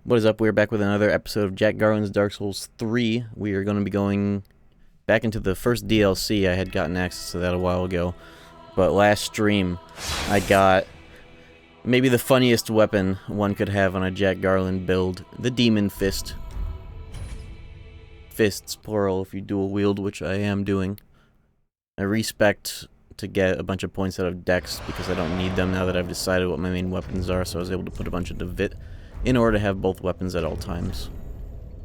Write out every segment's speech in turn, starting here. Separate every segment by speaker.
Speaker 1: What is up? We're back with another episode of Jack Garland's Dark Souls 3. We are going to be going back into the first DLC. I had gotten access to that a while ago. But last stream, I got maybe the funniest weapon one could have on a Jack Garland build. The Demon Fist. Fists, plural, if you dual wield, which I am doing. I respect to get a bunch of points out of Dex because I don't need them now that I've decided what my main weapons are, so I was able to put a bunch into Vit in order to have both weapons at all times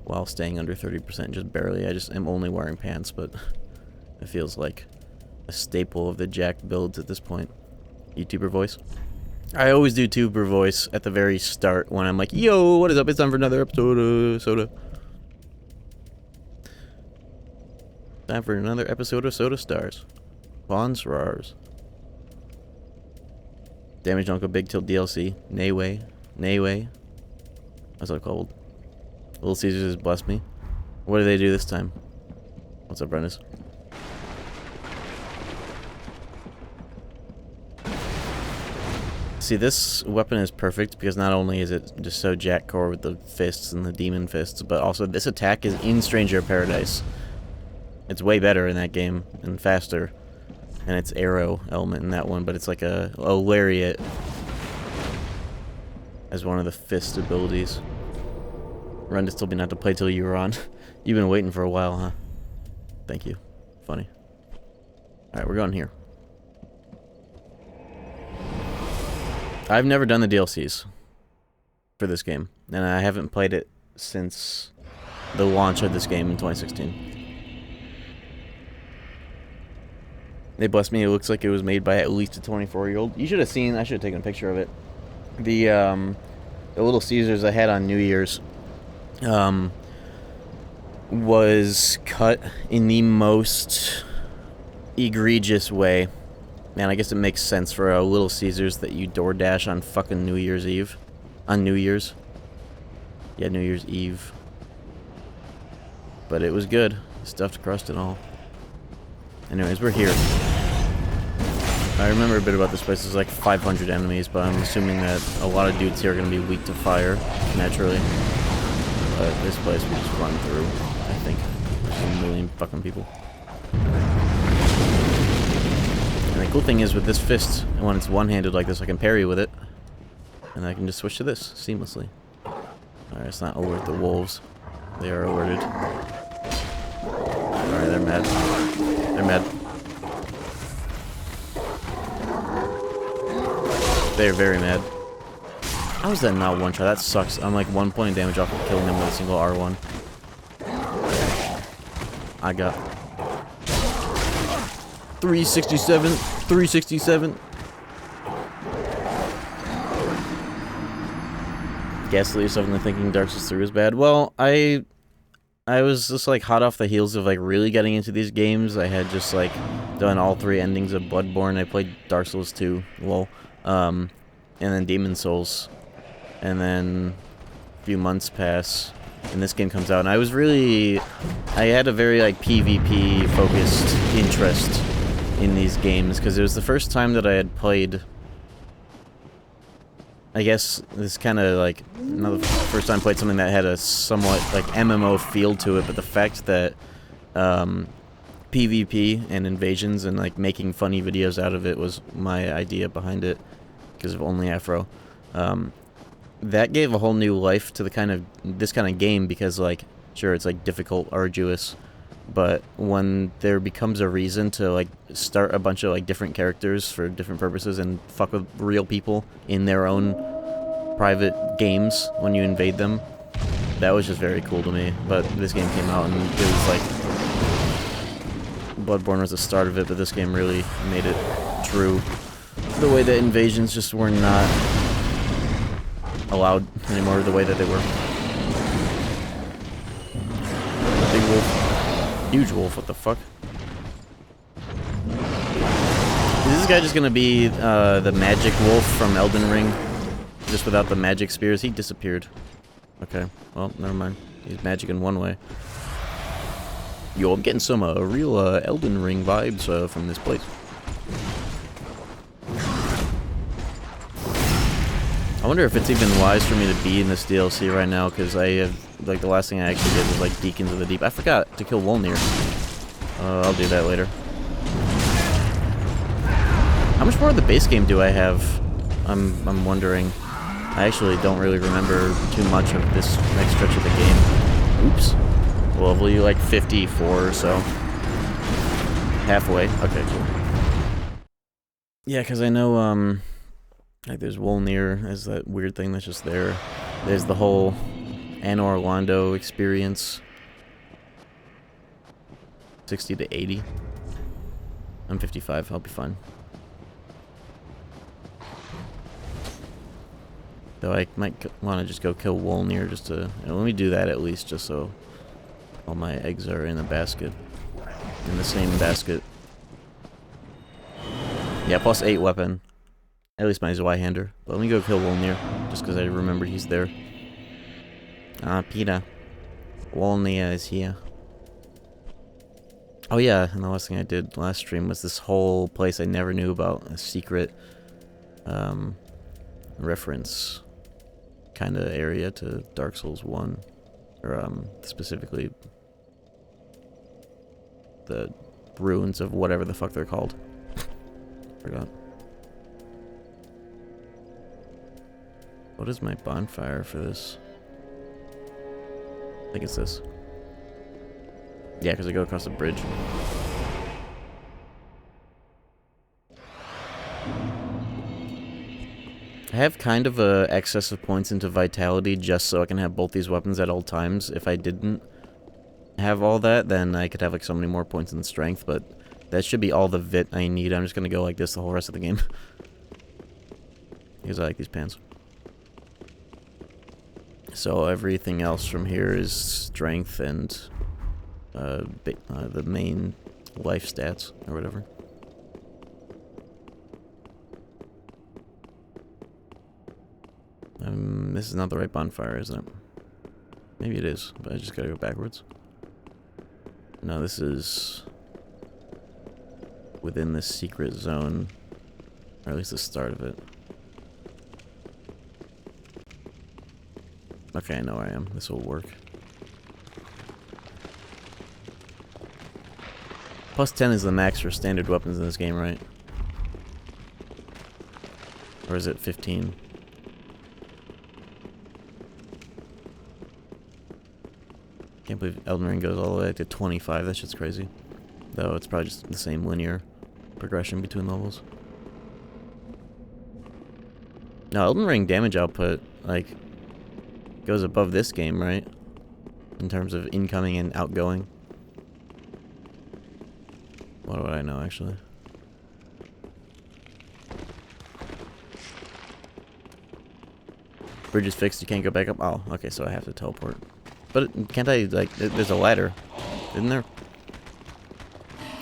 Speaker 1: while staying under 30%, just barely. I just am only wearing pants, but it feels like a staple of the Jack builds at this point. YouTuber voice. I always do tuber voice at the very start when I'm like, yo, what is up? It's time for another episode of Soda. Time for another episode of Soda Stars. Bonds Rars. Damaged Uncle Big Tilt DLC. Nay way. Nay way. What's that called? Little Caesars has blessed me. What do they do this time? What's up, Brennis? See, this weapon is perfect because not only is it just so Jack core with the fists and the demon fists, but also this attack is in Stranger of Paradise. It's way better in that game and faster. And it's arrow element in that one, but it's like a lariat as one of the fist abilities. Run to still be not to play till you were on. You've been waiting for a while, huh? Thank you. Funny. Alright, we're going here. I've never done the DLCs for this game, and I haven't played it since the launch of this game in 2016. They blessed me. It looks like it was made by at least a 24-year-old. You should have seen. I should have taken a picture of it. The Little Caesars I had on New Year's was cut in the most egregious way. Man, I guess it makes sense for a Little Caesars that you DoorDash on fucking New Year's Eve. On New Year's. Yeah, New Year's Eve. But it was good. Stuffed crust and all. Anyways, we're here. I remember a bit about this place. There's like 500 enemies, but I'm assuming that a lot of dudes here are going to be weak to fire, naturally. But this place we just run through, I think. There's a million fucking people. And the cool thing is with this fist, when it's one-handed like this, I can parry with it. And I can just switch to this seamlessly. Alright, let's not alert the wolves. They are alerted. Alright, they're mad. They're mad. They're very mad. How is that not one shot? That sucks. I'm like 1 point of damage off of killing them with a single R1. I got 367. 367. Gaslight yourself into thinking Dark Souls 3 was bad. Well, I was just like hot off the heels of like really getting into these games. I had just like done all 3 endings of Bloodborne. I played Dark Souls 2. Lol. And then Demon Souls. And then a few months pass, and this game comes out, and I had a very, like, PvP focused interest in these games, because it was the first time that I had played, I guess, this kind of, like, not the first time I played something that had a somewhat, like, MMO feel to it, but the fact that, PvP and invasions and, like, making funny videos out of it was my idea behind it, because of Only Afro. That gave a whole new life to this kind of game because, like, sure, it's, like, difficult, arduous, but when there becomes a reason to, like, start a bunch of, like, different characters for different purposes and fuck with real people in their own private games when you invade them, that was just very cool to me. But this game came out and it was, like, Bloodborne was the start of it, but this game really made it true. The way that invasions just were not allowed anymore the way that they were. Big wolf. Huge wolf, what the fuck? Is this guy just gonna be the magic wolf from Elden Ring? Just without the magic spears? He disappeared. Okay, well, never mind. He's magic in one way. Yo, I'm getting some real Elden Ring vibes from this place. wonder if it's even wise for me to be in this DLC right now, because I have, like, the last thing I actually did was, like, Deacons of the Deep. I forgot to kill Wolnir. I'll do that later. How much more of the base game do I have? I'm wondering. I actually don't really remember too much of this next stretch of the game. Oops. Level you like 54 or so. Halfway. Okay, cool. Yeah, because I know, like, there's Wolnir as that weird thing that's just there. There's the whole Anor Londo experience. 60 to 80. I'm 55. I'll be fine. Though I might want to just go kill Wolnir just to... let me do that at least, just so all my eggs are in a basket. In the same basket. Yeah, plus 8 weapon. At least my Zweihander. But let me go kill Wolnir, just because I remembered he's there. Ah, Peter. Wolnir is here. Oh yeah, and the last thing I did last stream was this whole place I never knew about. A secret, reference kind of area to Dark Souls 1. Or, specifically the ruins of whatever the fuck they're called. Forgot. What is my bonfire for this? I think it's this. Yeah, because I go across the bridge. I have kind of a excess of points into vitality just so I can have both these weapons at all times. If I didn't have all that, then I could have like so many more points in strength, but that should be all the vit I need. I'm just gonna go like this the whole rest of the game. Because I like these pants. So everything else from here is strength and the main life stats or whatever. This is not the right bonfire, is it? Maybe it is, but I just gotta go backwards. No, this is within this secret zone, or at least the start of it. Okay, I know where I am. This will work. Plus 10 is the max for standard weapons in this game, right? Or is it 15? Can't believe Elden Ring goes all the way to 25. That shit's crazy. Though it's probably just the same linear progression between levels. No, Elden Ring damage output, like, goes above this game, right? In terms of incoming and outgoing. What would I know, actually? Bridge is fixed, you can't go back up? Oh, okay, so I have to teleport. But can't I, like, there's a ladder, isn't there?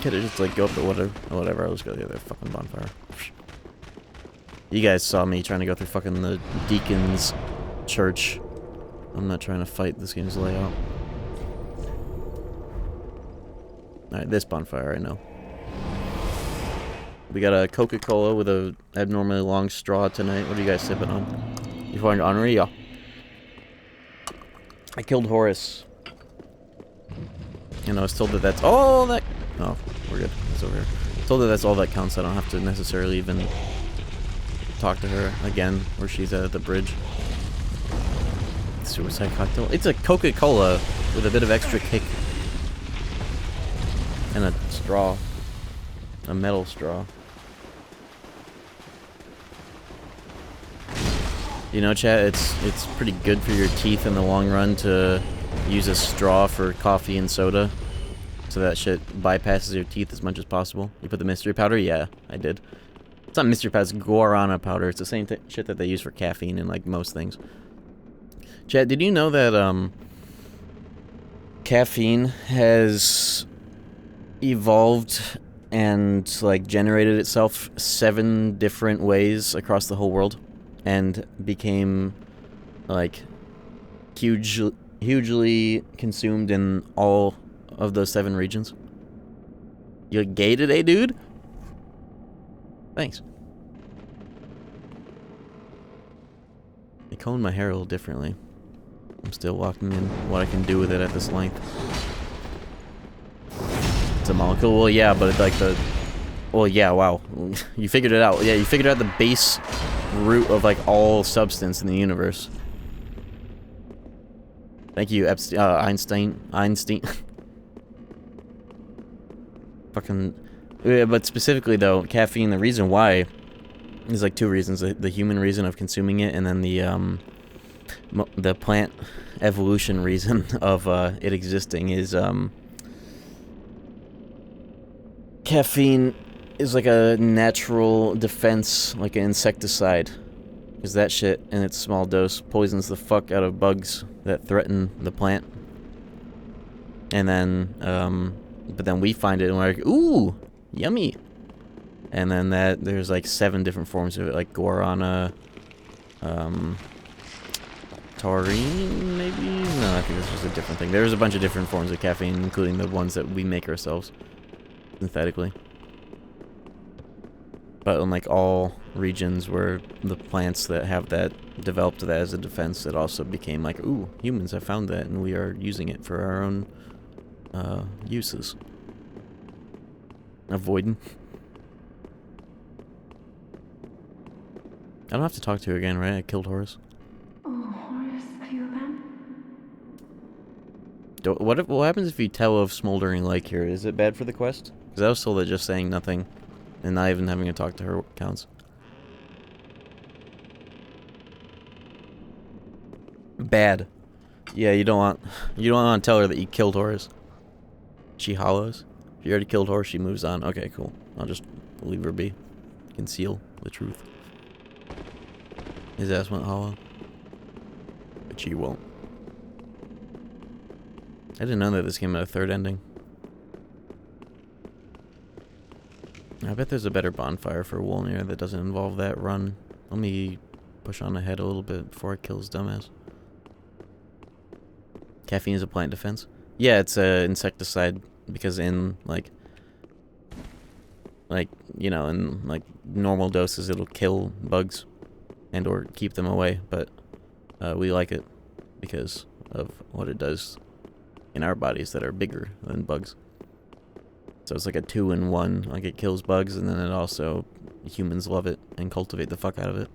Speaker 1: Can't I just, like, go up to whatever, I'll just go to the other fucking bonfire. You guys saw me trying to go through fucking the Deacon's church. I'm not trying to fight this game's layout. Alright, this bonfire, I know. We got a Coca-Cola with a abnormally long straw tonight. What are you guys sipping on? You find honorary? Yeah. I killed Horus. And I was told that that's all that... Oh, we're good. It's over here. Told that that's all that counts. I don't have to necessarily even talk to her again where she's at the bridge. Suicide cocktail. It's a Coca-Cola with a bit of extra kick. And a straw. A metal straw. You know, chat, it's pretty good for your teeth in the long run to use a straw for coffee and soda. So that shit bypasses your teeth as much as possible. You put the mystery powder? Yeah, I did. It's not mystery powder, it's guarana powder. It's the same shit that they use for caffeine in, like, most things. Chat, did you know that, caffeine has evolved and, like, generated itself 7 different ways across the whole world? And became, like, hugely consumed in all of those 7 regions. You gay today, dude? Thanks. comb my hair a little differently. I'm still walking in what I can do with it at this length. It's a molecule. Well, yeah, but it's like the... Well, yeah, wow. You figured it out. Yeah, you figured out the base root of, like, all substance in the universe. Thank you, Einstein. Fucking... Yeah, but specifically, though, caffeine, the reason why... There's, like, two reasons. The human reason of consuming it, and then the plant evolution reason of it existing is, caffeine is like a natural defense, like an insecticide. Because that shit, in its small dose, poisons the fuck out of bugs that threaten the plant. And then, but then we find it and we're like, ooh, yummy. And then there's like 7 different forms of it, like guarana, taurine, maybe? No, I think this was a different thing. There's a bunch of different forms of caffeine, including the ones that we make ourselves, synthetically. But in like all regions where the plants that have that developed that as a defense, it also became like, ooh, humans have found that, and we are using it for our own uses. Avoiding. I don't have to talk to her again, right? I killed Horace.
Speaker 2: Oh, Horace, are you again?
Speaker 1: What happens if you tell of Smoldering Lake here? Is it bad for the quest? Because I was told that just saying nothing and not even having to talk to her counts. Bad. Yeah, you don't want to tell her that you killed Horace. She hollows. If you already killed Horace, she moves on. Okay, cool. I'll just leave her be. Conceal the truth. His ass went hollow. But she won't. I didn't know that this came at a 3rd ending. I bet there's a better bonfire for Wolnir that doesn't involve that run. Let me push on ahead a little bit before I kill his dumbass. Caffeine is a plant defense? Yeah, it's a insecticide because in like you know, in like normal doses it'll kill bugs and or keep them away, but we like it because of what it does in our bodies that are bigger than bugs. So it's like a 2-in-1. Like it kills bugs, and then it also, humans love it and cultivate the fuck out of it.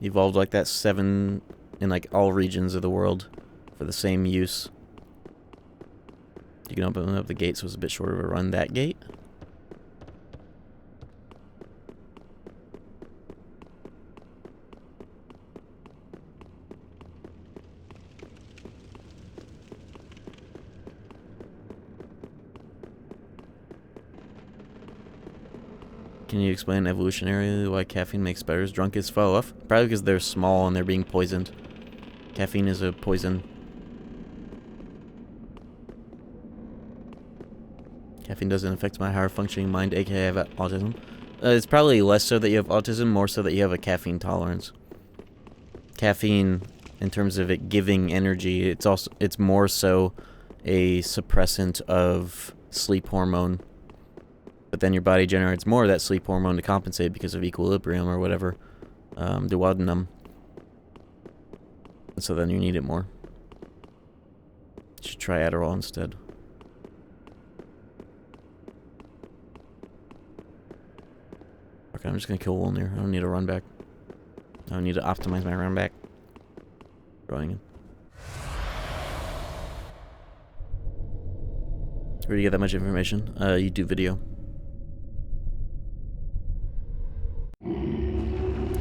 Speaker 1: Evolved like that 7 in like all regions of the world for the same use. You can open up the gate, so it's a bit shorter of a run. That gate? Can you explain evolutionarily why caffeine makes spiders drunk as fuck? Probably because they're small and they're being poisoned. Caffeine is a poison. Caffeine doesn't affect my higher functioning mind, aka I have autism. It's probably less so that you have autism, more so that you have a caffeine tolerance. Caffeine, in terms of it giving energy, it's more so a suppressant of sleep hormone. But then your body generates more of that sleep hormone to compensate because of equilibrium or whatever. Duodenum. And so then you need it more. You should try Adderall instead. Okay, I'm just gonna kill Wolnir. I don't need a run back. I don't need to optimize my run back. Going in. Where do you get that much information? YouTube video.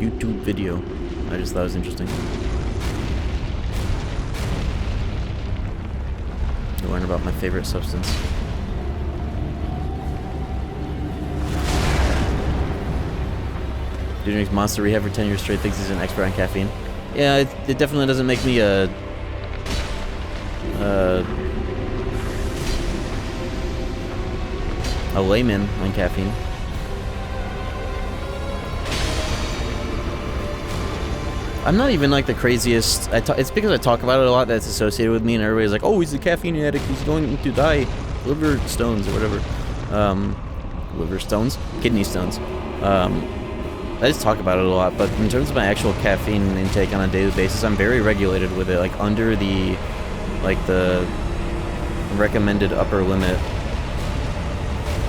Speaker 1: YouTube video. I just thought it was interesting. To learn about my favorite substance. Dude drinks Monster Rehab for 10 years straight, thinks he's an expert on caffeine. Yeah, it definitely doesn't make me a layman on caffeine. I'm not even like the craziest. It's because I talk about it a lot that's associated with me, and everybody's like, "Oh, he's a caffeine addict. He's going to die, liver stones or whatever." Liver stones, kidney stones. I just talk about it a lot, but in terms of my actual caffeine intake on a daily basis, I'm very regulated with it, like under the recommended upper limit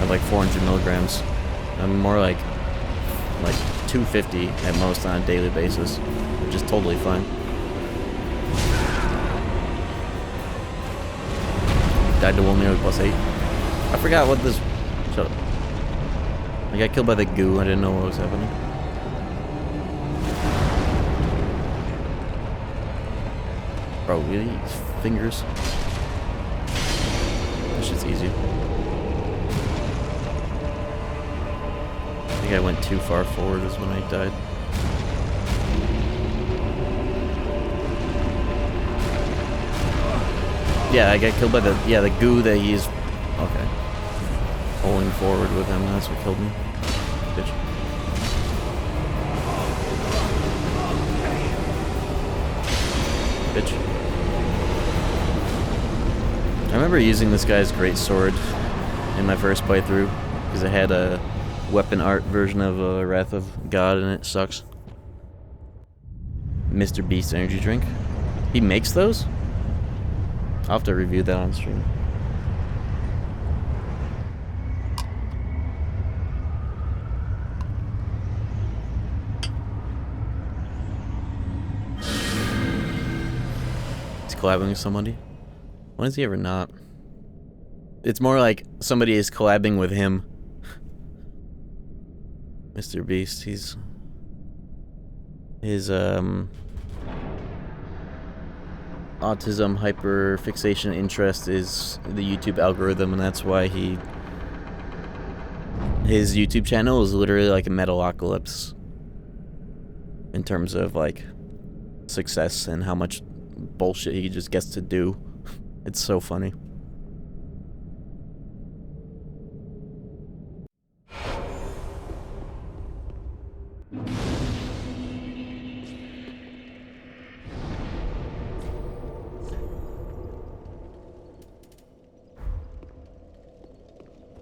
Speaker 1: of like 400 milligrams. I'm more like 250 at most on a daily basis, which is totally fine. Died to will nearly +8. I forgot what this... Shut up. I got killed by the goo. I didn't know what was happening. Bro, really? Fingers? This shit's easy. I think I went too far forward is when I died. Yeah, I got killed by the goo that he's... Okay. Pulling forward with him, that's what killed me. Bitch. Bitch. I remember using this guy's great sword in my first playthrough, because it had a weapon art version of Wrath of God and it sucks. Mr. Beast energy drink. He makes those? I'll have to review that on stream. He's collabing with somebody? When is he ever not? It's more like somebody is collabing with him. Mr. Beast, his autism hyperfixation interest is the YouTube algorithm, and that's why his YouTube channel is literally like a metalocalypse in terms of like success and how much bullshit he just gets to do. It's so funny.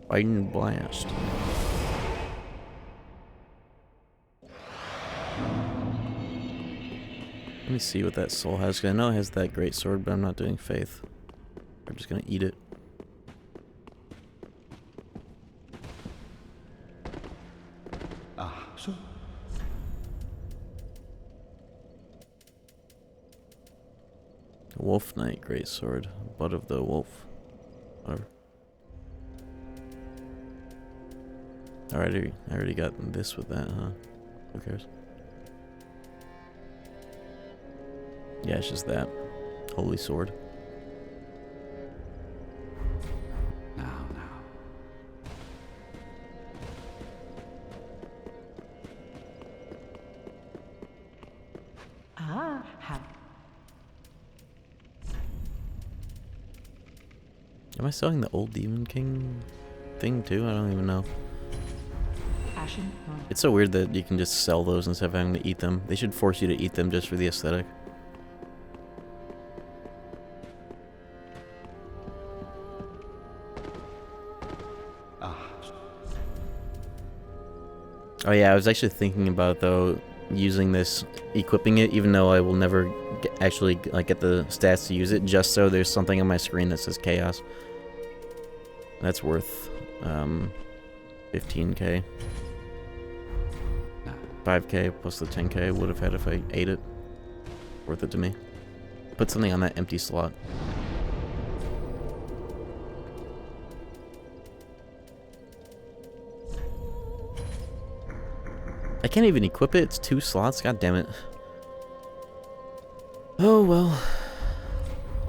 Speaker 1: Biden blast. Let me see what that soul has. 'Cause I know it has that great sword, but I'm not doing faith. I'm just gonna eat it.
Speaker 3: So
Speaker 1: Wolf Knight, great sword. Blood of the wolf. Whatever. Alrighty, I already got this with that, huh? Who cares? Yeah, it's just that. Holy sword.
Speaker 3: now.
Speaker 1: Am I selling the old Demon King thing too? I don't even know. It's so weird that you can just sell those instead of having to eat them. They should force you to eat them just for the aesthetic. Oh yeah, I was actually thinking about though using this, equipping it, even though I will never actually like get the stats to use it, just so there's something on my screen that says chaos. That's worth 15k. 5k plus the 10k I would have had if I ate it. Worth it to me. Put something on that empty slot. I can't even equip it, it's 2 slots, god damn it. Oh well.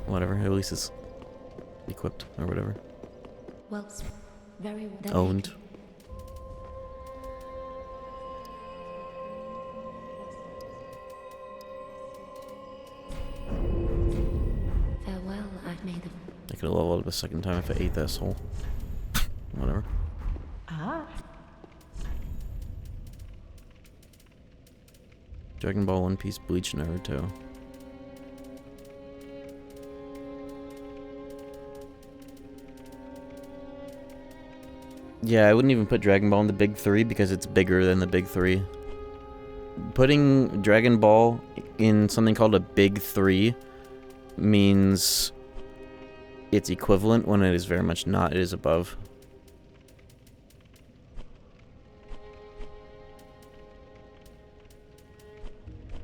Speaker 1: Whatever, at least it's equipped or whatever.
Speaker 4: Well, very well.
Speaker 1: Owned.
Speaker 4: Farewell, I've made them.
Speaker 1: I could have leveled up a second time if I ate that soul. Whatever. Dragon Ball, One Piece, Bleach, Naruto. Yeah, I wouldn't even put Dragon Ball in the big 3 because it's bigger than the big 3. putting Dragon Ball in something called a Big 3 means it's equivalent when it is very much not. It is above.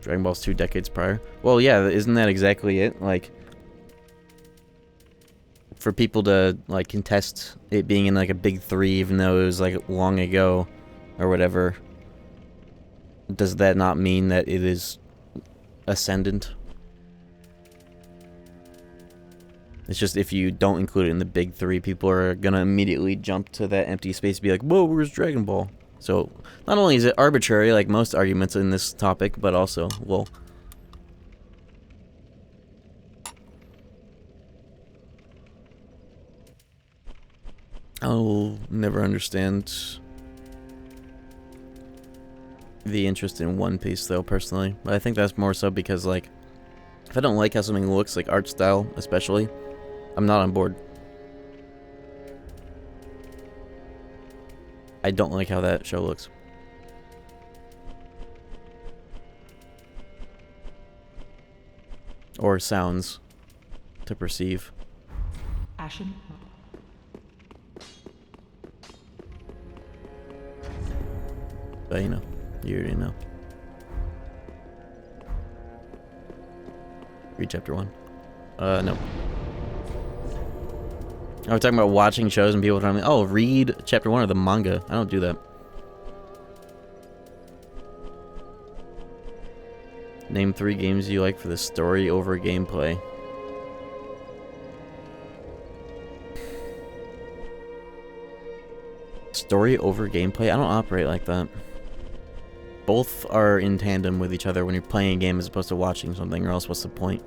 Speaker 1: Dragon Ball's 2 decades prior. Well, yeah, isn't that exactly it? Like, for people to, like, contest it being in, like, a Big 3, even though it was, like, long ago, or whatever, does that not mean that it is ascendant? It's just if you don't include it in the Big 3, people are gonna immediately jump to that empty space and be like, whoa, where's Dragon Ball? So, not only is it arbitrary, like most arguments in this topic, but also, well... I'll never understand the interest in One Piece, though, personally. But I think that's more so because, like, if I don't like how something looks, like art style, especially, I'm not on board. I don't like how that show looks. Or sounds to perceive.
Speaker 5: Ashen.
Speaker 1: But you know, you already know. Read chapter 1. No. I was talking about watching shows and people telling me, oh, read chapter 1 of the manga. I don't do that. Name 3 games you like for the story over gameplay. Story over gameplay? I don't operate like that. Both are in tandem with each other when you're playing a game as opposed to watching something, or else what's the point?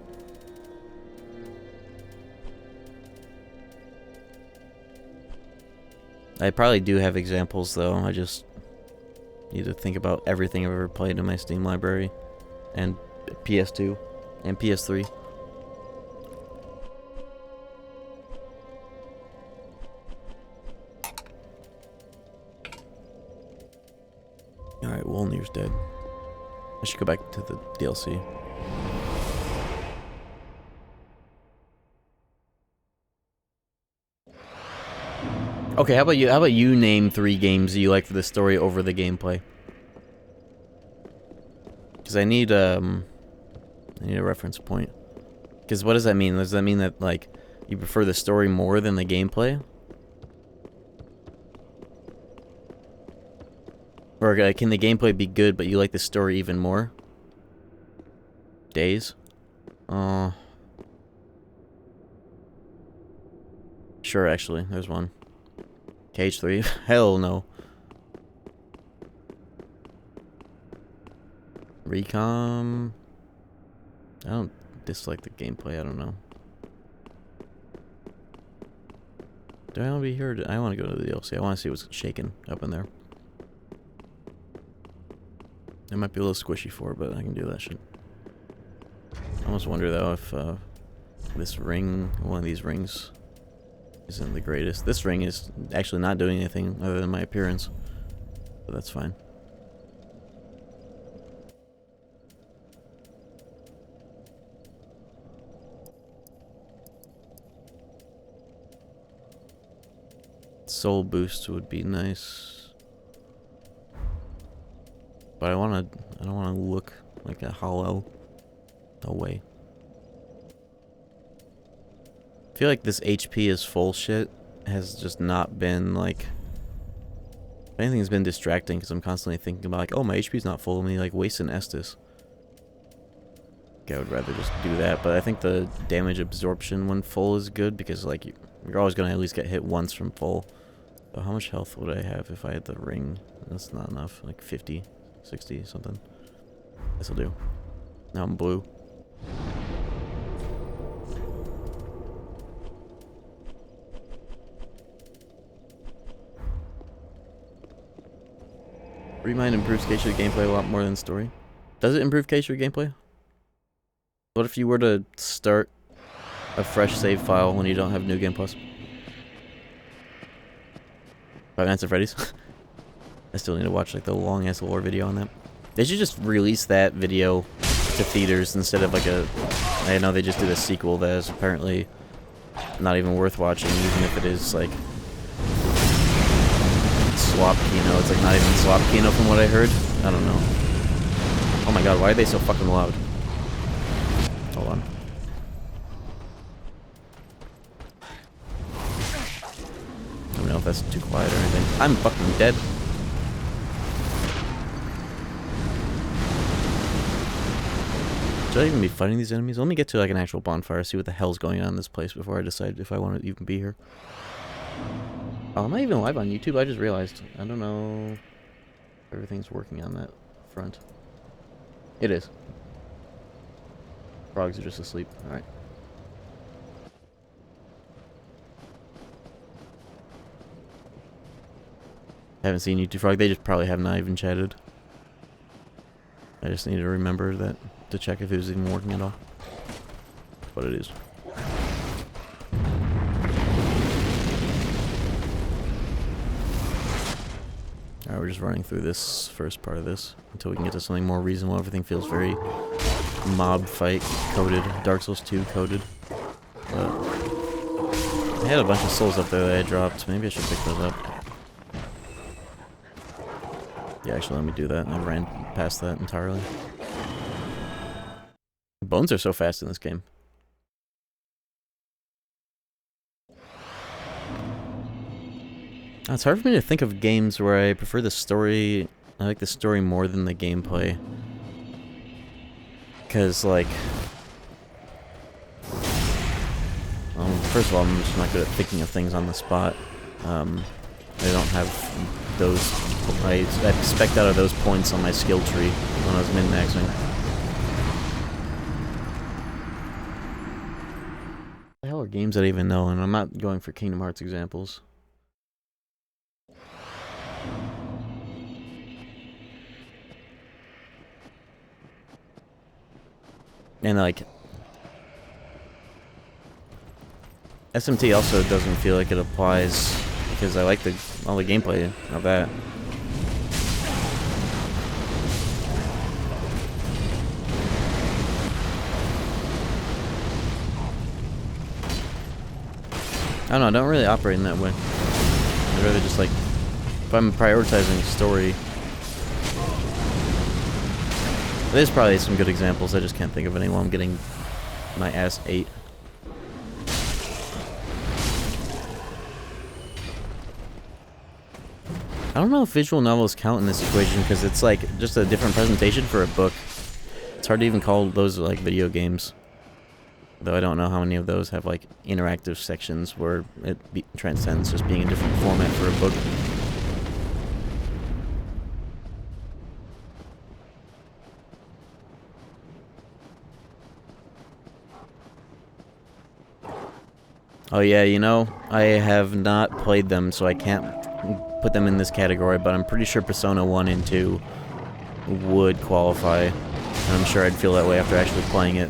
Speaker 1: I probably do have examples, though. I just need to think about everything I've ever played in my Steam library. And PS2. And PS3. Alright, Wolnir's dead. I should go back to the DLC. Okay, how about you? How about you name 3 games you like for the story over the gameplay? Because I need a reference point. Because what does that mean? Does that mean that like you prefer the story more than the gameplay? Or can the gameplay be good, but you like the story even more? Days? Sure, actually, there's one. Cage 3? Hell no. Recom? I don't dislike the gameplay, I don't know. Do I want to be here? I want to go to the DLC. I want to see what's shaking up in there. It might be a little squishy for it, but I can do that shit. I almost wonder, though, if this ring, one of these rings, isn't the greatest. This ring is actually not doing anything other than my appearance, but that's fine. Soul boost would be nice, but I don't want to look like a hollow. No way. I feel like this HP is full shit has just not been, like... If anything, has been distracting, because I'm constantly thinking about, like, oh, my HP's not full, and me, like, wasting Estus. Okay, I would rather just do that, but I think the damage absorption when full is good, because, like, you're always going to at least get hit once from full. So how much health would I have if I had the ring? That's not enough, like 50, 60, something. This'll do. Now I'm blue. Remind improves Keisha gameplay a lot more than story. Does it improve Keisha gameplay? What if you were to start a fresh save file when you don't have New Game Plus? Five Nights at Freddy's? I still need to watch like the long ass lore video on that. They should just release that video to theaters instead of like a... I know they just did a sequel that is apparently not even worth watching, even if it is like Swap Kino. It's like not even Swap Kino from what I heard. I don't know. Oh my god, why are they so fucking loud? Hold on. I don't know if that's too quiet or anything. I'm fucking dead. Should I even be fighting these enemies? Let me get to like an actual bonfire, see what the hell's going on in this place before I decide if I want to even be here. Oh, am I even live on YouTube? I just realized. I don't know if everything's working on that front. It is. Frogs are just asleep. Alright. Haven't seen YouTube Frog. They just probably have not even chatted. I just need to remember that to check if it was even working at all. But it is. Alright, we're just running through this first part of this until we can get to something more reasonable. Everything feels very mob fight coded, Dark Souls 2 coded. But I had a bunch of souls up there that I dropped. Maybe I should pick those up. Yeah, actually, let me do that. I ran past that entirely. Bones are so fast in this game. It's hard for me to think of games where I prefer the story. I like the story more than the gameplay. Because, like... first of all, I'm just not good at thinking of things on the spot. I don't have those... I expect out of those points on my skill tree when I was min-maxing. What the hell are games that I even know? And I'm not going for Kingdom Hearts examples. And like... SMT also doesn't feel like it applies because I like all the gameplay of that. I don't know, I don't really operate in that way. I'd rather just like, if I'm prioritizing story, there's probably some good examples, I just can't think of any while I'm getting my ass ate. I don't know if visual novels count in this equation because it's like just a different presentation for a book. It's hard to even call those like video games. Though I don't know how many of those have like interactive sections where it transcends just being a different format for a book. Oh yeah, you know, I have not played them, so I can't put them in this category, but I'm pretty sure Persona 1 and 2 would qualify. And I'm sure I'd feel that way after actually playing it.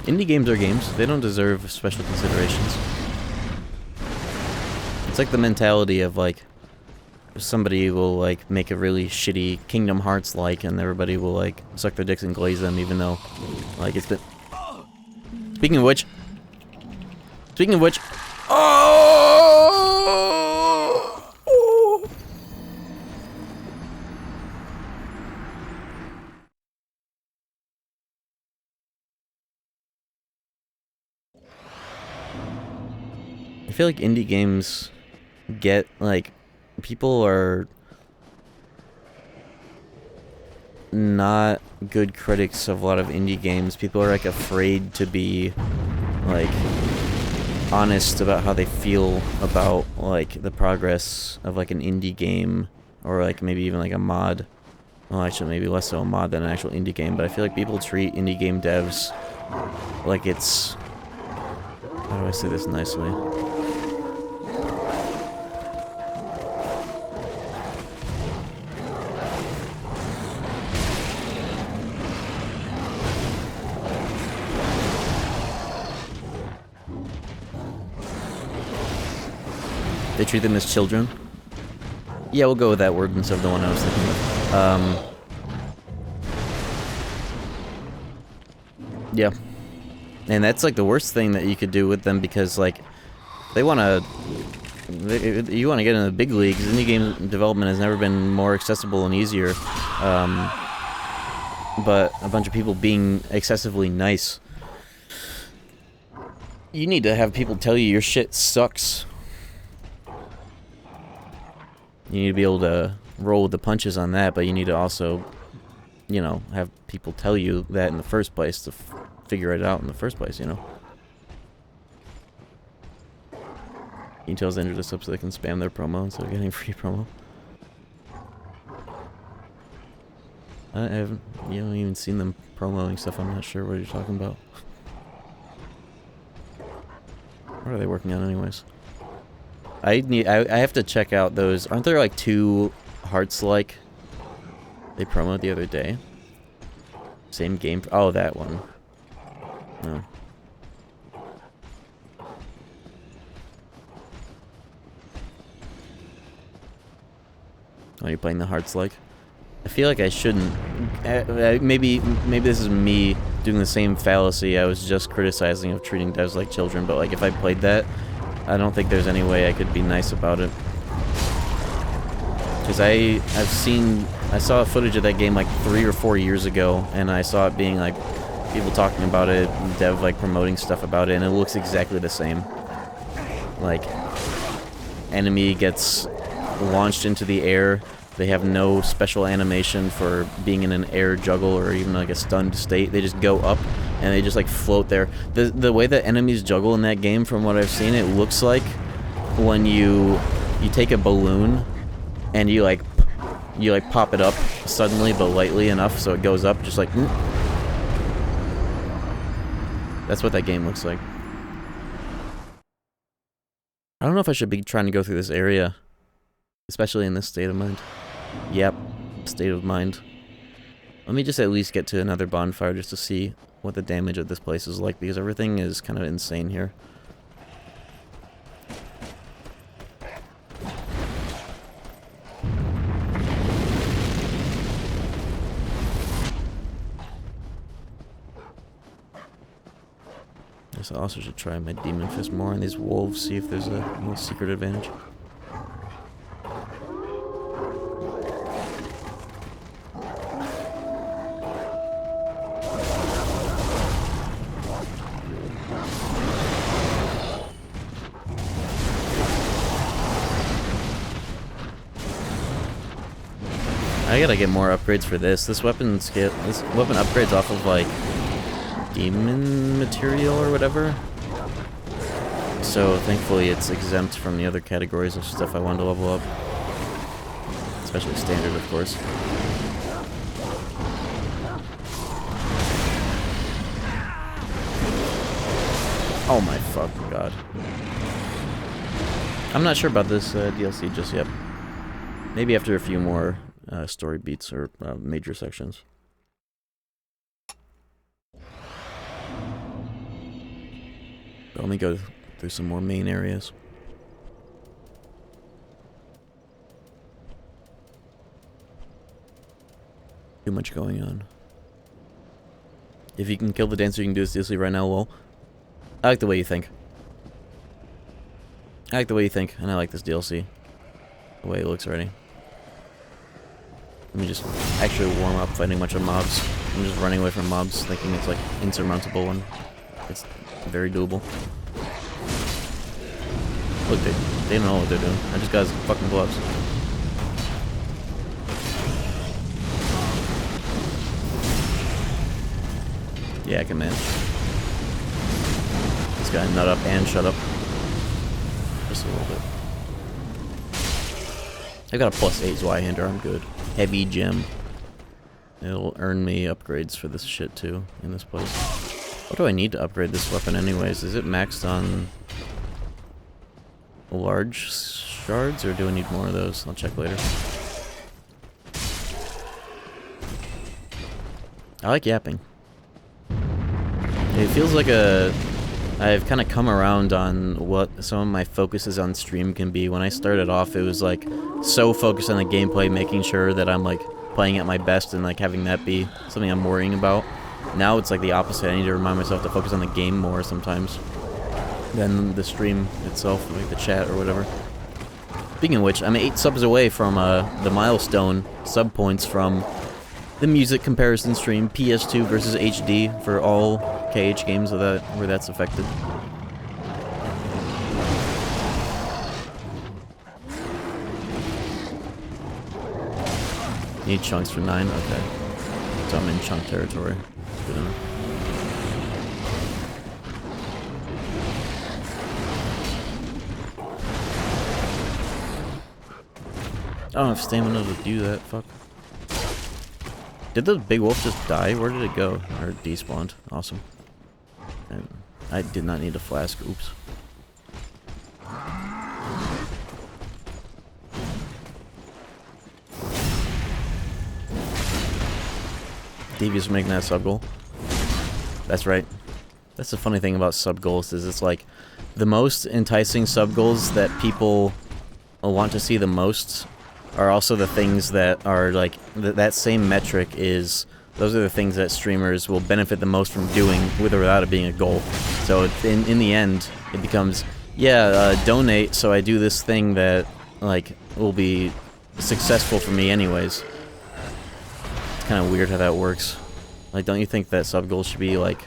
Speaker 1: Indie games are games. They don't deserve special considerations. It's like the mentality of like, somebody will like make a really shitty Kingdom Hearts like, and everybody will like suck their dicks and glaze them, even though like it's been. Speaking of which, oh! I feel like indie games get like. People are not good critics of a lot of indie games. People are like afraid to be like honest about how they feel about like the progress of like an indie game or like maybe even like a mod. Well, actually maybe less so a mod than an actual indie game, but I feel like people treat indie game devs like it's, how do I say this nicely? They treat them as children. Yeah, we'll go with that word instead of the one I was thinking of. Yeah. And that's like the worst thing that you could do with them because like they want to you want to get in the big leagues. Indie game development has never been more accessible and easier. But a bunch of people being excessively nice. You need to have people tell you your shit sucks. You need to be able to roll with the punches on that, but you need to also, you know, have people tell you that in the first place to figure it out in the first place, you know? You tell Xander this up so they can spam their promo instead of getting free promo. I haven't, you haven't even seen them promoting stuff. I'm not sure what you're talking about. What are they working on anyways? I have to check out those. Aren't there like 2 hearts like they promoted the other day? Same game. Oh, that one. No. Oh, you're playing the hearts like? I feel like I shouldn't. Maybe this is me doing the same fallacy I was just criticizing of treating devs like children, but like if I played that, I don't think there's any way I could be nice about it. Because I saw footage of that game like 3 or 4 years ago, and I saw it being like people talking about it, dev like promoting stuff about it, and it looks exactly the same. Like, enemy gets launched into the air. They have no special animation for being in an air juggle or even like a stunned state. They just go up and they just like float there. The way that enemies juggle in that game, from what I've seen, it looks like when you take a balloon and you pop it up suddenly but lightly enough so it goes up just like whoop. That's what that game looks like. I don't know if I should be trying to go through this area, especially in this state of mind. Yep, state of mind. Let me just at least get to another bonfire just to see what the damage of this place is like, because everything is kind of insane here. Guess I also should try my Demon Fist more on these wolves, see if there's a little secret advantage. I gotta get more upgrades for this. This weapon upgrades off of like demon material or whatever. So thankfully it's exempt from the other categories of stuff I wanted to level up. Especially standard, of course. Oh my fucking god. I'm not sure about this DLC just yet. Maybe after a few more story beats or major sections. Let me go through some more main areas. Too much going on. If you can kill the dancer, you can do this DLC right now, lol. I like the way you think. I like the way you think, and I like this DLC. The way it looks already. Let me just actually warm up fighting a bunch of mobs. I'm just running away from mobs, thinking it's like insurmountable, and it's very doable. Look, they don't know what they're doing. I just got his fucking gloves. Yeah, I can manage. This guy nut up and shut up. Just a little bit. I got a +8 Zweihander, I'm good. Heavy gem. It'll earn me upgrades for this shit too, in this place. What do I need to upgrade this weapon anyways? Is it maxed on large shards, or do I need more of those? I'll check later. I like yapping. It feels like a I've kind of come around on what some of my focuses on stream can be. When I started off, it was like so focused on the gameplay, making sure that I'm like playing at my best and like having that be something I'm worrying about. Now it's like the opposite. I need to remind myself to focus on the game more sometimes than the stream itself, like the chat or whatever. Speaking of which, I'm 8 subs away from the milestone sub points from the music comparison stream, PS2 versus HD for all KH games where that's affected. Need chunks for 9? Okay. So I'm in chunk territory. Good enough. I don't have stamina to do that, fuck. Did the big wolf just die? Where did it go? Or it despawned. Awesome. And I did not need a flask. Oops. Devious making that sub goal. That's right. That's the funny thing about sub goals is it's like the most enticing sub goals that people want to see the most are also the things that are like that same metric is those are the things that streamers will benefit the most from doing with or without it being a goal. So in the end it becomes donate so I do this thing that like will be successful for me anyways. It's kind of weird how that works. Like, don't you think that sub goals should be like,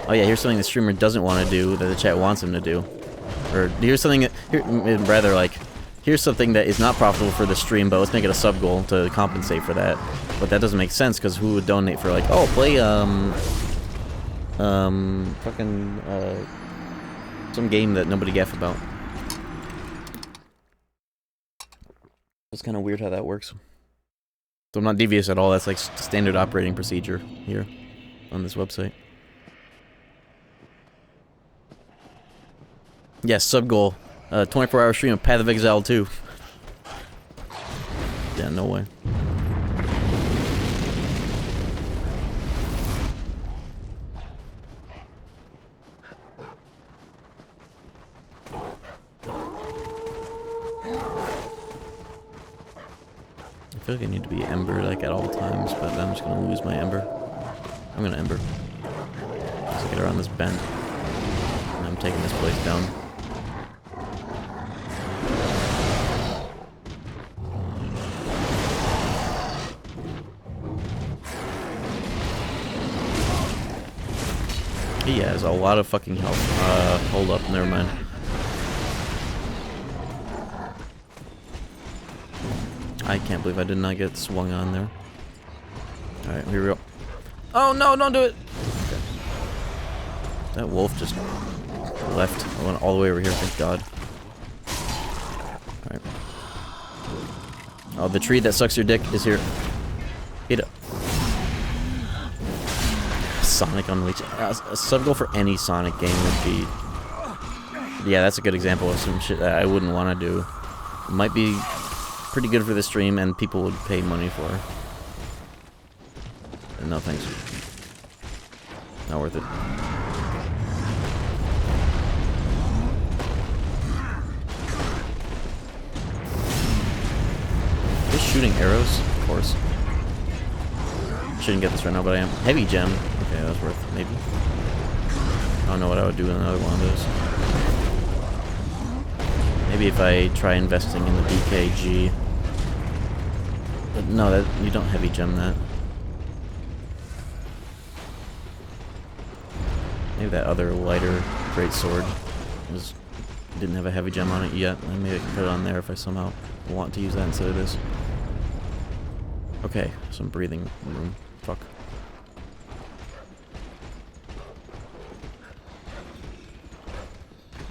Speaker 1: oh yeah, here's something the streamer doesn't want to do that the chat wants him to do, or here's something that, rather like, here's something that is not profitable for the stream, but let's make it a sub goal to compensate for that. But that doesn't make sense because who would donate for like, oh, play some game that nobody gaff about. It's kind of weird how that works. So I'm not devious at all. That's like standard operating procedure here on this website. Yes, sub goal. 24-hour stream of Path of Exile 2. Yeah, no way. I feel like I need to be Ember like at all times, but I'm just gonna lose my Ember. I'm gonna Ember. Let's get around this bend. And I'm taking this place down. He has a lot of fucking health. Hold up, never mind. I can't believe I did not get swung on there. Alright, here we go. Oh no, don't do it! Okay. That wolf just left. I went all the way over here, thank God. Alright. Oh, the tree that sucks your dick is here. Eat it. Sonic Unleashed. A sub goal for any Sonic game would be... Yeah, that's a good example of some shit that I wouldn't want to do. It might be pretty good for the stream and people would pay money for. No thanks. Not worth it. Just shooting arrows? Of course. Shouldn't get this right now, but I am. Heavy gem. Okay, that's worth maybe. I don't know what I would do in another one of those. Maybe if I try investing in the DKG. But no, that you don't heavy gem that. Maybe that other lighter great sword didn't have a heavy gem on it yet. Maybe I can put it on there if I somehow want to use that instead of this. Okay, some breathing room. Fuck.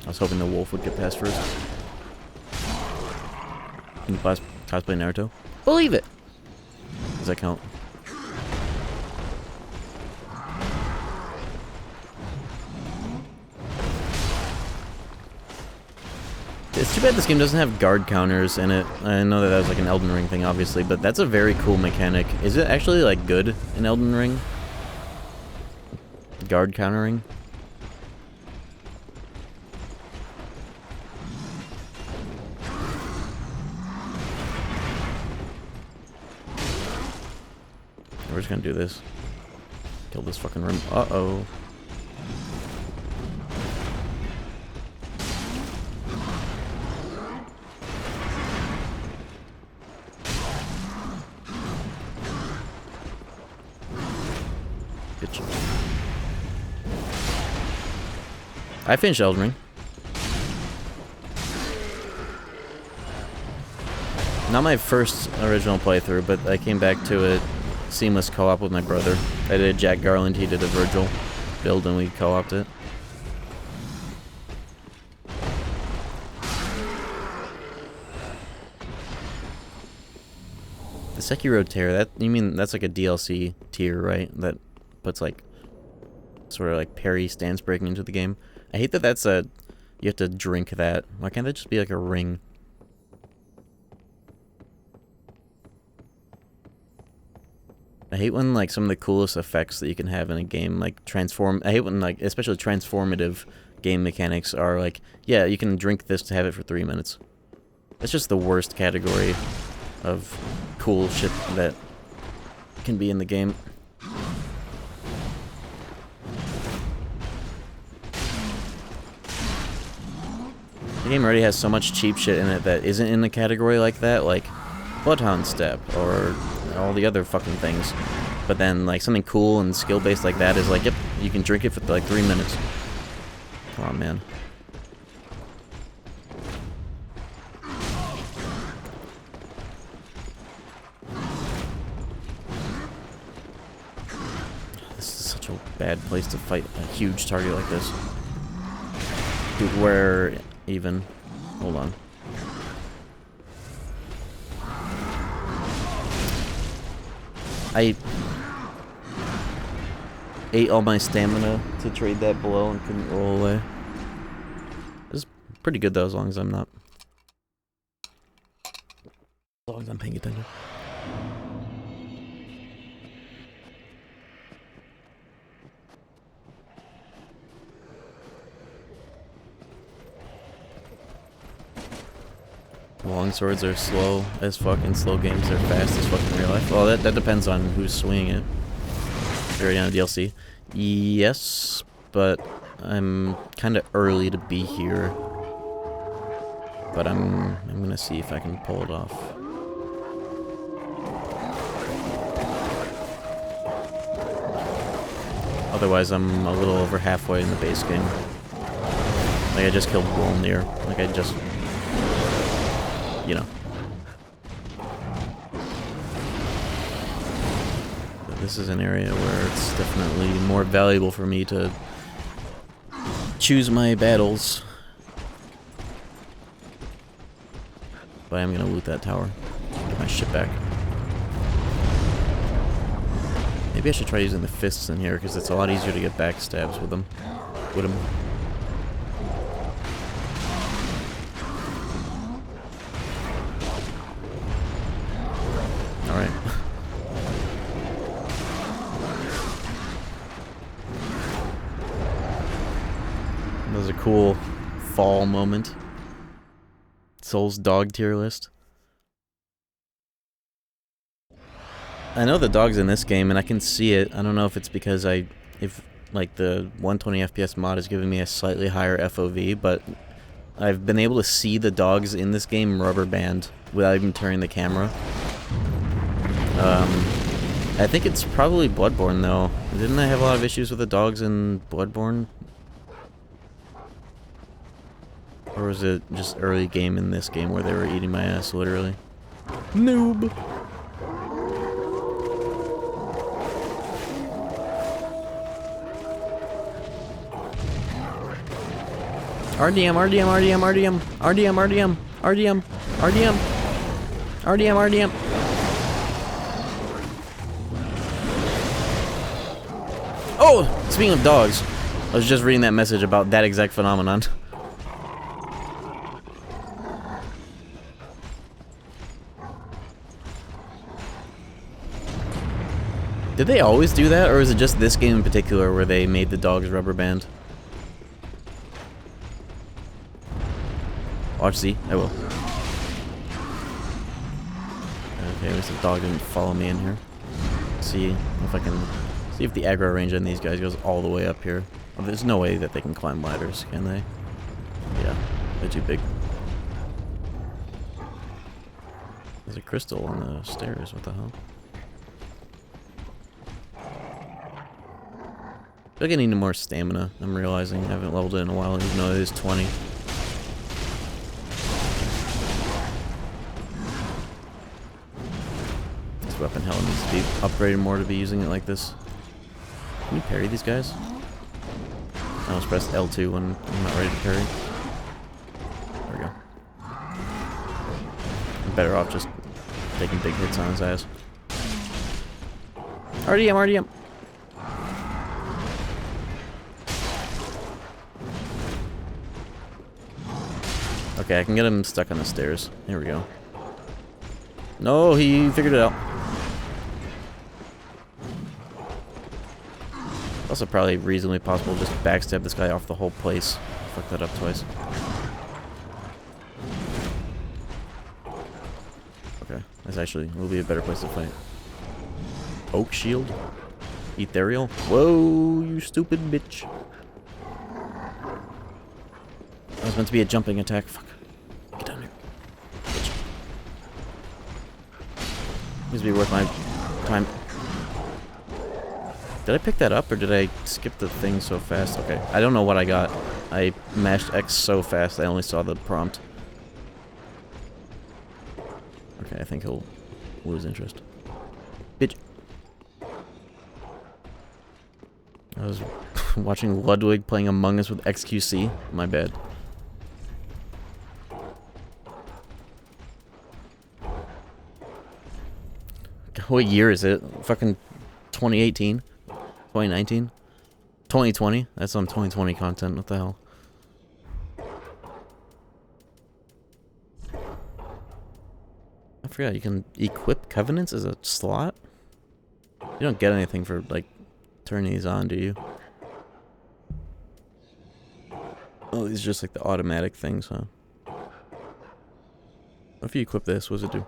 Speaker 1: I was hoping the wolf would get past first. Can you cosplay Naruto? Believe it! Does that count? It's too bad this game doesn't have guard counters in it. I know that was like an Elden Ring thing, obviously, but that's a very cool mechanic. Is it actually, like, good in Elden Ring? Guard countering? we're just gonna do this. Kill this fucking room. Uh-oh. Good job. I finished Elden Ring. Not my first original playthrough, but I came back to it seamless co-op with my brother. I did Jack Garland, he did a Virgil build, and we co-opted it. The Sekiro tier, that you mean that's like a DLC tier, right? That puts like sort of like parry stance breaking into the game. I hate that that's a you have to drink that. Why can't that just be like a ring? I hate when like some of the coolest effects that you can have in a game like transform. I hate when like especially transformative game mechanics are like, yeah, you can drink this to have it for 3 minutes. That's just the worst category of cool shit that can be in the game. The game already has so much cheap shit in it that isn't in a category like that, like Bloodhound Step or all the other fucking things. But then like something cool and skill-based like that is like, yep, you can drink it for like 3 minutes. Come on, man. This is such a bad place to fight a huge target like this. Dude, where even? Hold on. I ate all my stamina to trade that blow and couldn't roll away. It was pretty good though, as long as I'm not. As long as I'm paying attention. Long swords are slow as fuck and slow games are fast as fuck in real life. Well, that depends on who's swinging it. Already on a DLC. Yes, but I'm kind of early to be here. But I'm gonna see if I can pull it off. Otherwise, I'm a little over halfway in the base game. Like I just killed Wolnir. Like I just, you know. But this is an area where it's definitely more valuable for me to choose my battles. But I'm gonna loot that tower. Get my shit back. Maybe I should try using the fists in here because it's a lot easier to get backstabs with them. Alright. That was a cool fall moment. Soul's dog tier list. I know the dog's in this game and I can see it. I don't know if it's because if like the 120 FPS mod is giving me a slightly higher FOV, but I've been able to see the dogs in this game rubber band without even turning the camera. I think it's probably Bloodborne though. Didn't I have a lot of issues with the dogs in Bloodborne? Or was it just early game in this game where they were eating my ass, literally? Noob! RDM, RDM, RDM, RDM, RDM, RDM, RDM, RDM, RDM, RDM. Oh! Speaking of dogs, I was just reading that message about that exact phenomenon. Did they always do that, or is it just this game in particular where they made the dogs rubber band? Watch Z, I will. Okay, at least the dog didn't follow me in here. See if I can see if the aggro range on these guys goes all the way up here. Oh, there's no way that they can climb ladders, can they? Yeah, they're too big. There's a crystal on the stairs. What the hell? I feel like I need more stamina. I'm realizing I haven't leveled it in a while, even though it is 20. This weapon hell needs to be upgraded more to be using it like this. Can you parry these guys? I almost pressed L2 when I'm not ready to parry. There we go. I'm better off just taking big hits on his ass. RDM, RDM! Okay, I can get him stuck on the stairs. Here we go. No, he figured it out. Also probably reasonably possible to just backstab this guy off the whole place. Fuck that up twice. Okay, this actually will be a better place to fight. Oak shield? Ethereal? Whoa, you stupid bitch. That was meant to be a jumping attack. Fuck. Get down here. Bitch. Needs to be worth my time. Did I pick that up or did I skip the thing so fast? Okay, I don't know what I got. I mashed X so fast I only saw the prompt. Okay, I think he'll lose interest. Bitch. I was watching Ludwig playing Among Us with XQC. My bad. What year is it? Fucking 2018? 2019? 2020? That's some 2020 content. What the hell? I forgot you can equip covenants as a slot? You don't get anything for, like, turning these on, do you? Oh, these are just like the automatic things, huh? If you equip this, what does it do?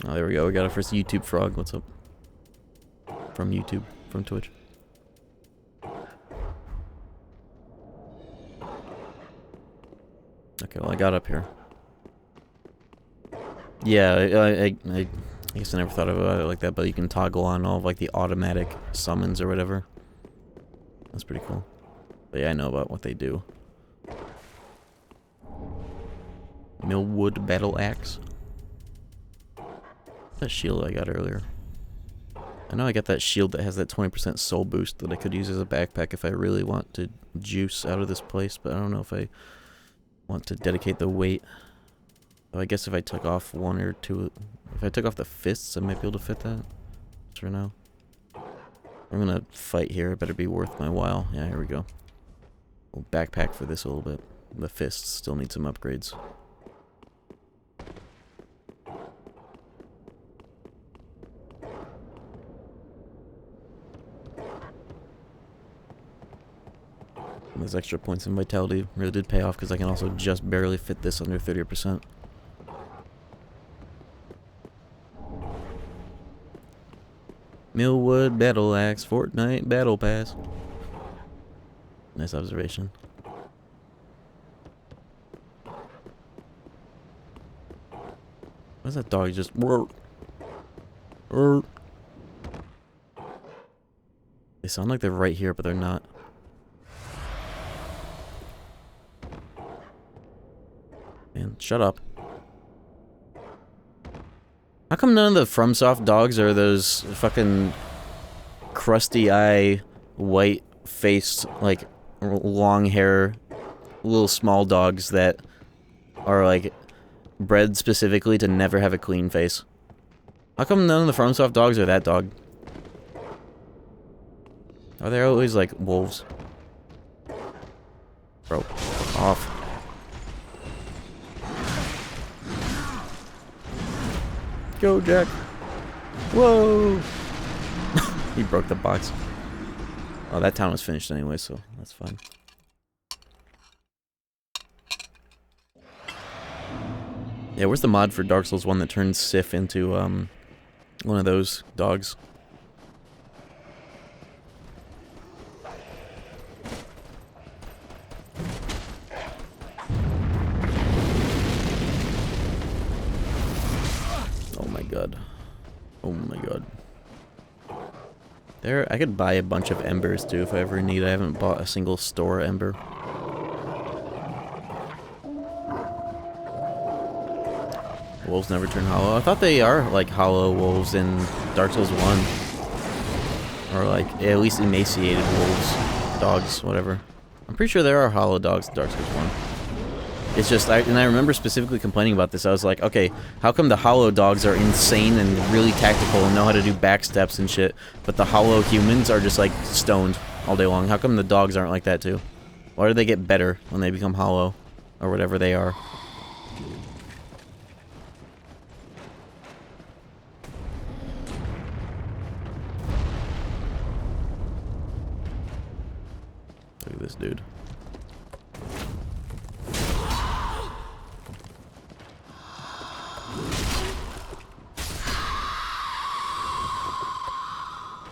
Speaker 1: Oh, there we go. We got our first YouTube frog. What's up? From YouTube. From Twitch. Okay, well, I got up here. Yeah, I guess I never thought about it like that, but you can toggle on all of, like, the automatic summons or whatever. That's pretty cool. But yeah, I know about what they do. Millwood Battle Axe. That shield I got earlier. I know I got that shield that has that 20% soul boost that I could use as a backpack if I really want to juice out of this place, but I don't know if I want to dedicate the weight. So I guess if I took off one or two, if I took off the fists, I might be able to fit that. Just for now. I'm gonna fight here. It better be worth my while. Yeah, here we go. We'll backpack for this a little bit. The fists still need some upgrades. Those extra points in vitality really did pay off because I can also just barely fit this under 30%. Millwood Battle Axe, Fortnite Battle Pass. Nice observation. Why's that dog just... They sound like they're right here, but they're not. Man, shut up. How come none of the FromSoft dogs are those fucking crusty eye, white faced, like, long hair, little small dogs that are, like, bred specifically to never have a clean face? How come none of the FromSoft dogs are that dog? Are they always like wolves? Bro, fuck off. Go, Jack. Whoa! He broke the box. Oh, that town was finished anyway, so that's fine. Yeah, where's the mod for Dark Souls 1 that turns Sif into, one of those dogs? Oh my god. Oh my god. There, I could buy a bunch of embers too if I ever need. I haven't bought a single store ember. Wolves never turn hollow. I thought they are like hollow wolves in Dark Souls 1. Or like at least emaciated wolves. Dogs, whatever. I'm pretty sure there are hollow dogs in Dark Souls 1. It's just, I remember specifically complaining about this. I was like, okay, how come the hollow dogs are insane and really tactical and know how to do backsteps and shit, but the hollow humans are just like stoned all day long? How come the dogs aren't like that too? Why do they get better when they become hollow? Or whatever they are? Look at this dude.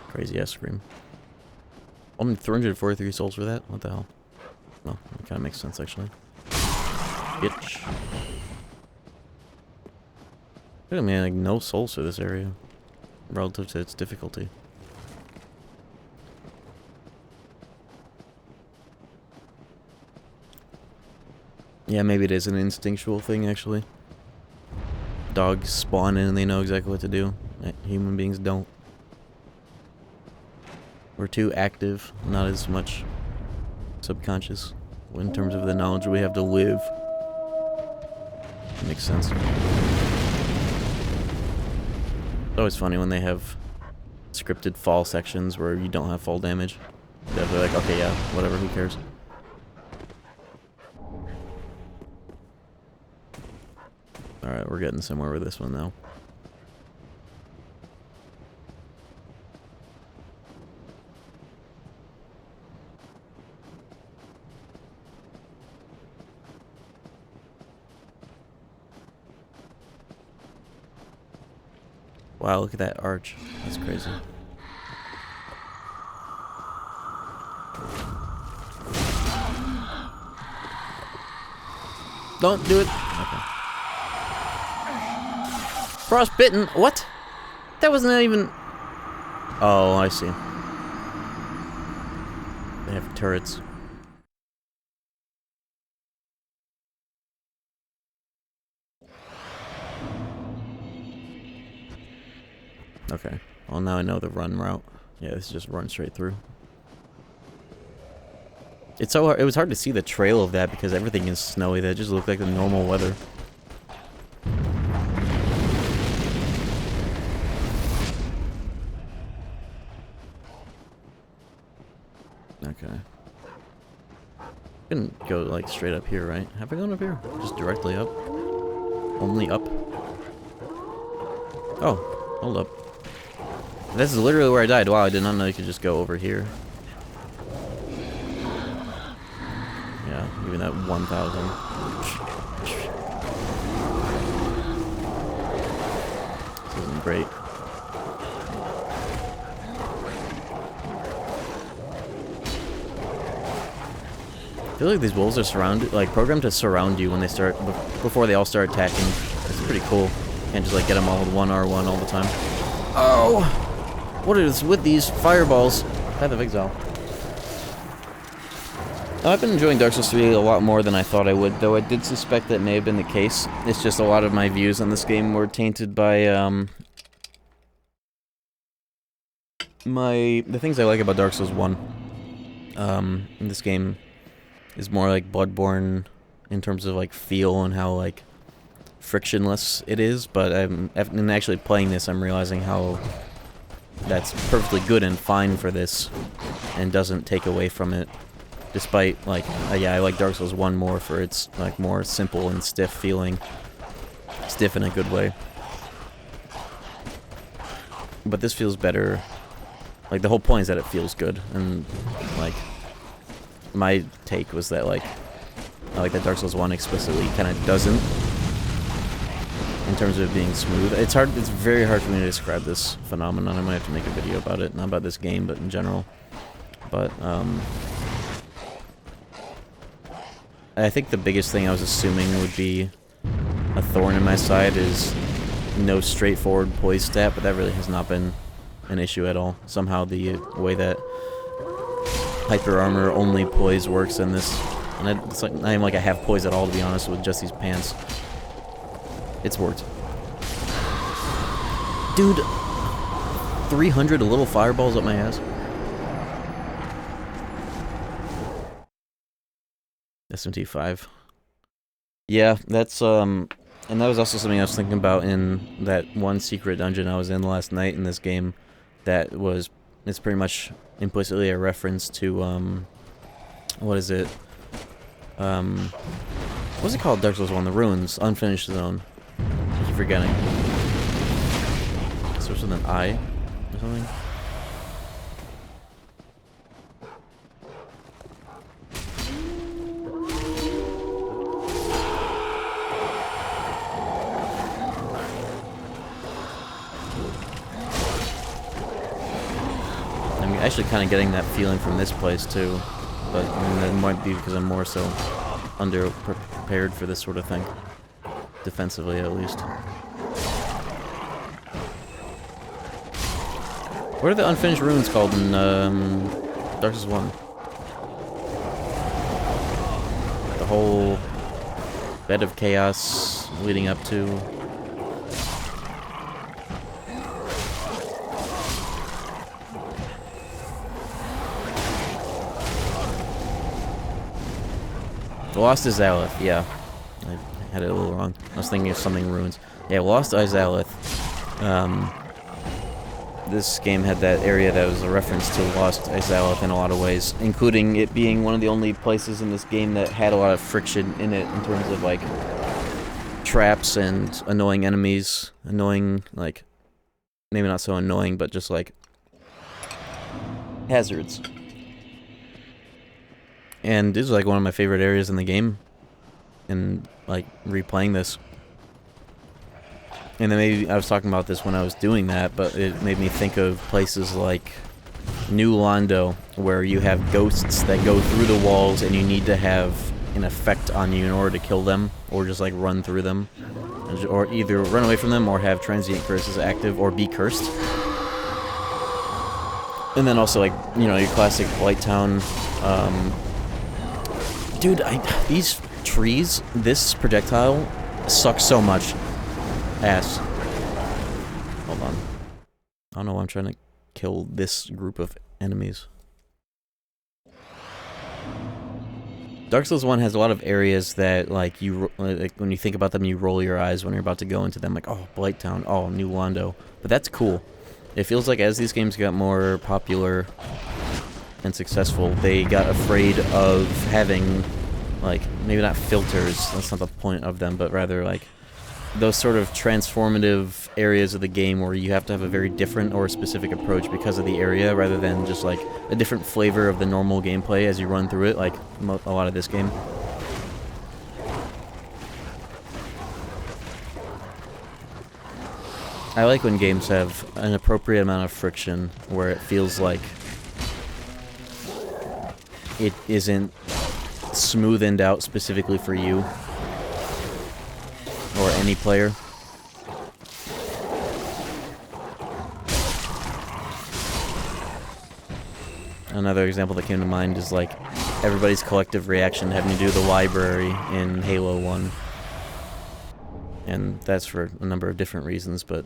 Speaker 1: Crazy ass scream. Only 343 souls for that? What the hell? No, it kind of makes sense actually. Bitch. Look at me, like no souls for this area relative to its difficulty. Yeah, maybe it is an instinctual thing actually. Dogs spawn in and they know exactly what to do. Human beings don't. We're too active, not as much subconscious in terms of the knowledge we have to live. Makes sense. It's always funny when they have scripted fall sections where you don't have fall damage. They're like, okay, yeah, whatever, who cares? Alright, we're getting somewhere with this one now. Wow, look at that arch. That's crazy. Don't do it. Okay. Frostbitten? What? That wasn't even... Oh, I see. They have turrets. Okay. Well, now I know the run route. Yeah, this is just run straight through. It's so hard. It was hard to see the trail of that because everything is snowy. That just looked like the normal weather. Okay. I can go like straight up here, right? Have I gone up here? Just directly up? Only up? Oh, hold up. This is literally where I died. Wow, I did not know you could just go over here. Yeah, even at 1,000. This isn't great. I feel like these wolves are surrounded, like programmed to surround you when they start, before they all start attacking. It's pretty cool. Can't just like get them all with one R1 all the time. Oh! What is with these fireballs? Path of Exile. I've been enjoying Dark Souls 3 a lot more than I thought I would, though I did suspect that may have been the case. It's just a lot of my views on this game were tainted by, the things I like about Dark Souls 1. This game is more like Bloodborne in terms of, like, feel and how, like, frictionless it is, but in actually playing this, I'm realizing how that's perfectly good and fine for this, and doesn't take away from it, despite, like, yeah, I like Dark Souls 1 more for its, like, more simple and stiff feeling. Stiff in a good way. But this feels better. Like, the whole point is that it feels good, and, like, my take was that, like, I like that Dark Souls 1 explicitly kind of doesn't. in terms of it being smooth. It's very hard for me to describe this phenomenon. I might have to make a video about it, not about this game, but in general. But, I think the biggest thing I was assuming would be a thorn in my side is no straightforward poise stat, but that really has not been an issue at all. Somehow the way that hyper armor only poise works in this, and it's like not even like I have poise at all, to be honest, with just these pants. It's worked. Dude, 300 little fireballs up my ass. SMT5. Yeah, that's, and that was also something I was thinking about in that one secret dungeon I was in last night in this game. It's pretty much implicitly a reference to, what is it? What's it called? Dark Souls 1, the Ruins, Unfinished Zone. I keep forgetting. It starts with an I or something. I'm actually kind of getting that feeling from this place too, but I mean, that might be because I'm more so underprepared for this sort of thing, defensively at least. What are the unfinished ruins called in Dark Souls 1? The whole bed of chaos leading up to... Lost Izalith, yeah. I had it a little wrong. I was thinking of something ruins. Yeah, Lost Izalith. This game had that area that was a reference to Lost Izalith in a lot of ways, including it being one of the only places in this game that had a lot of friction in it in terms of, like, traps and annoying enemies. Annoying, like, maybe not so annoying, but just, like, hazards. And this is like one of my favorite areas in the game, and like replaying this. And then maybe I was talking about this when I was doing that, but it made me think of places like New Londo, where you have ghosts that go through the walls and you need to have an effect on you in order to kill them, or just like run through them, or either run away from them or have transient curses active or be cursed. And then also, like, you know, your classic Blight Town. Dude, these trees, this projectile sucks so much ass. Hold on. I don't know why I'm trying to kill this group of enemies. Dark Souls 1 has a lot of areas that, like, like, when you think about them, you roll your eyes when you're about to go into them. Like, oh, Blight Town, oh, New Londo. But that's cool. It feels like as these games got more popular and successful, they got afraid of having, like, maybe not filters, that's not the point of them, but rather, like, those sort of transformative areas of the game where you have to have a very different or specific approach because of the area, rather than just, like, a different flavor of the normal gameplay as you run through it, like a lot of this game. I like when games have an appropriate amount of friction, where it feels like it isn't smoothened out specifically for you or any player. Another example that came to mind is, like, everybody's collective reaction having to do the library in Halo 1. And that's for a number of different reasons, but,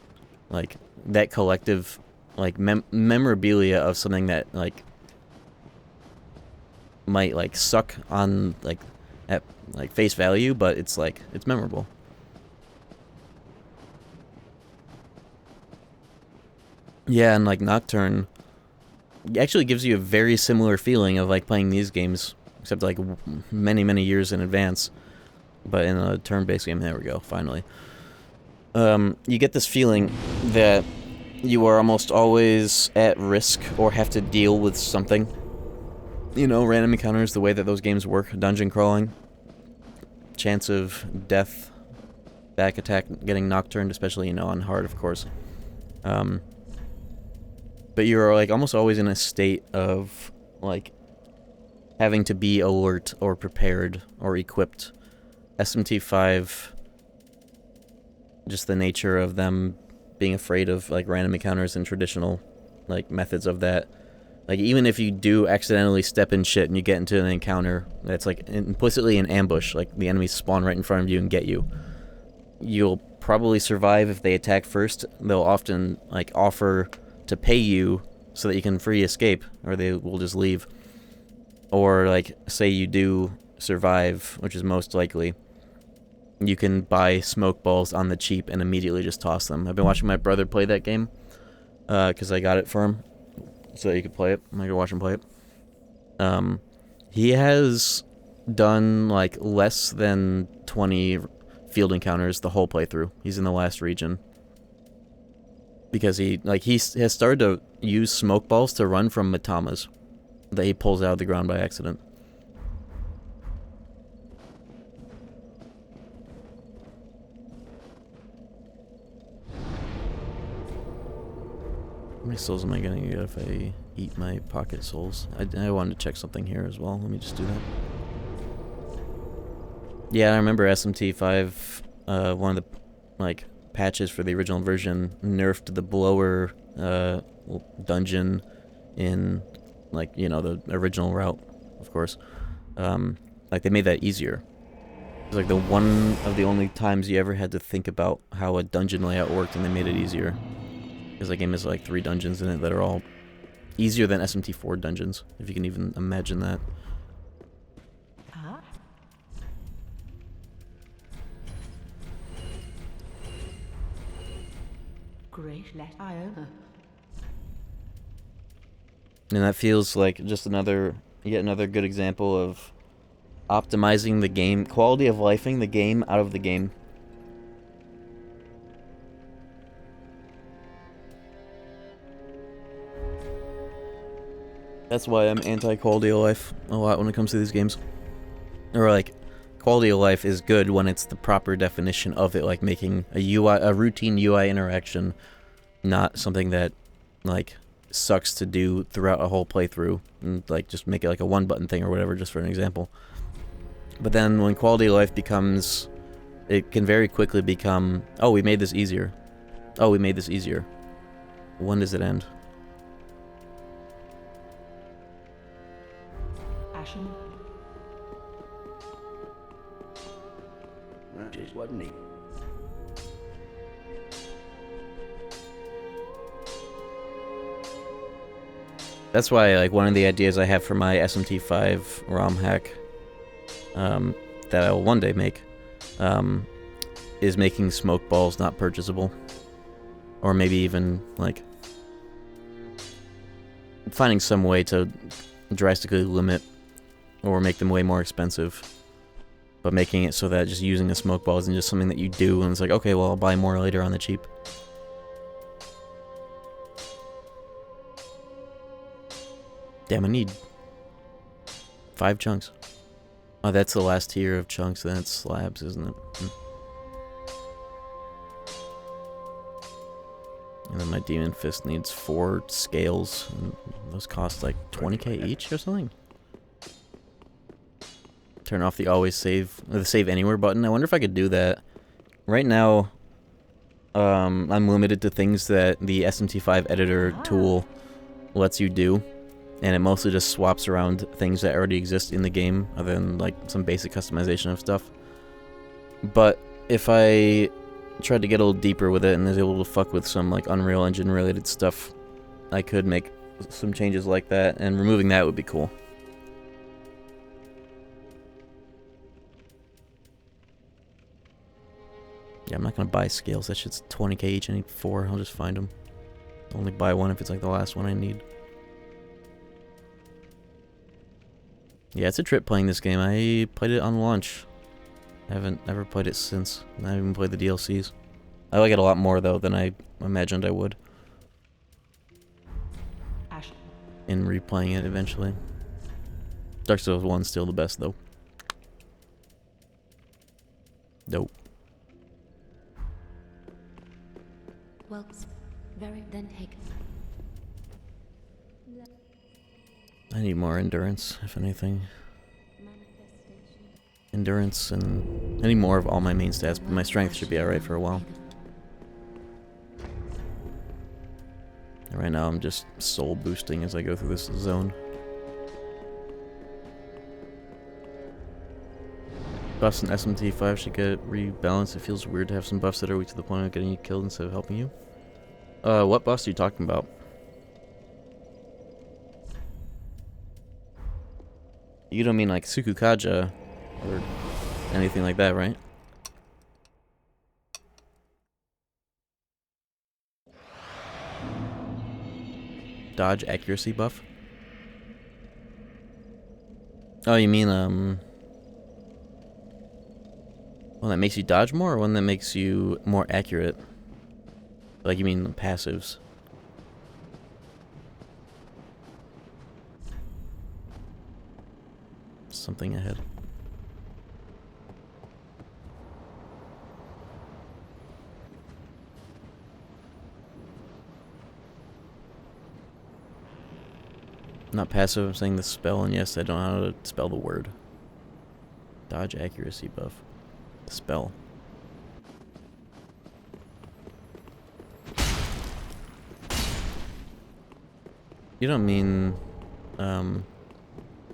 Speaker 1: like, that collective, like, memorabilia of something that, like, might, like, suck on, like, at, like, face value, but it's, like, it's memorable. Yeah, and, like, Nocturne actually gives you a very similar feeling of, like, playing these games, except, like, many, many years in advance, but in a turn-based game. There we go, finally. You get this feeling that you are almost always at risk or have to deal with something. You know, random encounters, the way that those games work, dungeon crawling, chance of death, back attack getting nocturned, especially, you know, on hard, of course. But you're, like, almost always in a state of, like, having to be alert or prepared or equipped. SMT5, just the nature of them being afraid of, like, random encounters and traditional, like, methods of that. Like, even if you do accidentally step in shit and you get into an encounter that's, like, implicitly an ambush, like, the enemies spawn right in front of you and get you, you'll probably survive if they attack first. They'll often, like, offer to pay you so that you can free escape, or they will just leave. Or, like, say you do survive, which is most likely, you can buy smoke balls on the cheap and immediately just toss them. I've been watching my brother play that game, because I got it for him, so that he could play it. I could watch him play it. He has done, like, less than 20 field encounters the whole playthrough. He's in the last region. Because he has started to use smoke balls to run from Matamas that he pulls out of the ground by accident. How many souls am I gonna get if I eat my pocket souls? I wanted to check something here as well. Let me just do that. Yeah, I remember SMT5, one of the, like, patches for the original version nerfed the blower dungeon in, like, you know, the original route, of course. Like, they made that easier. It was like the one of the only times you ever had to think about how a dungeon layout worked, and they made it easier. Because that game has, like, 3 dungeons in it that are all easier than SMT4 dungeons, if you can even imagine that.
Speaker 5: Great, let Iona.
Speaker 1: And that feels like just yet another good example of optimizing the game, quality of lifing the game out of the game. That's why I'm anti-quality of life a lot when it comes to these games. Or, like, quality of life is good when it's the proper definition of it, like making a routine UI interaction not something that, like, sucks to do throughout a whole playthrough, and, like, just make it like a one-button thing or whatever, just for an example. But then when quality of life becomes, it can very quickly become, oh, we made this easier. Oh, we made this easier. When does it end?
Speaker 5: Ashen.
Speaker 3: Just wasn't he?
Speaker 1: That's why, like, one of the ideas I have for my SMT5 ROM hack, that I will one day make, is making smoke balls not purchasable. Or maybe even, like, finding some way to drastically limit or make them way more expensive. But making it so that just using a smoke ball isn't just something that you do and it's like, okay, well, I'll buy more later on the cheap. Damn, I need 5 chunks. Oh, that's the last tier of chunks, then it's slabs, isn't it? And then my Demon Fist needs 4 scales, and those cost like 20k each or something? Turn off the always save, the save anywhere button. I wonder if I could do that. Right now, I'm limited to things that the SMT5 editor tool lets you do. And it mostly just swaps around things that already exist in the game, other than, like, some basic customization of stuff. But if I tried to get a little deeper with it and was able to fuck with some, like, Unreal Engine related stuff, I could make some changes like that, and removing that would be cool. Yeah, I'm not gonna buy scales. That shit's 20k each. I need 4. I'll just find them. Only buy one if it's, like, the last one I need. Yeah, it's a trip playing this game. I played it on launch. I haven't ever played it since. I haven't even played the DLCs. I like it a lot more, though, than I imagined I would. In replaying it eventually. Dark Souls 1's still the best, though. Nope.
Speaker 4: Well, very then take.
Speaker 1: I need more endurance, if anything.
Speaker 4: Manifestation.
Speaker 1: Endurance, and I need more of all my main stats, but my strength should be alright for a while. And right now I'm just soul boosting as I go through this zone. Buffs in SMT5 should get rebalanced. It feels weird to have some buffs that are weak to the point of getting you killed instead of helping you. What buffs are you talking about? You don't mean like Sukukaja or anything like that, right? Dodge accuracy buff? Oh, you mean, one that makes you dodge more, or one that makes you more accurate? Like, you mean the passives? Something ahead. Not passive, I'm saying the spell, and yes, I don't know how to spell the word. Dodge accuracy buff. The spell. You don't mean,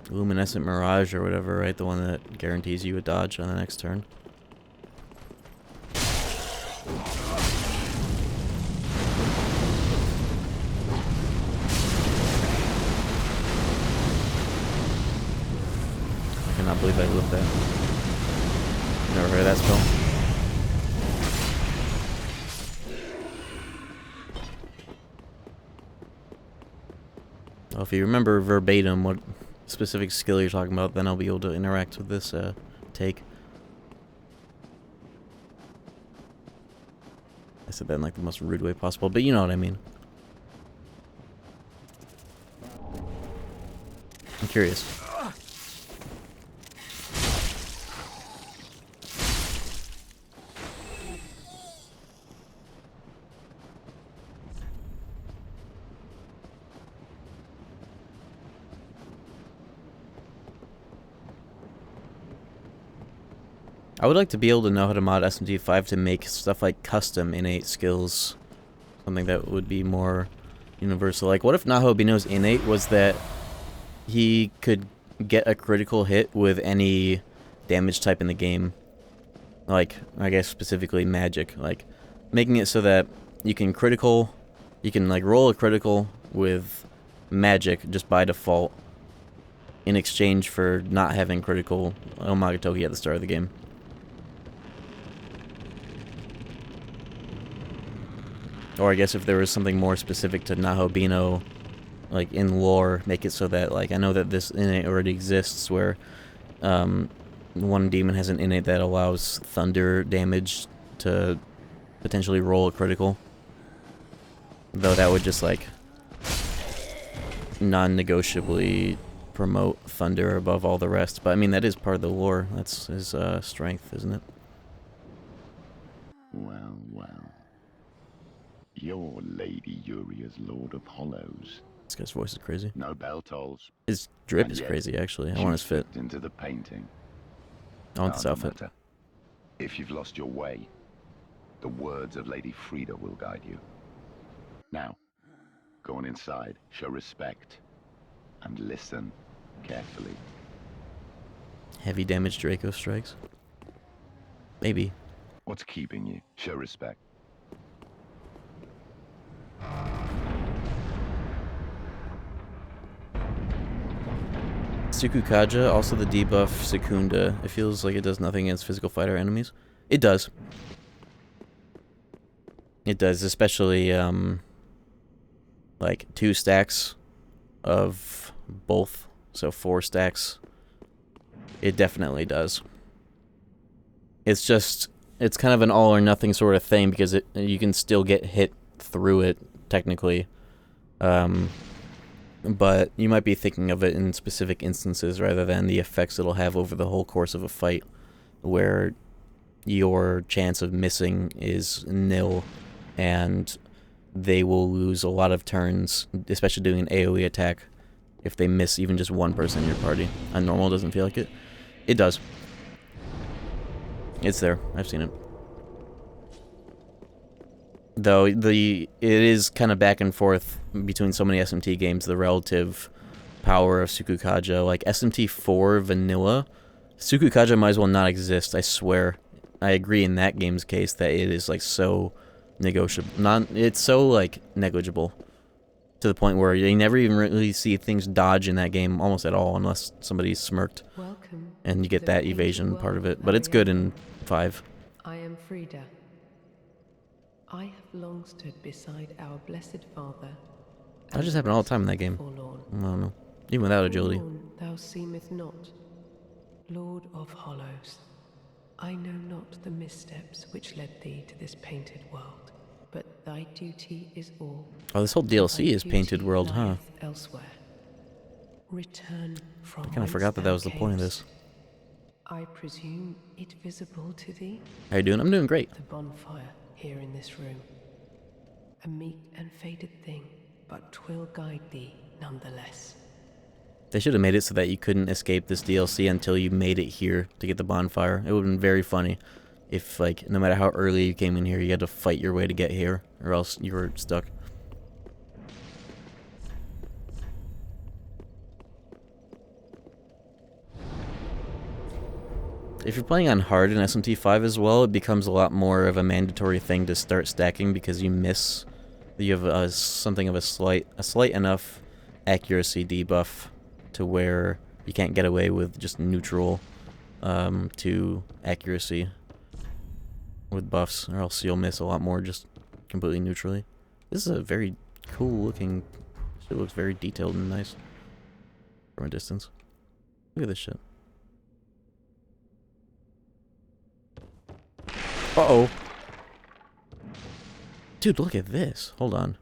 Speaker 1: Luminescent Mirage or whatever, right? The one that guarantees you a dodge on the next turn. I cannot believe I lived that. Never heard of that spell. Well, if you remember verbatim what specific skill you're talking about, then I'll be able to interact with this take. I said that in like the most rude way possible, but you know what I mean. I'm curious. I would like to be able to know how to mod SMT5 to make stuff like custom innate skills. Something that would be more universal. Like, what if Nahobino's innate was that he could get a critical hit with any damage type in the game? Like, I guess specifically magic. Like, making it so that you can like roll a critical with magic just by default in exchange for not having critical Omagatoki at the start of the game. Or I guess if there was something more specific to Nahobino, like in lore, make it so that, like, I know that this innate already exists where one demon has an innate that allows thunder damage to potentially roll a critical. Though that would just, like, non-negotiably promote thunder above all the rest. But I mean, that is part of the lore. That's his strength, isn't it?
Speaker 6: Well, well. You're Lady Uria's Lord of Hollows.
Speaker 1: This guy's voice is crazy.
Speaker 6: No bell tolls.
Speaker 1: His drip
Speaker 6: And
Speaker 1: is
Speaker 6: yet,
Speaker 1: crazy, actually. I
Speaker 6: you
Speaker 1: want his fit.
Speaker 6: slipped into the painting.
Speaker 1: I want this
Speaker 6: No
Speaker 1: outfit.
Speaker 6: matter. If you've lost your way, the words of Lady Frida will guide you. Now, go on inside, show respect, and listen carefully.
Speaker 1: Heavy damage Draco strikes? Maybe.
Speaker 6: What's keeping you? Show respect.
Speaker 1: Sukukaja, also the debuff Secunda. It feels like it does nothing against physical fighter enemies. It does. It does, especially, like, 2 stacks of both. So 4 stacks. It definitely does. It's just, it's kind of an all or nothing sort of thing because you can still get hit through it, technically. But you might be thinking of it in specific instances rather than the effects it'll have over the whole course of a fight, where your chance of missing is nil, and they will lose a lot of turns, especially doing an AoE attack, if they miss even just one person in your party. On normal, doesn't feel like it. It does. It's there. I've seen it. Though it is kind of back and forth between so many SMT games, the relative power of Sukukaja. Like SMT4 vanilla, Sukukaja might as well not exist, I swear. I agree in that game's case that it is like so negotiable. It's so like negligible to the point where you never even really see things dodge in that game almost at all unless somebody's smirked.
Speaker 5: Welcome.
Speaker 1: And you get that evasion part of it, but it's good in 5.
Speaker 5: I am Frida. I have long stood beside our blessed Father.
Speaker 1: That just happened all the time in that game.
Speaker 5: Forlorn.
Speaker 1: I don't know. Even without agility.
Speaker 5: Forlorn thou seemeth not, Lord of Hollows. I know not the missteps which led thee to this painted world, but thy duty is all.
Speaker 1: Oh, this whole DLC is Painted World, huh?
Speaker 5: Elsewhere. Return from
Speaker 1: I kind of forgot that that was the point of this.
Speaker 5: I presume it visible to thee?
Speaker 1: How you doing? I'm doing great.
Speaker 5: The bonfire here in this room. A meek and faded thing, but 'twill guide thee nonetheless.
Speaker 1: They should have made it so that you couldn't escape this DLC until you made it here to get the bonfire. It would have been very funny if, like, no matter how early you came in here, you had to fight your way to get here, or else you were stuck. If you're playing on hard in SMT5 as well, it becomes a lot more of a mandatory thing to start stacking because you miss. You have something of a slight enough accuracy debuff to where you can't get away with just neutral to accuracy with buffs, or else you'll miss a lot more just completely neutrally. This is a very cool looking. It looks very detailed and nice from a distance. Look at this shit. Uh-oh. Dude, look at this. Hold on.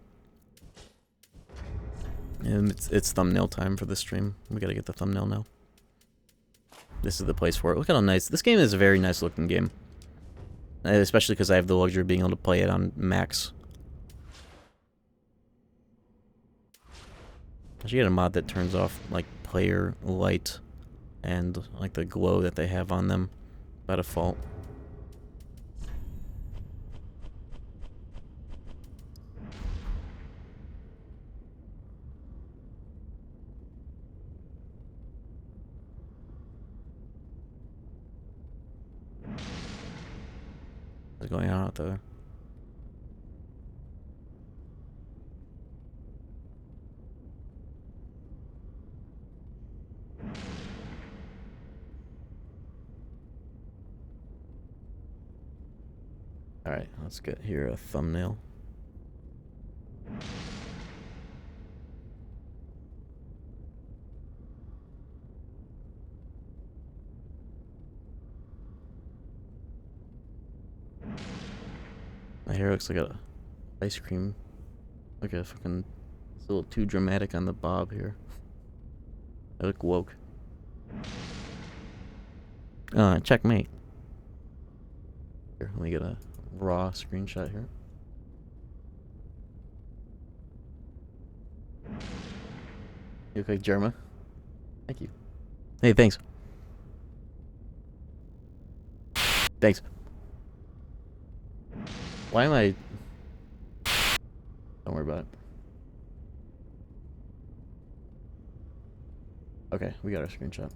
Speaker 1: And it's thumbnail time for this stream. We gotta get the thumbnail now. This is the place for it. Look at how nice. This game is a very nice looking game. Especially because I have the luxury of being able to play it on max. I should get a mod that turns off, like, player light and, like, the glow that they have on them by default. What's going on out there? Alright, let's get here a thumbnail. My hair looks like a ice cream. Like a fucking... It's a little too dramatic on the bob here. I look woke. Checkmate. Here, let me get a raw screenshot here. You look like Jerma. Thank you. Hey, thanks. Thanks. Why am I... Don't worry about it. Okay, we got our screenshot.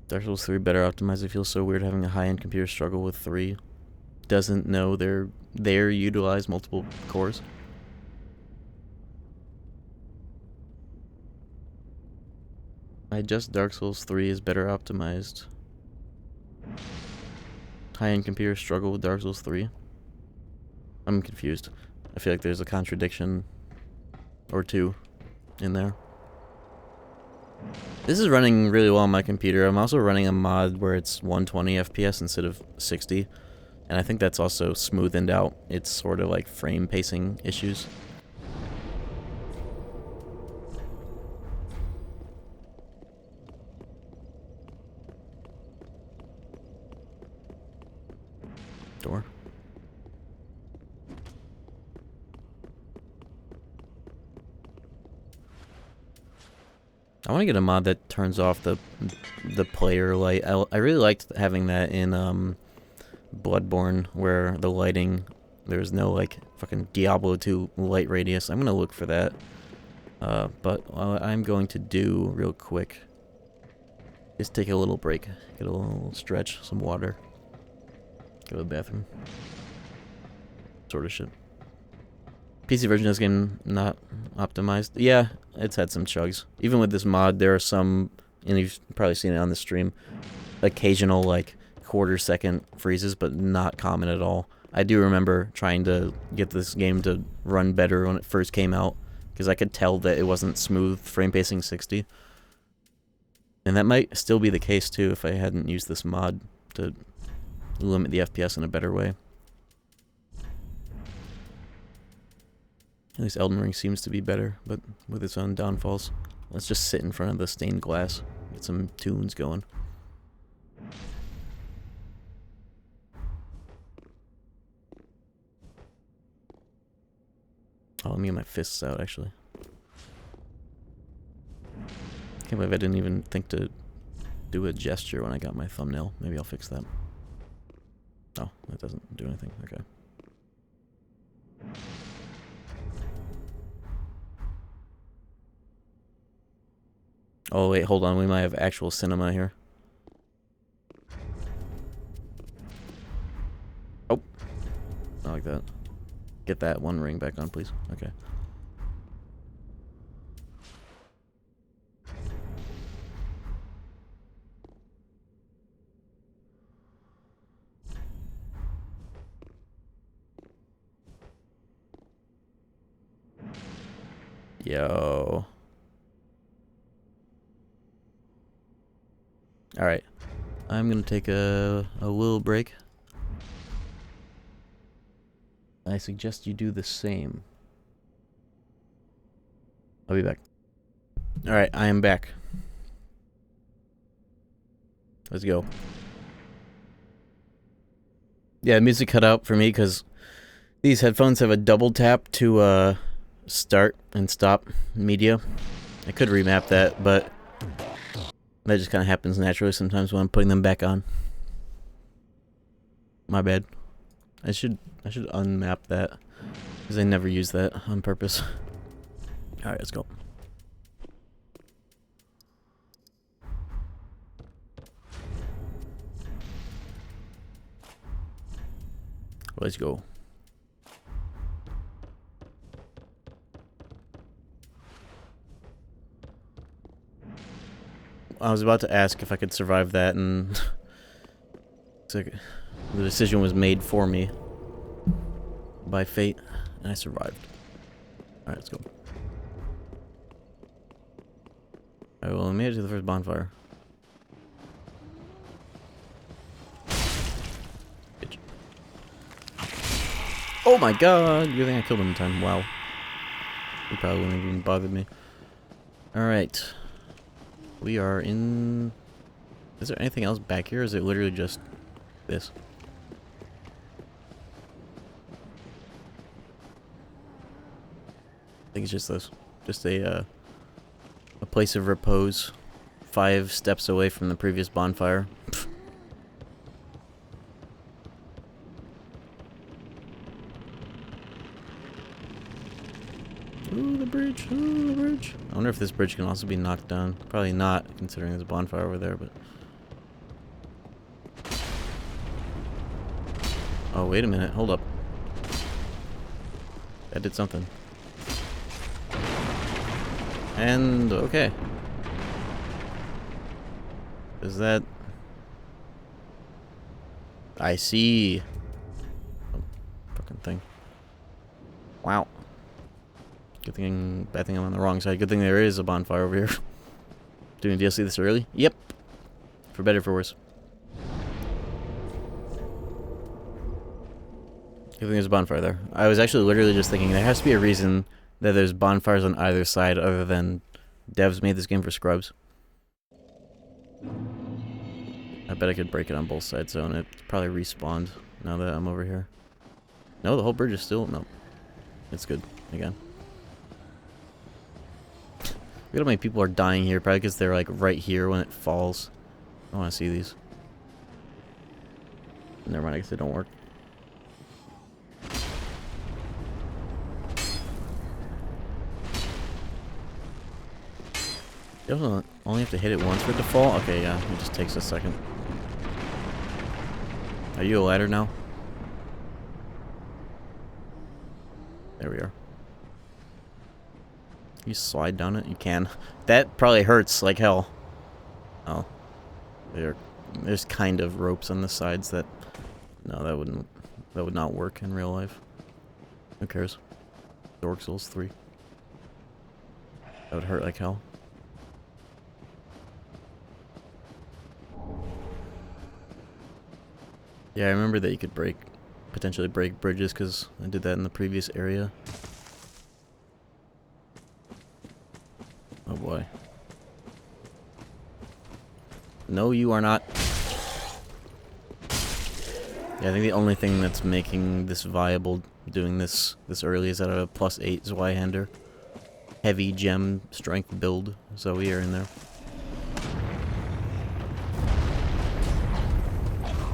Speaker 1: Dark Souls 3 better optimized. It feels so weird having a high-end computer struggle with 3. Doesn't know they're utilize multiple cores. I just Dark Souls 3 is better optimized. High-end computer struggle with Dark Souls 3. I'm confused. I feel like there's a contradiction or two in there. This is running really well on my computer. I'm also running a mod where it's 120 FPS instead of 60. And I think that's also smoothened out its sort of like frame pacing issues. Door. I want to get a mod that turns off the player light. I really liked having that in Bloodborne, where the lighting, there's no like fucking Diablo 2 light radius. I'm gonna look for that. But I'm going to do real quick, just take a little break, get a little stretch, some water, go to the bathroom, sort of shit. PC version of this game not optimized. Yeah, it's had some chugs. Even with this mod, there are some, and you've probably seen it on the stream, occasional like quarter-second freezes, but not common at all. I do remember trying to get this game to run better when it first came out, because I could tell that it wasn't smooth frame pacing 60. And that might still be the case too if I hadn't used this mod to limit the FPS in a better way. At least Elden Ring seems to be better, but with its own downfalls. Let's just sit in front of the stained glass, get some tunes going. Oh, let me get my fists out, actually. Can't believe I didn't even think to do a gesture when I got my thumbnail. Maybe I'll fix that. Oh, that doesn't do anything. Okay. Oh, wait, hold on. We might have actual cinema here. Oh. I like that. Get that one ring back on, please. Okay. Yo. Alright. I'm gonna take a little break. I suggest you do the same. I'll be back. Alright, I am back. Let's go. Yeah, music cut out for me because these headphones have a double tap to start and stop media. I could remap that, but that just kind of happens naturally sometimes when I'm putting them back on. My bad. I should unmap that because I never use that on purpose. All right, let's go. Let's go. I was about to ask if I could survive that, and the decision was made for me by fate, and I survived. Alright, let's go. Alright, well, I made it to the first bonfire. Bitch. Oh my god! Good thing I killed him in time. Wow. He probably wouldn't have even bothered me. Alright. We are in... Is there anything else back here, or is it literally just this? I think it's just this. Just a place of repose. 5 steps away from the previous bonfire. Ooh, the bridge. Ooh, the bridge. I wonder if this bridge can also be knocked down. Probably not, considering there's a bonfire over there, but... Oh, wait a minute. Hold up. That did something. And, okay. Is that... I see. Oh, fucking thing. Wow. Good thing, bad thing I'm on the wrong side. Good thing there is a bonfire over here. Doing DLC this early? Yep. For better, for worse. I think there's a bonfire there. I was actually literally just thinking there has to be a reason that there's bonfires on either side other than devs made this game for scrubs. I bet I could break it on both sides though, and it probably respawned now that I'm over here. No, the whole bridge is still... No. It's good. Again. Look at how many people are dying here, probably because they're like right here when it falls. I want to see these. Never mind, I guess they don't work. You don't only have to hit it once for it to fall? Okay, yeah, it just takes a second. Are you a ladder now? There we are. You slide down it? You can. That probably hurts like hell. Oh. There's kind of ropes on the sides that... No, that would not work in real life. Who cares? Dark Souls 3. That would hurt like hell. Yeah, I remember that you could potentially break bridges because I did that in the previous area. Oh boy. No, you are not. Yeah, I think the only thing that's making this viable doing this early is that I have a +8 Zweihander. Heavy gem strength build, so we are in there.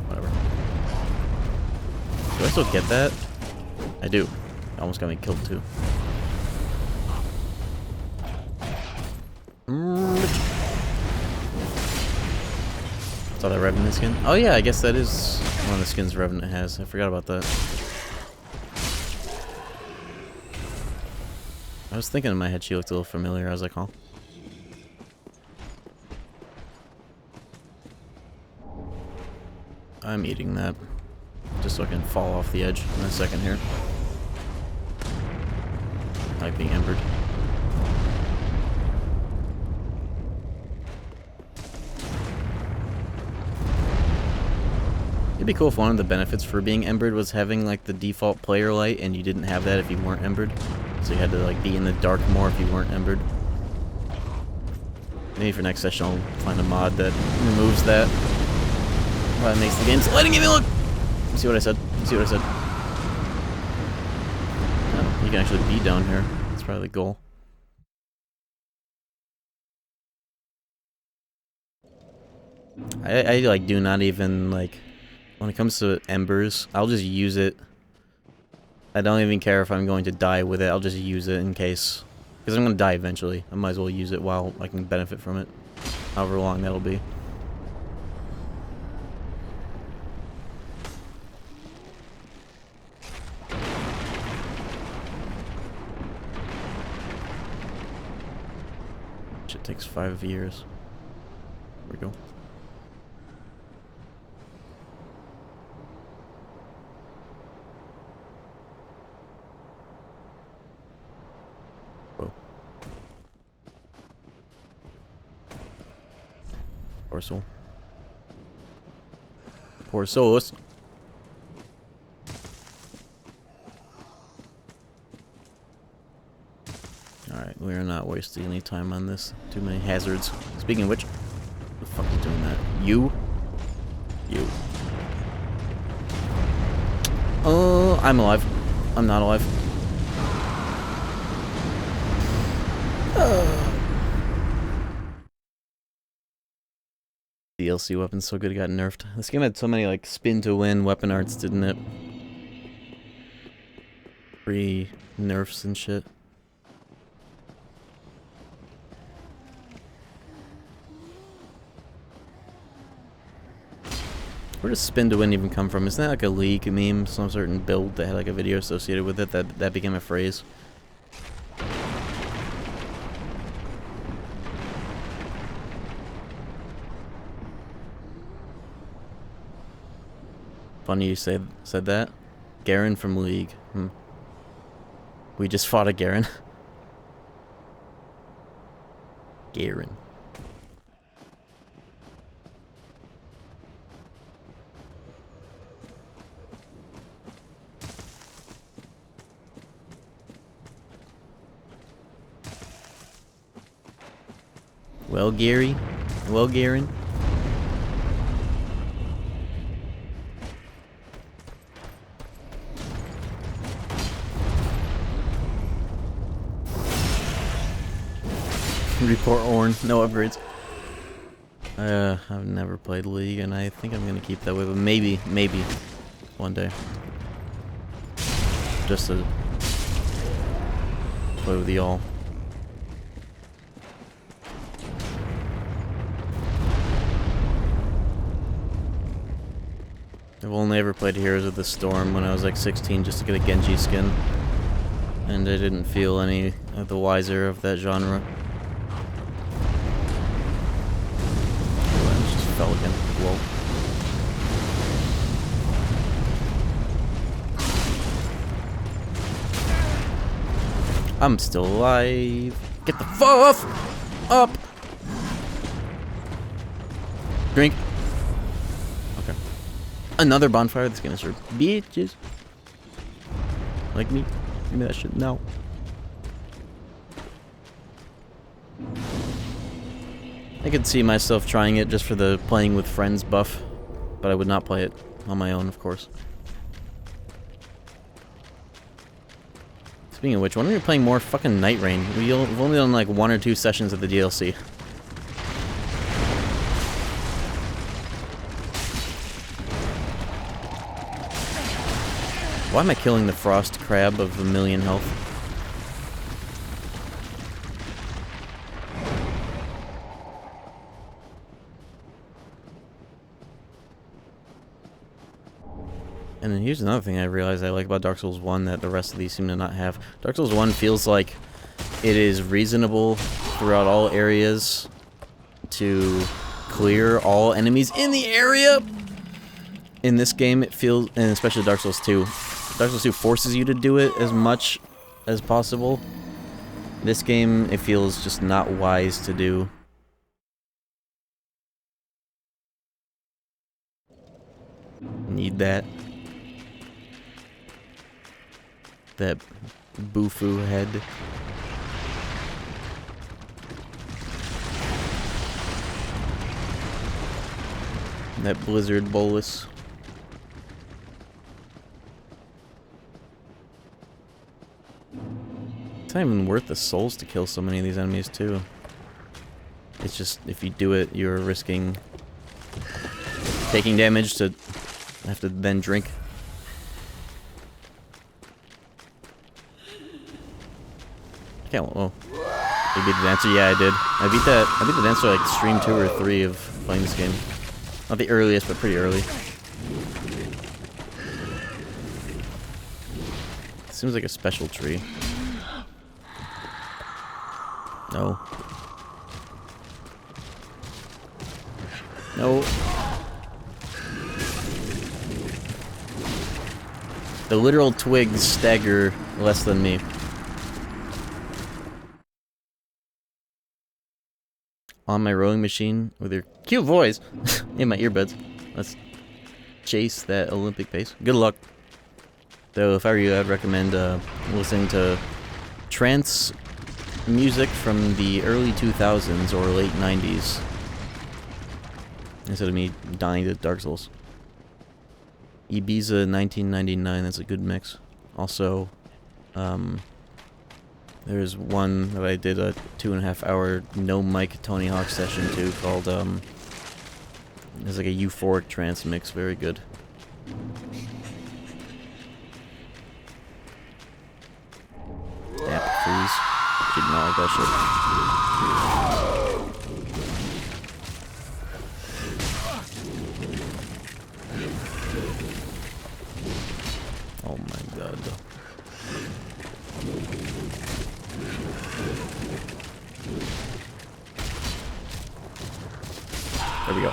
Speaker 1: Whatever. Do I still get that? I do. It almost got me killed too. Saw that Revenant skin? Oh yeah, I guess that is one of the skins Revenant has. I forgot about that. I was thinking in my head she looked a little familiar. I was like, oh. I'm eating that. Just so I can fall off the edge in a second here. I like being embered. It'd be cool if one of the benefits for being embered was having like the default player light and you didn't have that if you weren't embered. So you had to like be in the dark more if you weren't embered. Maybe for next session I'll find a mod that removes that. Well, that makes the game sliding even look! You see what I said? You see what I said? Oh, you can actually be down here. That's probably the goal. I like do not even like... When it comes to embers, I'll just use it. I don't even care if I'm going to die with it. I'll just use it in case. Because I'm going to die eventually. I might as well use it while I can benefit from it. However long that'll be. Shit takes 5 years. There we go. Poor soul. Poor souls. Alright, we are not wasting any time on this. Too many hazards. Speaking of which, who the fuck is doing that? You? You. Oh, I'm alive. I'm not alive. DLC weapon's so good it got nerfed. This game had so many like spin to win weapon arts, didn't it? Free nerfs and shit. Where does spin to win even come from? Isn't that like a League meme? Some certain build that had like a video associated with it that became a phrase? Funny you said that. Garen from League. We just fought a Garen. Garen. Well, Gary. Well, Garen. Report Orn. No upgrades. I've never played League, and I think I'm gonna keep that way, but maybe one day. Just to play with y'all. I've only ever played Heroes of the Storm when I was like 16 just to get a Genji skin. And I didn't feel any of the wiser of that genre. Oh, I just fell again. Whoa. I'm still alive. Get the fuck up! Drink. Okay. Another bonfire. This game is for bitches. Like me. Give me that shit now. I could see myself trying it just for the playing with friends buff, but I would not play it on my own, of course. Speaking of which, when are we playing more fucking Night Rain? We've only done like 1 or 2 sessions of the DLC. Why am I killing the frost crab of 1,000,000 health? And then here's another thing I realized I like about Dark Souls 1 that the rest of these seem to not have. Dark Souls 1 feels like it is reasonable throughout all areas to clear all enemies in the area. In this game, it feels, and especially Dark Souls 2, Dark Souls 2 forces you to do it as much as possible. This game, it feels just not wise to do. Need that. That Bufu head. That Blizzard bolus. It's not even worth the souls to kill so many of these enemies, too. It's just, if you do it, you're risking taking damage to have to then drink. I can't, oh. You beat the dancer? Yeah, I did. I beat the dancer like stream 2 or 3 of playing this game. Not the earliest, but pretty early. Seems like a special tree. No. No. The literal twigs stagger less than me. On my rowing machine with your cute voice in my earbuds. Let's chase that Olympic pace. Good luck. Though, if I were you, I'd recommend listening to trance music from the early 2000s or late 90s instead of me dying to Dark Souls. Ibiza 1999, that's a good mix. Also, there's one that I did a 2.5-hour no mic Tony Hawk session to called, it's like a euphoric trance mix, very good. Yeah, freeze. Did not like that shit. Oh my god. There we go.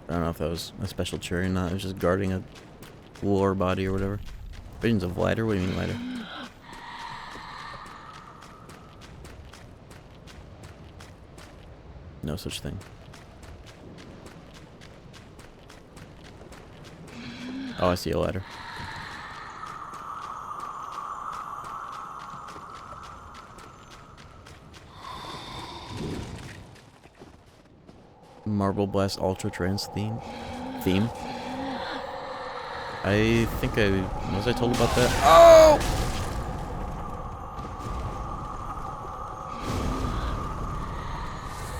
Speaker 1: I don't know if that was a special cherry or not. It was just guarding a lore body or whatever. Visions of lighter? What do you mean lighter? No such thing. Oh, I see a ladder. Marble Blast Ultra Trans theme. I think was I told about that? Oh!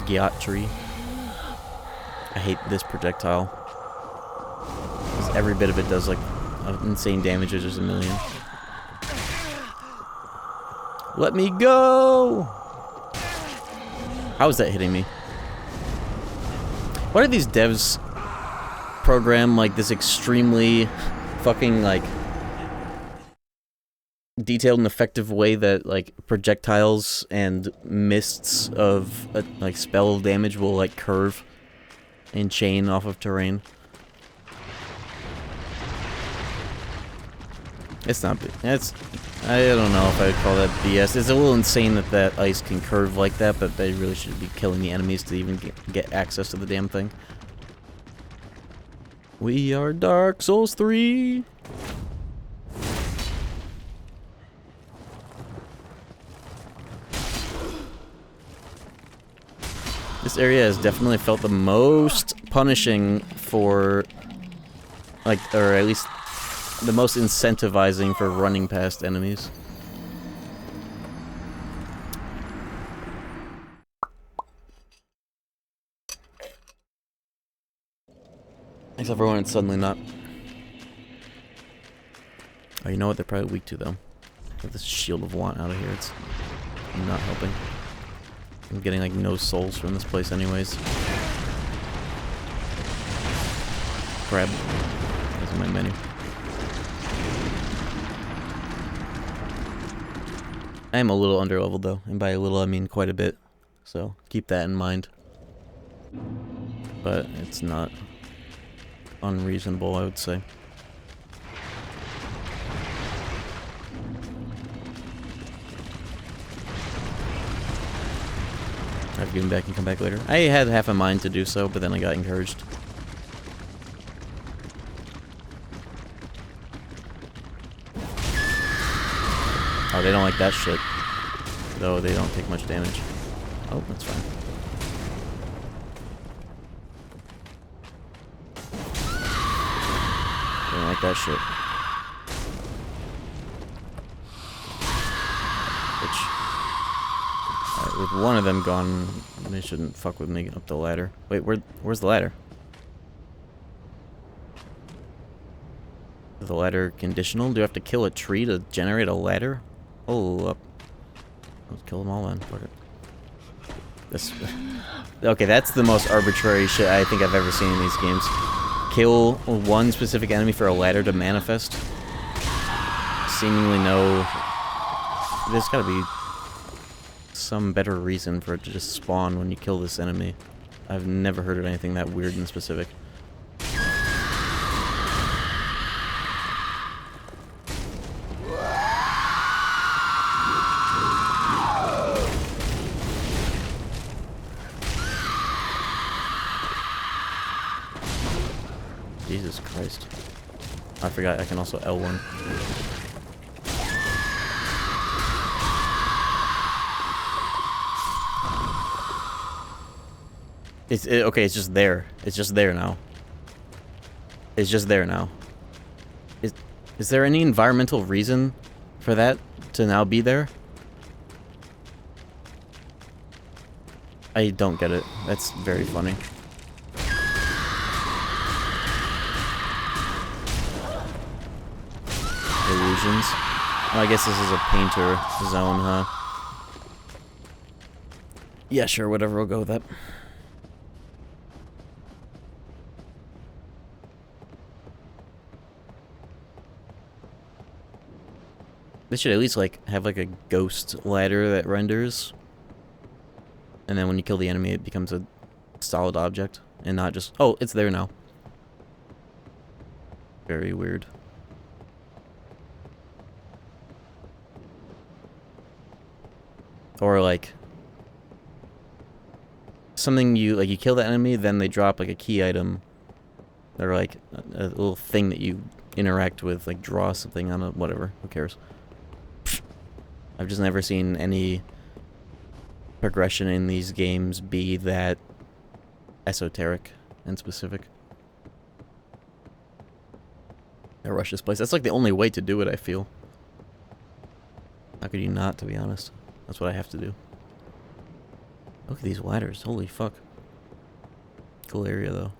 Speaker 1: Gyat tree. I hate this projectile. 'Cause every bit of it does like insane damage. There's just a million. Let me go! How is that hitting me? Why do these devs program like this extremely fucking like detailed and effective way that like projectiles and mists of like spell damage will like curve and chain off of terrain? It's not. It's. I don't know if I'd call that BS. It's a little insane that that ice can curve like that, but they really should be killing the enemies to even get access to the damn thing. We are Dark Souls 3. This area has definitely felt the most punishing for, like, or at least the most incentivizing for running past enemies. Except for when it's suddenly not. Oh, you know what? They're probably weak to, though. Get this Shield of Want out of here. It's not helping. I'm getting, like, no souls from this place anyways. Grab. That's my menu. I am a little underleveled, though. And by a little, I mean quite a bit. So, keep that in mind. But it's not unreasonable, I would say. I have to give him back and come back later. I had half a mind to do so, but then I got encouraged. Oh, they don't like that shit. Though they don't take much damage. Oh, that's fine. They don't like that shit. With one of them gone, they shouldn't fuck with me up the ladder. Wait, where's the ladder? Is the ladder conditional? Do I have to kill a tree to generate a ladder? Oh, up. Let's kill them all then. Fuck it. This. Okay, that's the most arbitrary shit I think I've ever seen in these games. Kill one specific enemy for a ladder to manifest. Seemingly no. There's gotta be some better reason for it to just spawn when you kill this enemy. I've never heard of anything that weird and specific. Jesus Christ. I forgot I can also L1. Okay, it's just there. It's just there now. It's just there now. Is there any environmental reason for that to now be there? I don't get it. That's very funny. Illusions. Oh, I guess this is a painter zone, huh? Yeah, sure, whatever, we'll go with that. They should at least, like, have, like, a ghost ladder that renders. And then when you kill the enemy, it becomes a solid object. And not just, oh, it's there now. Very weird. Or, like, something you kill the enemy, then they drop, like, a key item. Or, like, a little thing that you interact with, like, draw something on it, whatever, who cares. I've just never seen any progression in these games be that esoteric and specific. I rush this place. That's like the only way to do it, I feel. How could you not, to be honest? That's what I have to do. Look at these ladders. Holy fuck. Cool area, though.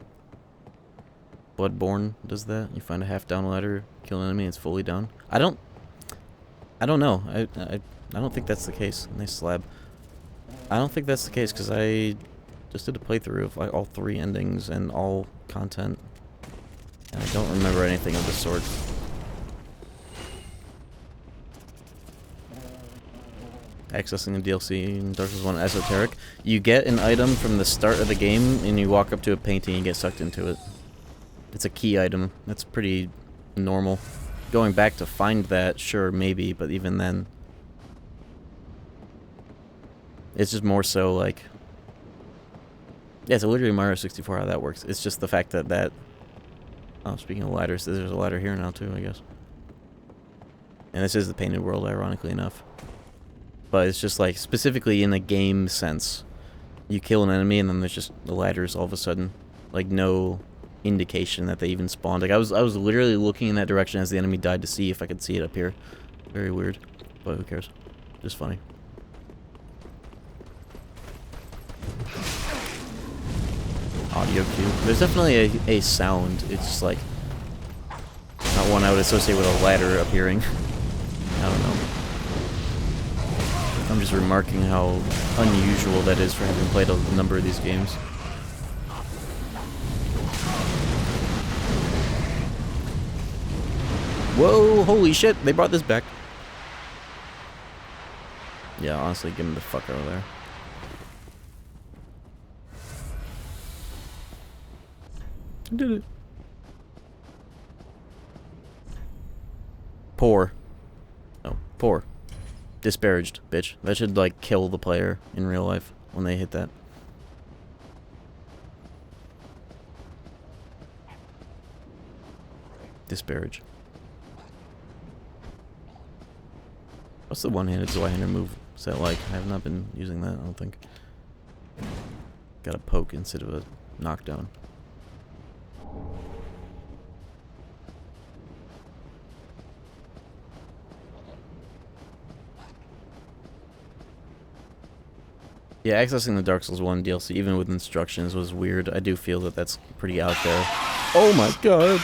Speaker 1: Bloodborne does that. You find a half-down ladder, kill an enemy, it's fully down. I don't know. I don't think that's the case. Nice slab. I don't think that's the case, because I just did a playthrough of like all 3 endings and all content. And I don't remember anything of the sort. Accessing the DLC in Dark Souls 1 Esoteric. You get an item from the start of the game, and you walk up to a painting and you get sucked into it. It's a key item. That's pretty normal. Going back to find that, sure, maybe, but even then... It's just more so like... Yeah, it's literally Mario 64 how that works. It's just the fact that that... Oh, speaking of ladders, there's a ladder here now too, I guess. And this is the painted world, ironically enough. But it's just like, specifically in a game sense. You kill an enemy and then there's just the ladders all of a sudden. Like, no indication that they even spawned. Like, I was literally looking in that direction as the enemy died to see if I could see it up here. Very weird. But who cares? Just funny. Audio cue. There's definitely a sound. It's just like not one I would associate with a ladder appearing. I don't know. I'm just remarking how unusual that is for having played a number of these games. Whoa, holy shit, they brought this back. Yeah, honestly, get him the fuck out of there. I did it. Poor. Oh, poor. Disparaged, bitch. That should, like, kill the player in real life when they hit that. Disparage. What's the one-handed Zweihander move set like? I have not been using that, I don't think. Got a poke instead of a knockdown. Yeah, accessing the Dark Souls 1 DLC, even with instructions, was weird. I do feel that that's pretty out there. Oh my god!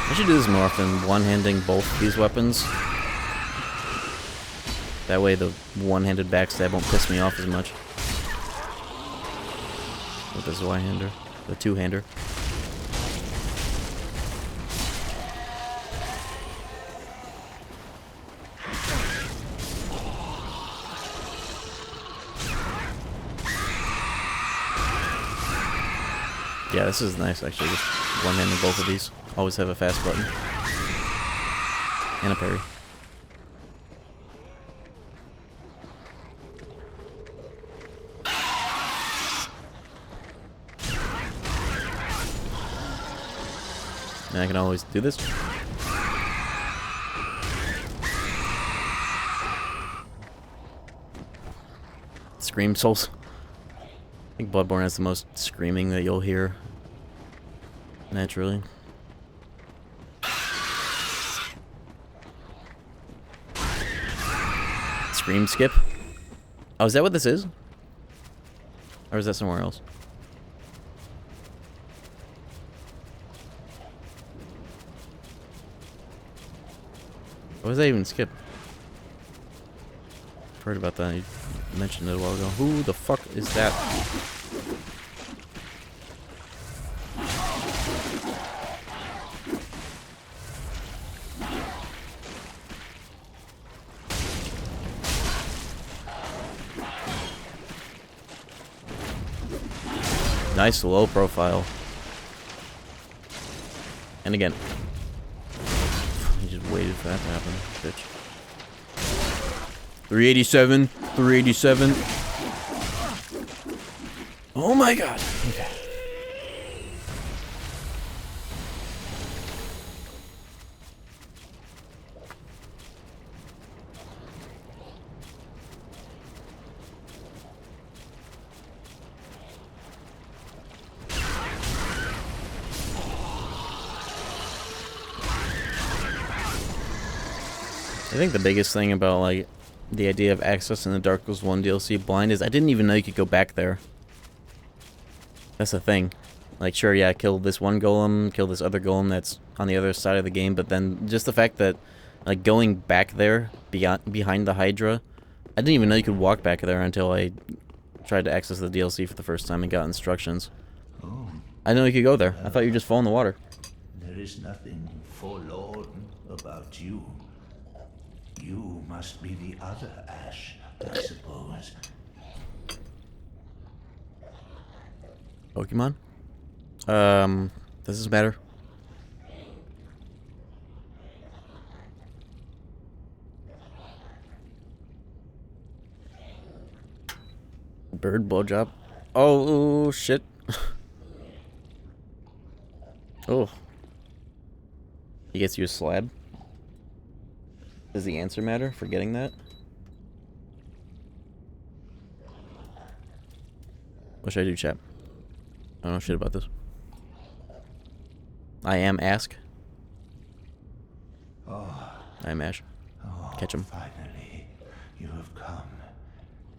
Speaker 1: I should do this more often, one-handing both these weapons. That way the one-handed backstab won't piss me off as much. With the Zweihander. The two-hander. Yeah, this is nice actually, just one-handing both of these. Always have a fast button. And a parry. And I can always do this. Scream souls. I think Bloodborne has the most screaming that you'll hear. Naturally. Scream skip? Oh, is that what this is? Or is that somewhere else? What does that even skip? I've heard about that. You mentioned it a while ago. Who the fuck is that? Nice low profile. And again. You just waited for that to happen, bitch. 387, 387. Oh my god. Okay. I think the biggest thing about, like, the idea of accessing the Dark Souls 1 DLC blind is I didn't even know you could go back there. That's the thing. Like, sure, yeah, kill this one golem, kill this other golem that's on the other side of the game, but then just the fact that, like, going back there, behind the Hydra, I didn't even know you could walk back there until I tried to access the DLC for the first time and got instructions.
Speaker 7: Oh,
Speaker 1: I didn't know you could go there. I thought you just fall in the water.
Speaker 7: there is nothing forlorn about you. You must be the other Ash, I suppose.
Speaker 1: Pokemon? Does this matter? Bird blowjob. Oh, shit. Oh. He gets you a slab? Does the answer matter for getting that? What should I do, chat? I don't know shit about this. I am Ask.
Speaker 7: Oh,
Speaker 1: I am Ash. Catch 'em.
Speaker 7: finally, you have come.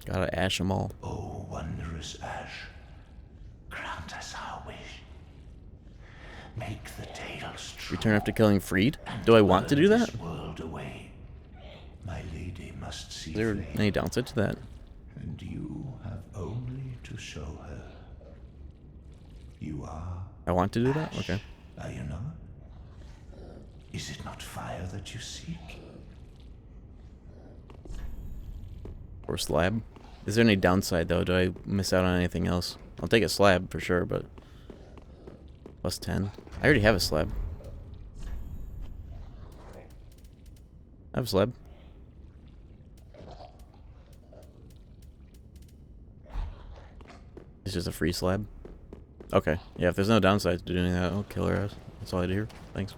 Speaker 1: Gotta ash 'em all.
Speaker 7: Oh, wondrous Ash, grant us our wish. Make the tales true.
Speaker 1: Return after killing Freed? Do I want to do that?
Speaker 7: This world away. My lady must see
Speaker 1: Is there
Speaker 7: flame,
Speaker 1: any downside to that?
Speaker 7: and you have only to show her. You are.
Speaker 1: I want to do that?
Speaker 7: Ash,
Speaker 1: Okay.
Speaker 7: are you not? Is it not fire that you seek?
Speaker 1: Or slab? Is there any downside though? Do I miss out on anything else? I'll take a slab for sure, but plus 10. I already have a slab. I have a slab. It's just a free slab. Okay. Yeah, if there's no downside to doing that, I'll kill her ass. That's all I had to hear. Thanks.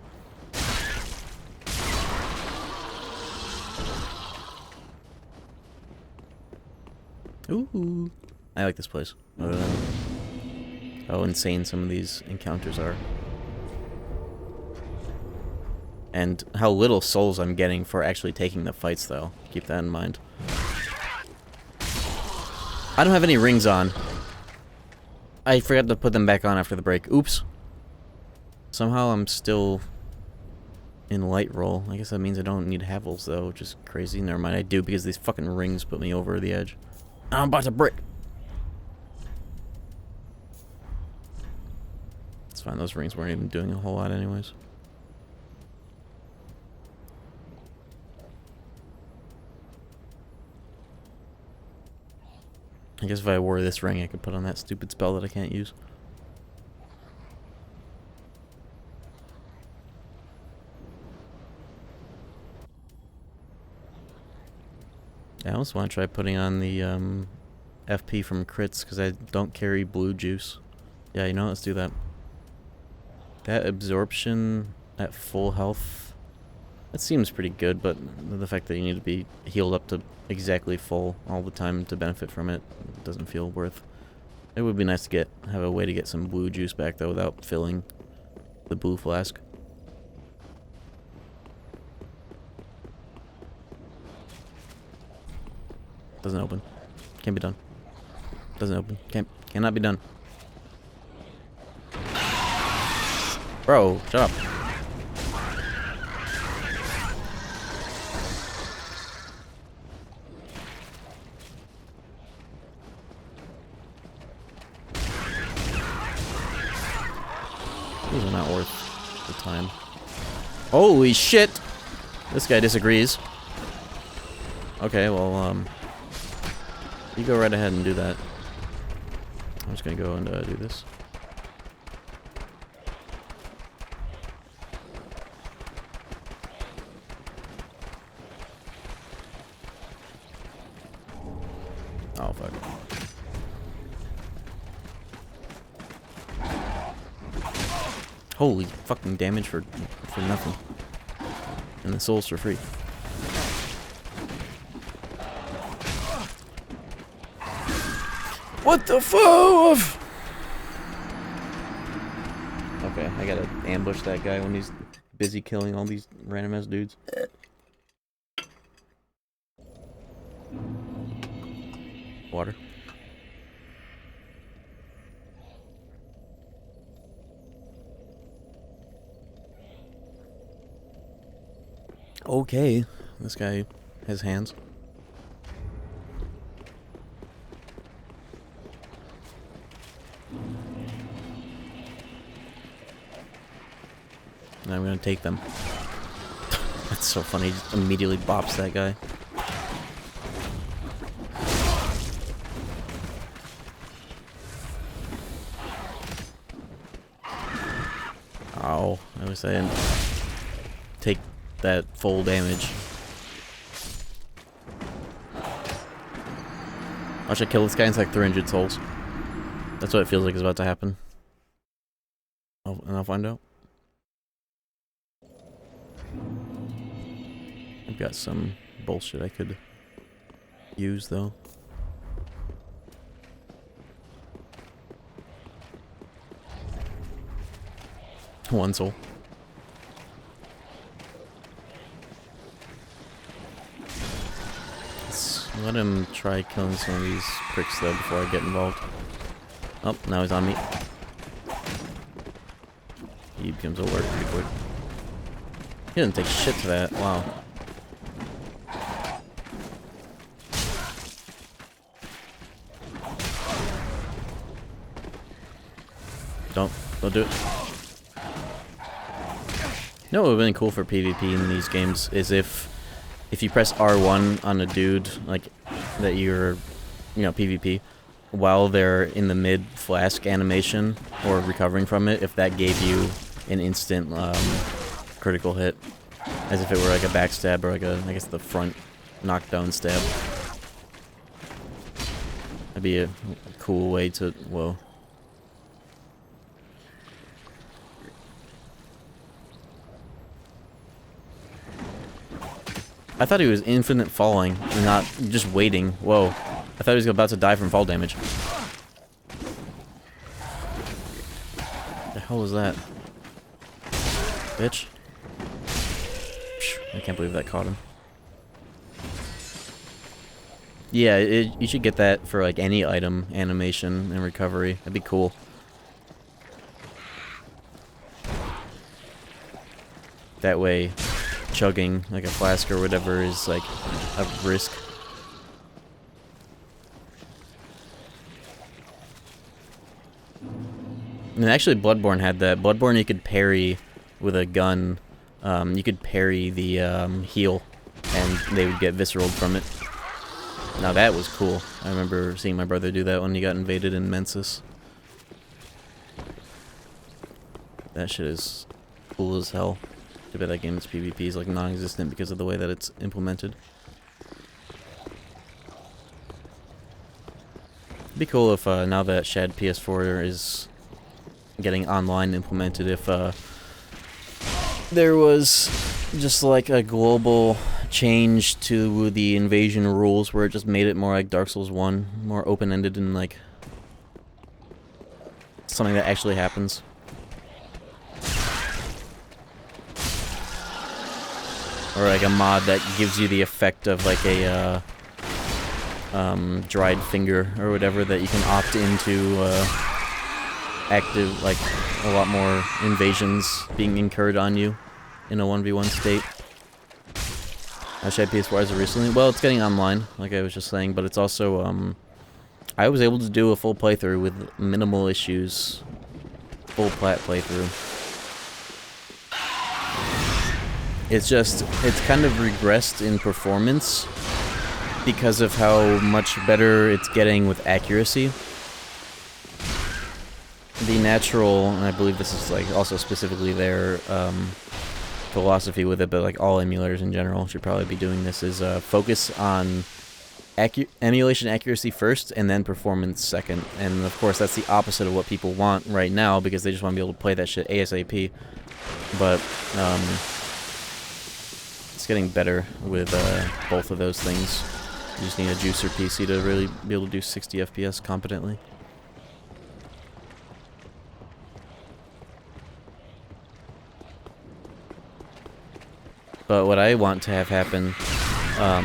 Speaker 1: Ooh. I like this place. Other than how insane some of these encounters are. And how little souls I'm getting for actually taking the fights, though. Keep that in mind. I don't have any rings on. I forgot to put them back on after the break. Oops. Somehow I'm still in light roll. I guess that means I don't need Havels, though, which is crazy. Never mind, I do, because these fucking rings put me over the edge. I'm about to break. It's fine, those rings weren't even doing a whole lot anyways. I guess if I wore this ring, I could put on that stupid spell that I can't use. I also want to try putting on the FP from crits because I don't carry blue juice. Yeah, you know, let's do that. That absorption at full health, that seems pretty good, but the fact that you need to be healed up to exactly full all the time to benefit from it doesn't feel worth. It would be nice to have a way to get some blue juice back though without filling the blue flask. Doesn't open. Can't be done. Doesn't open. Cannot be done. Bro, shut up. These are not worth the time. Holy shit! This guy disagrees. Okay, well, you go right ahead and do that. I'm just gonna go and do this. Oh, fuck. Holy fucking damage for nothing. And the souls for free. What the fuck? Okay, I gotta ambush that guy when he's busy killing all these random ass dudes. Water. Okay, this guy has hands. And I'm gonna take them. That's so funny, he just immediately bops that guy. Ow, I wish I didn't take that full damage. I should kill this guy in like 300 souls. That's what it feels like is about to happen. And I'll find out. I've got some bullshit I could use though. One soul. Let's let him try killing some of these pricks though before I get involved. Oh, now he's on me. He becomes alert pretty quick. He didn't take shit to that. Wow. Don't do it. You know what would have been cool for PvP in these games is if you press R1 on a dude, like, that you're, you know, PvP, while they're in the mid-flask animation, or recovering from it, if that gave you an instant, critical hit. As if it were like a backstab, or like a, I guess the front knockdown stab. That'd be a cool way to, whoa. I thought he was infinite falling, and not just waiting. Whoa. I thought he was about to die from fall damage. The hell was that? Bitch. I can't believe that caught him. Yeah, you should get that for like any item, animation, and recovery. That'd be cool. That way, chugging like a flask or whatever is like a risk. And actually Bloodborne had that. Bloodborne you could parry with a gun. You could parry the heal and they would get visceraled from it. Now that was cool. I remember seeing my brother do that when he got invaded in Mensis. That shit is cool as hell. I bet that game's PvP is like non-existent because of the way that it's implemented. It'd be cool if now that Shad PS4 is getting online implemented, if there was just like a global change to the invasion rules where it just made it more like Dark Souls 1, more open-ended and like something that actually happens. Or like a mod that gives you the effect of like a dried finger or whatever that you can opt into active, like a lot more invasions being incurred on you in a 1v1 state. I tried PS4 as of recently. Well, it's getting online, like I was just saying, but it's also I was able to do a full playthrough with minimal issues. Full plat playthrough. It's just, it's kind of regressed in performance because of how much better it's getting with accuracy. The natural, and I believe this is like also specifically their philosophy with it, but like all emulators in general should probably be doing this, is focus on emulation accuracy first and then performance second. And of course that's the opposite of what people want right now because they just want to be able to play that shit ASAP. But it's getting better with both of those things. You just need a juicer PC to really be able to do 60 FPS competently. But what I want to have happen, oh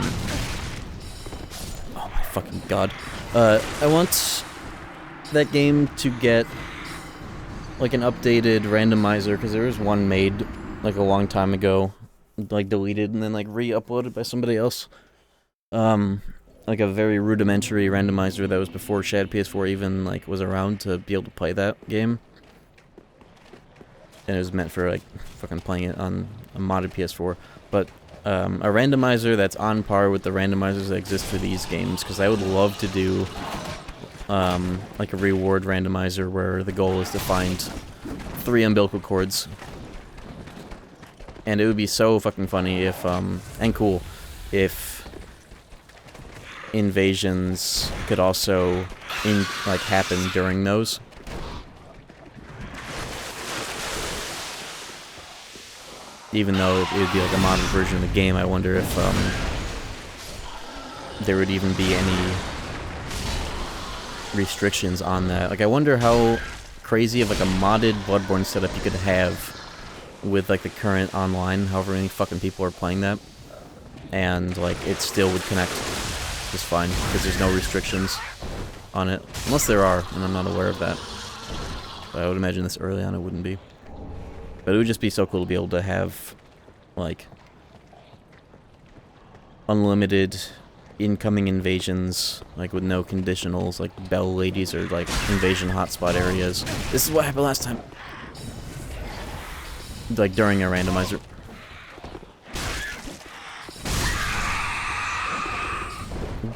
Speaker 1: my fucking god. I want that game to get like an updated randomizer, because there was one made like a long time ago, like deleted and then like re-uploaded by somebody else. Like a very rudimentary randomizer that was before Shad PS4 even like was around to be able to play that game. And it was meant for like fucking playing it on a modded PS4. But a randomizer that's on par with the randomizers that exist for these games, because I would love to do like a reward randomizer where the goal is to find 3 umbilical cords. And it would be so fucking funny if, and cool, if invasions could also, like, happen during those. Even though it would be like a modern version of the game, I wonder if, there would even be any restrictions on that. Like, I wonder how crazy of, like, a modded Bloodborne setup you could have with, like, the current online, however many fucking people are playing that, and, like, it still would connect just fine, because there's no restrictions on it. Unless there are, and I'm not aware of that. But I would imagine this early on it wouldn't be. But it would just be so cool to be able to have, like, unlimited incoming invasions, like, with no conditionals, like bell ladies or, like, invasion hotspot areas. This is what happened last time. Like, during a randomizer.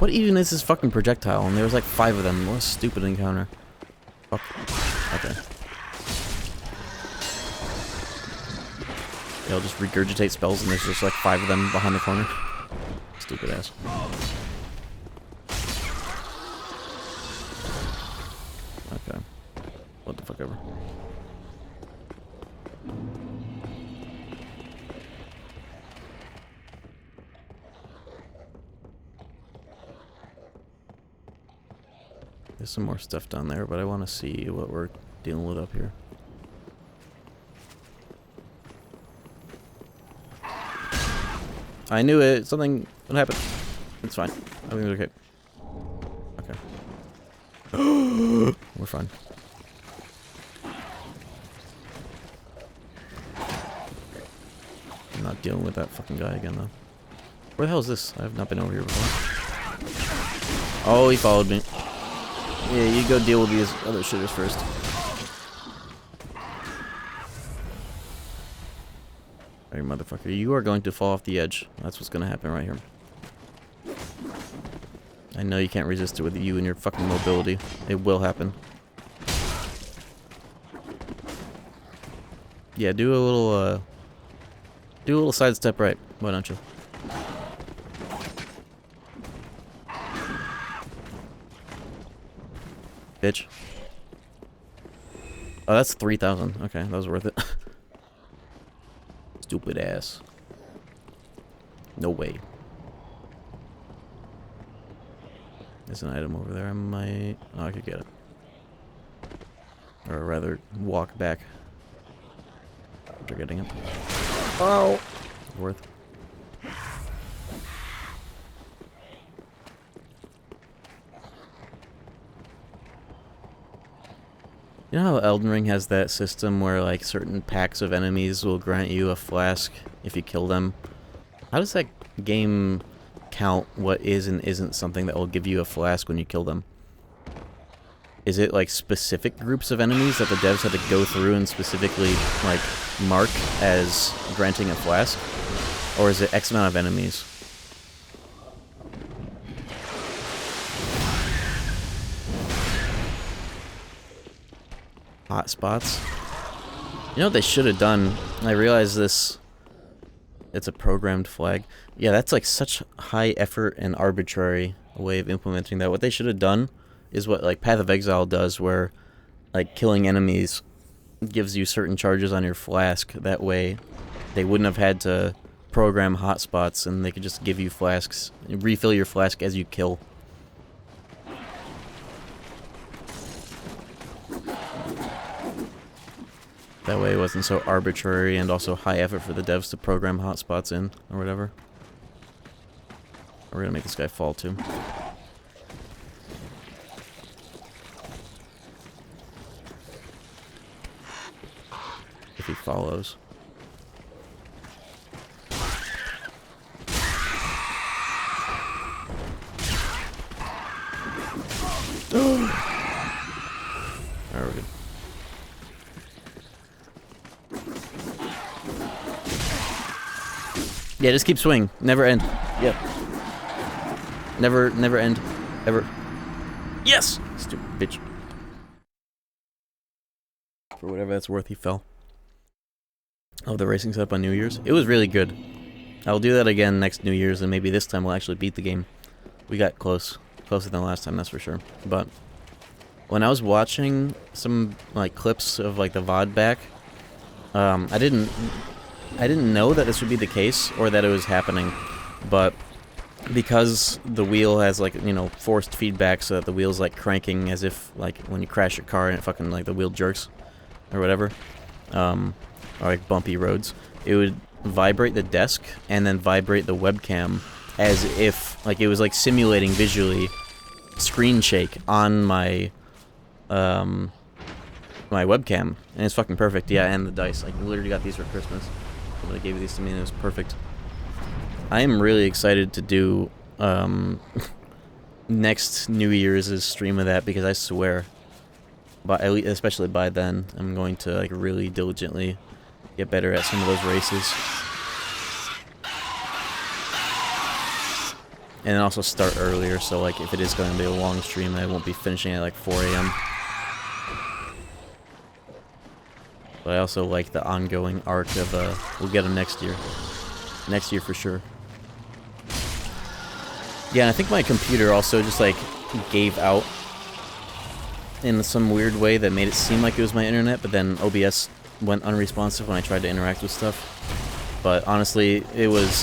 Speaker 1: What even is this fucking projectile? And there was like 5 of them. What a stupid encounter. Fuck. Okay. They'll just regurgitate spells and there's just like 5 of them behind the corner. Stupid ass. Okay. What the fuck ever. There's some more stuff down there, but I want to see what we're dealing with up here. I knew it. Something would happen. It's fine. Everything's okay. Okay. We're fine. I'm not dealing with that fucking guy again, though. Where the hell is this? I have not been over here before. Oh, he followed me. Yeah, you go deal with these other shitters first. Hey, motherfucker. You are going to fall off the edge. That's what's gonna happen right here. I know you can't resist it with you and your fucking mobility. It will happen. Yeah, do a little sidestep right. Why don't you? Bitch. Oh, that's 3,000. Okay, that was worth it. Stupid ass. No way. There's an item over there. I might... Oh, I could get it. Or rather, walk back after getting it. Oh! Worth. You know how Elden Ring has that system where, like, certain packs of enemies will grant you a flask if you kill them? How does that game count what is and isn't something that will give you a flask when you kill them? Is it, like, specific groups of enemies that the devs had to go through and specifically, like, mark as granting a flask? Or is it X amount of enemies? Hot spots. You know what they should have done? I realize this. It's a programmed flag. Yeah, that's like such high effort and arbitrary way of implementing that. What they should have done is what like Path of Exile does, where like killing enemies gives you certain charges on your flask. That way they wouldn't have had to program hotspots and they could just give you flasks. Refill your flask as you kill. That way it wasn't so arbitrary and also high effort for the devs to program hotspots in, or whatever. We're gonna make this guy fall too. follows. Alright, we're good. Yeah, just keep swinging. Never end. Yep. Never end. Ever. Yes! Stupid bitch. For whatever that's worth, he fell. Oh, the racing setup on New Year's? It was really good. I'll do that again next New Year's, and maybe this time we'll actually beat the game. We got close. Closer than last time, that's for sure. But when I was watching some like clips of like the VOD back, I didn't know that this would be the case or that it was happening, but because the wheel has like, you know, forced feedback so that the wheel's like cranking as if like when you crash your car and it fucking like the wheel jerks or whatever, or like bumpy roads, it would vibrate the desk and then vibrate the webcam as if like it was like simulating visually screen shake on my my webcam, and it's fucking perfect. Yeah, and the dice, like literally got these for Christmas. Somebody gave these to me and it was perfect. I am really excited to do next New Year's stream of that, because I swear, especially by then, I'm going to like really diligently get better at some of those races. And also start earlier, so like if it is going to be a long stream, I won't be finishing at like 4 a.m. But I also like the ongoing arc of, we'll get them next year. Next year for sure. Yeah, and I think my computer also just like gave out in some weird way that made it seem like it was my internet, but then OBS went unresponsive when I tried to interact with stuff. But honestly, it was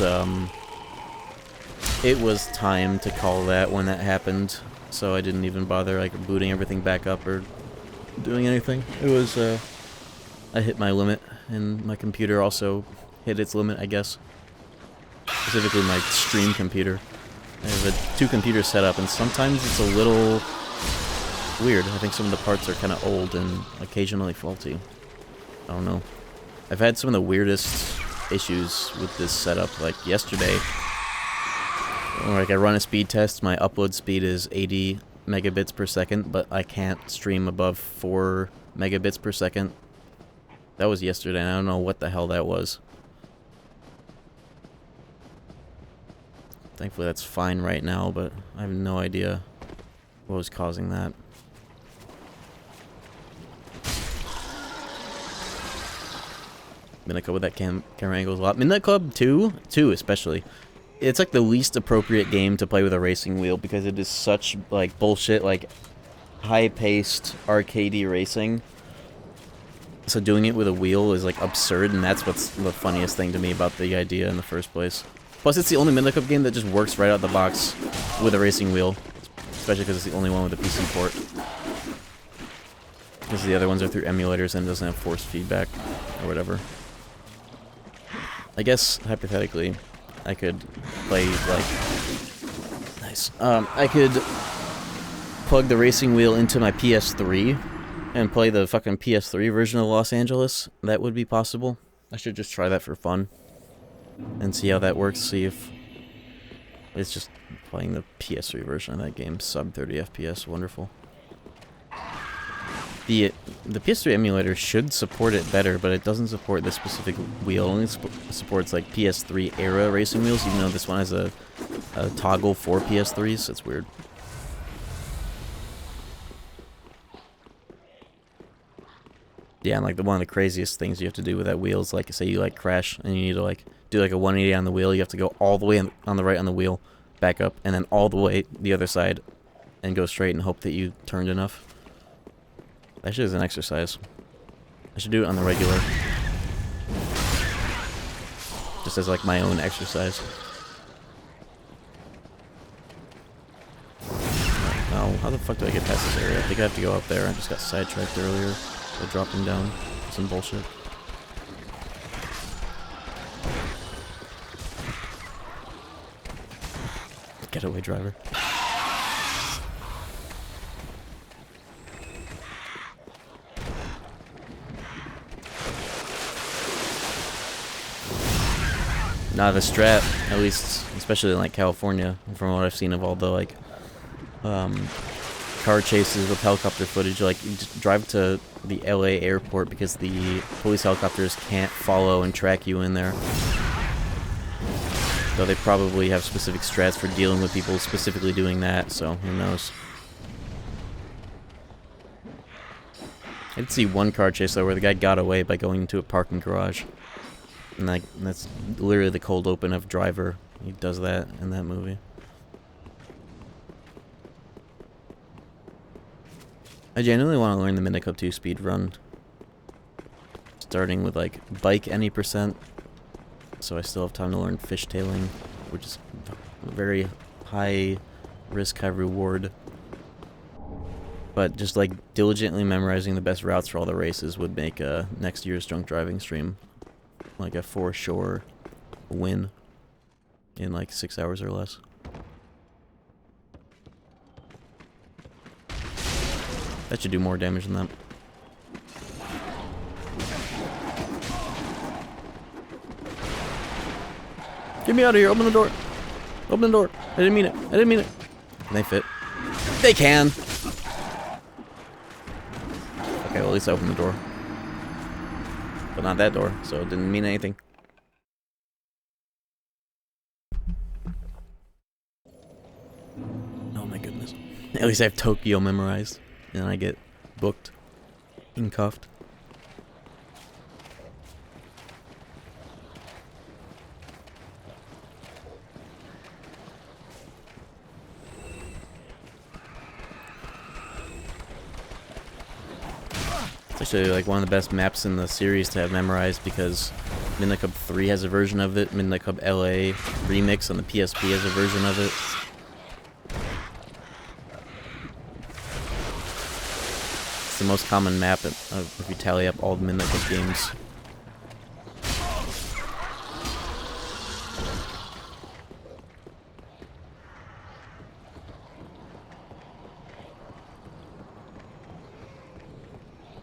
Speaker 1: time to call that when that happened, so I didn't even bother like booting everything back up or doing anything. It was, I hit my limit, and my computer also hit its limit, I guess. Specifically my stream computer. I have two computers set up, and sometimes it's a little weird. I think some of the parts are kind of old and occasionally faulty. I don't know. I've had some of the weirdest issues with this setup, like yesterday. Like I run a speed test, my upload speed is 80 megabits per second, but I can't stream above 4 megabits per second. That was yesterday, and I don't know what the hell that was. Thankfully that's fine right now, but I have no idea what was causing that. Midnight Club with that camera angle is a lot. Midnight Club 2 especially. It's like the least appropriate game to play with a racing wheel, because it is such like bullshit, like high-paced arcadey racing. So doing it with a wheel is like absurd, and that's what's the funniest thing to me about the idea in the first place. Plus, it's the only Midnight Club game that just works right out the box with a racing wheel, especially because it's the only one with a PC port. Because the other ones are through emulators and doesn't have forced feedback or whatever. I guess hypothetically, I could play like nice. I could plug the racing wheel into my PS3 and play the fucking PS3 version of Los Angeles. That would be possible. I should just try that for fun and see how that works. See if it's just playing the PS3 version of that game, sub 30 FPS. Wonderful. The PS3 emulator should support it better, but it doesn't support this specific wheel. It only supports like PS3 era racing wheels, even though this one has a toggle for PS3s. It's weird. Yeah, and like one of the craziest things you have to do with that wheel is like, say you like crash and you need to like do like a 180 on the wheel. You have to go all the way on the right on the wheel, back up, and then all the way the other side, and go straight and hope that you turned enough. That shit is an exercise. I should do it on the regular, just as like my own exercise. Now, how the fuck do I get past this area? I think I have to go up there. I just got sidetracked earlier. Dropping down some bullshit. Getaway driver. not a strat, at least, especially in like California, from what I've seen of all the like car chases with helicopter footage. Like, you just drive to the LA airport because the police helicopters can't follow and track you in there. Though they probably have specific strats for dealing with people specifically doing that, so who knows. I did see one car chase though where the guy got away by going into a parking garage. And like, that's literally the cold open of Driver. He does that in that movie. I genuinely want to learn the Midnight Club 2 speed run. Starting with like bike any %. So I still have time to learn fishtailing, which is very high risk, high reward. But just like diligently memorizing the best routes for all the races would make next year's drunk driving stream like a for sure win in like 6 hours or less. That should do more damage than that. Get me out of here, open the door. Open the door. I didn't mean it. I didn't mean it. Can they fit? They can! Okay, well at least I opened the door. But not that door, so it didn't mean anything. Oh my goodness. At least I have Tokyo memorized. And I get booked and cuffed. It's actually like one of the best maps in the series to have memorized because Midnight Club 3 has a version of it, Midnight Club LA Remix on the PSP has a version of it. It's the most common map if you tally up all the Midnight Club games.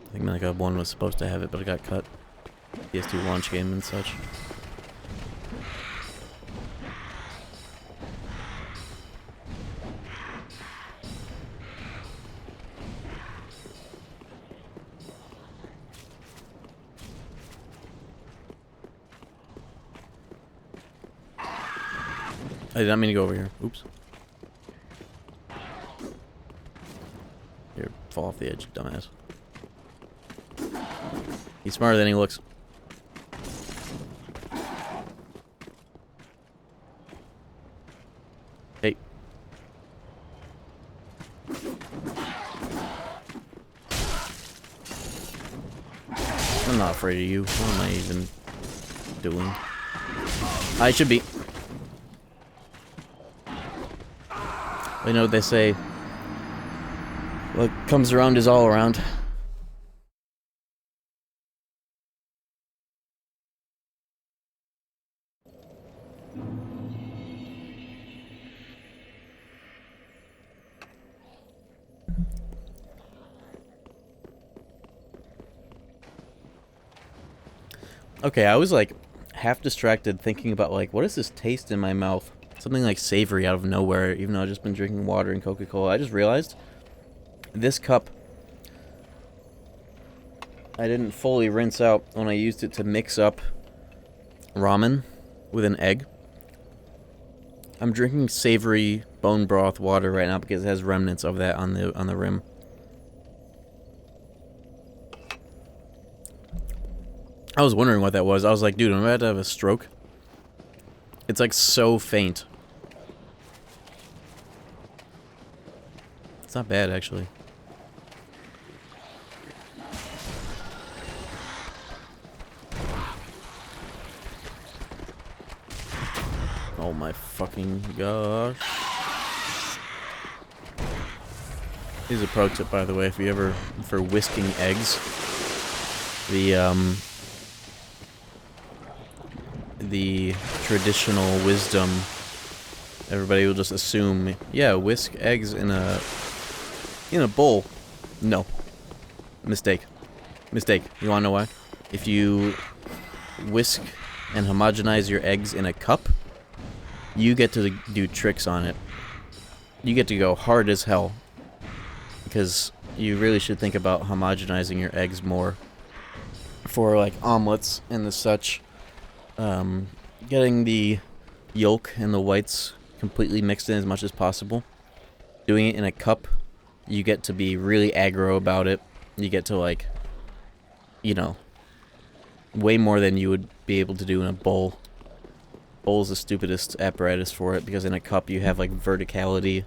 Speaker 1: I think Midnight Club 1 was supposed to have it, but it got cut. PS2 launch game and such. I did not mean to go over here. Oops. Here, fall off the edge, dumbass. He's smarter than he looks. Hey. I'm not afraid of you. What am I even doing? I should be. You know what they say. What comes around is all around. Okay, I was like half distracted thinking about like, what is this taste in my mouth? Something like savory out of nowhere, even though I've just been drinking water and Coca-Cola. I just realized this cup I didn't fully rinse out when I used it to mix up ramen with an egg. I'm drinking savory bone broth water right now because it has remnants of that on the rim. I was wondering what that was. I was like, dude, I'm about to have a stroke. It's like so faint. It's not bad, actually. Oh my fucking gosh. Here's a pro tip, by the way, if you ever, for whisking eggs, the traditional wisdom, everybody will just assume, yeah, whisk eggs in a bowl. No. Mistake. Mistake. You wanna know why? If you whisk and homogenize your eggs in a cup, you get to do tricks on it. You get to go hard as hell. Because you really should think about homogenizing your eggs more. For like omelets and the such. Getting the yolk and the whites completely mixed in as much as possible. Doing it in a cup, you get to be really aggro about it. You get to, like, you know, way more than you would be able to do in a bowl. Bowl is the stupidest apparatus for it, because in a cup you have, like, verticality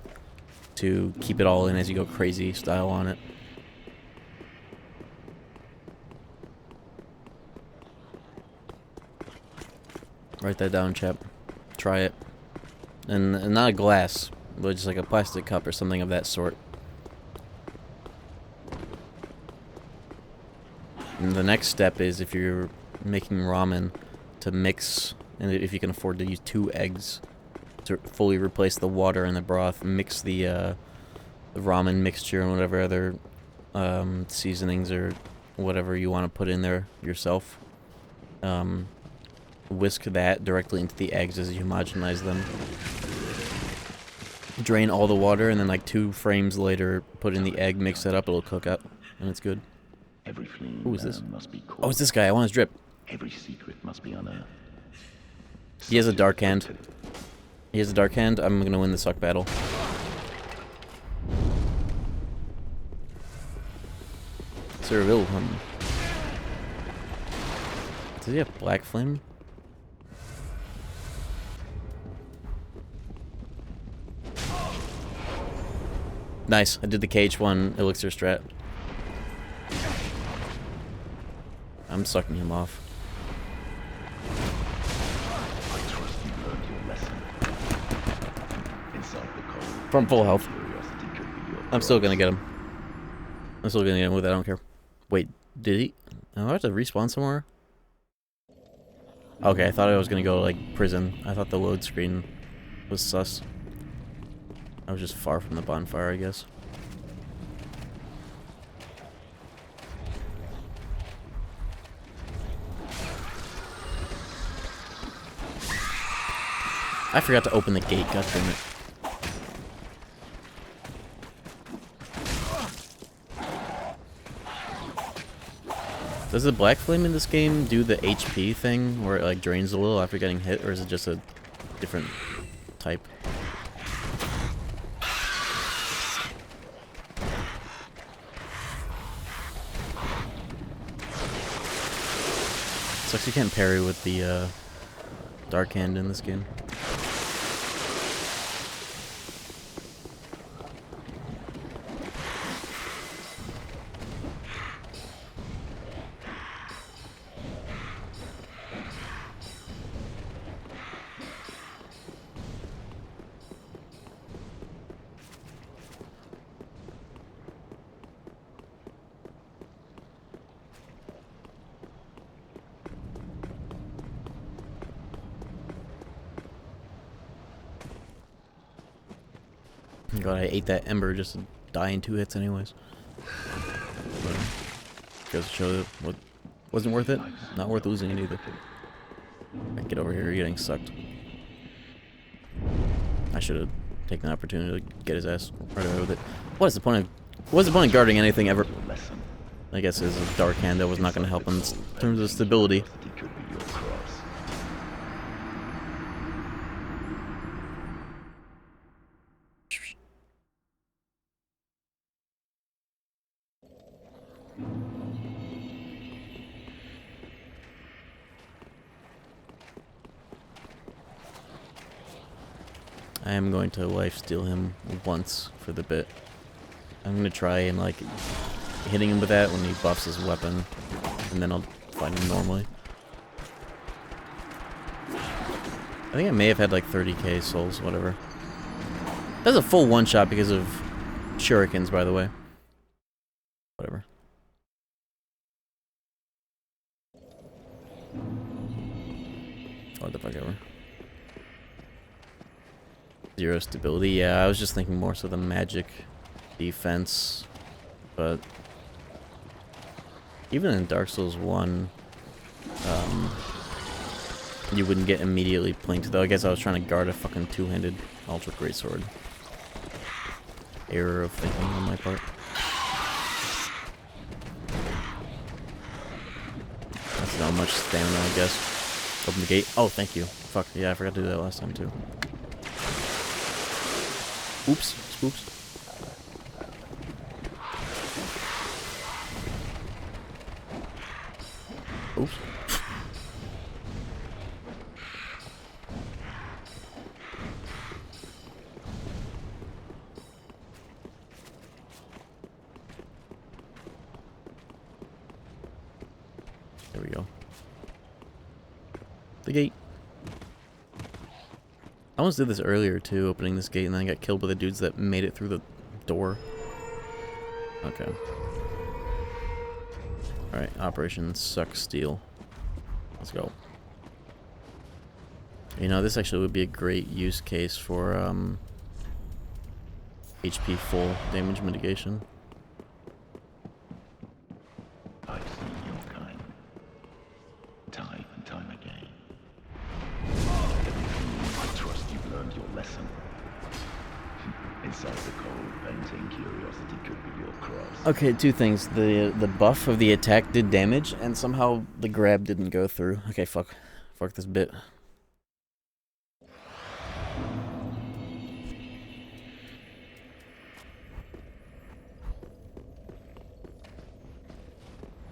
Speaker 1: to keep it all in as you go crazy style on it. Write that down, chap. Try it. And not a glass, but just like a plastic cup or something of that sort. And the next step is, if you're making ramen, to mix, and if you can afford to use 2 eggs to fully replace the water in the broth, mix the ramen mixture and whatever other seasonings or whatever you want to put in there yourself. Whisk that directly into the eggs as you homogenize them. Drain all the water, and then like 2 frames later, put in the egg, mix that up, it'll cook up, and it's good.
Speaker 6: Every fleeing
Speaker 1: Who is this?
Speaker 6: man must be caught.
Speaker 1: Oh, it's this guy. I want his drip.
Speaker 6: Every secret must be unearthed.
Speaker 1: He has a dark hand. He has a dark hand. I'm gonna win the suck battle. Sir Wilhelm. Does he have black flame? Nice. I did the KH1 elixir strat. I'm sucking him off.
Speaker 6: I trust you learned your lesson. Inside the cold,
Speaker 1: From full health.
Speaker 6: curiosity could be your
Speaker 1: I'm still
Speaker 6: cross.
Speaker 1: gonna get him. I'm still gonna get him with it, I don't care. Wait, did he? Oh, I have to respawn somewhere? Okay, I thought I was gonna go, like, prison. I thought the load screen was sus. I was just far from the bonfire, I guess. I forgot to open the gate, god damn it. Does the black flame in this game do the HP thing, where it like drains a little after getting hit, or is it just a different type? Sucks you can't parry with the dark hand in this game. God, I ate that ember just to die in 2 hits anyways. But, goes to show that what wasn't worth it. Not worth losing it either. Right, get over here, you're getting sucked. I should have taken the opportunity to get his ass right away with it. What's the point of guarding anything ever? I guess his dark hand that was not going to help in terms of stability.
Speaker 6: Curiosity could be your cross.
Speaker 1: I am going to lifesteal him once for the bit. I'm going to try and like hitting him with that when he buffs his weapon, and then I'll find him normally. I think I may have had like 30k souls, whatever. That's a full one-shot because of shurikens, by the way. Whatever. What the fuck ever. 0 stability. Yeah, I was just thinking more so the magic defense, but even in Dark Souls 1, You wouldn't get immediately plinked, though. I guess I was trying to guard a fucking two-handed ultra greatsword. Error of thinking on my part. That's not much stamina, I guess. Open the gate. Oh, thank you. Fuck, yeah, I forgot to do that last time, too. Oops. Oops. Oops. There we go. The gate. I almost did this earlier too, opening this gate, and then I got killed by the dudes that made it through the door. Okay. Alright, Operation Suck Steel. Let's go. You know, this actually would be a great use case for HP full damage mitigation.
Speaker 6: I've seen your kind. Time and time again. I trust you've learned your lesson. Inside the cold, venting curiosity could be your cross.
Speaker 1: Okay, two things. The buff of the attack did damage, and somehow the grab didn't go through. Okay, fuck this bit.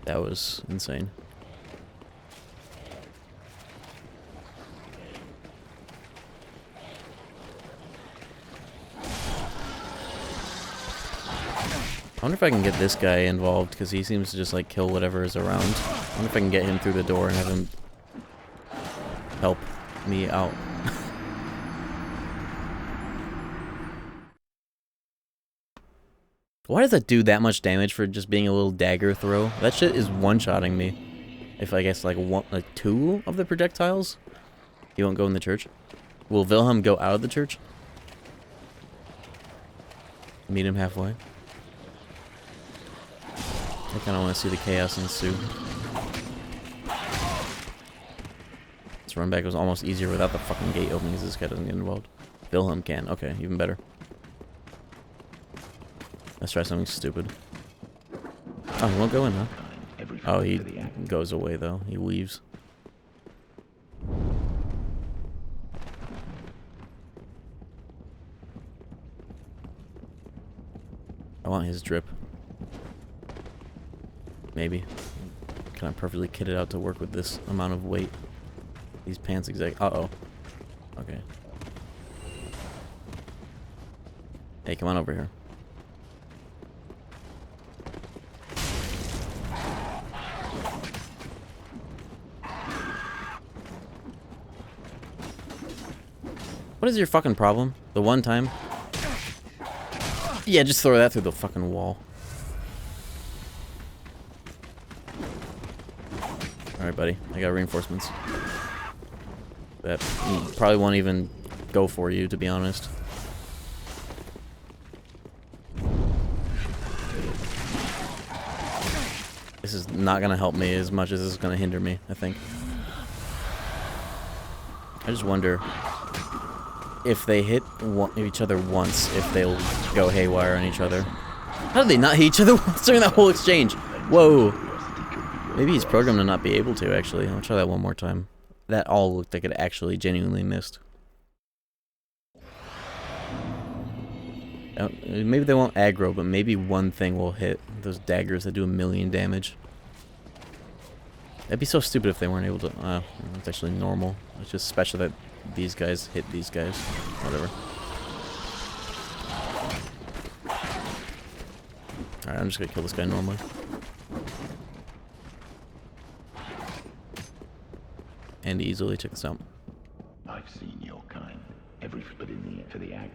Speaker 1: That was insane. I wonder if I can get this guy involved, because he seems to just like kill whatever is around. I wonder if I can get him through the door and have him help me out. Why does that do that much damage for just being a little dagger throw? That shit is one-shotting me. If I guess like two of the projectiles? He won't go in the church. Will Wilhelm go out of the church? Meet him halfway. I kind of want to see the chaos ensue. This run back was almost easier without the fucking gate opening, because this guy doesn't get involved. Wilhelm can. Okay, even better. Let's try something stupid. Oh, he won't go in, huh? Oh, he goes away, though. He leaves. I want his drip. Maybe. Can I perfectly kit it out to work with this amount of weight? These pants exact. Uh-oh. Okay. Hey, come on over here. What is your fucking problem? The one time? Yeah, just throw that through the fucking wall. Alright, buddy. I got reinforcements. That probably won't even go for you, to be honest. This is not gonna help me as much as this is gonna hinder me, I think. I just wonder if they hit each other once, if they'll go haywire on each other. How did they not hit each other once during that whole exchange? Whoa. Maybe he's programmed to not be able to, actually. I'll try that one more time. That all looked like it actually genuinely missed. Maybe they won't aggro, but maybe one thing will hit. Those daggers that do 1,000,000 damage. That'd be so stupid if they weren't able to... it's actually normal. It's just special that these guys hit these guys. Whatever. Alright, I'm just gonna kill this guy normally. And easily took this out.
Speaker 6: I've seen your kind. Every foot in the air for the act.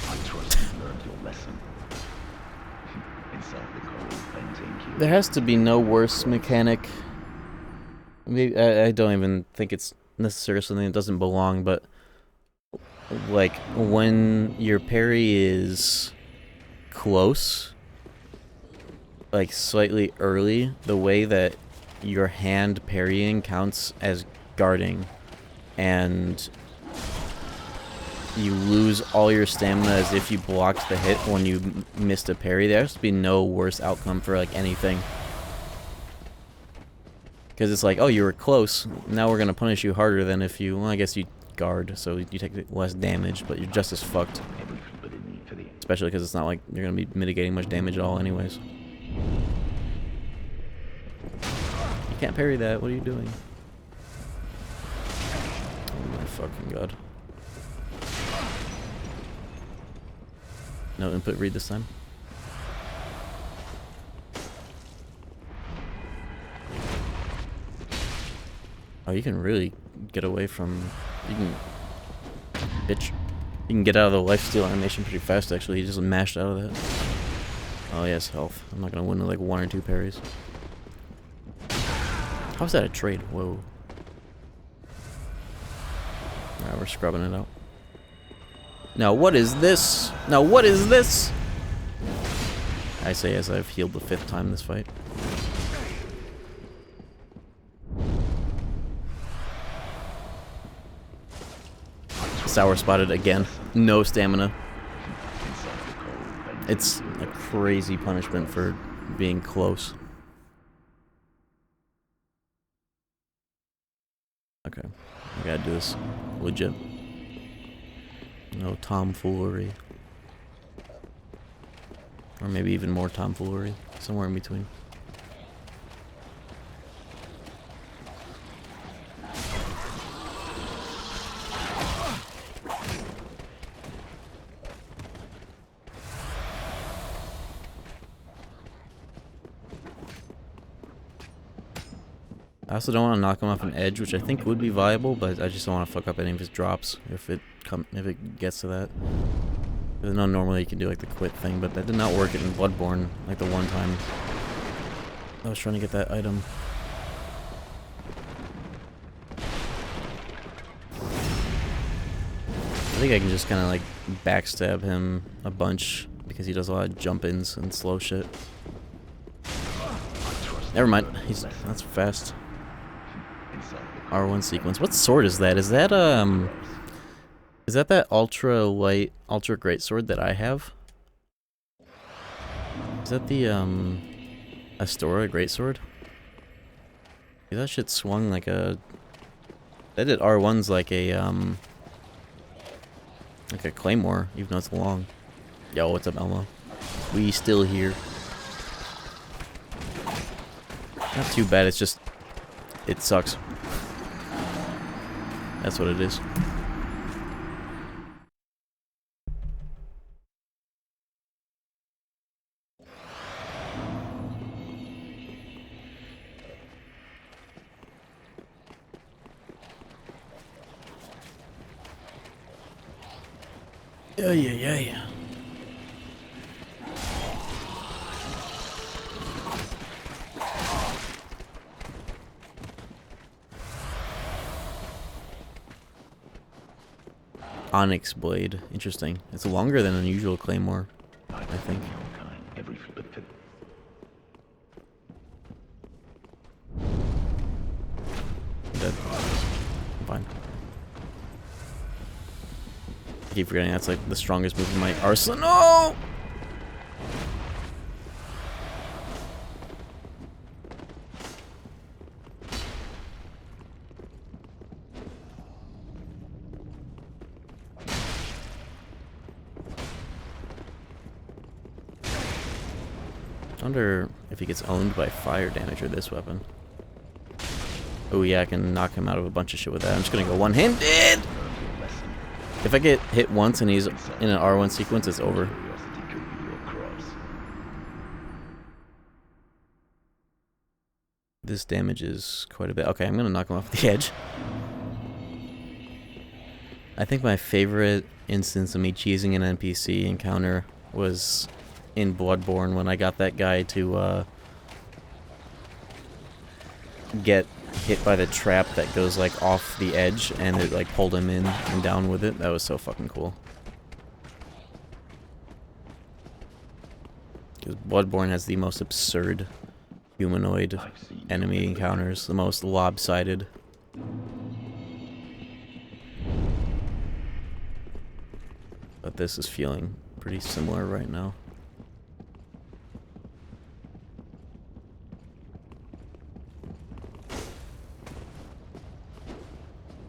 Speaker 6: I trust you learned your lesson. Inside the cold, venting.
Speaker 1: There has to be no worse mechanic. Maybe I don't even think it's necessarily something that doesn't belong, but like, when your parry is close, like slightly early, the way that your hand parrying counts as guarding, and you lose all your stamina as if you blocked the hit when you missed a parry. There has to be no worse outcome for like anything. Because it's like, oh, you were close, now we're gonna punish you harder than if you, well, I guess you guard, so you take less damage, but you're just as fucked. Especially because it's not like you're gonna be mitigating much damage at all anyways. You can't parry that, what are you doing? Oh my fucking god. No input read this time. Oh, you can really get away from... You can... Bitch. You can get out of the lifesteal animation pretty fast, actually. You just mashed out of that. Oh, yes, health. I'm not gonna win with like 1 or 2 parries. How's that a trade? Whoa. Alright, we're scrubbing it out. Now, what is this? Now, what is this? I say as I've healed the 5th time this fight. Sour spotted again. No stamina. It's a crazy punishment for being close. Okay. I gotta do this legit. No tomfoolery. Or maybe even more tomfoolery. Somewhere in between. I also don't want to knock him off an edge, which I think would be viable, but I just don't want to fuck up any of his drops if it gets to that. I know normally you can do like the quit thing, but that did not work in Bloodborne like the one time I was trying to get that item. I think I can just kind of like backstab him a bunch because he does a lot of jump-ins and slow shit. Never mind, that's fast. R1 sequence. What sword is that? Is that that ultra light, ultra great sword that I have? Is that the Astora greatsword? Yeah, that shit swung like a... That did R1's like a claymore, even though it's long. Yo, what's up, Elmo? We still here. Not too bad, it's just... It sucks. That's what it is. Yeah. Onyx blade. Interesting. It's longer than an usual claymore, I think. Dead. I'm fine. I keep forgetting that's like the strongest move in my arsenal. I wonder if he gets owned by fire damage or this weapon. Oh yeah, I can knock him out of a bunch of shit with that. I'm just gonna go one-handed! If I get hit once and he's in an R1 sequence, it's over. This damage is quite a bit. Okay, I'm gonna knock him off the edge. I think my favorite instance of me cheesing an NPC encounter was in Bloodborne when I got that guy to get hit by the trap that goes like off the edge and it like pulled him in and down with it. That was so fucking cool. Because Bloodborne has the most absurd humanoid enemy encounters, the most lopsided. But this is feeling pretty similar right now.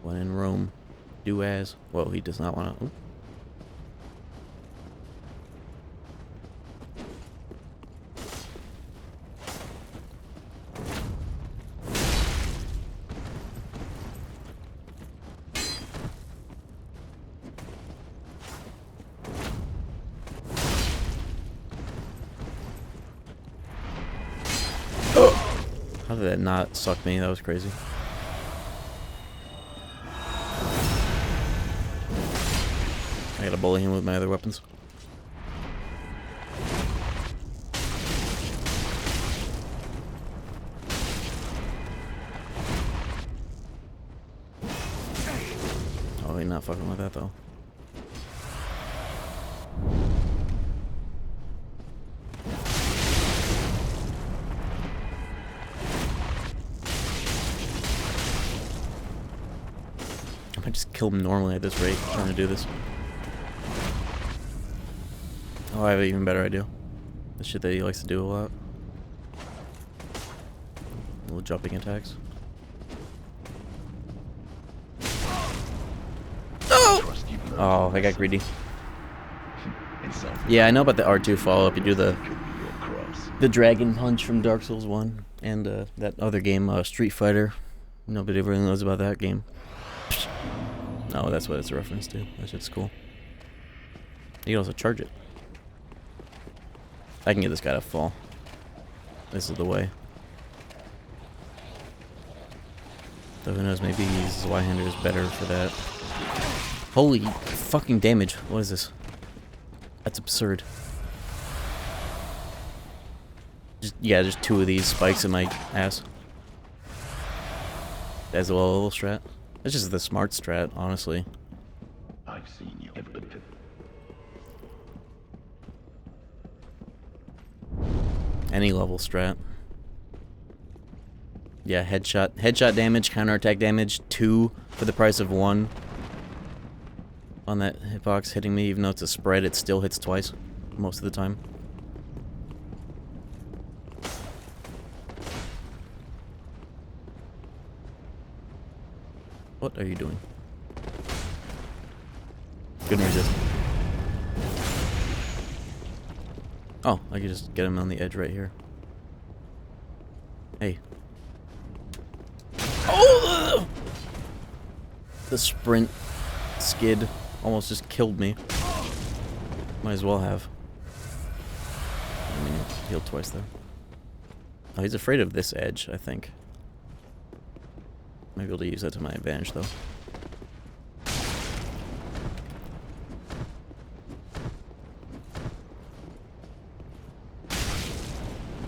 Speaker 1: When in Rome, do as. Well, he does not want to. How did that not suck me? That was crazy. I gotta bully him with my other weapons. Oh, he's not fucking with that though. I might just kill him normally at this rate, trying to do this. Oh, I have an even better idea. The shit that he likes to do a lot. Little jumping attacks. Oh! Oh, I got greedy. Yeah, I know about the R2 follow-up. You do the Dragon Punch from Dark Souls 1. And that other game, Street Fighter. Nobody really knows about that game. No, that's what it's a reference to. That shit's cool. You can also charge it. I can get this guy to fall. This is the way. So who knows, maybe his Y-hander is better for that. Holy fucking damage. What is this? That's absurd. Yeah, just 2 of these spikes in my ass. That's a low level strat. That's just the smart strat, honestly.
Speaker 6: I've seen you.
Speaker 1: Any level strat. Yeah, headshot damage, counterattack damage, 2 for the price of 1. On that hitbox hitting me, even though it's a spread, it still hits twice most of the time. What are you doing? Couldn't resist. Oh, I could just get him on the edge right here. Hey. Oh! The sprint skid almost just killed me. Might as well have. I mean, healed twice there. Oh, he's afraid of this edge, I think. Might be able to use that to my advantage, though.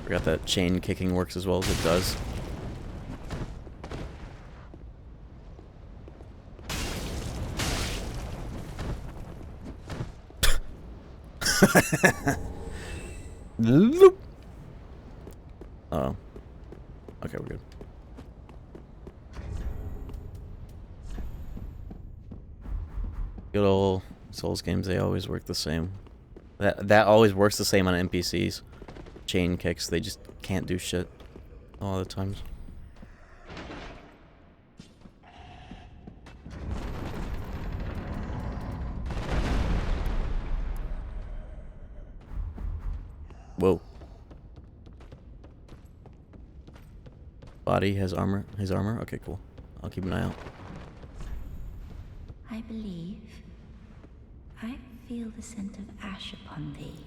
Speaker 1: Forgot that chain kicking works as well as it does. Oh. Okay, we're good. Good old Souls games, they always work the same. That always works the same on NPCs. Chain kicks, they just can't do shit all the times. Whoa. Body has armor. His armor? Okay, cool. I'll keep an eye out.
Speaker 4: I believe I feel the scent of ash upon thee.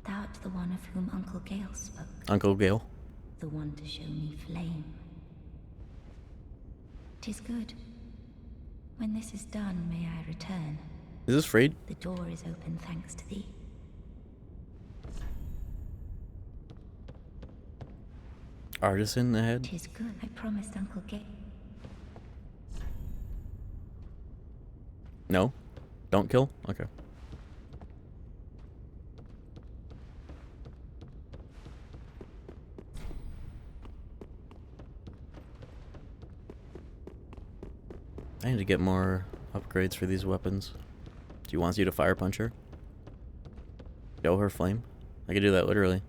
Speaker 4: Thou art the one of whom Uncle Gale spoke.
Speaker 1: Uncle Gale?
Speaker 4: The one to show me flame. 'Tis good. When this is done, may I return.
Speaker 1: Is this Freed?
Speaker 4: The door is open thanks to thee.
Speaker 1: Artisan ahead?
Speaker 4: Tis good. I promised Uncle Gay.
Speaker 1: No? Don't kill? Okay. I need to get more upgrades for these weapons. Do you want you to fire punch her? Show her flame? I could do that literally.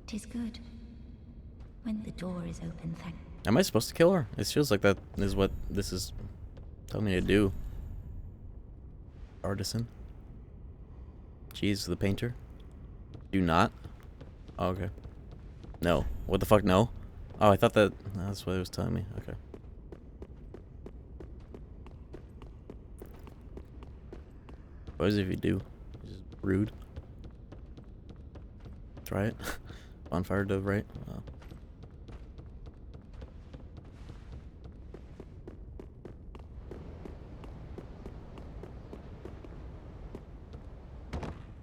Speaker 4: Tis good. When the door is open, thank.
Speaker 1: Am I supposed to kill her? It feels like that is what this is telling me to do. Artisan. Jeez, the painter. Do not? Oh, okay. No. What the fuck, no? Oh, I thought that's what it was telling me. Okay. What is it if you do? It's just rude. Try it. Bonfire dove, right? Oh.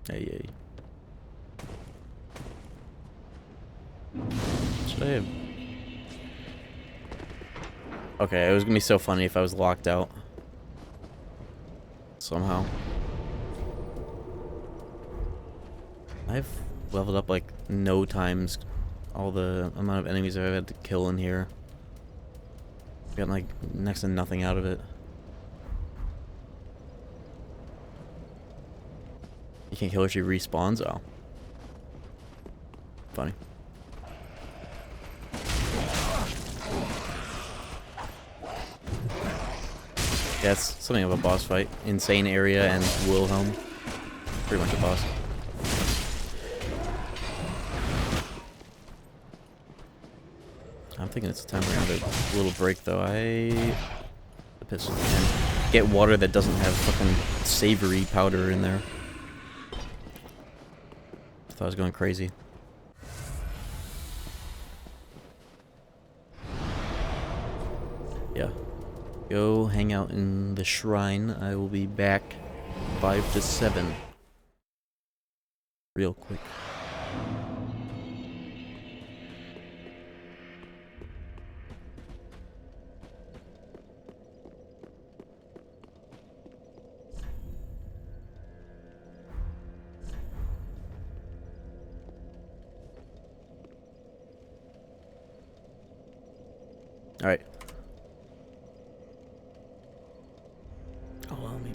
Speaker 1: Hey. Should I have... Okay, it was gonna be so funny if I was locked out. Somehow. I've leveled up like no times all the amount of enemies I've had to kill in here. Gotten like next to nothing out of it. You can't kill her, she respawns? Oh. Funny. Yeah, it's something of a boss fight. Insane area and Wilhelm. Pretty much a boss. I'm thinking it's time for another little break though. The pistol can get water that doesn't have fucking savory powder in there. I thought I was going crazy. Yeah. Go hang out in the shrine. I will be back 5 to 7. Real quick. Alright. Allow me.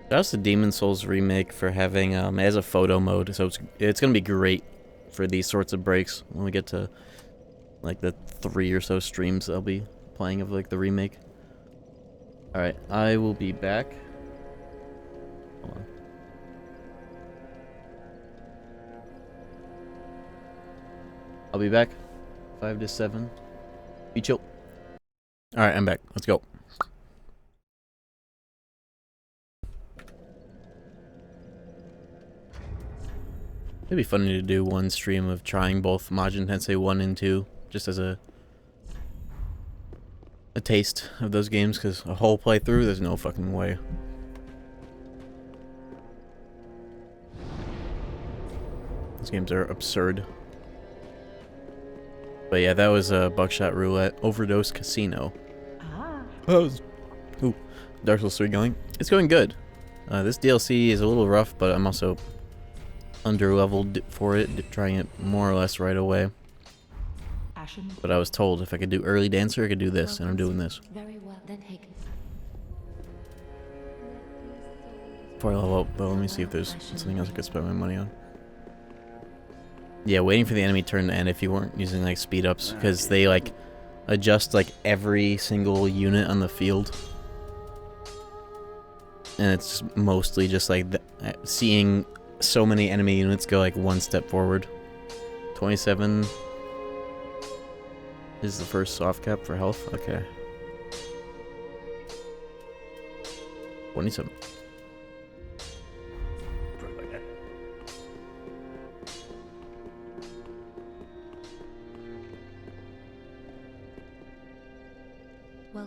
Speaker 1: That's the Demon Souls remake for having it has a photo mode, so it's gonna be great for these sorts of breaks when we get to like the 3 or so streams I'll be playing of like the remake. Alright, I will be back. Hold on. I'll be back 5 to 7. Be chill. Alright, I'm back. Let's go. It'd be funny to do one stream of trying both Majin Tensei 1 and 2, just as a taste of those games, because a whole playthrough, there's no fucking way. Those games are absurd. But yeah, that was Buckshot Roulette Overdose Casino. How's Dark Souls 3 going? It's going good. This DLC is a little rough, but I'm also under-leveled for it, trying it more or less right away. But I was told if I could do early dancer, I could do this, and I'm doing this.
Speaker 5: Very well, then Hagen.
Speaker 1: Before I level up, but let me see if there's something else I could spend my money on. Yeah, waiting for the enemy turn to end if you weren't using like speed ups, because they like adjust like every single unit on the field. And it's mostly just like seeing so many enemy units go like one step forward. 27 is the first soft cap for health. Okay. 27.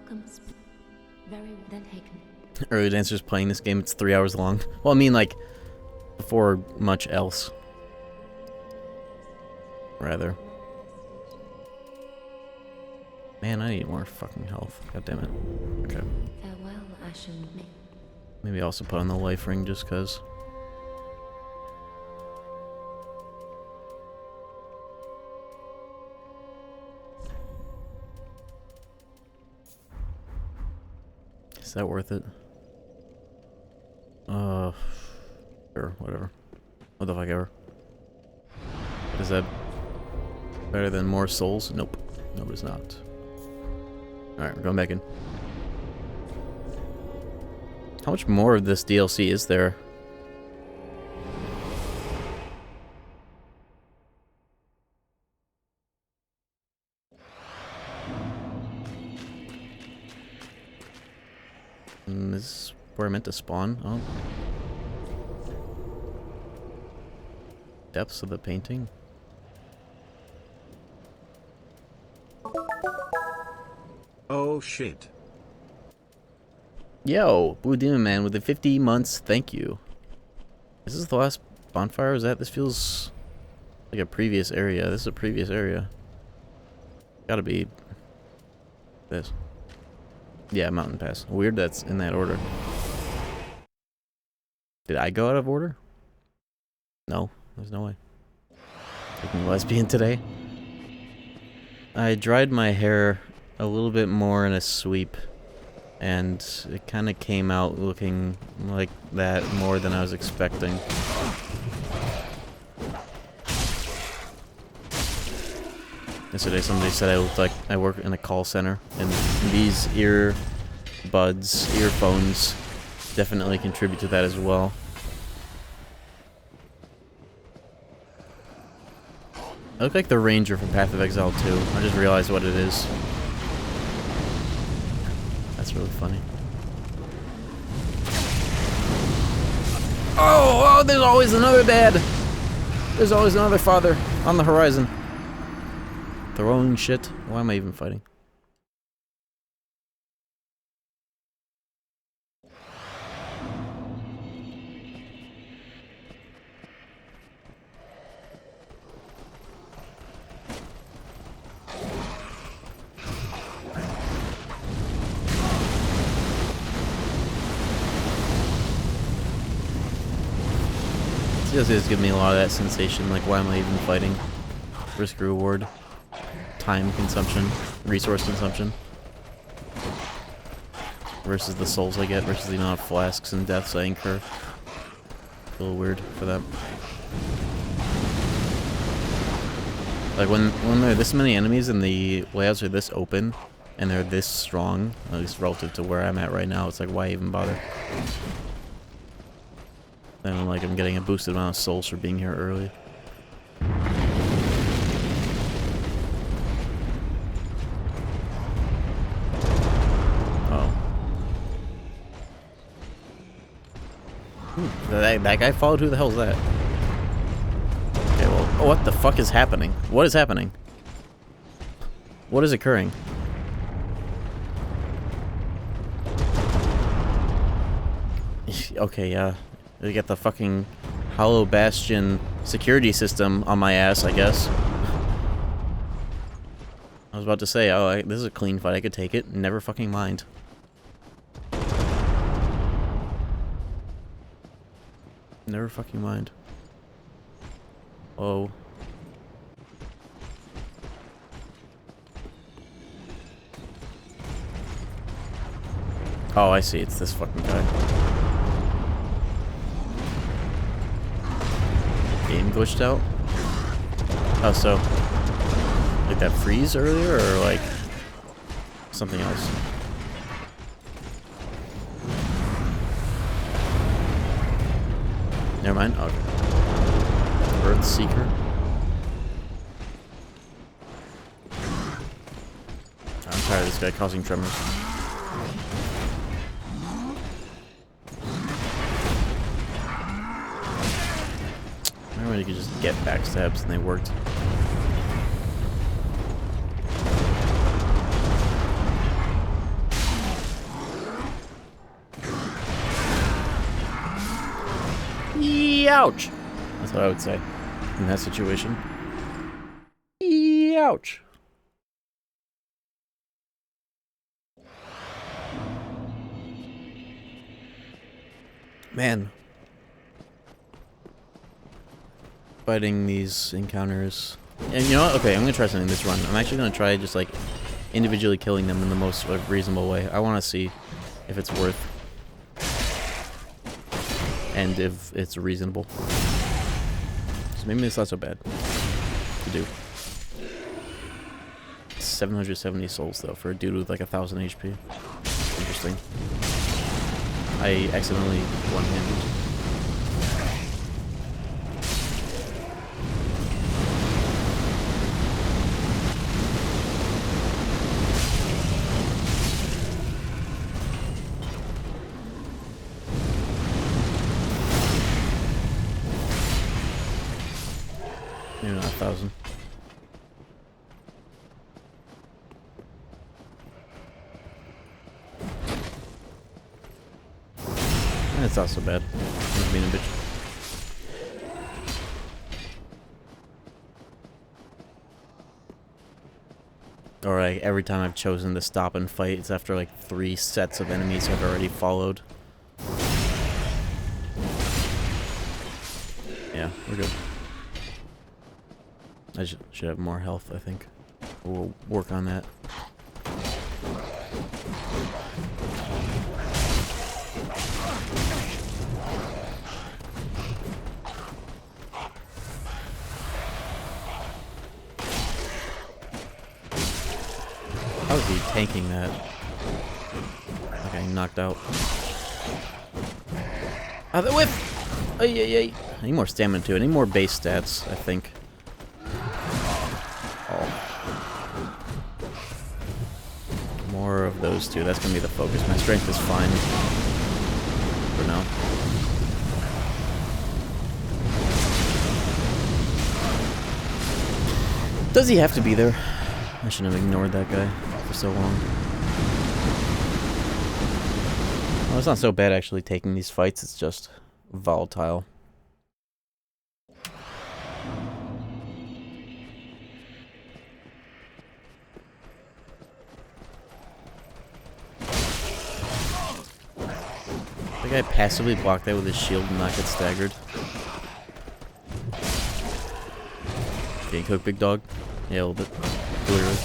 Speaker 4: Welcome. Very well. Then taken.
Speaker 1: Early dancers playing this game, it's 3 hours long. Well, I mean, like, before much else. Rather. Man, I need more fucking health. God damn it. Okay.
Speaker 4: Farewell, Ashen.
Speaker 1: Maybe I'll also put on the life ring just cause. Is that worth it? Sure, whatever. What the fuck ever. Is that better than more souls? Nope. No, it's not. Alright, we're going back in. How much more of this DLC is there? This is where I meant to spawn. Oh. Depths of the painting.
Speaker 8: Oh shit.
Speaker 1: Yo, Blue Demon Man with the 50 months, thank you. Is this the last bonfire? Is that? This feels like a previous area. This is a previous area. Gotta be this. Yeah, Mountain Pass. Weird that's in that order. Did I go out of order? No, there's no way. Taking lesbian today. I dried my hair a little bit more in a sweep, and it kind of came out looking like that more than I was expecting. Yesterday somebody said I looked like I work in a call center, and these earphones definitely contribute to that as well. I look like the Ranger from Path of Exile 2. I just realized what it is. That's really funny. Oh, there's always another dad! There's always another father on the horizon. Throwing shit. Why am I even fighting? This is giving me a lot of that sensation, like why am I even fighting? Risk reward, time consumption, resource consumption. Versus the souls I get, versus the amount of flasks and deaths I incur. A little weird for that. Like when there are this many enemies and the layouts are this open and they're this strong, at least relative to where I'm at right now, it's like why even bother? Then like I'm getting a boosted amount of souls for being here early. Oh. That guy followed? Who the hell is that? Okay, well, oh, what the fuck is happening? What is happening? What is occurring? Okay, yeah. They get the fucking Hollow Bastion security system on my ass, I guess. I was about to say, oh, this is a clean fight, I could take it. Never fucking mind. Never fucking mind. Oh. Oh, I see, it's this fucking guy. Game glitched out? Oh, so like that freeze earlier, or like something else? Never mind. Okay. Earth Seeker. I'm tired of this guy causing tremors. Remember when you could just get backstabs and they worked. Ouch! That's what I would say in that situation. Ouch! Man. Fighting these encounters. And you know what? Okay, I'm gonna try something this run. I'm actually gonna try just like individually killing them in the most like, reasonable way. I wanna see if it's worth and if it's reasonable. So maybe it's not so bad to do. 770 souls though for a dude with like 1,000 HP. Interesting. I accidentally one-handed. Maybe not 1,000. It's not so bad. I'm being a bitch. Or like every time I've chosen to stop and fight, it's after like 3 sets of enemies I've already followed. Yeah, we're good. I should have more health, I think. We'll work on that. How is he tanking that? Like I knocked out. Ah, the whiff! Ay, ay, ay. I need more stamina too. I need more base stats, I think. Oh. More of those two. That's gonna be the focus. My strength is fine for now. Does he have to be there? I shouldn't have ignored that guy for so long. Well, it's not so bad actually taking these fights, it's just volatile. The guy passively blocked that with his shield and not get staggered. Getting cooked, big dog? Yeah, a little bit. Clearly.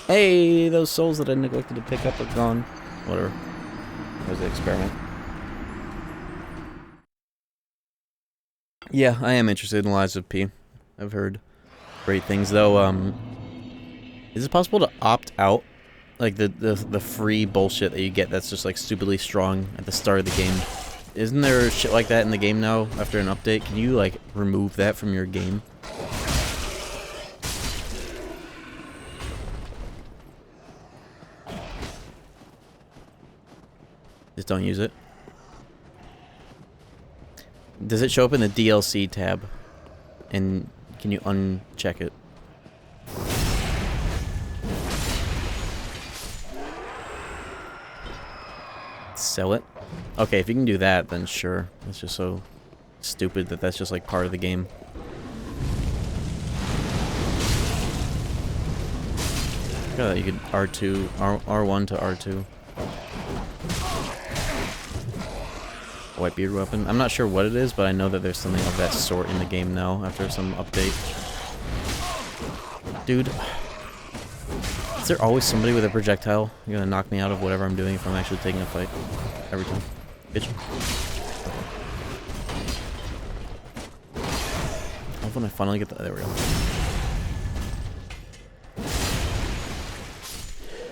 Speaker 1: Hey, those souls that I neglected to pick up are gone. Whatever. That was an experiment. Yeah, I am interested in the Lives of P. I've heard great things, though. Is it possible to opt out? Like, the free bullshit that you get that's just, like, stupidly strong at the start of the game. Isn't there shit like that in the game now after an update? Can you, like, remove that from your game? Just don't use it. Does it show up in the DLC tab? And can you uncheck it? Sell it? Okay, if you can do that, then sure. It's just so stupid that that's just like part of the game. Yeah, you could R2, R1 to R2. Whitebeard weapon. I'm not sure what it is, but I know that there's something of that sort in the game now after some update. Dude. Is there always somebody with a projectile? You're gonna knock me out of whatever I'm doing if I'm actually taking a fight. Every time. Bitch. Oh, when I finally get the... There we go.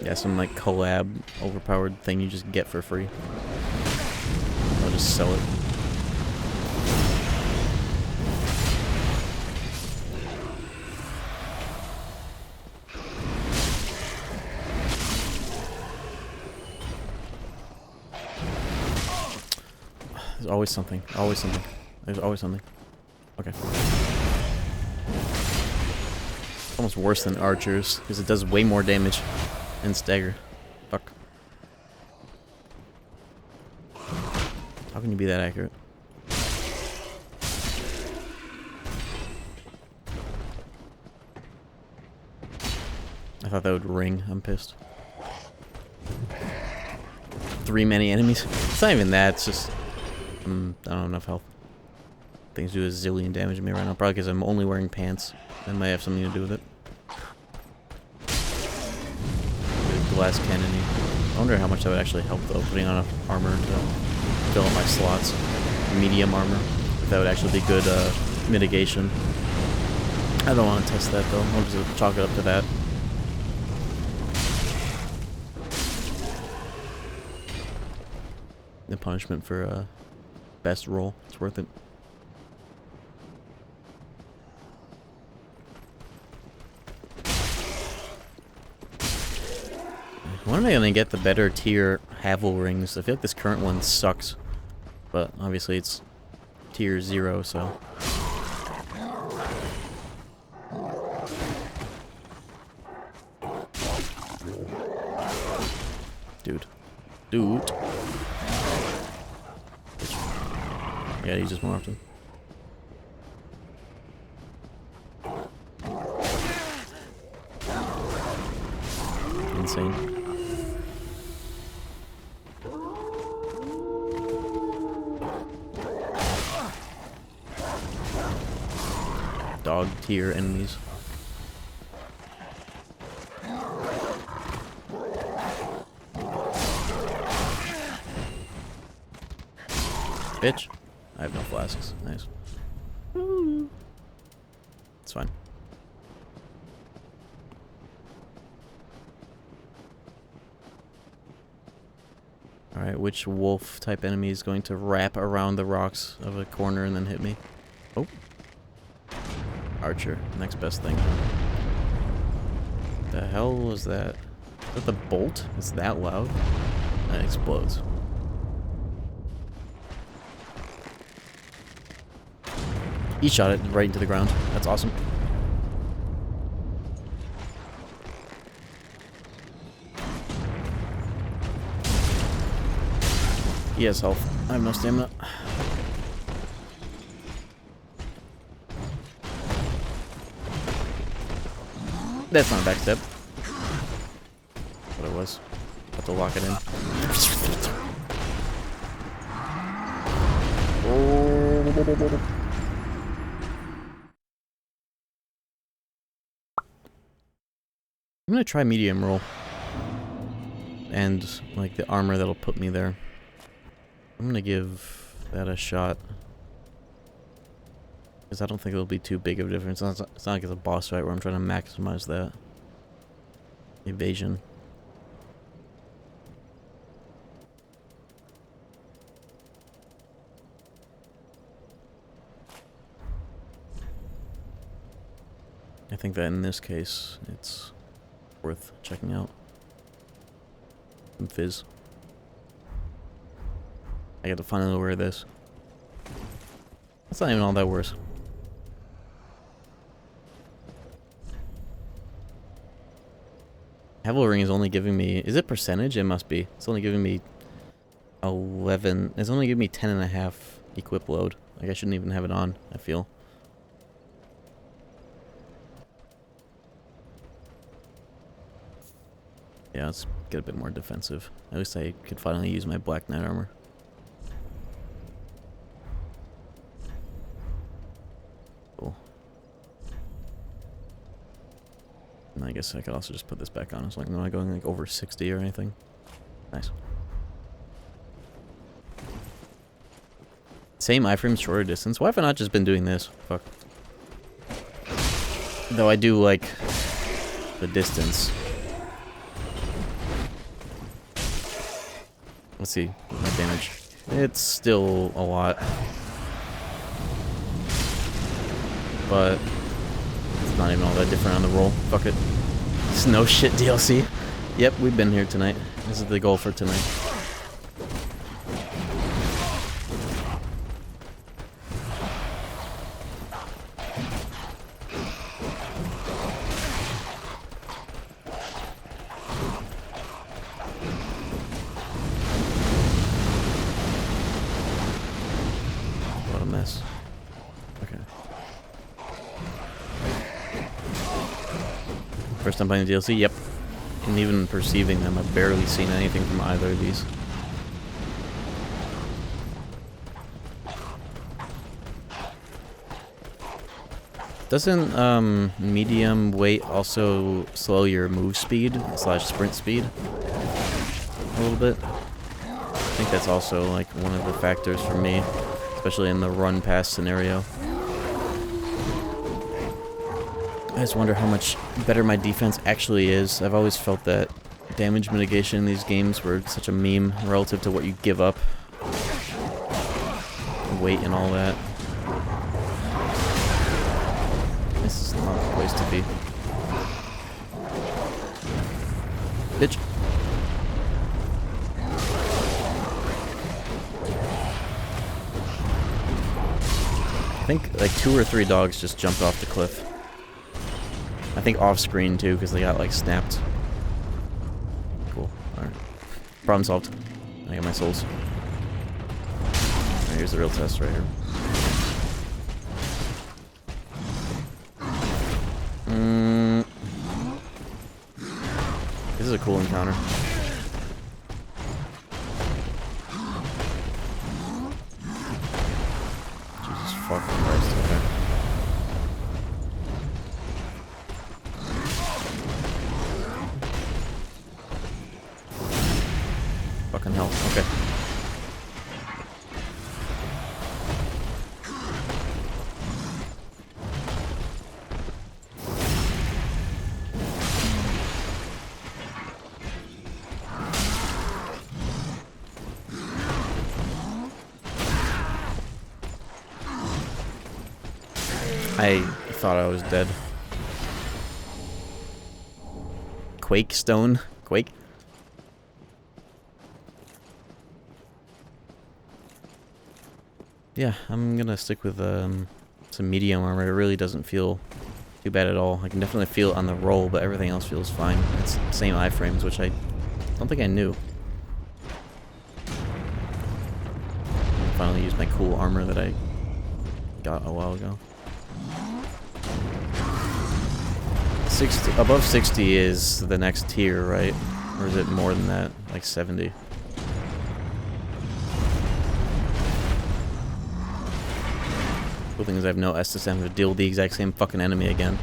Speaker 1: Yeah, some like collab overpowered thing you just get for free. I'll just sell it. There's always something. Always something. There's always something. Okay. Almost worse than archers, because it does way more damage and stagger. Fuck. How can you be that accurate? thought that would ring. I'm pissed. 3 many enemies. It's not even that. It's just I don't have enough health. Things do a zillion damage to me right now. Probably because I'm only wearing pants. That might have something to do with it. Good glass cannon. I wonder how much that would actually help though. Putting on armor to fill up my slots. Medium armor. If that would actually be good mitigation. I don't want to test that though. I'll just chalk it up to that. The punishment for best roll. It's worth it. When am I gonna get the better tier Havel rings? I feel like this current one sucks. But obviously it's tier 0, so. Dude. I gotta use this more often. Insane. Dog tier enemies. Bitch. I have no flasks. Nice. It's fine. Alright, which wolf type enemy is going to wrap around the rocks of a corner and then hit me? Oh. Archer. Next best thing. The hell was that? Is that the bolt? It's that loud? That explodes. He shot it right into the ground. That's awesome. He has health. I have no stamina. That's not a backstep. What it was. Have to lock it in. I'm gonna try medium roll. And like the armor that'll put me there. I'm gonna give that a shot. Because I don't think it'll be too big of a difference. It's not like it's a boss fight where I'm trying to maximize that. Evasion. I think that in this case, it's worth checking out. Some fizz. I got to finally wear this. That's not even all that worse. Havel ring is only giving me... Is it percentage? It must be. It's only giving me 11... It's only giving me 10.5 equip load. Like I shouldn't even have it on, I feel. Yeah, let's get a bit more defensive. At least I could finally use my Black Knight armor. Cool. And I guess I could also just put this back on as long as I'm not going like over 60 or anything. Nice. Same iframe, shorter distance. Why have I not just been doing this? Fuck. Though I do like the distance. Let's see my damage. It's still a lot. But it's not even all that different on the roll. Fuck it. It's no shit DLC. Yep, we've been here tonight. This is the goal for tonight. What a mess. Okay. First time playing the DLC? Yep. And even perceiving them, I've barely seen anything from either of these. Doesn't medium weight also slow your move speed / sprint speed a little bit? I think that's also like one of the factors for me, especially in the run pass scenario. I just wonder how much better my defense actually is. I've always felt that damage mitigation in these games were such a meme relative to what you give up. Weight and all that. This is not the place to be. Bitch. I think like 2 or 3 dogs just jumped off the cliff. I think off screen too, because they got like snapped. Cool. Alright. Problem solved. I got my souls. Alright, here's the real test right here. This is a cool encounter. Jesus fucking Christ, okay. Fucking hell, okay. I thought I was dead. Quake stone? Quake? Yeah, I'm gonna stick with some medium armor. It really doesn't feel too bad at all. I can definitely feel it on the roll, but everything else feels fine. It's the same iframes, which I don't think I knew. I finally used my cool armor that I got a while ago. 60, above 60 is the next tier, right? Or is it more than that? Like 70? Cool thing is I have no SSM to deal with the exact same fucking enemy again.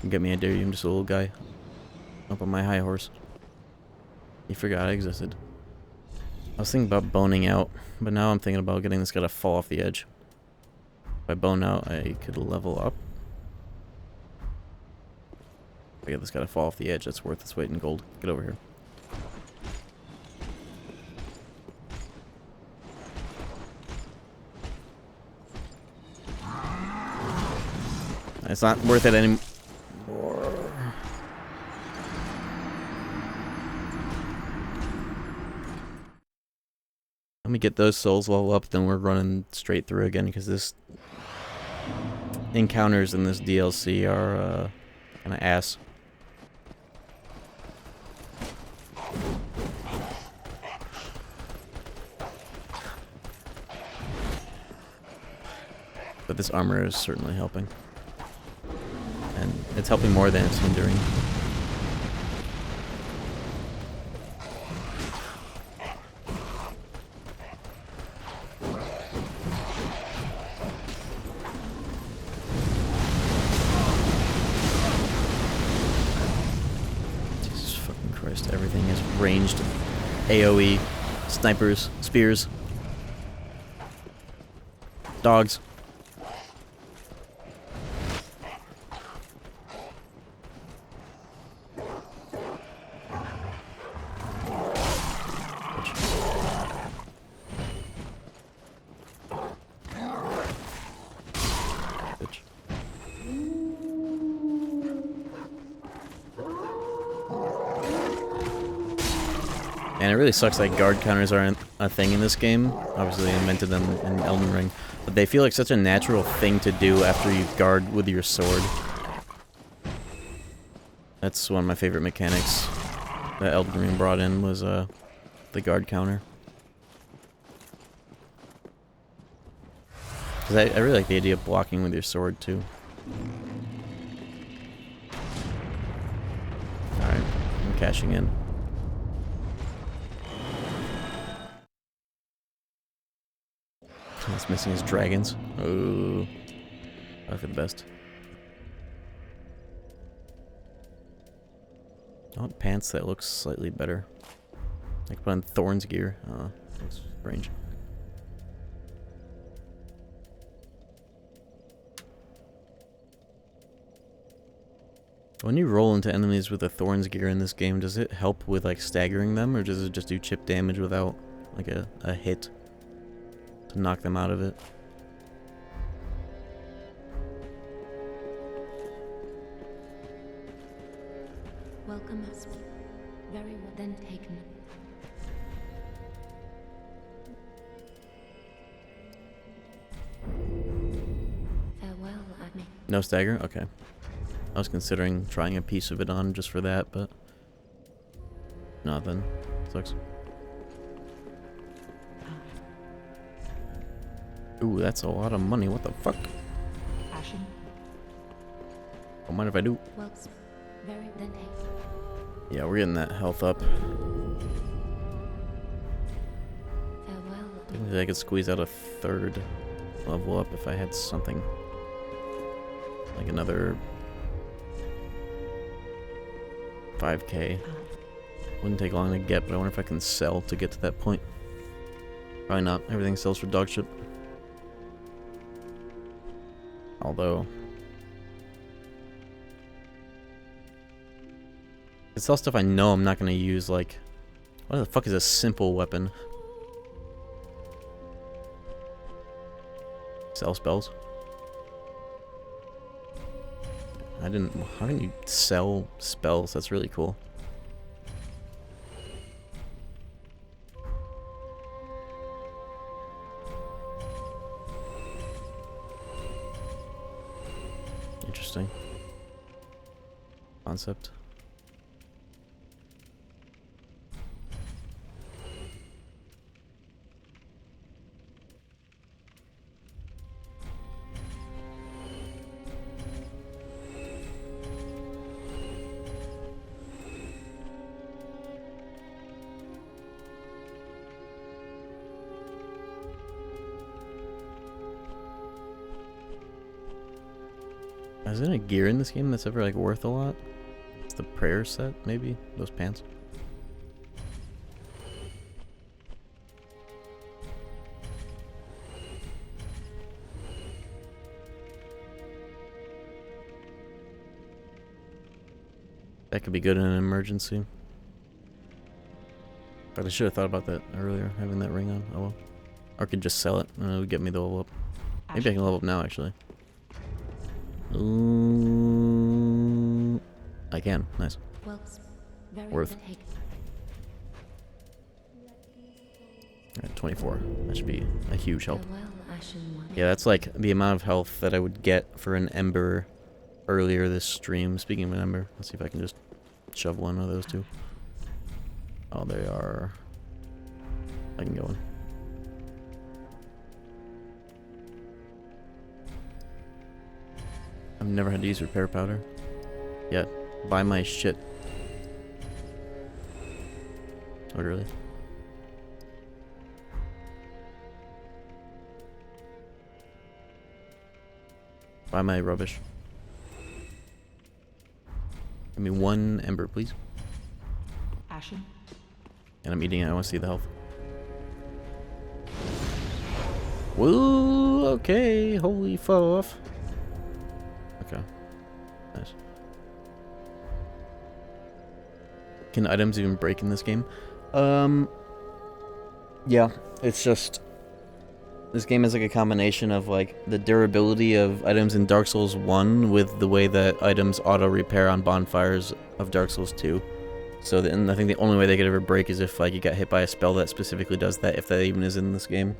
Speaker 1: Get me, I dare you. I'm just a little guy up on my high horse. You forgot I existed. I was thinking about boning out, but now I'm thinking about getting this guy to fall off the edge. If I bone out, I could level up. If I get this guy to fall off the edge, that's worth its weight in gold. Get over here. It's not worth it anymore. Let me get those souls level up, then we're running straight through again, because this encounters in this DLC are kind of ass. But this armor is certainly helping. And it's helping more than it's hindering. Jesus fucking Christ, everything is ranged. AoE, snipers, spears, dogs. And it really sucks that guard counters aren't a thing in this game. Obviously, they invented them in Elden Ring. But they feel like such a natural thing to do after you guard with your sword. That's one of my favorite mechanics that Elden Ring brought in was the guard counter. Because I really like the idea of blocking with your sword too. Alright, I'm cashing in. What's missing is dragons. Oh, probably for the best. I want pants that looks slightly better. I can put on Thorn's gear. Looks strange. When you roll into enemies with a Thorn's gear in this game, does it help with like staggering them, or does it just do chip damage without like a hit to knock them out of it?
Speaker 4: Welcome us. Very well then taken. Farewell, Agni.
Speaker 1: No stagger? Okay. I was considering trying a piece of it on just for that, but nothing. Sucks. Ooh, that's a lot of money. What the fuck?
Speaker 4: Ashen.
Speaker 1: Don't mind if I do.
Speaker 4: Well, very then taken.
Speaker 1: Yeah, we're getting that health up.
Speaker 4: Farewell.
Speaker 1: Technically, I could squeeze out a third level up if I had something. Like another 5k. Wouldn't take long to get, but I wonder if I can sell to get to that point. Probably not. Everything sells for dog shit. Although it's all stuff I know I'm not gonna use, like what the fuck is a simple weapon? Sell spells? How can you sell spells? That's really cool. Interesting concept. Is there a gear in this game that's ever like worth a lot? It's the prayer set, maybe? Those pants? That could be good in an emergency. But I should have thought about that earlier, having that ring on. Oh well. Or I could just sell it and it would get me the level up. Maybe I can level up now actually. Ooh, I can. Nice.
Speaker 4: Well, very
Speaker 1: Worth.
Speaker 4: then taken.
Speaker 1: Alright, 24. That should be a huge help.
Speaker 4: Farewell, Ashen One.
Speaker 1: Yeah, that's like the amount of health that I would get for an Ember earlier this stream. Speaking of an Ember, let's see if I can just shove one of those two. Oh, they are... I can go in. I've never had to use repair powder yet. Buy my shit. Oh, really? Buy my rubbish. Give me one ember, please.
Speaker 5: Ashen.
Speaker 1: And I'm eating it. I want to see the health. Woo! Okay. Holy fuck. Okay. Nice. Can items even break in this game? Yeah. It's just... This game is like a combination of like the durability of items in Dark Souls 1 with the way that items auto-repair on bonfires of Dark Souls 2. So then I think the only way they could ever break is if like you got hit by a spell that specifically does that, if that even is in this game.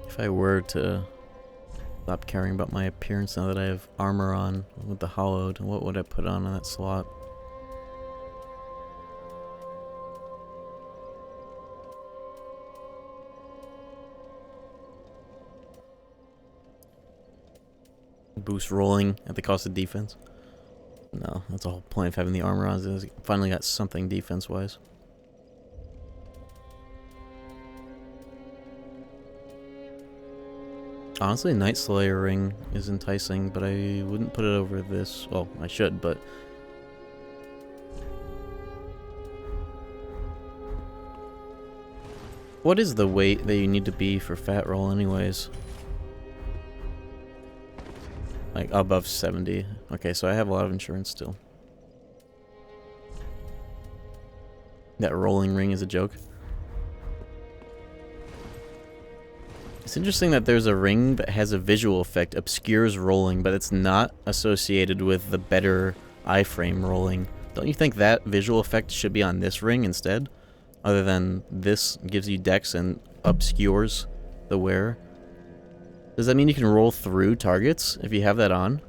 Speaker 1: If I were to stop caring about my appearance now that I have armor on with the hollowed, what would I put on that slot? Boost rolling at the cost of defense? No, that's the whole point of having the armor on, is finally got something defense-wise. Honestly, Night Slayer ring is enticing, but I wouldn't put it over this. Well, I should, but... What is the weight that you need to be for fat roll anyways? Like, above 70. Okay, so I have a lot of insurance still. That rolling ring is a joke. It's interesting that there's a ring that has a visual effect, obscures rolling, but it's not associated with the better iframe rolling. Don't you think that visual effect should be on this ring instead? Other than this gives you dex and obscures the wearer? Does that mean you can roll through targets if you have that on?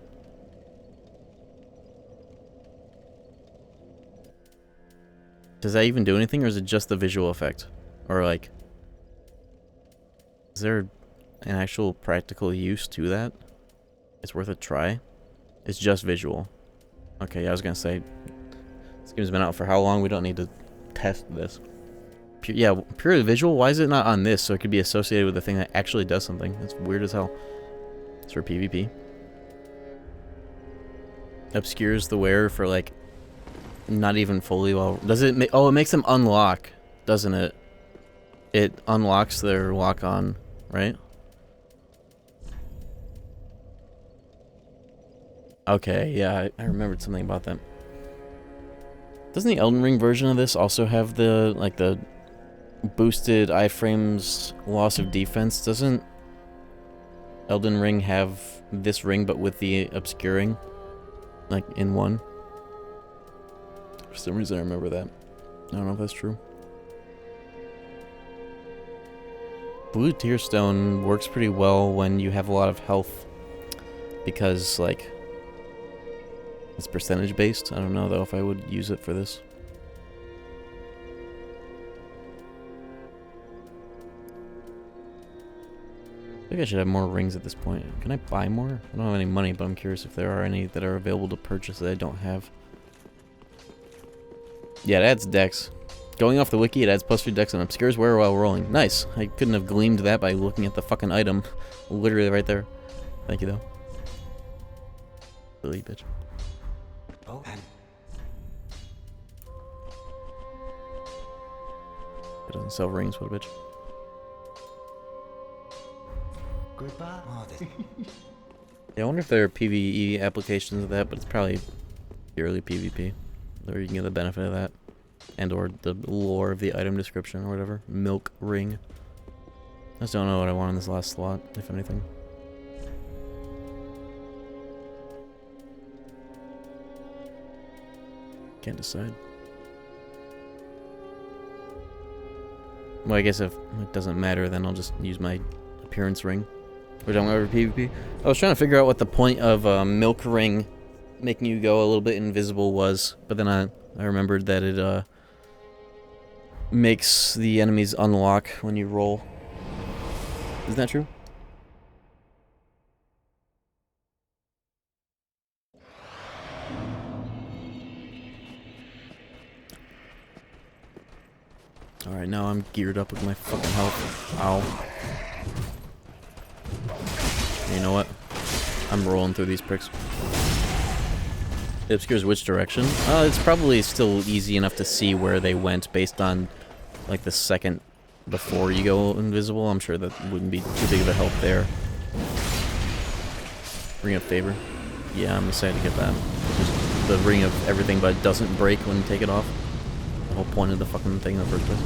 Speaker 1: Does that even do anything, or is it just the visual effect? Or like... Is there an actual practical use to that? It's worth a try. It's just visual. Okay, yeah, I was gonna say, this game's been out for how long? We don't need to test this. Pure visual? Why is it not on this so it could be associated with a thing that actually does something? That's weird as hell. It's for PvP. Obscures the wearer for like, not even fully well. Does it make, oh, it makes them unlock, doesn't it? It unlocks their lock-on, right? Okay, yeah, I remembered something about that. Doesn't the Elden Ring version of this also have the, like, the boosted iframes loss of defense? Doesn't Elden Ring have this ring but with the obscuring, like, in one? For some reason I remember that. I don't know if that's true. Blue Tear Stone works pretty well when you have a lot of health, because, like, it's percentage based. I don't know, though, if I would use it for this. I think I should have more rings at this point. Can I buy more? I don't have any money, but I'm curious if there are any that are available to purchase that I don't have. Yeah, it adds dex. Going off the wiki, it adds +3 dex and obscures wearer while rolling. Nice. I couldn't have gleamed that by looking at the fucking item. Literally right there. Thank you, though. Silly bitch.
Speaker 3: Oh, and
Speaker 1: It doesn't sell rings, what a bitch.
Speaker 3: goodbye. Oh,
Speaker 1: Yeah, I wonder if there are PvE applications of that, but it's probably purely PvP. Or you can get the benefit of that. And or the lore of the item description or whatever. Milk ring. I just don't know what I want in this last slot, if anything. Can't decide. Well, I guess if it doesn't matter, then I'll just use my appearance ring. We're done with PvP. I was trying to figure out what the point of milk ring making you go a little bit invisible was, but then I remembered that it makes the enemies unlock when you roll. Isn't that true? Alright, now I'm geared up with my fucking health. Ow. You know what? I'm rolling through these pricks. It obscures which direction? It's probably still easy enough to see where they went based on, like, the second before you go invisible. I'm sure that wouldn't be too big of a help there. Ring of Favor. Yeah, I'm excited to get that. Just the ring of everything, but it doesn't break when you take it off. The whole point of the fucking thing in the first place.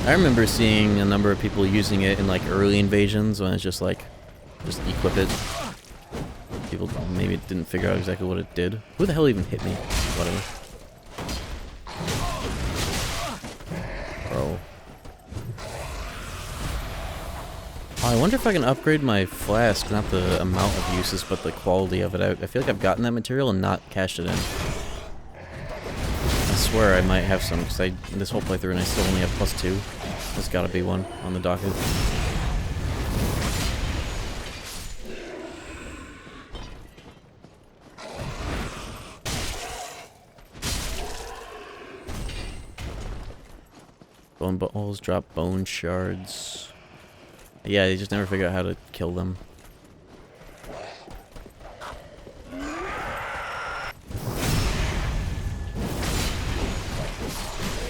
Speaker 1: I remember seeing a number of people using it in like early invasions when it's just like, just equip it. People maybe didn't figure out exactly what it did. Who the hell even hit me? Whatever. Bro. Oh, I wonder if I can upgrade my flask, not the amount of uses, but the quality of it. I feel like I've gotten that material and not cashed it in. I swear I might have some, because this whole playthrough and I still only have +2. There's gotta be one on the docket. Bone balls drop bone shards. Yeah, they just never figure out how to kill them.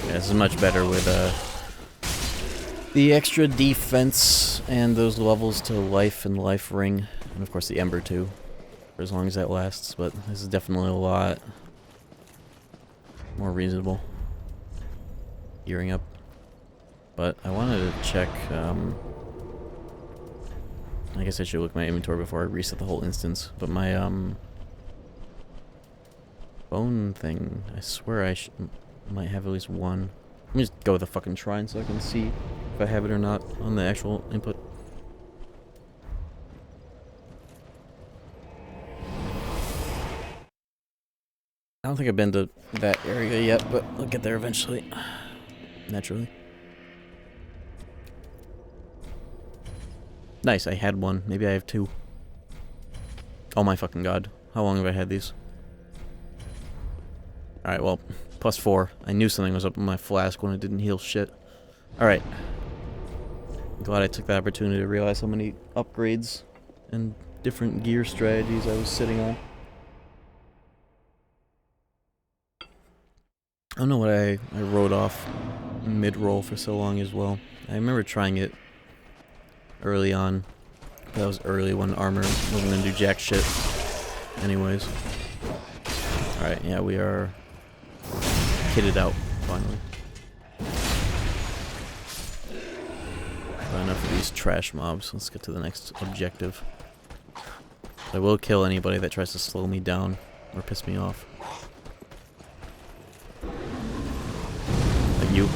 Speaker 1: Yeah, this is much better with the extra defense and those levels to life and life ring, and of course the ember too, for as long as that lasts. But this is definitely a lot more reasonable. Gearing up. But I wanted to check, I guess I should look at my inventory before I reset the whole instance, but my, bone thing, I swear I might have at least one. Let me just go with the fucking shrine so I can see if I have it or not on the actual input. I don't think I've been to that area yet, but I'll get there eventually. Naturally. Nice, I had one. Maybe I have 2. Oh my fucking god. How long have I had these? Alright, well, +4. I knew something was up in my flask when it didn't heal shit. Alright. Glad I took the opportunity to realize how many upgrades and different gear strategies I was sitting on. I don't know what I wrote off mid-roll for so long as well. I remember trying it early on. That was early when armor wasn't gonna do jack shit. Anyways. Alright, yeah, we are kitted out, finally. Got enough of these trash mobs. Let's get to the next objective. I will kill anybody that tries to slow me down or piss me off. Like you.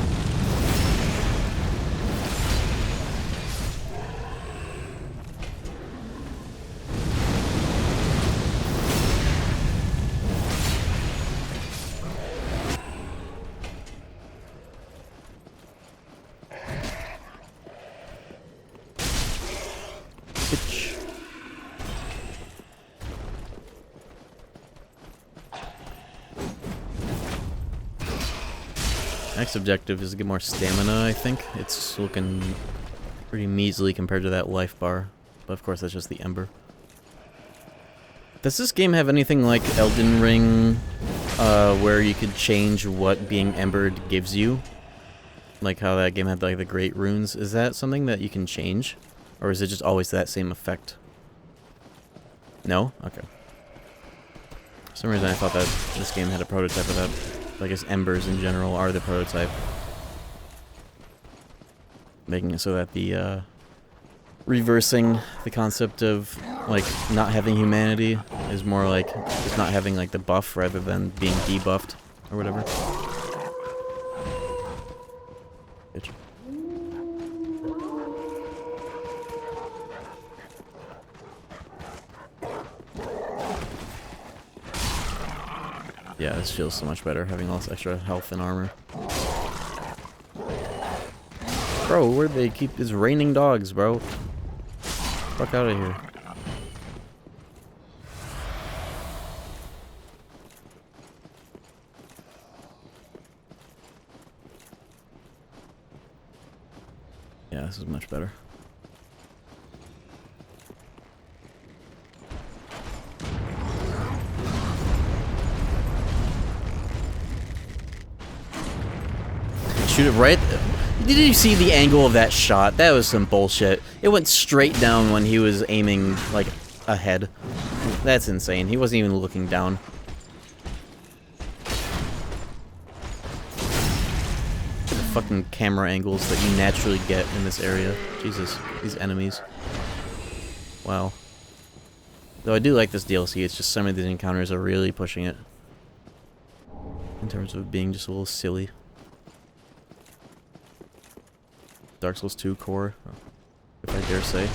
Speaker 1: Next objective is to get more stamina, I think. It's looking pretty measly compared to that life bar. But of course, that's just the ember. Does this game have anything like Elden Ring, where you could change what being embered gives you? Like how that game had like the great runes. Is that something that you can change? Or is it just always that same effect? No? Okay. For some reason I thought that this game had a prototype of that. I guess embers in general are the prototype. Making it so that the, reversing the concept of, like, not having humanity is more like just not having, like, the buff rather than being debuffed or whatever. Bitch. Yeah, this feels so much better, having all this extra health and armor. Bro, where'd they keep these raining dogs, bro? Fuck out of here. Yeah, this is much better. Shoot it right. Did you see the angle of that shot? That was some bullshit. It went straight down when he was aiming, like, ahead. That's insane. He wasn't even looking down. The fucking camera angles that you naturally get in this area. Jesus, these enemies. Wow. Though I do like this DLC, it's just some of these encounters are really pushing it. In terms of being just a little silly. Dark Souls 2 core, if I dare say.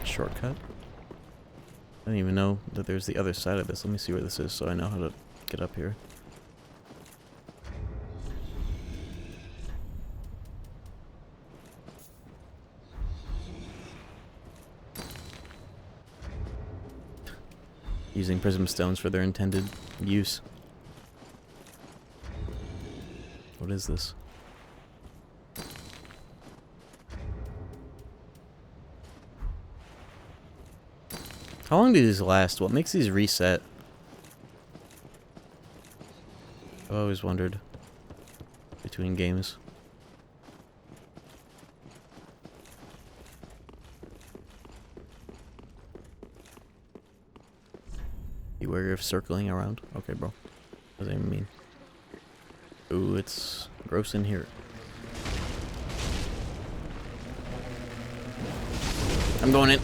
Speaker 1: Shortcut? I didn't even know that there's the other side of this. Let me see where this is so I know how to get up here. Using prism stones for their intended use. What is this? How long do these last? What makes these reset? I've always wondered. Between games. Beware of circling around. Okay, bro. What does that even mean? Ooh, it's gross in here. I'm going in.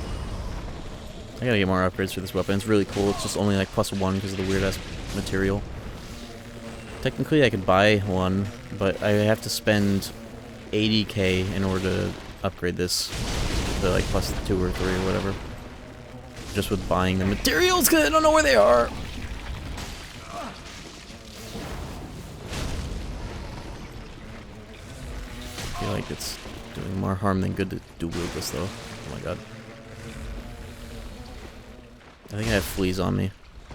Speaker 1: I gotta get more upgrades for this weapon. It's really cool. It's just only like +1 because of the weird ass material. Technically, I could buy one, but I have to spend 80k in order to upgrade this to like +2 or 3 or whatever. Just with buying the materials because I don't know where they are. I feel like it's doing more harm than good to dual wield this though. Oh my god. I think I have fleas on me.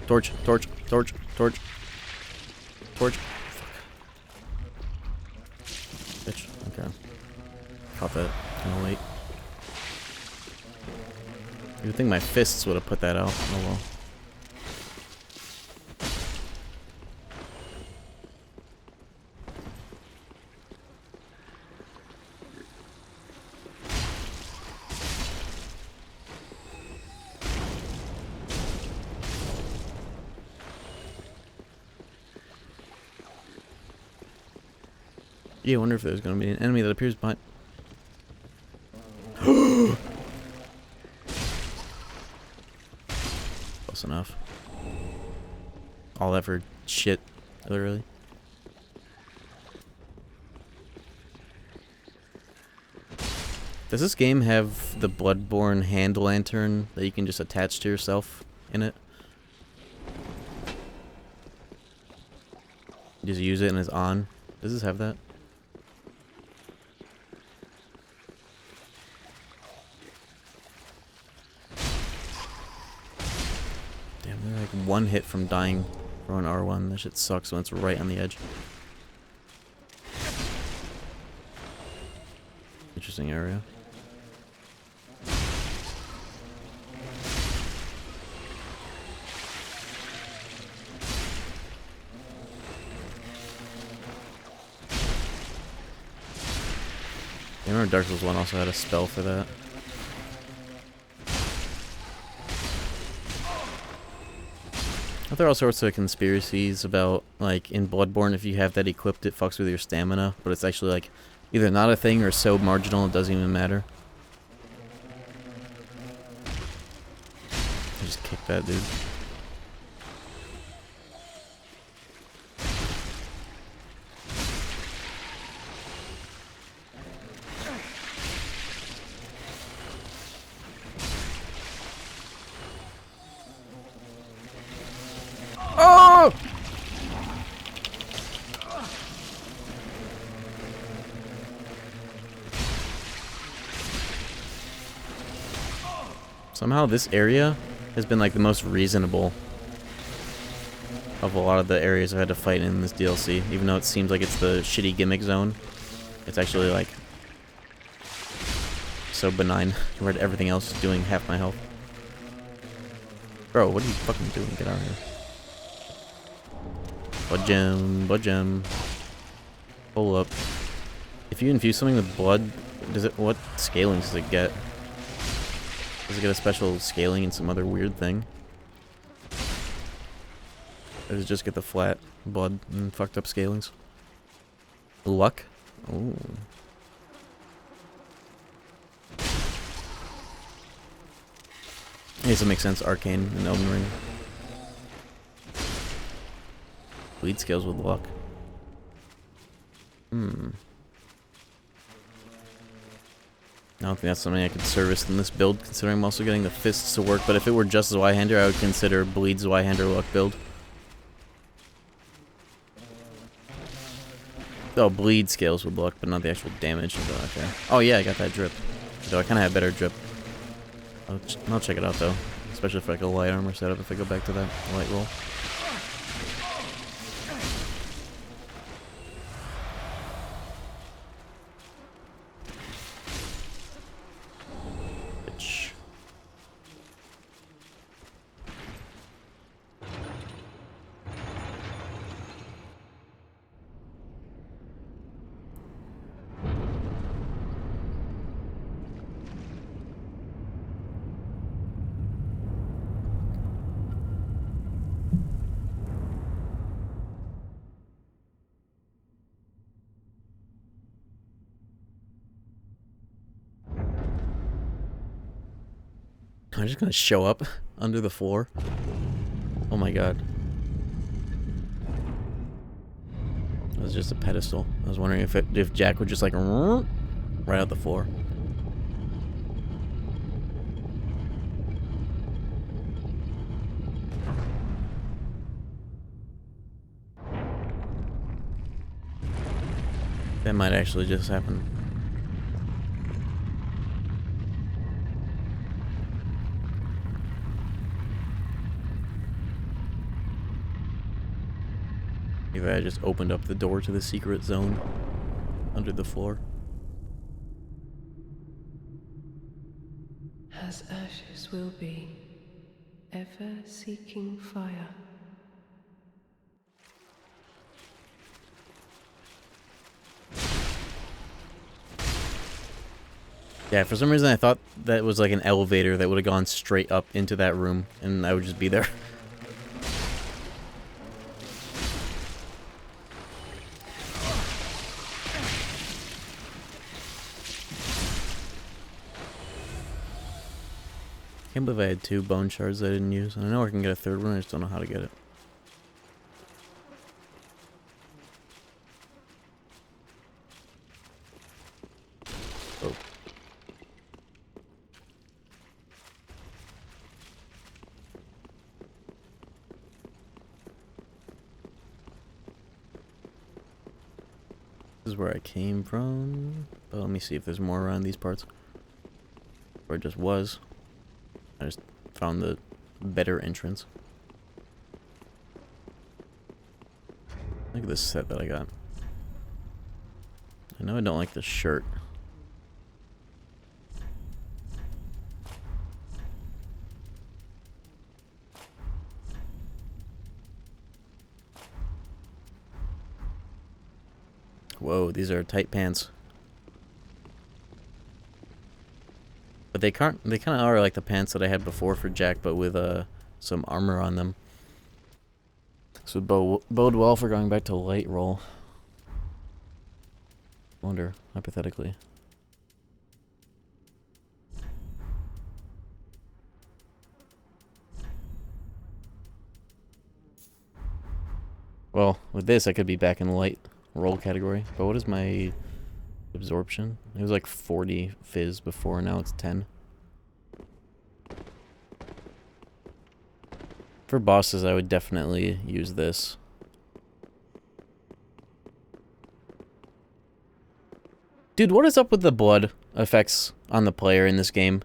Speaker 1: Torch, torch, torch, torch. Torch. Fuck. Bitch. Okay. Caught that kinda late. You would think my fists would have put that out. Oh well. Yeah, I wonder if there's gonna be an enemy that appears behind. Close enough. All that for shit, literally. Does this game have the Bloodborne hand lantern that you can just attach to yourself in it? You just use it and it's on. Does this have that? Like one hit from dying from an R1. That shit sucks when it's right on the edge. Interesting area. I remember Dark Souls 1 also had a spell for that. There are all sorts of conspiracies about, like, in Bloodborne, if you have that equipped, it fucks with your stamina, but it's actually, like, either not a thing or so marginal it doesn't even matter. I just kicked that dude. Oh! Somehow this area has been like the most reasonable of a lot of the areas I've had to fight in this DLC. Even though it seems like it's the shitty gimmick zone, it's actually like so benign compared to everything else doing half my health. Bro, what are you fucking doing? Get out of here. Budgem, budgem. Hold up. If you infuse something with blood, what scaling does it get? Does it get a special scaling and some other weird thing? Or does it just get the flat blood and fucked up scalings? Luck? Ooh. I guess it makes sense. Arcane and Elden Ring. Bleed scales with luck. I don't think that's something I could service in this build, considering I'm also getting the fists to work, but if it were just Zweihander, I would consider Bleed Zweihander luck build. Oh, bleed scales with luck, but not the actual damage. Okay. Oh yeah, I got that drip. Though I kind of have better drip. I'll check it out though, especially for like a light armor setup if I go back to that light roll. Bitch. I'm just gonna show up under the floor. Oh my god. It was just a pedestal. I was wondering if Jack would just like right out the floor. That might actually just happen. If I just opened up the door to the secret zone under the floor.
Speaker 5: As ashes will be, ever seeking fire.
Speaker 1: Yeah, for some reason I thought that was like an elevator that would have gone straight up into that room, and I would just be there. Can't believe I had 2 bone shards I didn't use. And I know I can get a 3rd one, I just don't know how to get it. Oh. This is where I came from. But let me see if there's more around these parts. Or it just was. I just found the better entrance. Look at this set that I got. I know I don't like the shirt. Whoa, these are tight pants. But they kind of are like the pants that I had before for Jack, but with some armor on them. So bode well for going back to light roll. Wonder, hypothetically. Well, with this I could be back in the light roll category. But what is my absorption? It was like 40 fizz before, now it's 10. For bosses, I would definitely use this. Dude, what is up with the blood effects on the player in this game?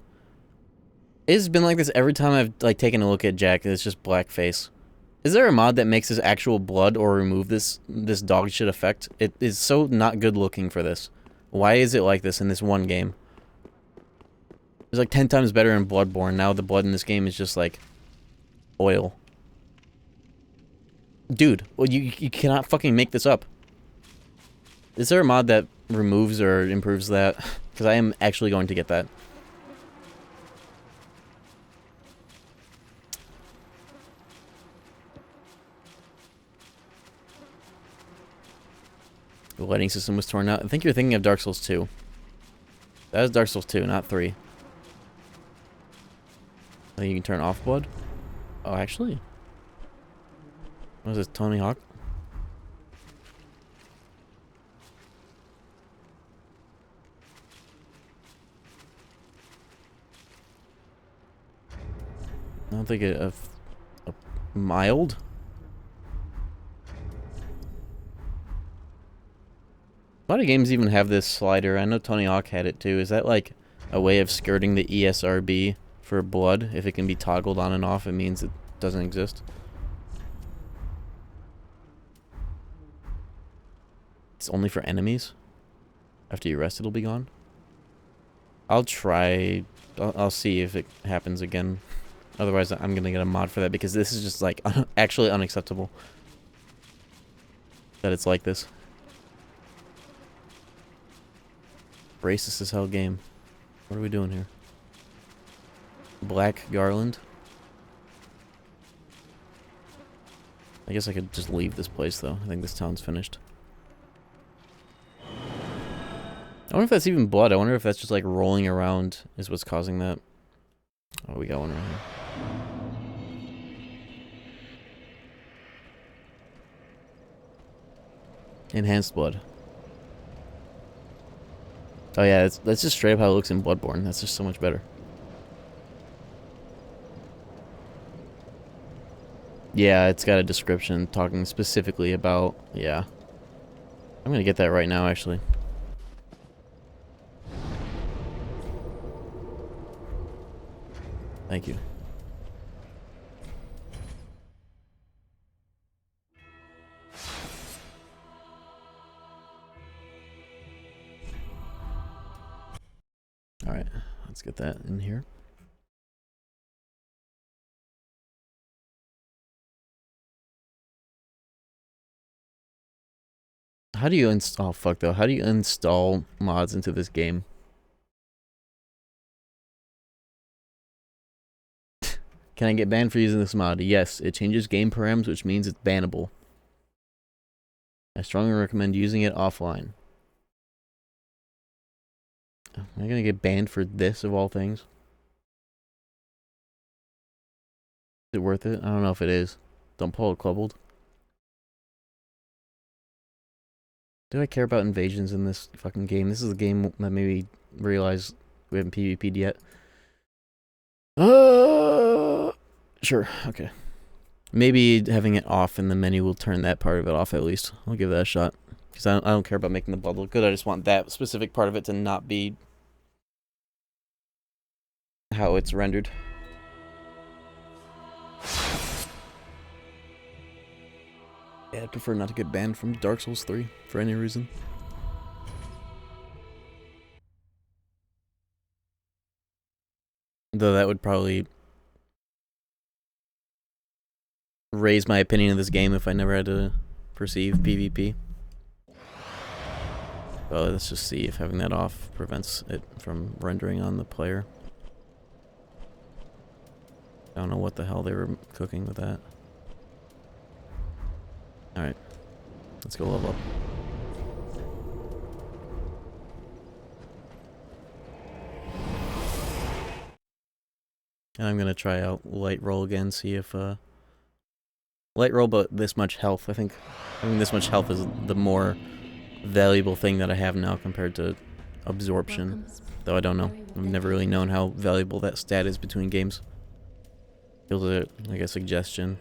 Speaker 1: It's been like this every time I've like taken a look at Jack. It's just black face. Is there a mod that makes his actual blood or remove this dog shit effect? It is so not good looking for this. Why is it like this in this one game? It's like 10 times better in Bloodborne. Now the blood in this game is just like oil. Dude, well you cannot fucking make this up. Is there a mod that removes or improves that? Because I am actually going to get that. The lighting system was torn out. I think you're thinking of Dark Souls 2. That is Dark Souls 2, not 3. I think you can turn off blood. Oh, actually. What is this, Tony Hawk? I don't think a mild? A lot of games even have this slider. I know Tony Hawk had it too. Is that like a way of skirting the ESRB for blood? If it can be toggled on and off, it means it doesn't exist. It's only for enemies? After you rest, it'll be gone? I'll try... I'll see if it happens again. Otherwise, I'm gonna get a mod for that, because this is just, like, actually unacceptable. That it's like this. Racist as hell game. What are we doing here? Black Garland? I guess I could just leave this place, though. I think this town's finished. I wonder if that's even blood. I wonder if that's just, like, rolling around is what's causing that. Oh, we got one right here. Enhanced blood. Oh yeah, that's just straight up how it looks in Bloodborne. That's just so much better. Yeah, it's got a description talking specifically about... Yeah. I'm gonna get that right now, actually. Thank you. Alright, let's get that in here. How do you install... Oh, fuck, though. How do you install mods into this game? Can I get banned for using this mod? Yes, it changes game params, which means it's bannable. I strongly recommend using it offline. Am I gonna get banned for this, of all things? Is it worth it? I don't know if it is. Don't pull it clubbled. Do I care about invasions in this fucking game? This is a game that made me realize we haven't PvP'd yet. Sure, okay. Maybe having it off in the menu will turn that part of it off at least. I'll give that a shot. Because I don't care about making the blood look good. I just want that specific part of it to not be how it's rendered. Yeah, I'd prefer not to get banned from Dark Souls 3 for any reason. Though that would probably raise my opinion of this game if I never had to perceive PvP. Well, let's just see if having that off prevents it from rendering on the player. I don't know what the hell they were cooking with that. Alright. Let's go level up. And I'm gonna try out light roll again, see if light roll but this much health. I think having this much health is the more valuable thing that I have now compared to absorption. Though I don't know. I've never really known how valuable that stat is between games. Feels like a suggestion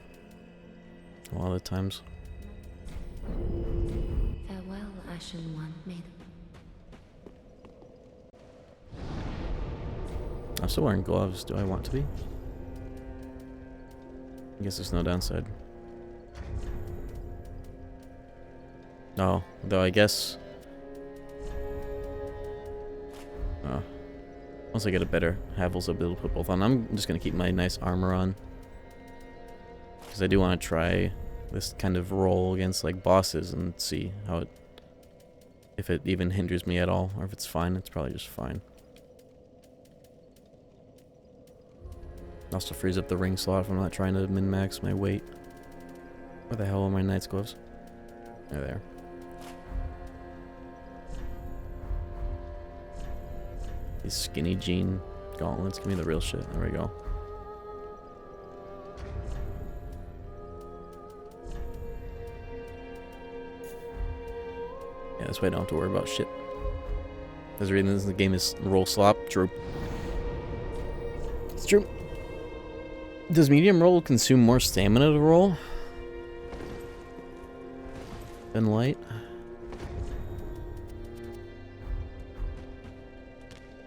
Speaker 1: a lot of the times.
Speaker 4: Farewell, Ashen One. May
Speaker 1: I'm still wearing gloves. Do I want to be? I guess there's no downside. No, though I guess... Oh. Once I get a better Havels, I'll be able to put both on. I'm just going to keep my nice armor on. Because I do want to try this kind of roll against like bosses and see how it If it even hinders me at all, or if it's fine, it's probably just fine. Also frees up the ring slot if I'm not trying to min-max my weight. Where the hell are my knight's gloves? They're there. These skinny jean gauntlets, give me the real shit. There we go. Yeah, this way I don't have to worry about shit. There's a reason the game is roll slop. True. It's true. Does medium roll consume more stamina to roll than light?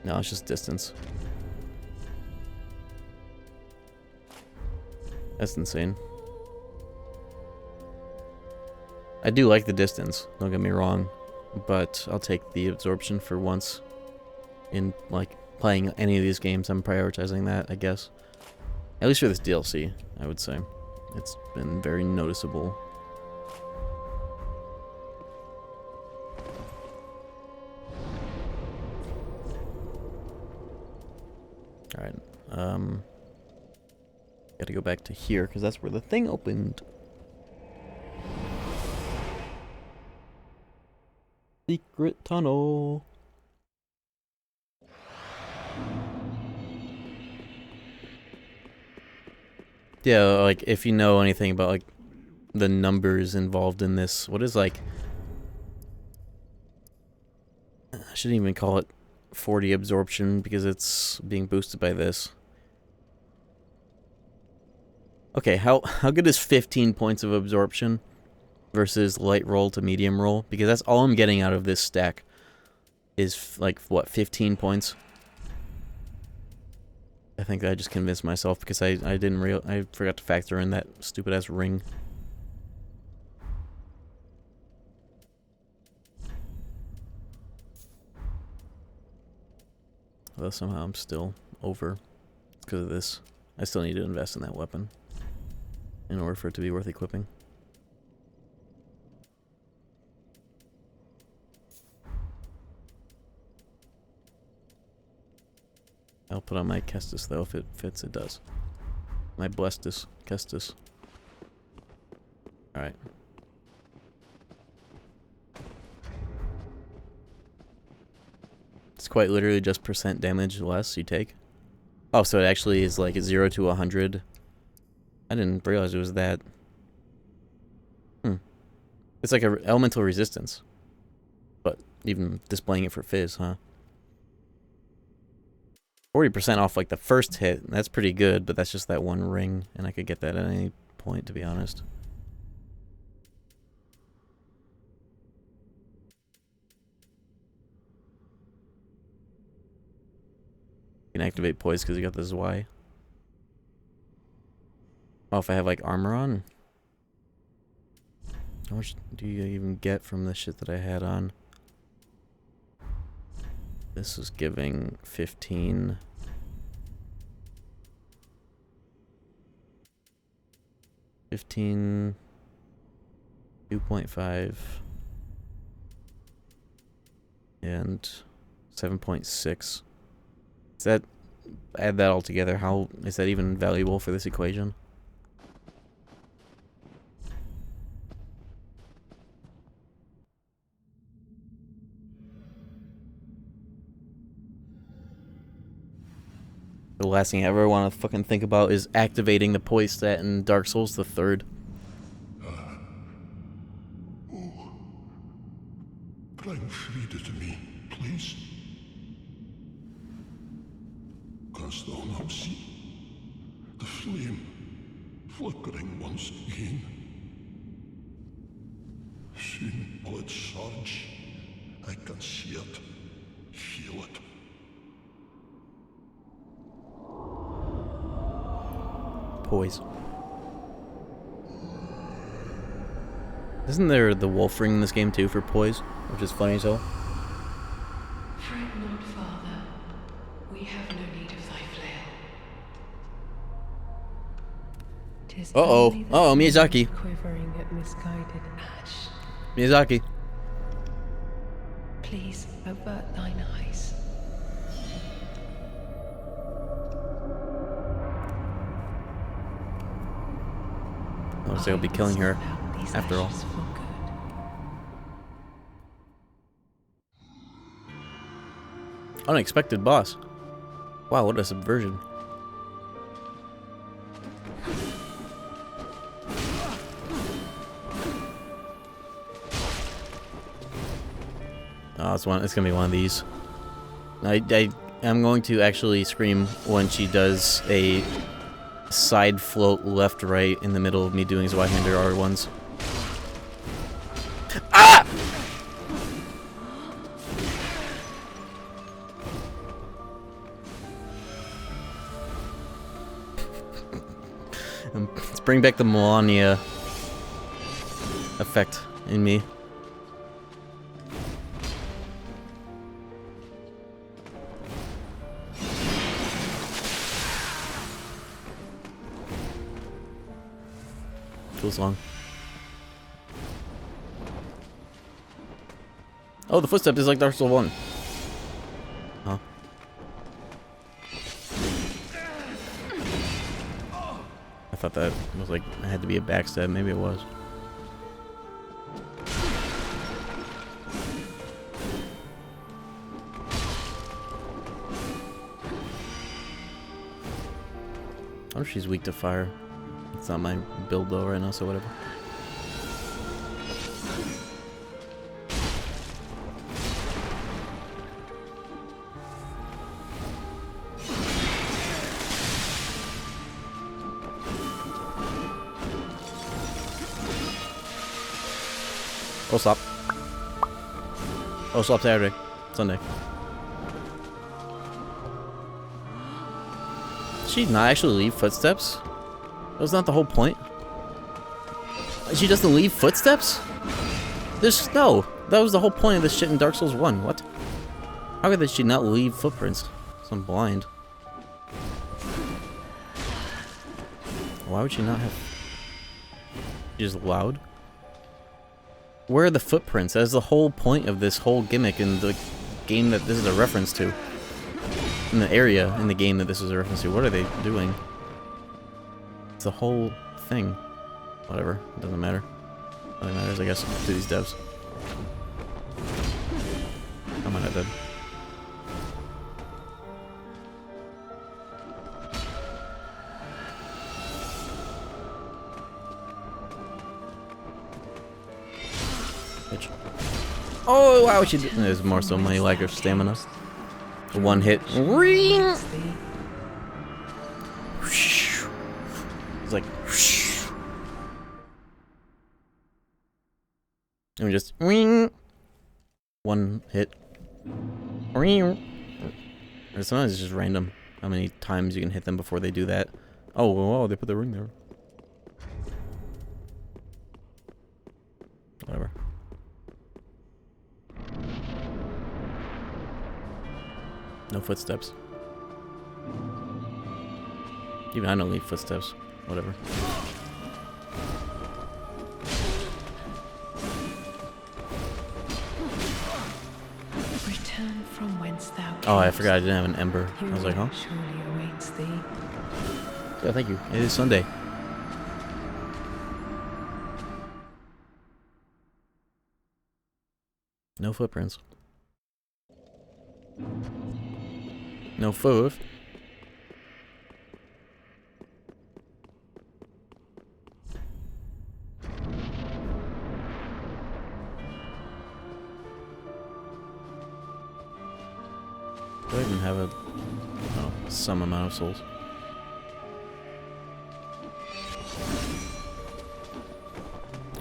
Speaker 1: No, it's just distance. That's insane. I do like the distance, don't get me wrong, but I'll take the absorption for once. In, like, playing any of these games, I'm prioritizing that, I guess. At least for this DLC, I would say. It's been very noticeable. Alright, gotta go back to here, because that's where the thing opened. Secret tunnel. Yeah, like, if you know anything about, like, the numbers involved in this, what is, like... I shouldn't even call it 40 absorption, because it's being boosted by this. Okay, how good is 15 points of absorption versus light roll to medium roll? Because that's all I'm getting out of this stack is, like, what, 15 points? I think I just convinced myself because I forgot to factor in that stupid ass ring. Although somehow I'm still over because of this. I still need to invest in that weapon in order for it to be worth equipping. I'll put on my Kestis though, if it fits, it does. My Blestis, Kestis. Alright. It's quite literally just percent damage less you take. Oh, so it actually is like 0 to 100. I didn't realize it was that. It's like a elemental resistance. But even displaying it for Fizz, huh? 40% off like the first hit, that's pretty good, but that's just that one ring, and I could get that at any point, to be honest. You can activate poise because you got this Y. Oh, if I have like armor on? How much do you even get from the shit that I had on? This is giving 15. 15, 2.5, and 7.6. Is that, add that all together, how is that even valuable for this equation? The last thing I ever want to fucking think about is activating the poise stat in Dark Souls the 3rd.
Speaker 9: Bring Frida to me, please. Canst thou not see the flame flickering once again? Soon will it surge. I can see it, feel it.
Speaker 1: Poise. Isn't there the wolf ring in this game too for poise? Which is funny as hell.
Speaker 5: Fret not, Father. We have no need of thy flail. 'Tis
Speaker 1: Uh-oh.
Speaker 5: only the
Speaker 1: Uh-oh,
Speaker 5: flame
Speaker 1: Miyazaki.
Speaker 5: quivering at misguided ash.
Speaker 1: Miyazaki.
Speaker 5: Please, avert thine eyes.
Speaker 1: Looks like I'll be killing her after all. Unexpected boss. Wow, what a subversion. Oh, it's gonna be one of these. I'm going to actually scream when she does a side float left right in the middle of me doing Zweihander R1s. Ah! Let's bring back the Melania effect in me. Feels long. Oh, the footstep is like Dark Souls 1. Huh? I thought that was like, it had to be a backstab. Maybe it was. I wonder if she's weak to fire. It's not my build though right now, so whatever. Oh, stop. Oh, stop Saturday. Sunday. Did she not actually leave footsteps? That was not the whole point. She doesn't leave footsteps? There's no. That was the whole point of this shit in Dark Souls 1. What? How could she not leave footprints? So I'm blind. Why would she not have... She's loud? Where are the footprints? That is the whole point of this whole gimmick in the game that this is a reference to. In the area in the game that this is a reference to. What are they doing? It's the whole thing. Whatever. It doesn't matter. Nothing matters, I guess, to these devs. How am I not dead? Bitch. Oh, wow, she did. There's more so my lack of stamina. One hit. Ring! It's like, and we just ring. One hit. Ring. And sometimes it's just random how many times you can hit them before they do that. Oh, whoa, they put the ring there. Whatever. No footsteps. Even I don't leave footsteps. Whatever.
Speaker 5: Return from whence thou
Speaker 1: Oh, I forgot I didn't have an ember. I was like, huh?
Speaker 5: Surely awaits thee.
Speaker 1: Yeah, thank you. It is Sunday. No footprints. No foot. Do I even have a... Oh, some amount of souls.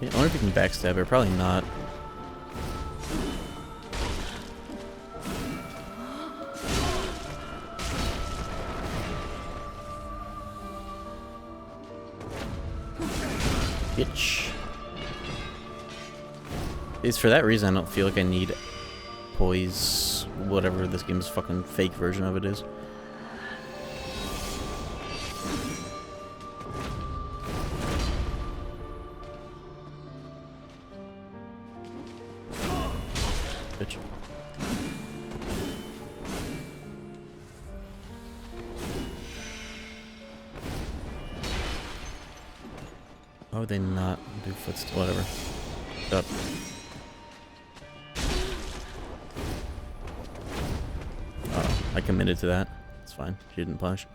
Speaker 1: Yeah, I wonder if you can backstab her. Probably not. Bitch. It's for that reason I don't feel like I need poise, whatever this game's fucking fake version of it is. Bitch. Why would they not do footsteps? Whatever. Up. Oh, I committed to that. It's fine. She didn't punish.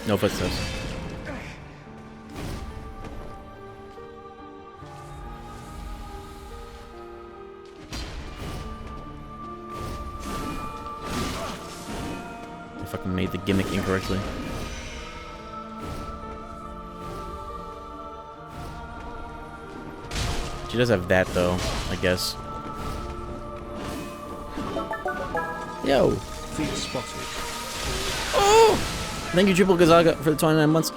Speaker 1: No footsteps. I fucking made the gimmick incorrectly. She does have that though, I guess. Yo!
Speaker 8: Feet spotted.
Speaker 1: Oh! Thank you, Triple Gazaga, for the 29 months.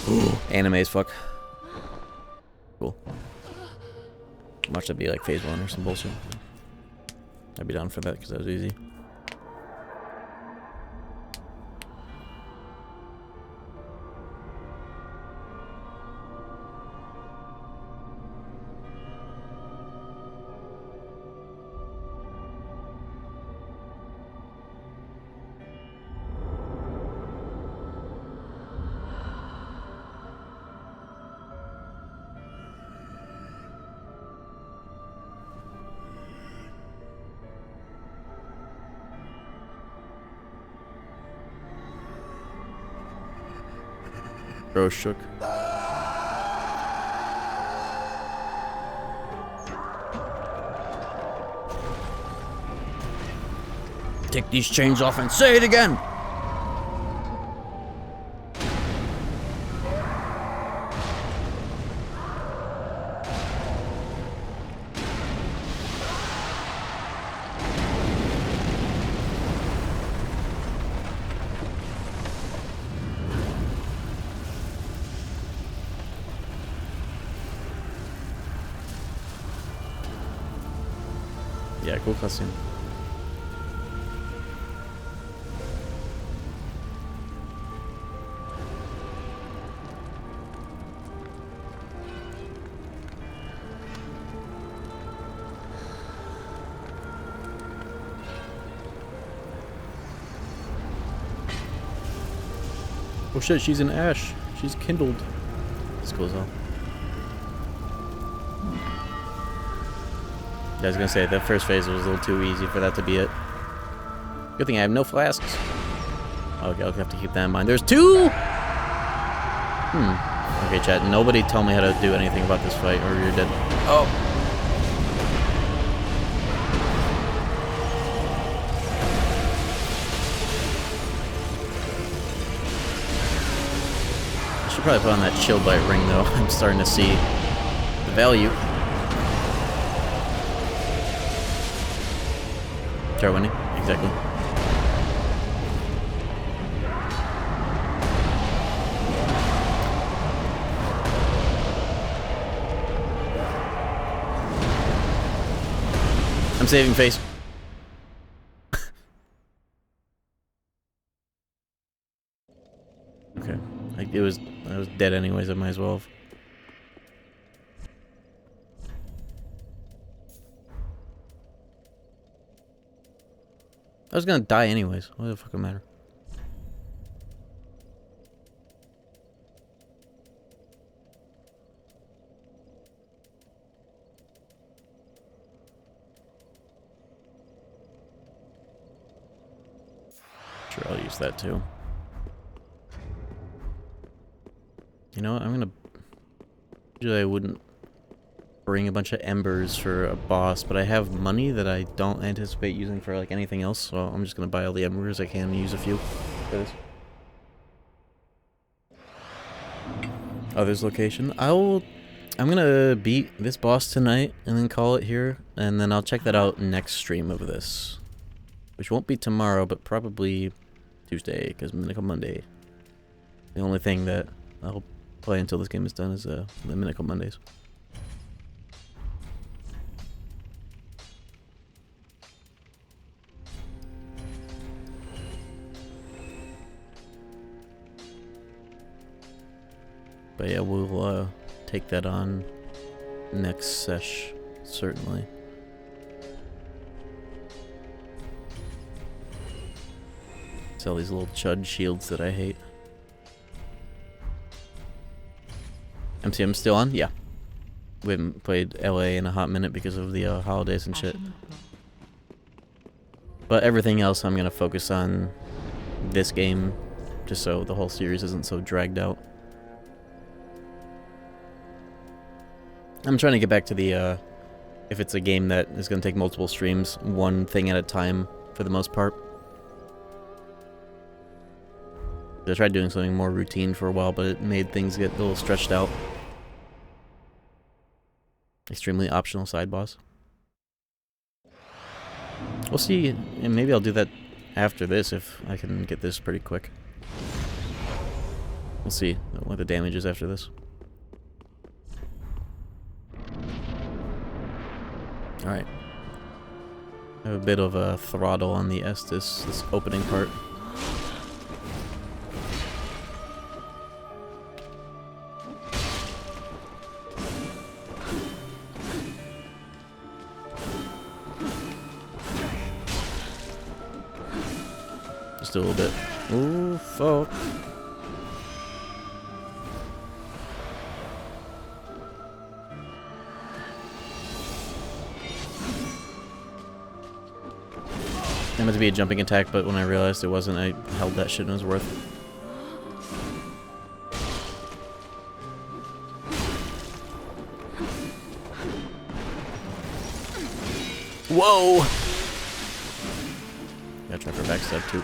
Speaker 1: Ooh, anime as fuck. Cool. Watch that be like phase 1 or some bullshit. I'd be down for that because that was easy. Bro shook. Take these chains off and say it again! Yeah, cool cutscene. Oh shit, she's an ash. She's kindled. That's cool as hell. I was gonna say, that first phase was a little too easy for that to be it. Good thing I have no flasks. Okay, I'll have to keep that in mind. There's 2! Okay, chat, nobody tell me how to do anything about this fight, or you're dead. Oh! I should probably put on that chill bite ring, though. I'm starting to see the value. Try winning, exactly. I'm saving face. Okay, I was dead anyways. I might as well have. I was gonna die anyways. What the fuck matter? Sure, I'll use that too. You know what? I'm gonna. Usually I wouldn't bring a bunch of embers for a boss, but I have money that I don't anticipate using for like anything else, so I'm just gonna buy all the embers I can and use a few for this. Others location. I'm gonna beat this boss tonight and then call it here, and then I'll check that out next stream of this, which won't be tomorrow, but probably Tuesday, because Minico Monday. The only thing that I'll play until this game is done is the Minico Mondays. But yeah, we'll take that on next sesh, certainly. It's all these little chud shields that I hate. MCM still on? Yeah. We haven't played LA in a hot minute because of the holidays and shit. But everything else I'm gonna focus on this game, just so the whole series isn't so dragged out. I'm trying to get back to the, if it's a game that is gonna take multiple streams, one thing at a time for the most part. I tried doing something more routine for a while, but it made things get a little stretched out. Extremely optional side boss. We'll see, and maybe I'll do that after this if I can get this pretty quick. We'll see what the damage is after this. Alright. I have a bit of a throttle on the Estus, this opening part. Just a little bit. Ooh, fuck. It meant to be a jumping attack, but when I realized it wasn't, I held that shit and it was worth it. Whoa! Gotta try for backstab too.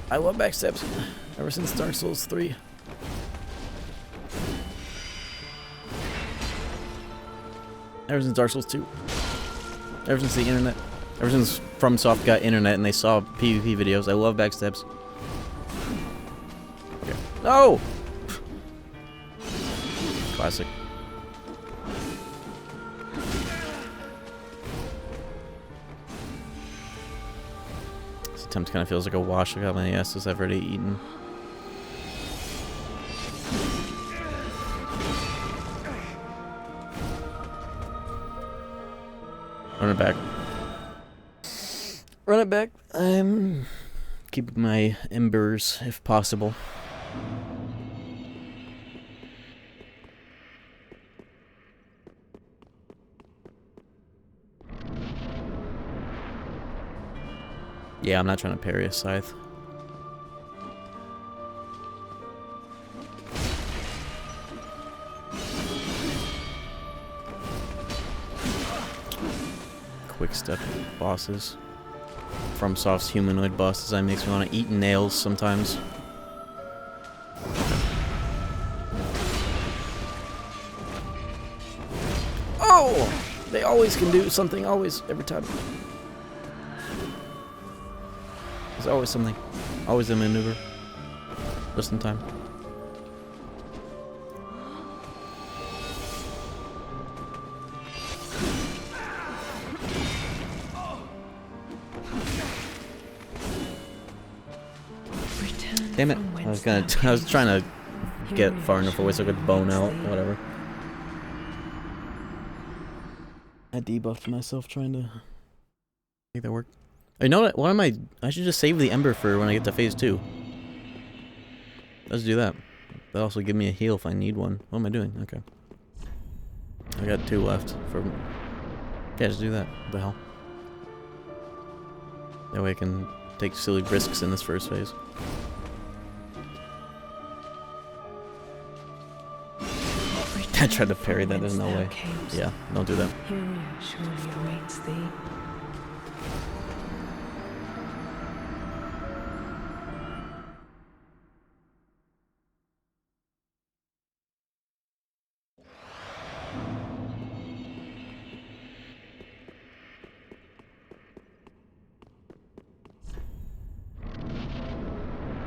Speaker 1: I love backstabs ever since Dark Souls 3. Ever since Dark Souls 2. Ever since the internet. Ever since FromSoft got internet and they saw PvP videos. I love backstabs. Okay. No! Classic. This attempt kind of feels like a wash. Look how many S's I've already eaten. Run it back. Run it back. I'm keeping my embers if possible. Yeah, I'm not trying to parry a scythe. Quick step bosses. FromSoft's humanoid boss design makes me want to eat nails sometimes. Oh! They always can do something, always, every time. There's always something. Always a maneuver. Just in time. Damn it. I was trying to get far enough away so I could bone out, whatever. I debuffed myself trying to make that work. You know what? What am I should just save the Ember for when I get to phase 2. Let's do that. That'll also give me a heal if I need one. What am I doing? Okay. I got 2 left for... Yeah, just do that. What the hell? That way I can take silly risks in this first phase. I tried to parry that, there's no way. Yeah, don't do that.
Speaker 5: Surely awaits thee.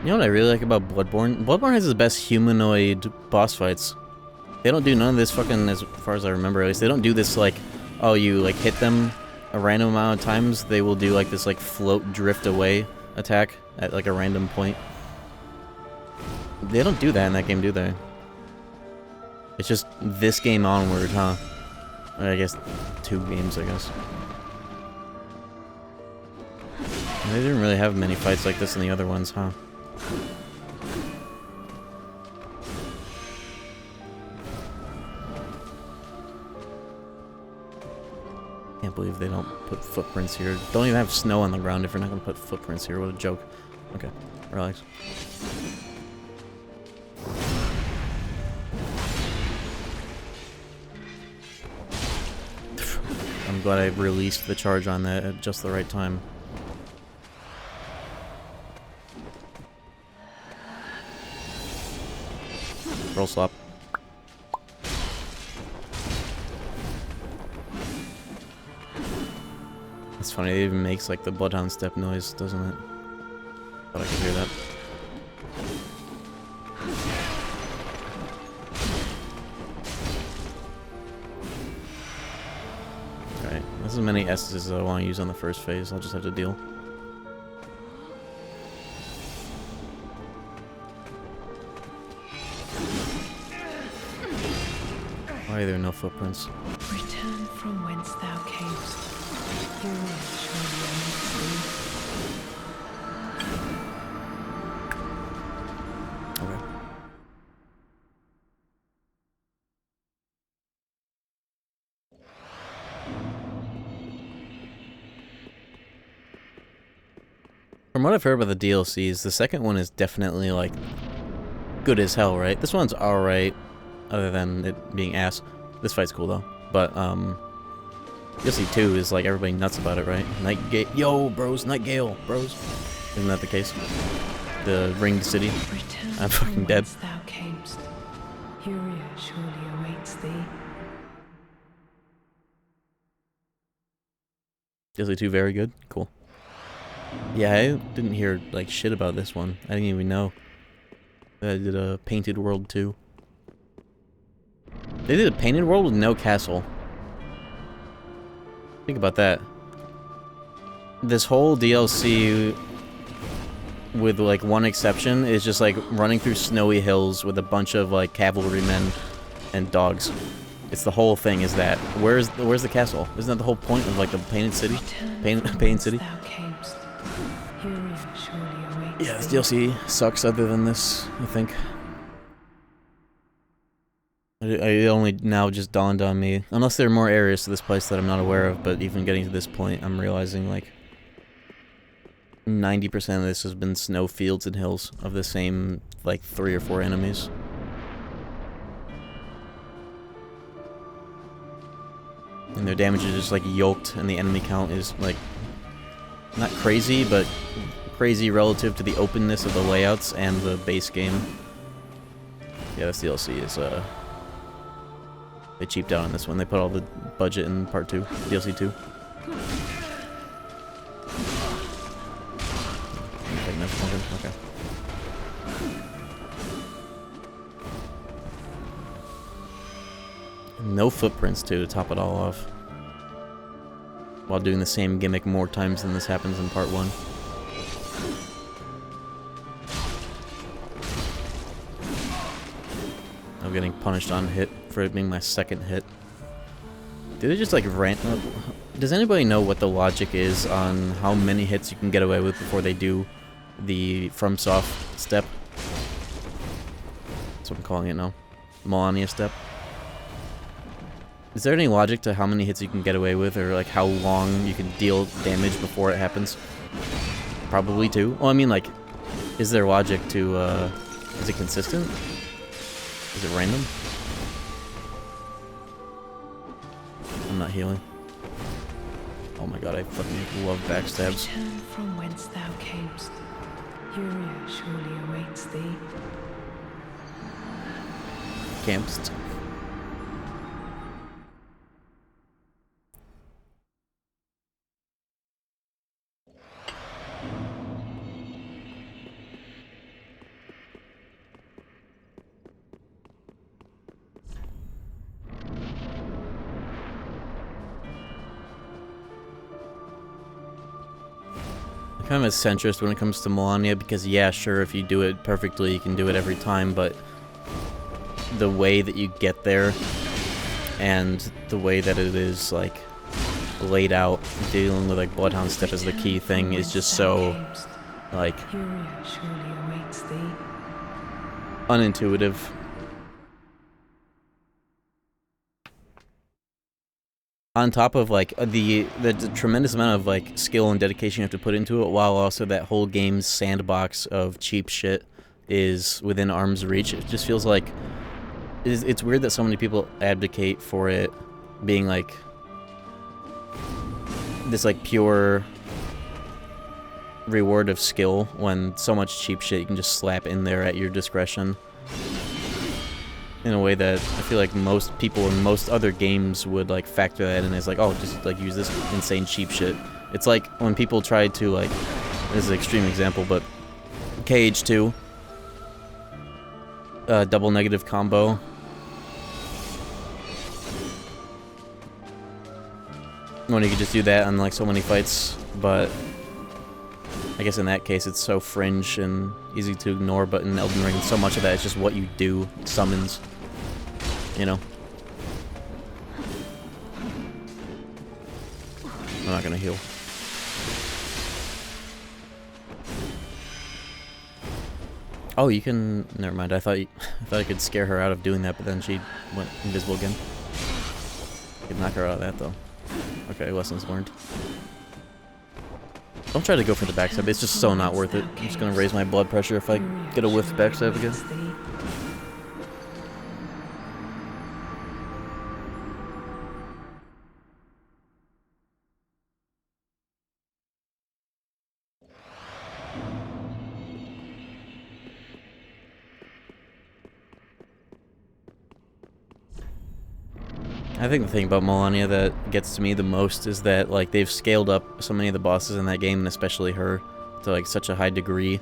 Speaker 1: You know what I really like about Bloodborne? Bloodborne has the best humanoid boss fights. They don't do none of this fucking, as far as I remember at least, they don't do this like, oh, you like hit them a random amount of times, they will do like this like float drift away attack at like a random point. They don't do that in that game, do they? It's just this game onward, huh? I guess 2 games, I guess. They didn't really have many fights like this in the other ones, huh? Can't believe they don't put footprints here. Don't even have snow on the ground if you're not gonna put footprints here. What a joke. Okay, relax. I'm glad I released the charge on that at just the right time. Roll slop. It's funny, it even makes like the bloodhound step noise, doesn't it? Thought I could hear that. Alright, this is as many S's as I want to use on the first phase, I'll just have to deal. Why are there no footprints?
Speaker 5: Return from whence thou camest. Here shall you
Speaker 1: Okay. From what I've heard about the DLCs, the second one is definitely like good as hell, right? This one's alright, other than it being ass. This fight's cool though. But DLC 2 is like everybody nuts about it, right? Yo, bros, Nightgale, bros. Isn't that the case? The ringed city. I'm fucking dead.
Speaker 5: thou camest. Furia surely awaits thee.
Speaker 1: DLC 2 very good? Cool. Yeah, I didn't hear like shit about this one. I didn't even know. I did a Painted World 2. They did a Painted World with no castle. Think about that. This whole DLC, with like one exception, is just like running through snowy hills with a bunch of like cavalrymen and dogs. It's the whole thing is that. Where's the castle? Isn't that the whole point of like the Painted City? Painted City? Yeah, this DLC sucks other than this, I think. It only now just dawned on me. Unless there are more areas to this place that I'm not aware of, but even getting to this point, I'm realizing like 90% of this has been snow fields and hills of the same like 3 or 4 enemies. And their damage is just like yoked, and the enemy count is like not crazy, but crazy relative to the openness of the layouts and the base game. Yeah, this DLC is they cheaped out on this one. They put all the budget in part 2, DLC 2. Okay. No footprints too, to top it all off. While doing the same gimmick more times than this happens in part 1. I'm getting punished on hit for it being my second hit. Do they just like does anybody know what the logic is on how many hits you can get away with before they do the FromSoft step? That's what I'm calling it now. Melania step. Is there any logic to how many hits you can get away with, or like how long you can deal damage before it happens? Probably 2. Well, I mean, like, is there logic to, is it consistent? Is it random? I'm not healing. Oh my god, I fucking love backstabs.
Speaker 5: Return from whence thou camest. Furia surely awaits thee.
Speaker 1: Campst. kind of a centrist when it comes to Melania, because yeah, sure, if you do it perfectly, you can do it every time, but the way that you get there and the way that it is like laid out, dealing with like Bloodhound stuff as the key thing is just so like unintuitive. On top of like the tremendous amount of like skill and dedication you have to put into it, while also that whole game's sandbox of cheap shit is within arm's reach, it just feels like it's weird that so many people advocate for it being like this like pure reward of skill when so much cheap shit you can just slap in there at your discretion in a way that I feel like most people in most other games would like factor that in as like, oh, just like use this insane cheap shit. It's like when people try to like, this is an extreme example, but KH2 double negative combo. When you could just do that on like so many fights, but I guess in that case it's so fringe and easy to ignore, but in Elden Ring so much of that is just what you do, summons, you know? I'm not gonna heal. Oh, you can... Never mind, I thought I could scare her out of doing that, but then she went invisible again. I could knock her out of that though. Okay, lessons learned. Don't try to go for the backstab, it's just so not worth it. I'm just gonna raise my blood pressure if I get a whiff backstab again. I think the thing about Melania that gets to me the most is that like they've scaled up so many of the bosses in that game, and especially her, to like such a high degree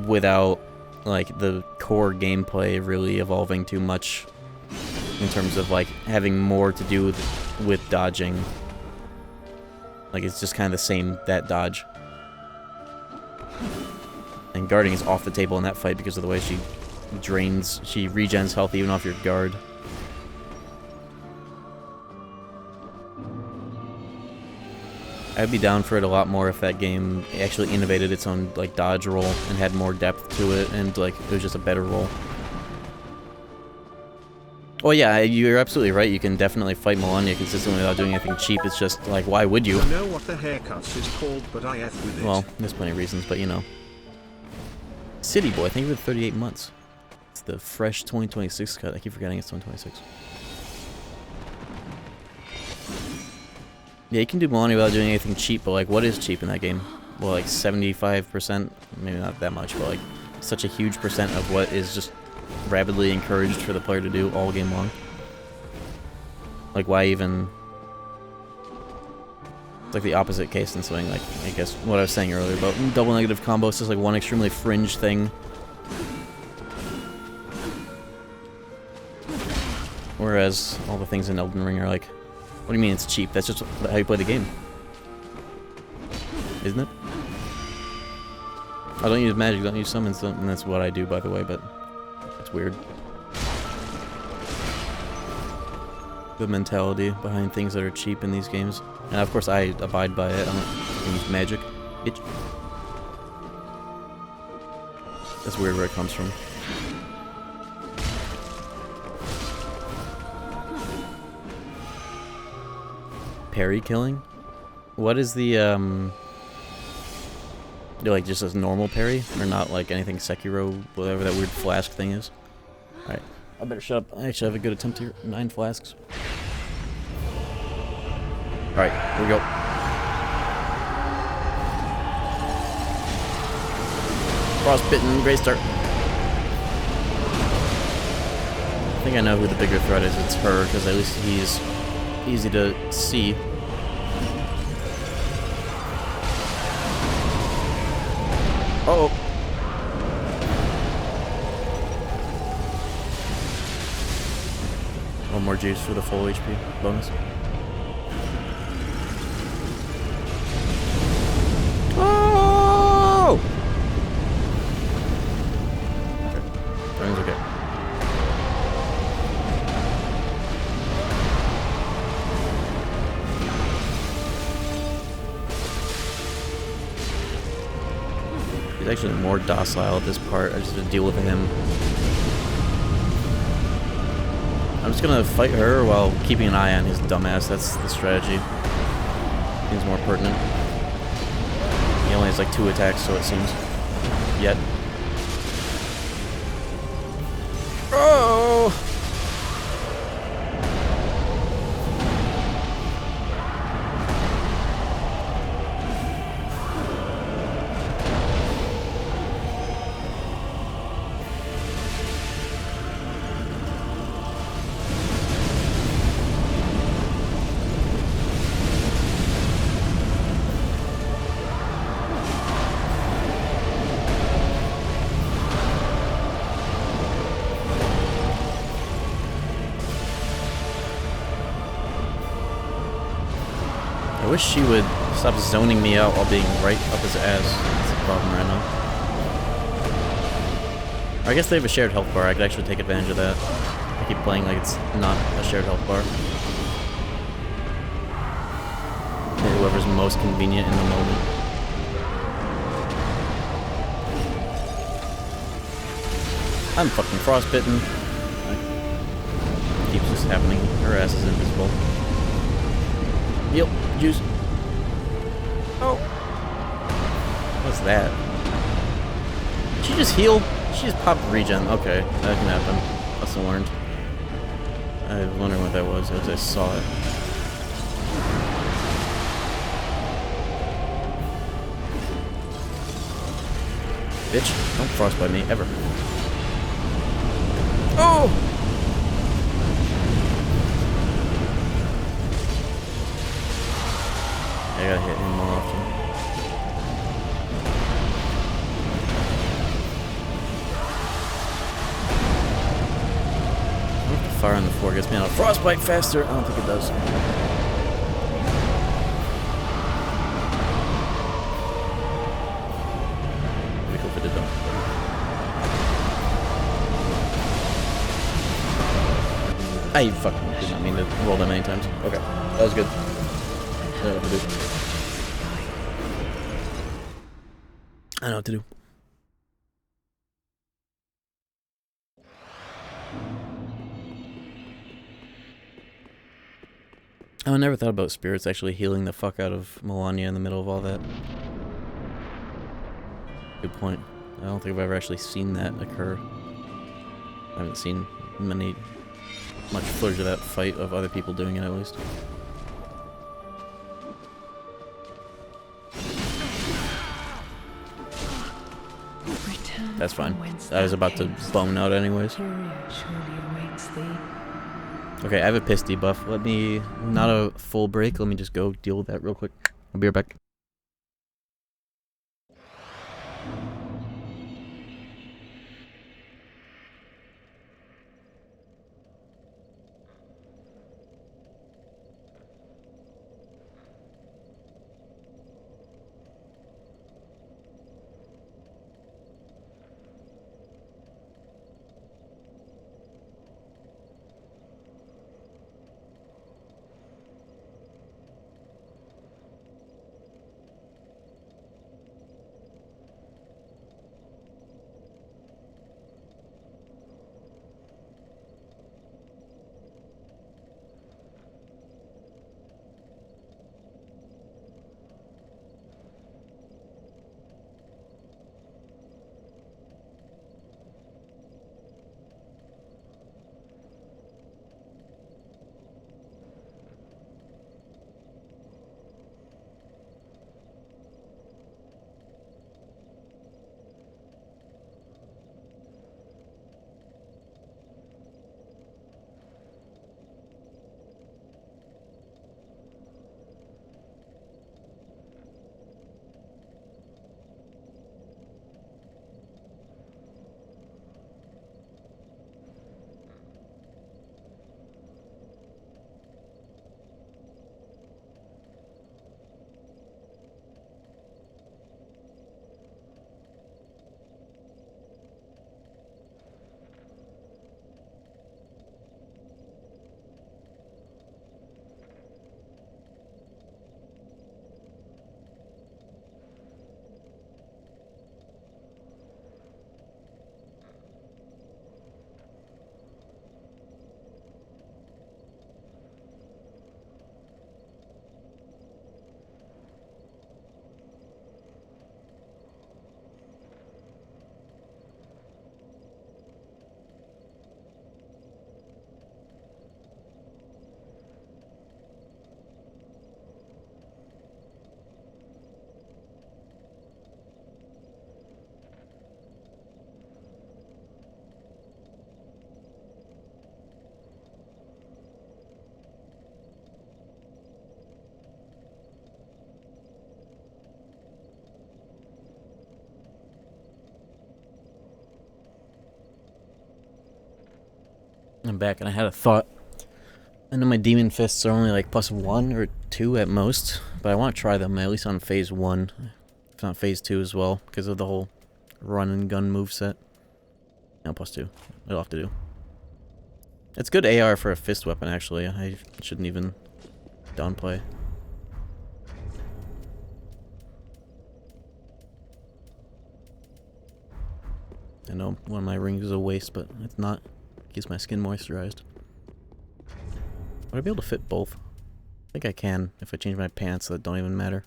Speaker 1: without like the core gameplay really evolving too much in terms of like having more to do with dodging. Like it's just kind of the same, that dodge. And guarding is off the table in that fight because of the way she regens health even off your guard. I'd be down for it a lot more if that game actually innovated its own like dodge roll and had more depth to it, and like it was just a better roll. Oh yeah, you're absolutely right. You can definitely fight Melania consistently without doing anything cheap. It's just like, why would you?
Speaker 8: I know what the haircuts is called, but I F with it.
Speaker 1: Well, there's plenty of reasons, but you know. City Boy, I think it was 38 months. It's the fresh 2026 cut. I keep forgetting it's 2026. Yeah, you can do Melania without doing anything cheap, but like, what is cheap in that game? Well, like 75%? Maybe not that much, but like, such a huge percent of what is just rapidly encouraged for the player to do all game long. Like, why even... It's like the opposite case in something like, I guess, what I was saying earlier about double negative combo. It's just like one extremely fringe thing. Whereas all the things in Elden Ring are like, what do you mean it's cheap? That's just how you play the game. Isn't it? I don't use magic, don't use summons, and that's what I do, by the way, but it's weird. The mentality behind things that are cheap in these games. And of course I abide by it. I don't use magic. That's weird where it comes from. Parry killing? What is the, like just a normal parry? Or not like anything Sekiro, whatever that weird flask thing is? Alright, I better shut up. I actually have a good attempt here. 9 flasks. Alright, here we go. Frostbitten, great start. I think I know who the bigger threat is. It's her, because at least he's easy to see. Uh-oh. One more juice for the full HP bonus. Oh! Okay. Everything's okay. He's actually more docile at this part. I just have to deal with him. I'm just gonna fight her while keeping an eye on his dumbass. That's the strategy. Seems more pertinent. He only has like 2 attacks, so it seems. Yet. Oh! I wish she would stop zoning me out while being right up his ass. That's the problem right now. Or I guess they have a shared health bar. I could actually take advantage of that. I keep playing like it's not a shared health bar. Or whoever's most convenient in the moment. I'm fucking frostbitten. It keeps just happening. Her ass is invisible. Yep, juice. Oh. What's that? Did she just heal? She just popped regen. Okay, that can happen. Lesson learned. I was wondering what that was as I saw it. Bitch, don't frostbite me, ever. Oh! I gotta hit him more often. I hope the fire on the floor gets me out of frostbite faster. I don't think it does. Pretty cool if it did though. I fucking did not mean to roll that many times. Okay, that was good. I know what to do. I know what to do. Oh, I never thought about spirits actually healing the fuck out of Melania in the middle of all that. Good point. I don't think I've ever actually seen that occur. I haven't seen much footage of that fight of other people doing it at least. That's fine. I was about to bone out anyways. Okay, I have a piss debuff. Let me, not a full break, let me just go deal with that real quick. I'll be right back. I'm back, and I had a thought. I know my demon fists are only like +1 or 2 at most, but I want to try them at least on phase 1, if not phase 2 as well, because of the whole run and gun moveset. No, +2. It'll have to do. It's good AR for a fist weapon, actually. I shouldn't even downplay. I know one of my rings is a waste, but it's not. It keeps my skin moisturized. Would I be able to fit both? I think I can if I change my pants that don't even matter.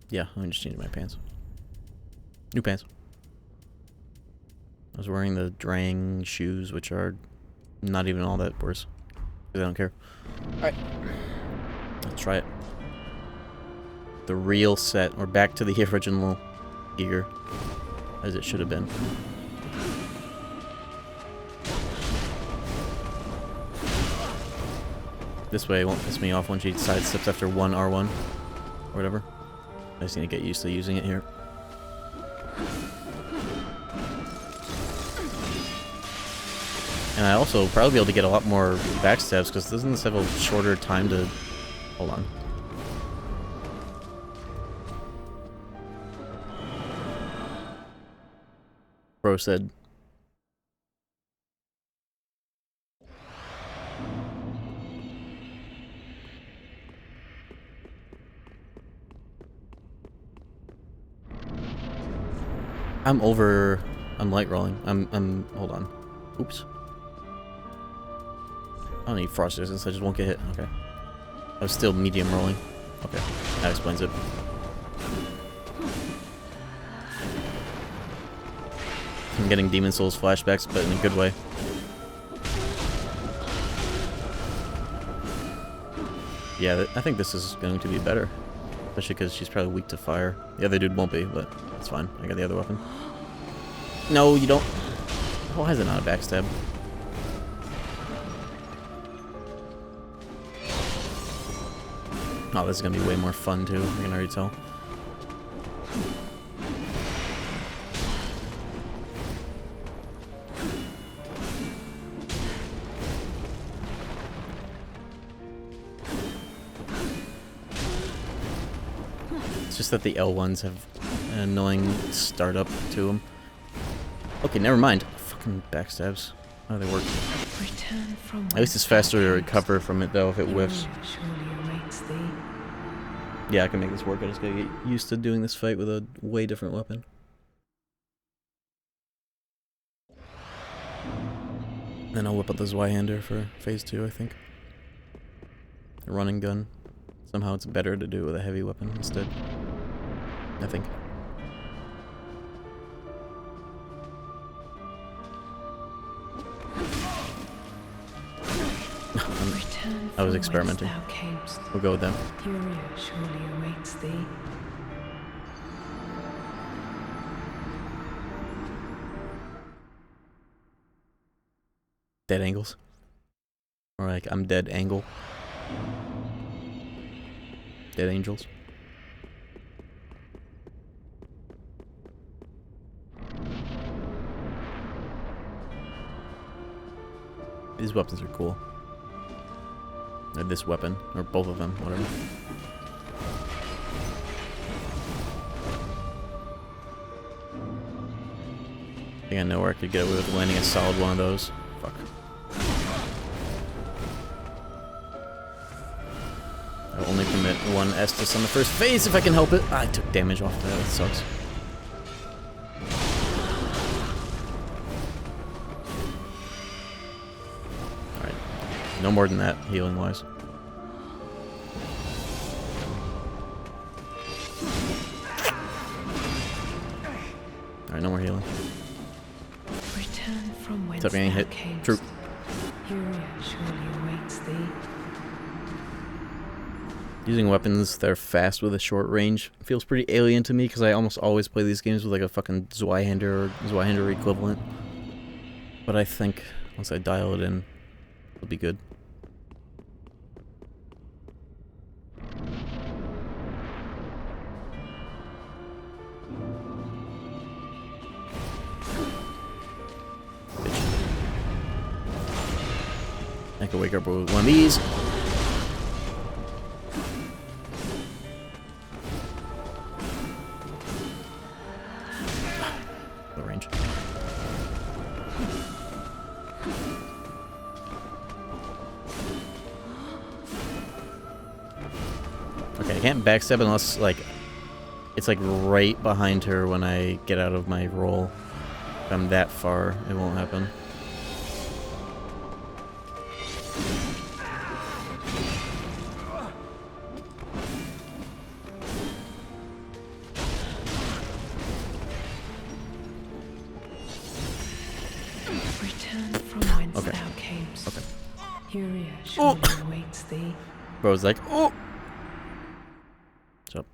Speaker 1: Yeah, let me just change my pants. New pants. I was wearing the Drang shoes, which are not even all that worse. Because I don't care. Alright. Let's try it. The real set. We're back to the original gear. As it should have been. This way it won't piss me off when she sidesteps after one R1. Or whatever. I just need to get used to using it here. And I also probably be able to get a lot more backstabs, because doesn't this have a shorter time to... Hold on. Bro said... I'm light rolling. Hold on. Oops. I don't need frost resistance, I just won't get hit. Okay. I was still medium rolling. Okay. That explains it. I'm getting Demon Souls flashbacks, but in a good way. Yeah, I think this is going to be better. Especially because she's probably weak to fire. The other dude won't be, but it's fine. I got the other weapon. No, you don't. Why is it not a backstab? Oh, this is gonna be way more fun too. I can already tell. It's just that the L1s have an annoying startup to them. Okay, never mind. Fucking backstabs. How do they work? At least it's faster to recover from it though if it whiffs. Yeah, I can make this work. I just gotta get used to doing this fight with a way different weapon. Then I'll whip out the Zweihander for phase 2, I think. A running gun. Somehow it's better to do it with a heavy weapon instead. I think. I was experimenting. We'll go with them.
Speaker 5: Furia surely awaits thee.
Speaker 1: Dead angles. Or like, I'm dead angle. Dead angels. These weapons are cool. Or this weapon, or both of them, whatever. I think I know where I could get away with landing a solid one of those. Fuck. I'll only commit one Estus on the first phase if I can help it. I took damage off that, that sucks. Alright. No more than that, healing wise. Alright, no more healing.
Speaker 5: Return from whence
Speaker 1: Stop getting hit. True.
Speaker 5: Furia surely awaits thee.
Speaker 1: Using weapons that are fast with a short range feels pretty alien to me because I almost always play these games with like a fucking Zweihander or Zweihander equivalent. But I think once I dial it in, it'll be good. could wake up with one of these. The range. Okay, I can't backstab unless, like, it's, like, right behind her when I get out of my roll. If I'm that far, it won't happen.
Speaker 5: Return from whence
Speaker 1: Okay.
Speaker 5: thou camest.
Speaker 1: Okay.
Speaker 5: Furia surely awaits thee.
Speaker 1: Bro's like, oh! So.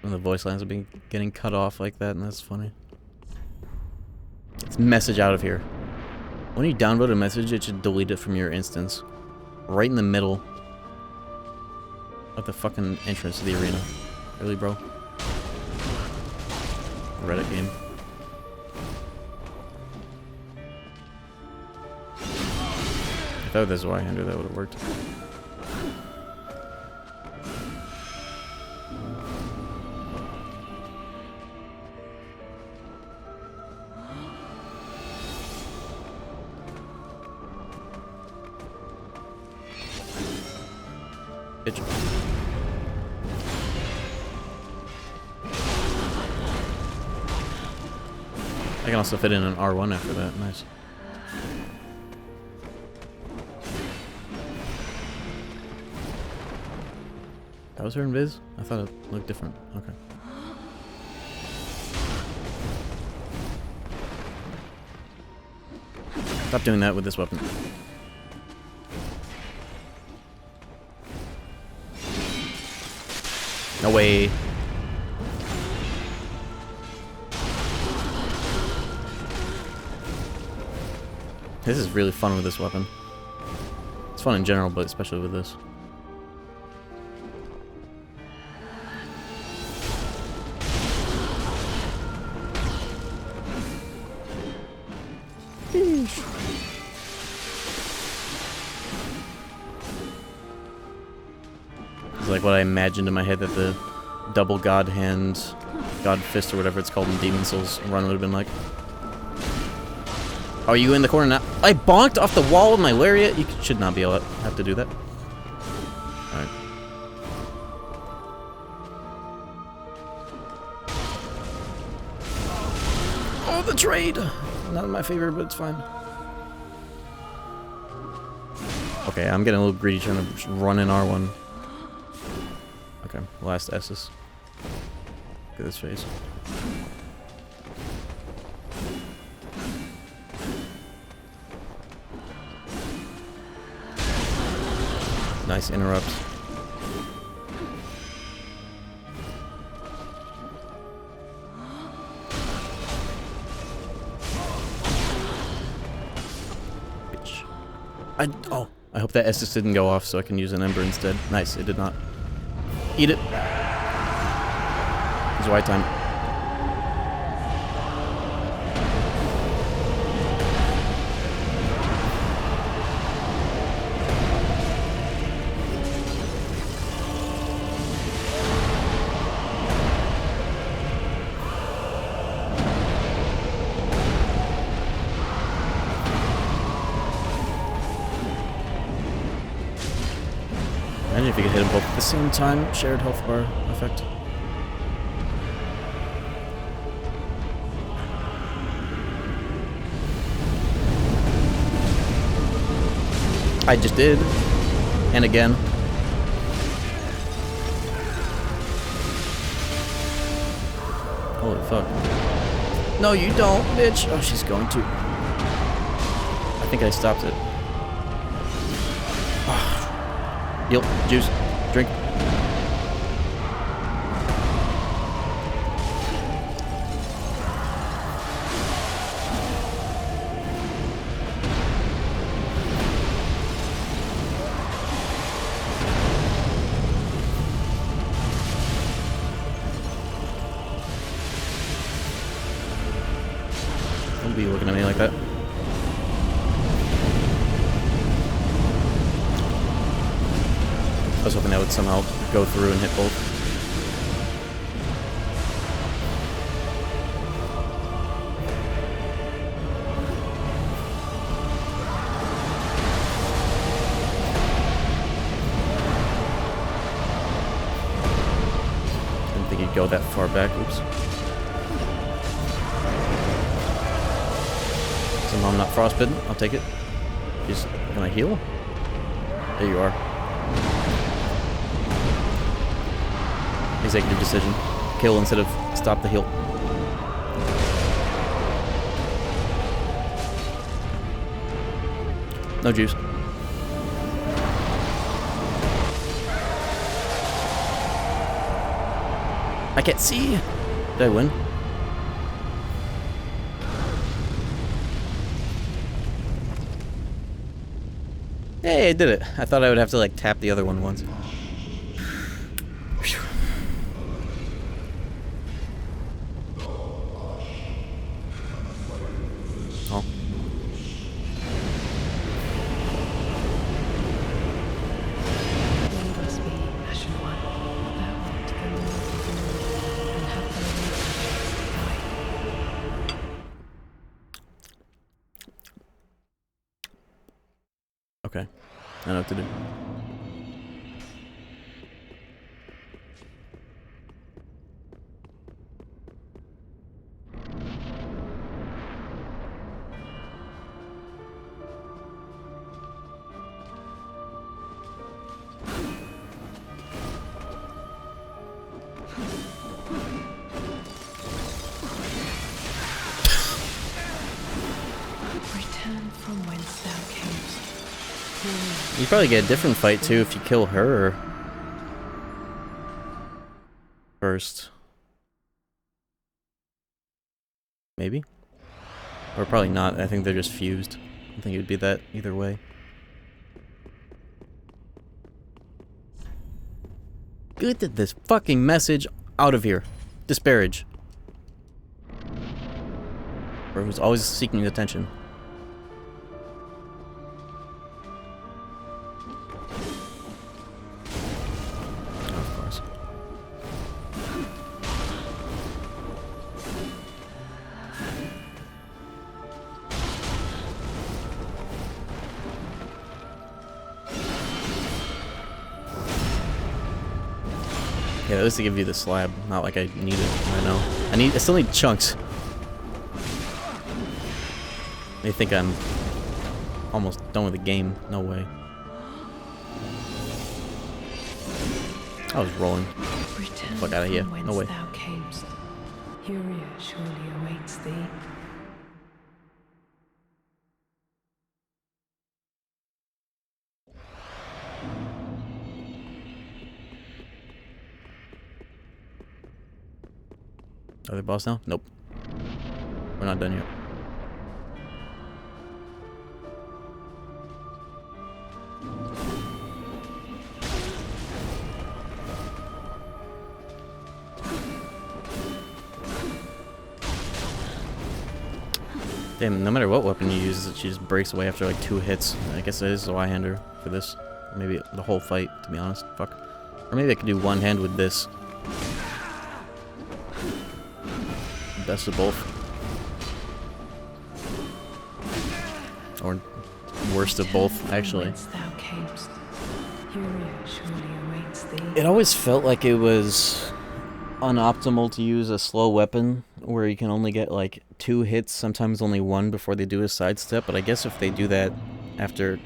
Speaker 1: And the voice lines are being getting cut off like that, and that's funny. It's message out of here. When you download a message, it should delete it from your instance. Right in the middle of the fucking entrance to the arena. Really, bro? Reddit game. I thought this was Y-hander, that would have worked. Bitch. I can also fit in an R1 after that. Nice. That was her invis? I thought it looked different. Okay. Stop doing that with this weapon. No way. This is really fun with this weapon. It's fun in general, but especially with this. It's like what I imagined in my head that the double god hand, god fist or whatever it's called in Demon Souls run would have been like. Are you in the corner now? I bonked off the wall with my lariat? You should not be able to have to do that. Alright. Oh, the trade! Not my favorite, but it's fine. Okay, I'm getting a little greedy trying to just run in R1. Okay, last S's. Look at this face. Nice interrupt. Bitch. I hope that Estus didn't go off so I can use an Ember instead. Nice, it did not. Eat it. It's white time. Imagine if you could hit them both at the same time. Shared health bar effect. I just did. And again. Holy fuck. No, you don't, bitch. Oh, she's going to. I think I stopped it. Heal, juice, drink. enemy like that. I was hoping that would somehow go through and hit both. Didn't think he'd go that far back. Oops. Somehow I'm not frostbitten. I'll take it. He's gonna heal? There you are. Executive decision. Kill instead of stop the heal. No juice. I can't see. Did I win? Hey, I did it. I thought I would have to like tap the other one once. Oh.
Speaker 5: Leave us be, Ashen One. Thou art the Lord of all, and have thy way to guide.
Speaker 1: Okay. I know what to do.
Speaker 5: Return from whence thou camest.
Speaker 1: You probably get a different fight too if you kill her first. Maybe? Or probably not. I think they're just fused. I think it would be that either way. Get this fucking message out of here. Disparage. Or who's always seeking attention. Of course. Yeah, that was to give you the slab, not like I need it right now. I still need chunks. They think I'm almost done with the game. No way. I was rolling.
Speaker 5: Return
Speaker 1: Fuck out of here.
Speaker 5: from whence
Speaker 1: No way.
Speaker 5: thou camest. Furia surely awaits thee.
Speaker 1: Other boss now? Nope. We're not done yet. Damn, no matter what weapon you use, she just breaks away after like 2 hits. I guess it is a Y-hander for this. Maybe the whole fight, to be honest. Fuck. Or maybe I could do one hand with this. Best of both. Or worst of both, actually. It always felt like it was unoptimal to use a slow weapon where you can only get like 2 hits, sometimes only 1 before they do a sidestep, but I guess if they do that after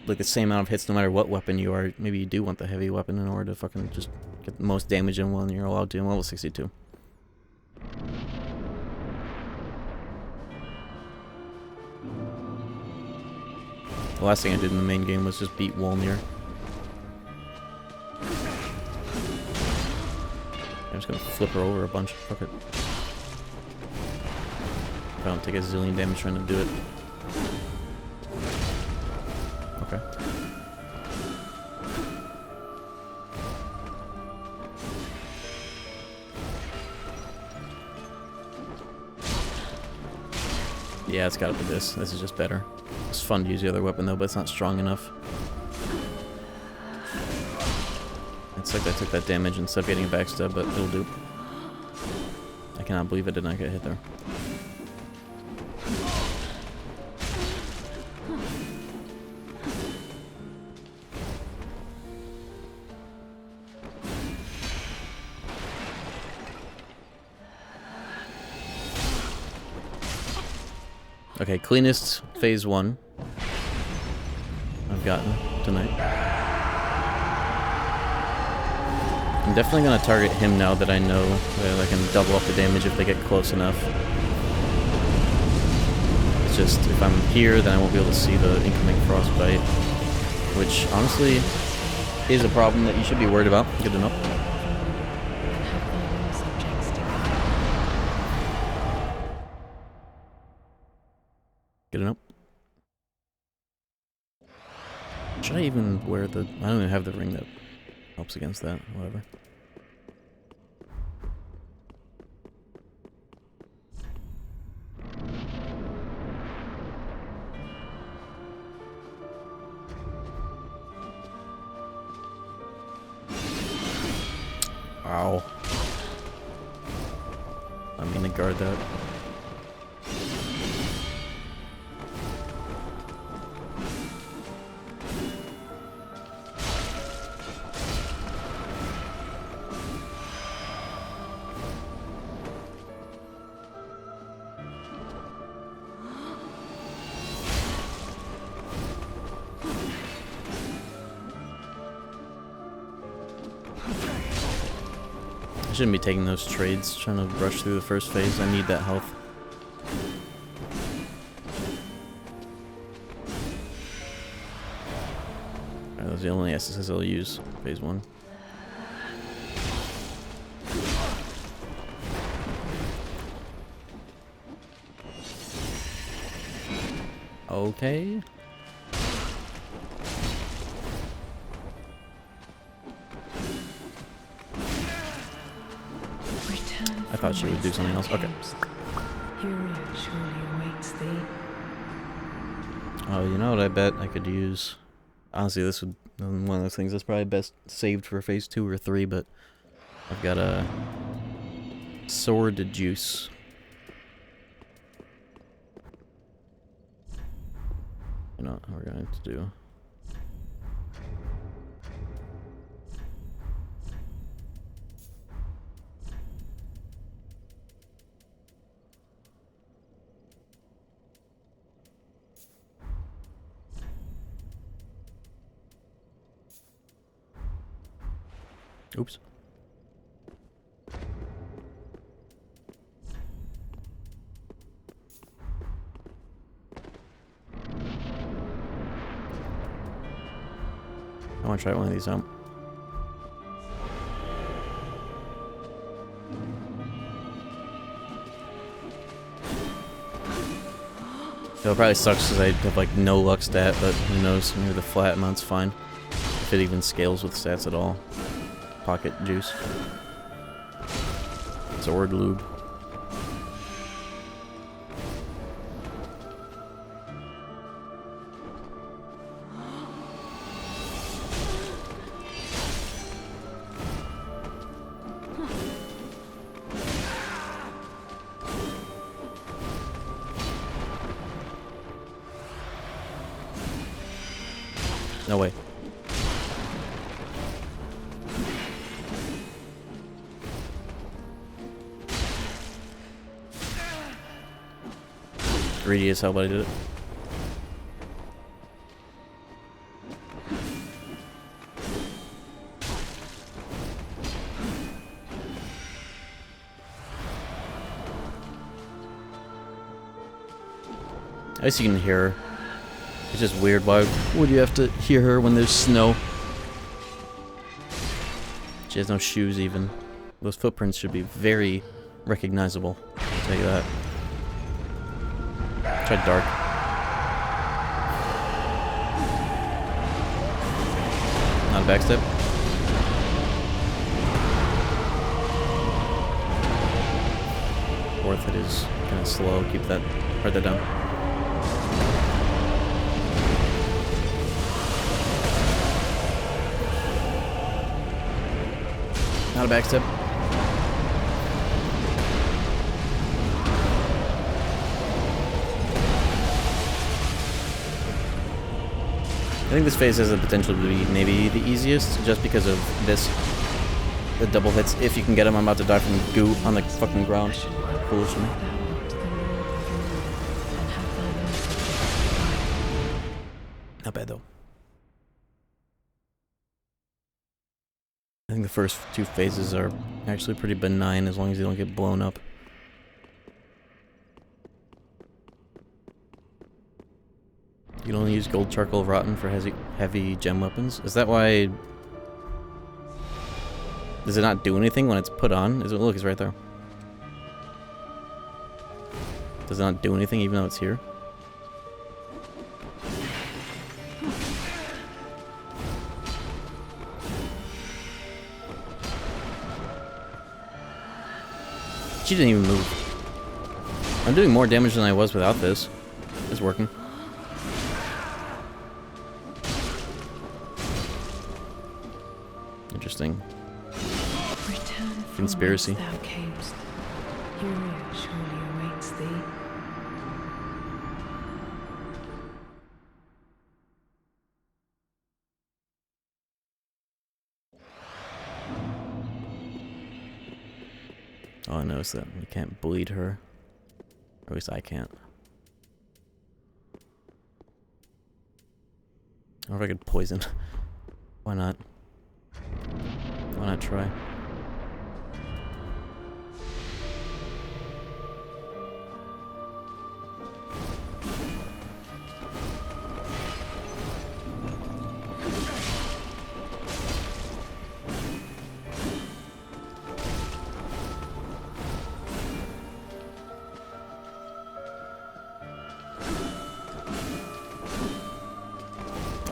Speaker 1: like the same amount of hits no matter what weapon you are, maybe you do want the heavy weapon in order to fucking just get the most damage in one you're allowed to in level 62. The last thing I did in the main game was just beat Wolnir. I'm just gonna flip her over a bunch. Fuck it. If I don't take a zillion damage trying to do it. Okay. Yeah, it's gotta be this. This is just better. It's fun to use the other weapon though, but it's not strong enough. It's like I took that damage instead of getting a backstab, but it'll do. I cannot believe I did not get hit there. Okay, cleanest phase 1 I've gotten tonight. I'm definitely going to target him now that I know that I can double up the damage if they get close enough. It's just, if I'm here, then I won't be able to see the incoming frostbite, which honestly is a problem that you should be worried about. Good to know. Good enough. Should I even wear the... I don't even have the ring that helps against that. Whatever. Ow. I'm gonna guard that. I shouldn't be taking those trades, trying to rush through the first phase. I need that health. Alright, those are the only SSs I'll use, phase 1. Okay. I thought she would do something else. Okay. Oh, you know what I bet I could use? Honestly, this would one of those things that's probably best saved for phase 2 or 3, but I've got a sword juice. You know what we're going to do? Oops. I want to try one of these out. It probably sucks because I have like no luck stat, but who knows? Maybe the flat amount's fine. If it even scales with stats at all. Pocket juice. Sword lube. No way. Greedy as hell, but I did it. I guess you can hear her. It's just weird. Why would you have to hear her when there's snow? She has no shoes even. Those footprints should be very recognizable. I'll tell you that. Try dark. Not a backstep. Worth it is. kind of slow. Write that down. Not a backstep. I think this phase has the potential to be maybe the easiest, just because of this. The double hits, if you can get them. I'm about to die from goo on the fucking ground. Foolish of me. Not bad though. I think the first two phases are actually pretty benign as long as you don't get blown up. You can only use gold charcoal rotten for heavy gem weapons. Is that why? Does it not do anything when it's put on? Look, it's right there. Does it not do anything even though it's here? She didn't even move. I'm doing more damage than I was without this. It's working. Interesting. Conspiracy.
Speaker 5: Thou camest. Uriel surely awaits thee.
Speaker 1: Oh, I noticed that. You can't bleed her. Or at least I can't. Or if I could poison. Why not? Why not try?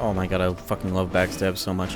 Speaker 1: Oh my god, I fucking love backstab so much.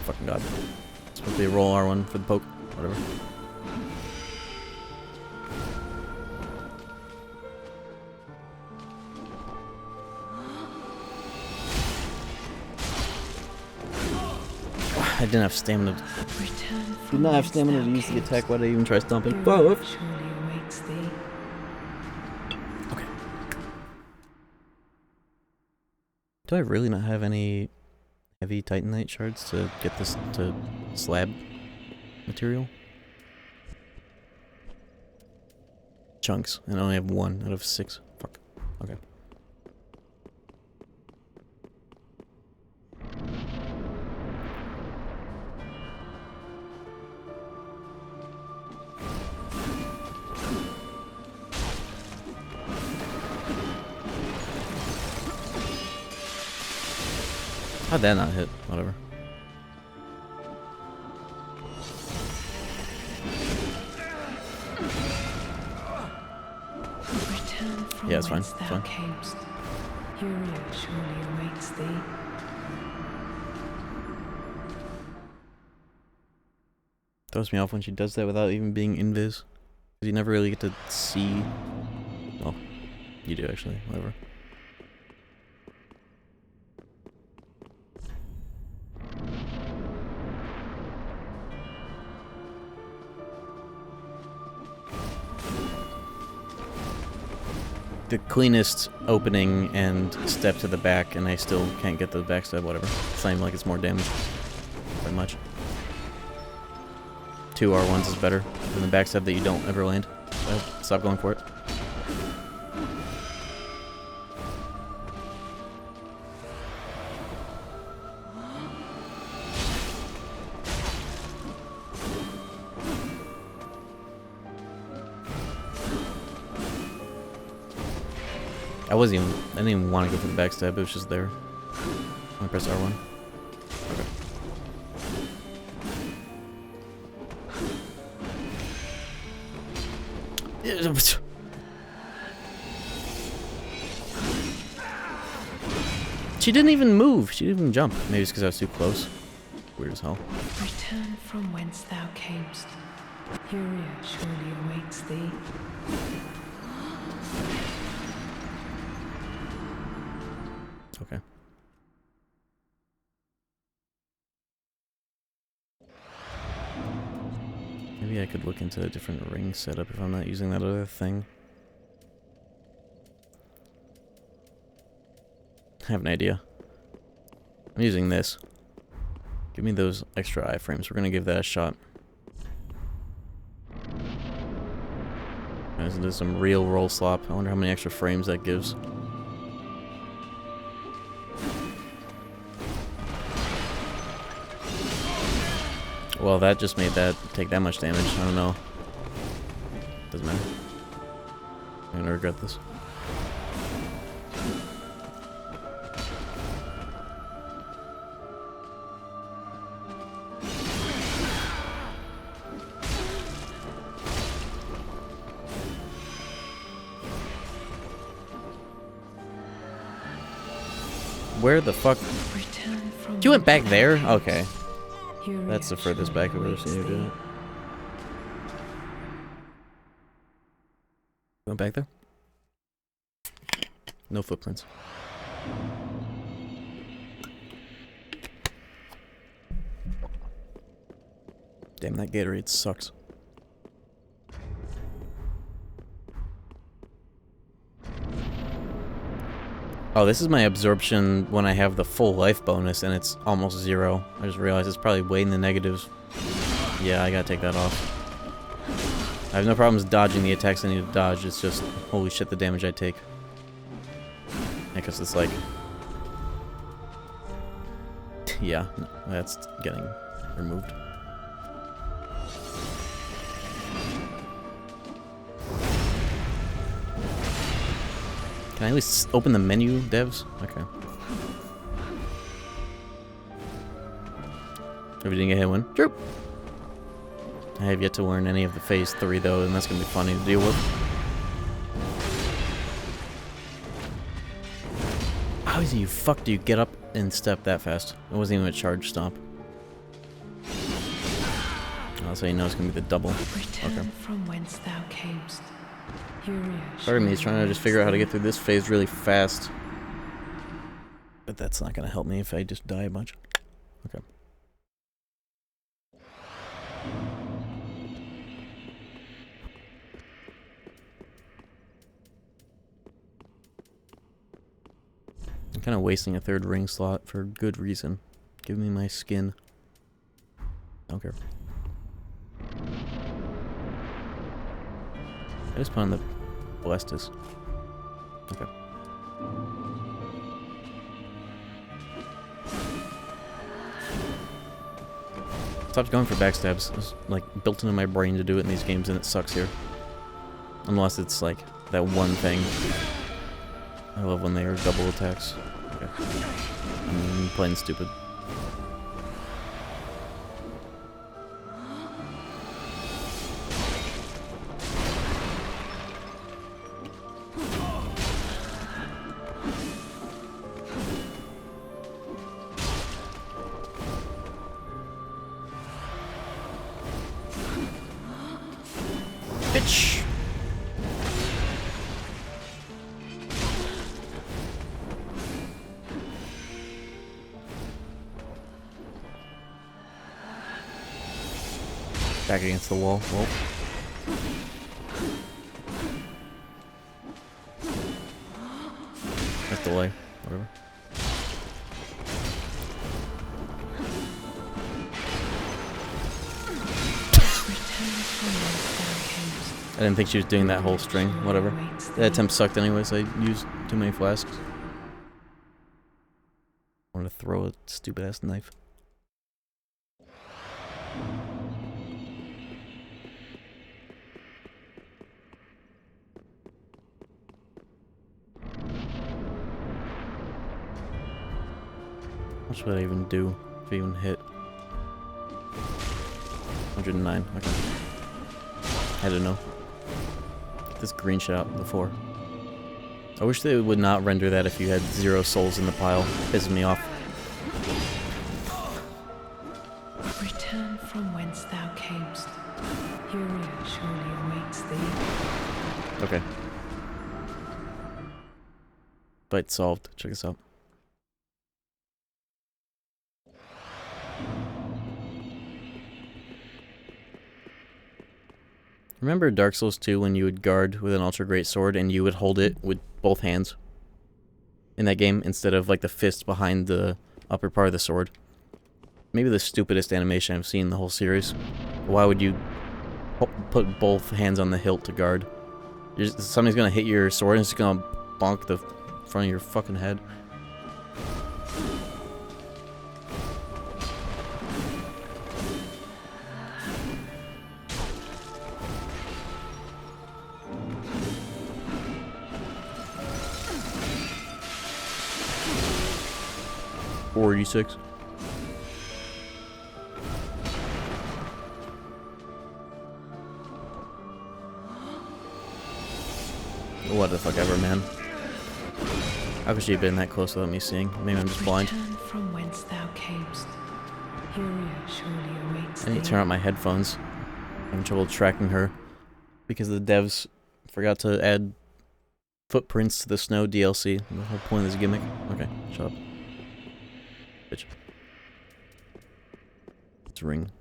Speaker 1: Fucking god. It's supposed to be roll R1 for the poke. Whatever. I didn't have stamina. Did not have stamina to use the attack. Why did I even try stomping? Okay. Do I really not have any heavy titanite shards to get this to slab material? Chunks, and I only have 1 out of 6. Fuck. Okay. How'd that not hit? Whatever. Yeah, it's fine. It's fine.
Speaker 5: Uriel surely awaits thee.
Speaker 1: Throws me off when she does that without even being invis. Because you never really get to see. Well, you do actually. Whatever. The cleanest opening and step to the back, and I still can't get the backstab, whatever. It's not even like it's more damage. By much. 2 R1s is better than the backstab that you don't ever land. So stop going for it. I didn't even want to go for the backstab, it was just there. I press R1. Okay. She didn't even move. She didn't even jump. Maybe it's because I was too close. Weird as hell.
Speaker 5: Return from whence thou camest. Furia surely awaits thee.
Speaker 1: Okay. Maybe I could look into a different ring setup if I'm not using that other thing. I have an idea. I'm using this. Give me those extra iframes. We're gonna give that a shot. Let's do some real roll slop. I wonder how many extra frames that gives. Well, that just made that take that much damage. I don't know. Doesn't matter. I'm gonna regret this. Where the fuck? You went back there? Okay. That's the furthest back I've ever seen you do it. Went back there? No footprints. Damn, that Gatorade sucks. Oh, this is my absorption when I have the full life bonus, and it's almost 0. I just realized it's probably way in the negatives. Yeah, I gotta take that off. I have no problems dodging the attacks I need to dodge, it's just, holy shit, the damage I take. Because it's like... yeah, no, that's getting removed. Can I at least open the menu, devs? Okay. If you didn't get hit one. True. I have yet to learn any of the phase 3 though, and that's gonna be funny to deal with. How easy you fuck do you get up and step that fast? It wasn't even a charge stomp. Oh, so you know it's gonna be the double. Okay.
Speaker 5: From whence thou camest.
Speaker 1: Part of me is trying to just figure out how to get through this phase really fast. But that's not going to help me if I just die a bunch. Okay. I'm kind of wasting a 3rd ring slot for good reason. Give me my skin. Don't care. I just put on the Balestas. Okay. Stopped going for backstabs. It's like built into my brain to do it in these games, and it sucks here. Unless it's like that one thing. I love when they are double attacks. Okay. I'm playing stupid. Bitch! Back against the wall. Whoa. That's delay. Whatever. I didn't think she was doing that whole string. Whatever. That attempt sucked anyways. I used too many flasks. I wanted to throw a stupid ass knife. much would I even do if I even hit? 109. Okay. I don't know. This green shit out before. I wish they would not render that if you had 0 souls in the pile. Pisses me off.
Speaker 5: Return from whence thou camest. Furia surely awaits thee.
Speaker 1: Okay. Fight solved. Check this out. Remember Dark Souls 2 when you would guard with an ultra great sword and you would hold it with both hands in that game instead of like the fist behind the upper part of the sword? Maybe the stupidest animation I've seen in the whole series. Why would you put both hands on the hilt to guard? Somebody's gonna hit your sword and it's gonna bonk the front of your fucking head. .46. What the fuck ever, man. How could she have been that close without me seeing? Maybe I'm just blind.
Speaker 5: Return from whence thou camest. Furia surely awaits
Speaker 1: I need to
Speaker 5: thee.
Speaker 1: turn out my headphones. I'm having trouble tracking her because the devs forgot to add footprints to the snow DLC. The whole point of this gimmick. Okay, shut up. Bitch. Let's ring.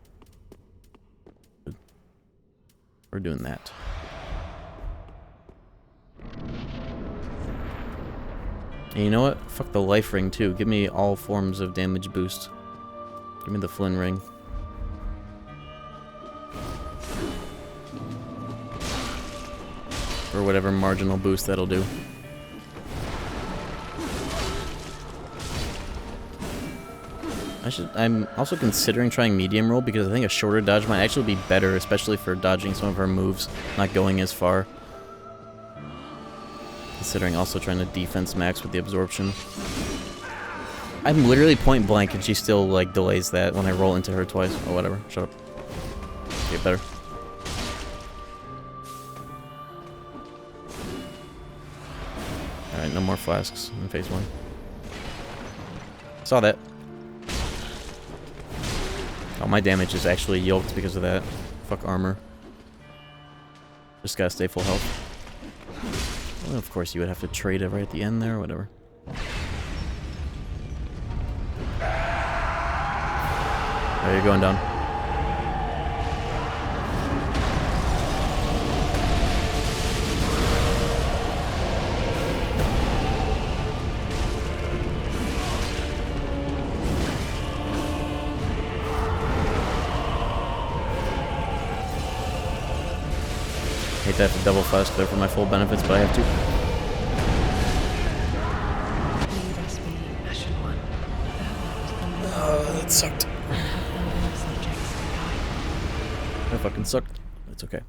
Speaker 1: We're doing that. And you know what? Fuck the life ring too. Give me all forms of damage boost. Give me the Flynn ring. Or whatever marginal boost that'll do. I'm also considering trying medium roll because I think a shorter dodge might actually be better, especially for dodging some of her moves, not going as far. Considering also trying to defense max with the absorption. I'm literally point blank and she still like delays that when I roll into her twice. Oh, whatever. Shut up. Get better. Alright, no more flasks in phase 1. Saw that. Oh, my damage is actually yoked because of that. Fuck armor. Just gotta stay full health. Well, of course, you would have to trade it right at the end there, or whatever. Oh, you're going down. Hate to have to double flask there for my full benefits, but I have to.
Speaker 5: Leave us be, Ashen One. Thou art the Lord.
Speaker 1: That sucked.
Speaker 5: And have thou been subjects to guide.
Speaker 1: That fucking sucked. It's okay.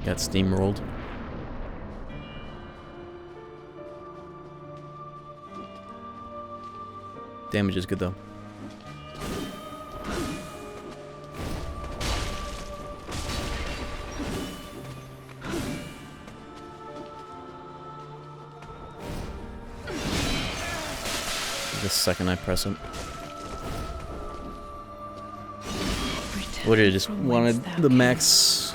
Speaker 1: Got steamrolled. Damage is good though. The second I press it. What did I just wanted the max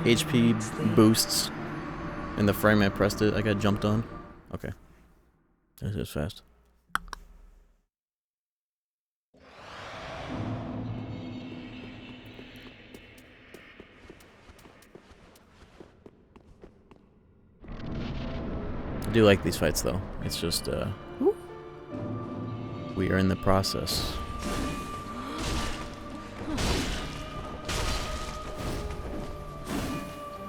Speaker 1: HP boosts in the frame I pressed it. I got jumped on. Okay. This is fast. I do like these fights though. It's just we are in the process.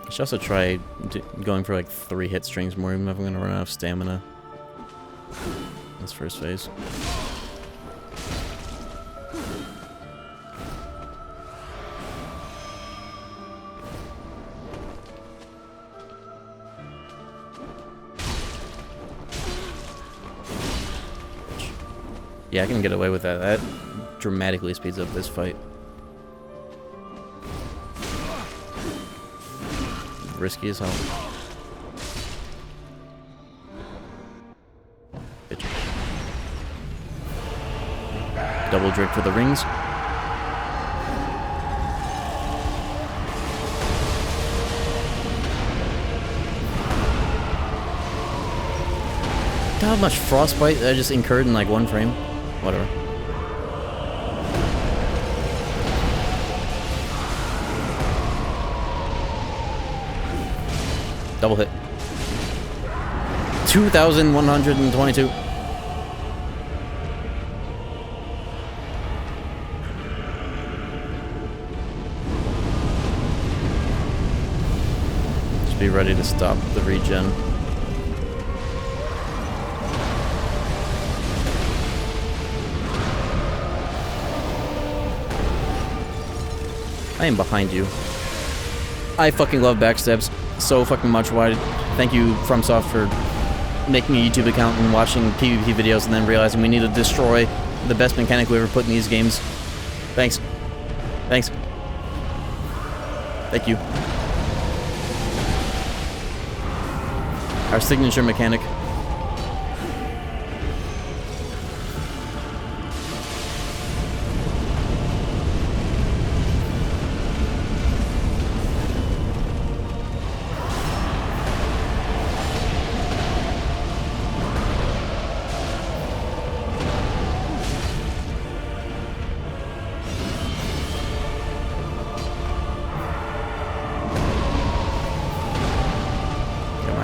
Speaker 1: I should also try going for like 3 hit strings more, even if I'm gonna run out of stamina. This first phase. Yeah, I can get away with that. That dramatically speeds up this fight. Risky as hell. Bitch. Double drink for the rings. How much frostbite I just incurred in like one frame? Whatever. Double hit. 2,122. Just be ready to stop the regen. I am behind you. I fucking love backstabs so fucking much. Why? Thank you, FromSoft, for making a YouTube account and watching PvP videos and then realizing we need to destroy the best mechanic we ever put in these games. Thanks. Thanks. Thank you. Our signature mechanic.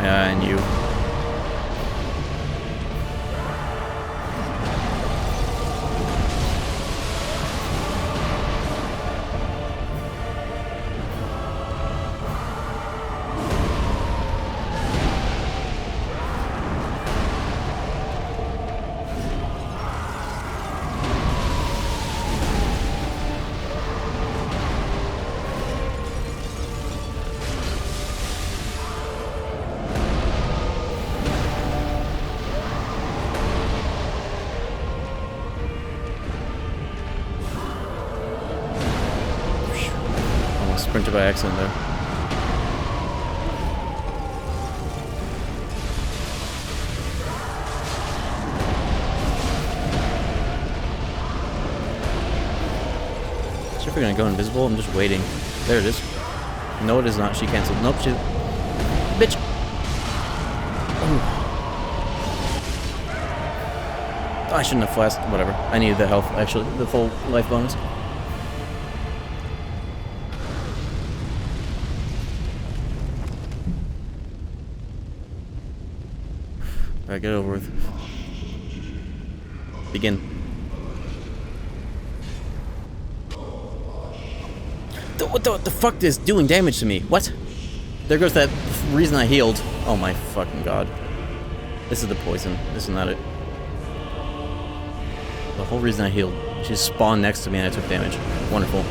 Speaker 1: And you. Sprinted by accident there. Is she ever gonna go invisible? I'm just waiting. There it is. No, it is not. She canceled. Nope, she... Bitch! Ooh. I shouldn't have flashed. Whatever. I needed the health, actually. The full life bonus. Alright, get it over with. Begin. What the fuck is doing damage to me? What? There goes that reason I healed. Oh my fucking god. This is the poison. This is not it. The whole reason I healed. She spawned next to me and I took damage. Wonderful.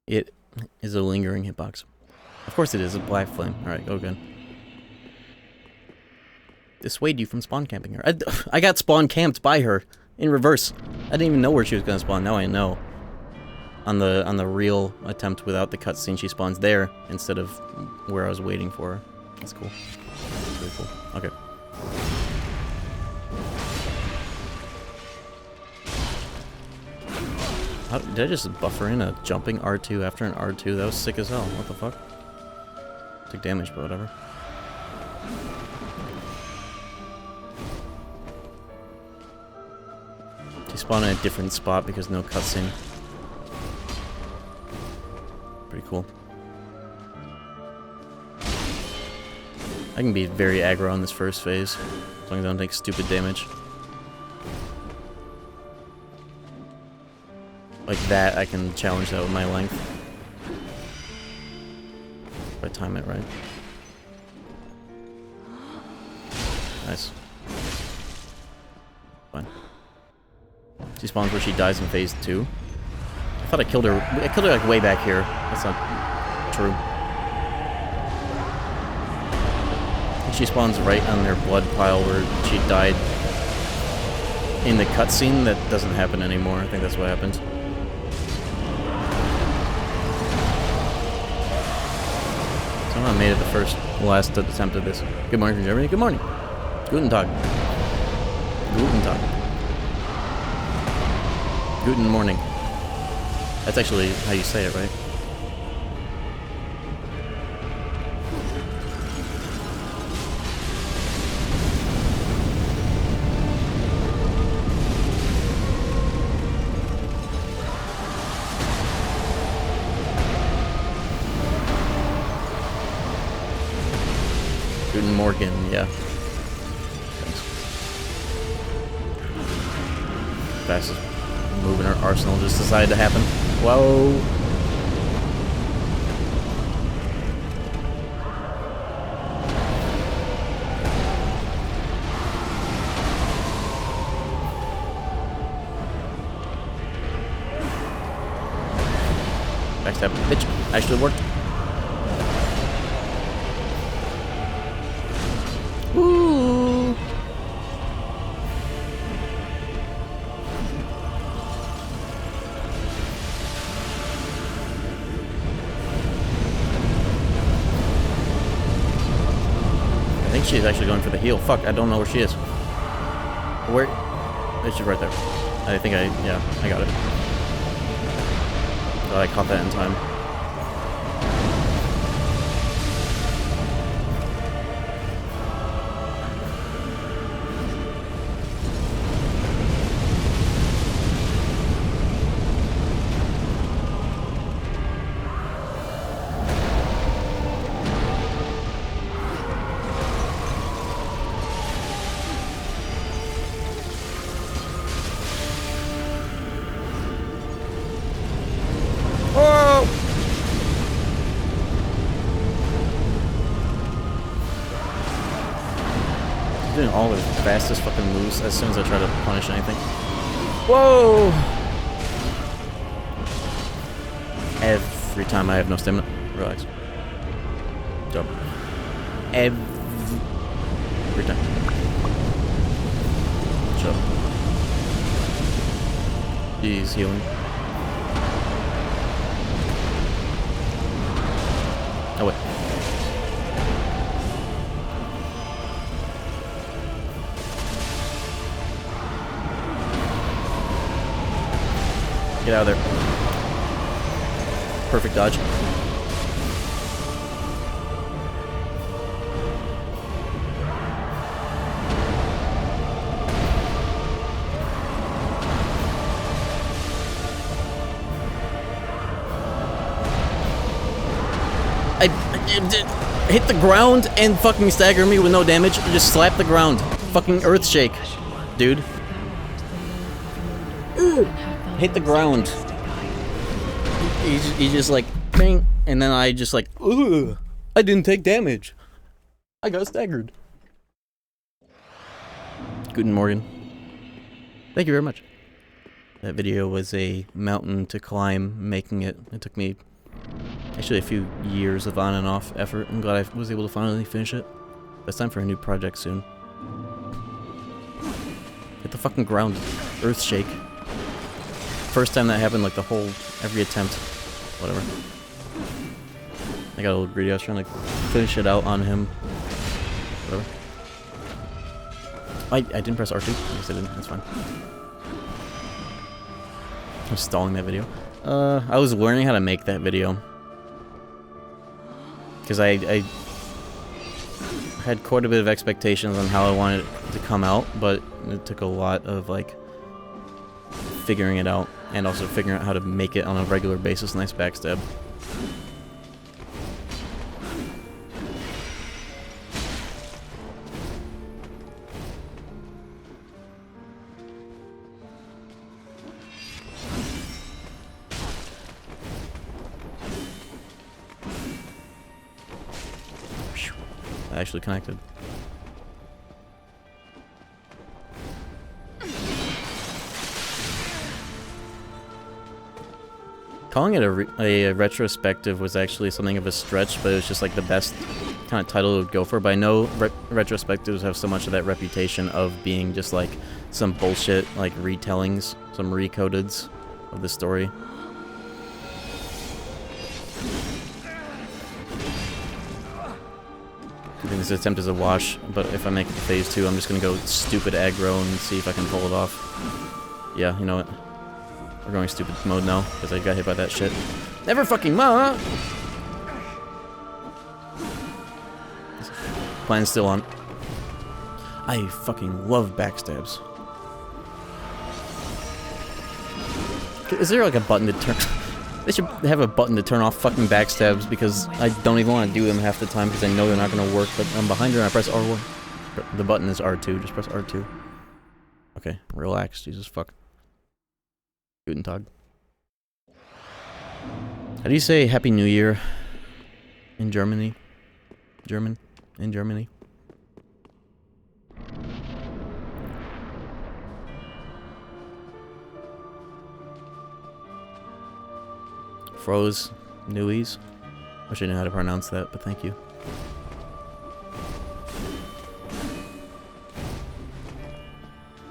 Speaker 1: It is a lingering hitbox. Of course it is, a black flame. Alright, go again. Dissuade you from spawn camping her. I got spawn camped by her. In reverse. I didn't even know where she was gonna spawn. Now I know. On the real attempt without the cutscene, she spawns there instead of where I was waiting for her. That's cool. That's really cool. Okay. How, did I just buffer in a jumping R2 after an R2? That was sick as hell. What the fuck? Took damage, but whatever. She spawned in a different spot because no cutscene. Pretty cool. I can be very aggro on this first phase, as long as I don't take stupid damage. Like that, I can challenge that with my length. If I time it right. Nice. Fine. She spawns where she dies in phase 2. I thought I killed her. I killed her like way back here. That's not true. She spawns right on their blood pile where she died in the cutscene. That doesn't happen anymore. I think that's what happened. Someone made it the last attempt at this. Good morning from Germany. Good morning. Guten Tag. Guten Tag. Guten morning. That's actually how you say it, right? Guten Morgen, yeah. Fastest move in our arsenal just decided to happen. Whoa! Backstab, bitch. Actually worked. Ooh. I think she's actually going for the heal. Fuck, I don't know where she is. Where? She's right there. I think yeah, I got it. Thought I caught that in time. Doing all the fastest fucking moves as soon as I try to punish anything. Whoa! Every time I have no stamina. Relax. Jump. Every time. Jump. He's healing. Oh wait. Get out of there. Perfect dodge. I hit the ground and fucking stagger me with no damage. Just slap the ground. Fucking earth shake, dude. Hit the ground. He's just like, bang, and then I just like, ugh, I didn't take damage. I got staggered. Guten Morgen. Thank you very much. That video was a mountain to climb, making it. It took me actually a few years of on and off effort. I'm glad I was able to finally finish it. But it's time for a new project soon. Hit the fucking ground. Earth shake. First time that happened, like every attempt. Whatever. I got a little greedy. I was trying to finish it out on him. Whatever. I didn't press R2. I guess I didn't. That's fine. I'm stalling that video. I was learning how to make that video. Because I had quite a bit of expectations on how I wanted it to come out, but it took a lot of, like, figuring it out, and also figuring out how to make it on a regular basis. Nice backstab. That actually connected. Calling it a retrospective was actually something of a stretch, but it was just like the best kind of title to go for. But I know retrospectives have so much of that reputation of being just like some bullshit, like retellings, some recodeds of the story. I think this attempt is a wash, but if I make it to phase 2, I'm just gonna go stupid aggro and see if I can pull it off. Yeah, you know what? We're going stupid mode now, because I got hit by that shit. Never fucking ma! Plan's still on. I fucking love backstabs. Is there like a button to turn... They should have a button to turn off fucking backstabs, because I don't even want to do them half the time, because I know they're not going to work, but I'm behind her and I press R1. The button is R2, just press R2. Okay, relax, Jesus fuck. Guten Tag. How do you say Happy New Year in Germany? In Germany? Froze Newies. Wish I knew how to pronounce that, but thank you.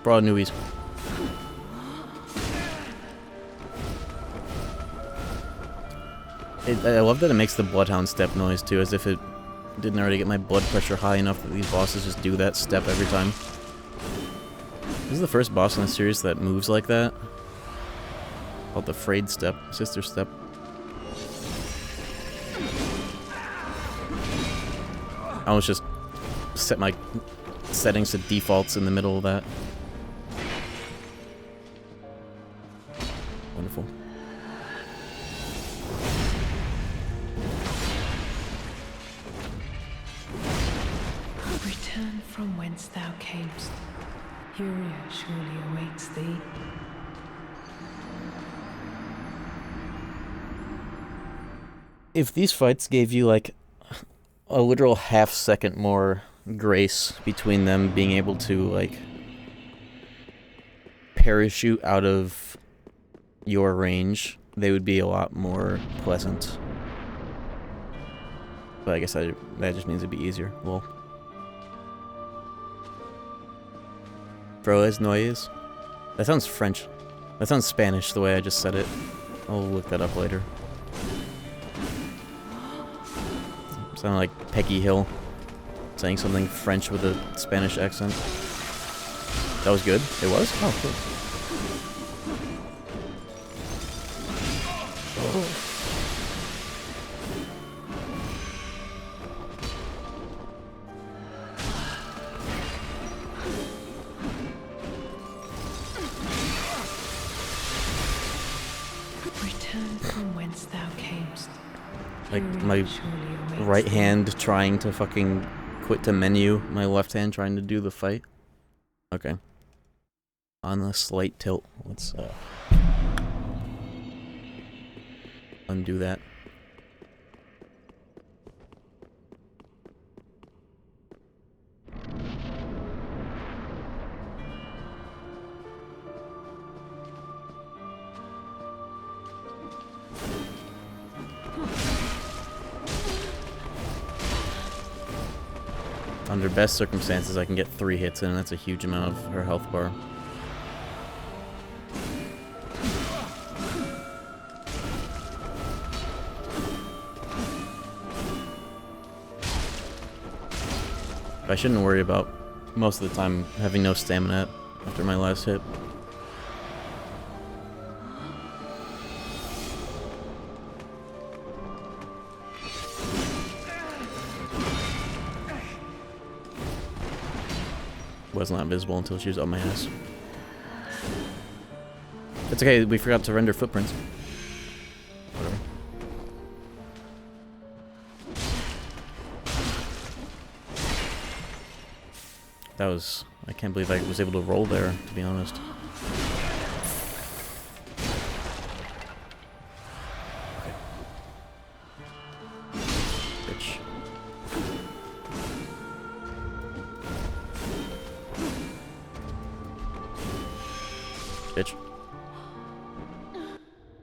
Speaker 1: Broad Newies. I love that it makes the Bloodhound step noise too, as if it didn't already get my blood pressure high enough that these bosses just do that step every time. This is the first boss in the series that moves like that. Called the Frayed Step, Sister Step. I almost just set my settings to defaults in the middle of that. Wonderful.
Speaker 5: Return from whence thou camest. Furia surely awaits thee.
Speaker 1: If these fights gave you like a literal half-second more grace between them being able to like parachute out of your range, they would be a lot more pleasant. But I guess that just means it'd be easier. Lol. Froes Noyes? That sounds French. That sounds Spanish the way I just said it. I'll look that up later. Sound like Peggy Hill saying something French with a Spanish accent. That was good? It was? Oh, cool.
Speaker 5: Return from whence thou camest.
Speaker 1: Like my right hand trying to fucking quit to menu, my left hand trying to do the fight. Okay. On a slight tilt. Let's undo that. Under best circumstances, I can get 3 hits in, and that's a huge amount of her health bar. I shouldn't worry about, most of the time, having no stamina after my last hit. Was not visible until she was on my ass. It's okay, we forgot to render footprints. Whatever. That was... I can't believe I was able to roll there, to be honest. Okay. Bitch. Bitch.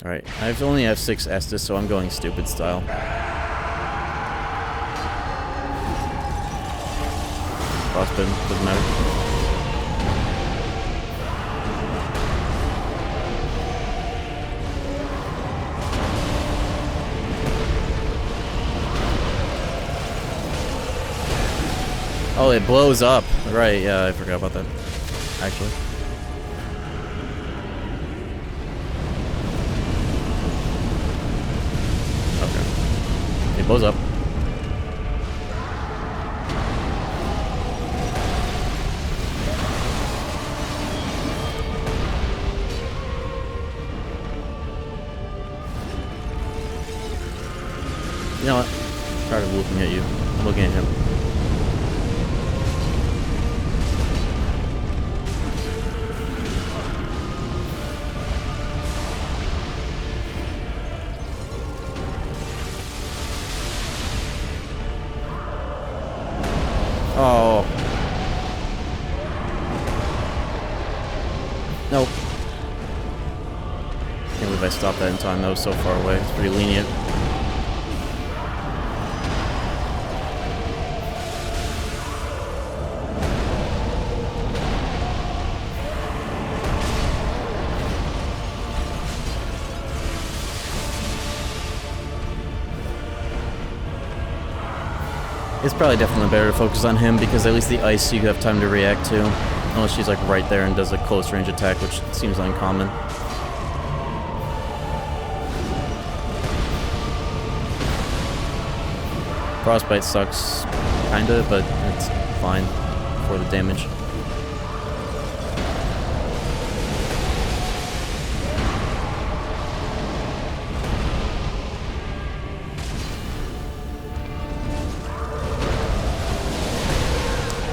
Speaker 1: Alright, I only have 6 Estus, so I'm going stupid style. Frostbite, doesn't matter. Oh, it blows up. Right, yeah, I forgot about that. Actually. Okay. It blows up. You know what? I'm tired of looking at you. I'm looking at him. Oh. Nope. Can't believe I stopped that in time. That was so far away. It's pretty lenient. It's probably definitely better to focus on him because at least the ice you have time to react to. Unless she's like right there and does a close range attack, which seems uncommon. Frostbite sucks, kinda, but it's fine for the damage.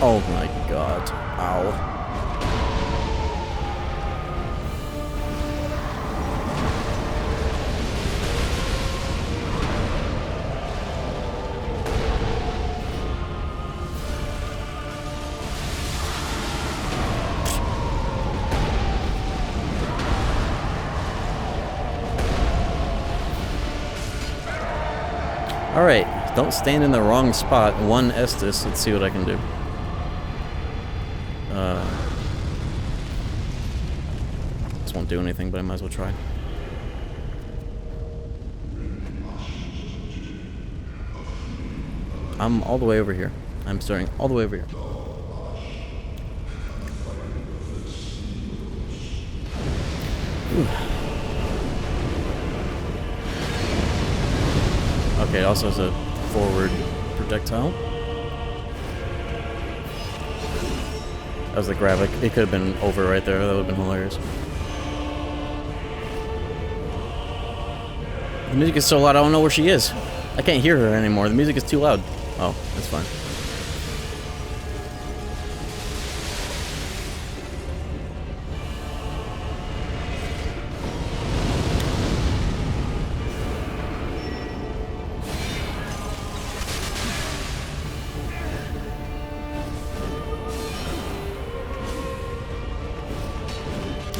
Speaker 1: Oh my god. Ow. Alright, don't stand in the wrong spot. 1 Estus, let's see what I can do. This won't do anything, but I might as well try. I'm all the way over here. I'm starting all the way over here. Ooh. Okay, it also has a forward projectile. That was the grab. It could have been over right there. That would have been hilarious. The music is so loud, I don't know where she is. I can't hear her anymore. The music is too loud. Oh, that's fine.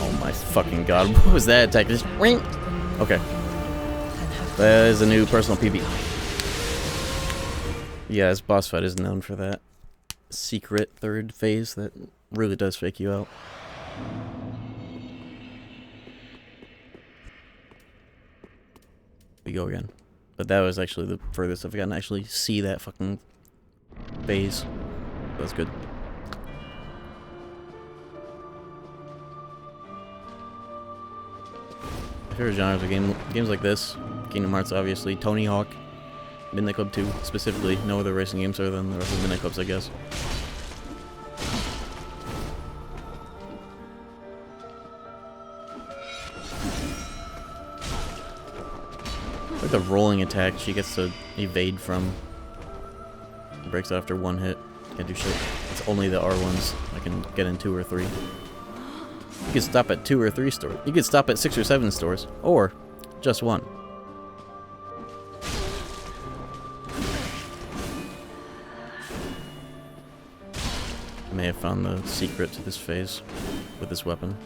Speaker 1: Oh my fucking god. What was that attack? Just ring. Okay. That is a new personal PB. Yeah, this boss fight is known for that secret third phase that really does fake you out. We go again. But that was actually the furthest I've gotten to actually see that fucking phase. That's good. My favorite genres are games like this. Kingdom Hearts, obviously. Tony Hawk. Midnight Club 2, specifically. No other racing games other than the rest of the Midnight Clubs, I guess. Like the rolling attack she gets to evade from. Breaks it after 1 hit. Can't do shit. It's only the R1s I can get in 2 or 3. You can stop at 2 or 3 stores. You can stop at 6 or 7 stores. Or just 1. I may have found the secret to this phase with this weapon.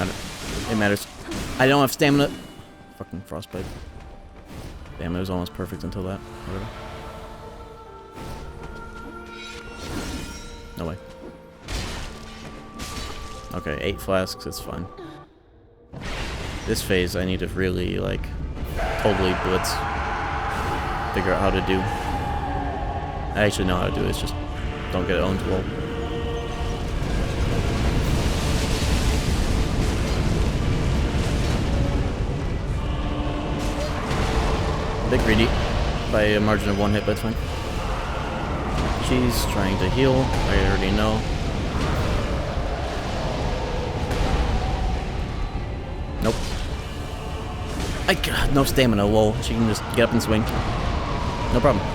Speaker 1: matter. It matters. I don't have stamina. Fucking frostbite. Damn, it was almost perfect until that. Whatever. No way. Okay, 8 flasks, it's fine. This phase I need to really, like, totally blitz. Figure out how to do. I actually know how to do it, it's just don't get owned well. Bit greedy by a margin of 1 hit, but it's fine. She's trying to heal, I already know. Nope. I got no stamina, lol. She can just get up and swing. No problem.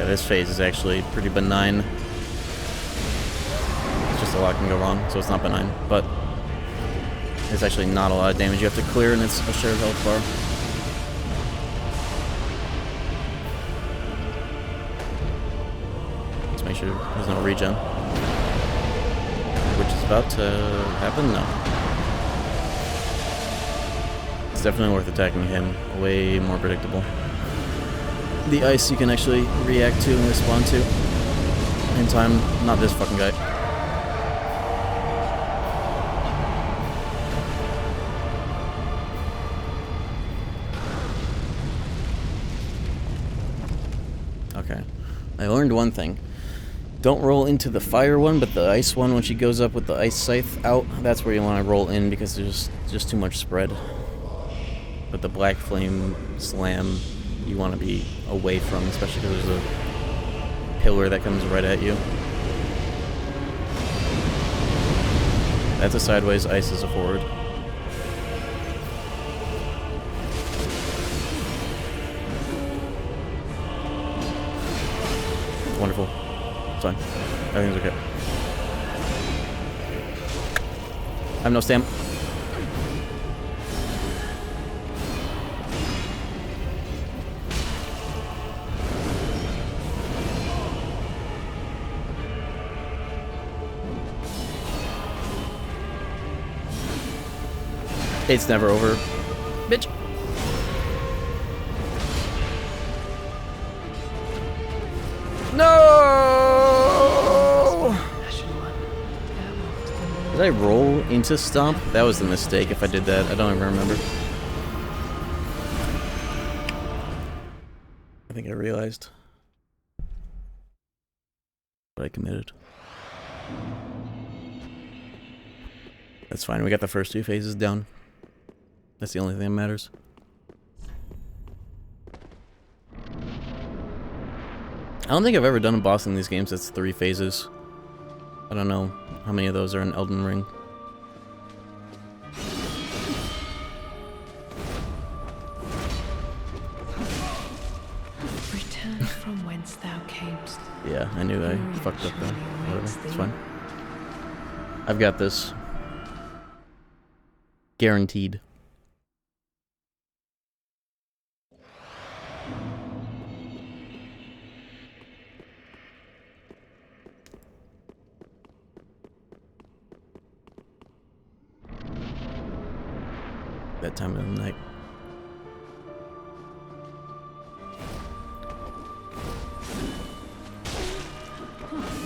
Speaker 1: This phase is actually pretty benign. It's just a lot can go wrong, so it's not benign. But it's actually not a lot of damage you have to clear, and it's a shared health bar. Let's make sure there's no regen. Which is about to happen? No. It's definitely worth attacking him. Way more predictable. The ice you can actually react to and respond to in time. Not this fucking guy. Okay. I learned one thing. Don't roll into the fire one, but the ice one, when she goes up with the ice scythe out, that's where you want to roll in because there's just too much spread. But the black flame slam you want to be away from, especially because there's a pillar that comes right at you. That's a sideways, ice is a forward. Wonderful. It's fine. Everything's okay. I have no stamina. It's never over. Bitch. No! Did I roll into stomp? That was the mistake if I did that. I don't even remember. I think I realized. But I committed. That's fine. We got the first 2 phases down. That's the only thing that matters. I don't think I've ever done a boss in these games that's 3 phases. I don't know how many of those are in Elden Ring.
Speaker 5: Return from whence thou camest.
Speaker 1: Yeah, I knew I fucked up there. Whatever, it's fine. I've got this. Guaranteed. That time of the night.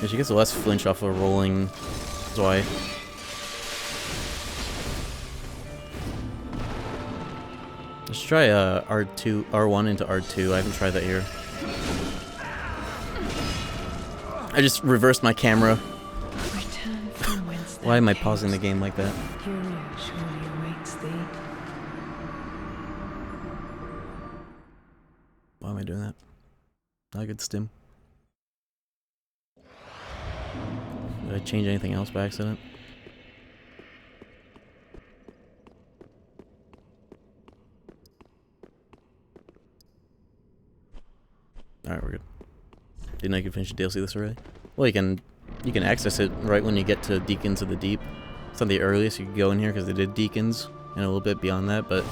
Speaker 1: Yeah, she gets less flinch off of rolling. That's why. Let's try R1 into R2. I haven't tried that here. I just reversed my camera. Why am I pausing the game like that? Why am I doing that? Not a good stim. Did I change anything else by accident? Alright, we're good. Didn't know you could finish the DLC this early? Well, you can access it right when you get to Deacons of the Deep. It's not the earliest you could go in here because they did Deacons and a little bit beyond that, but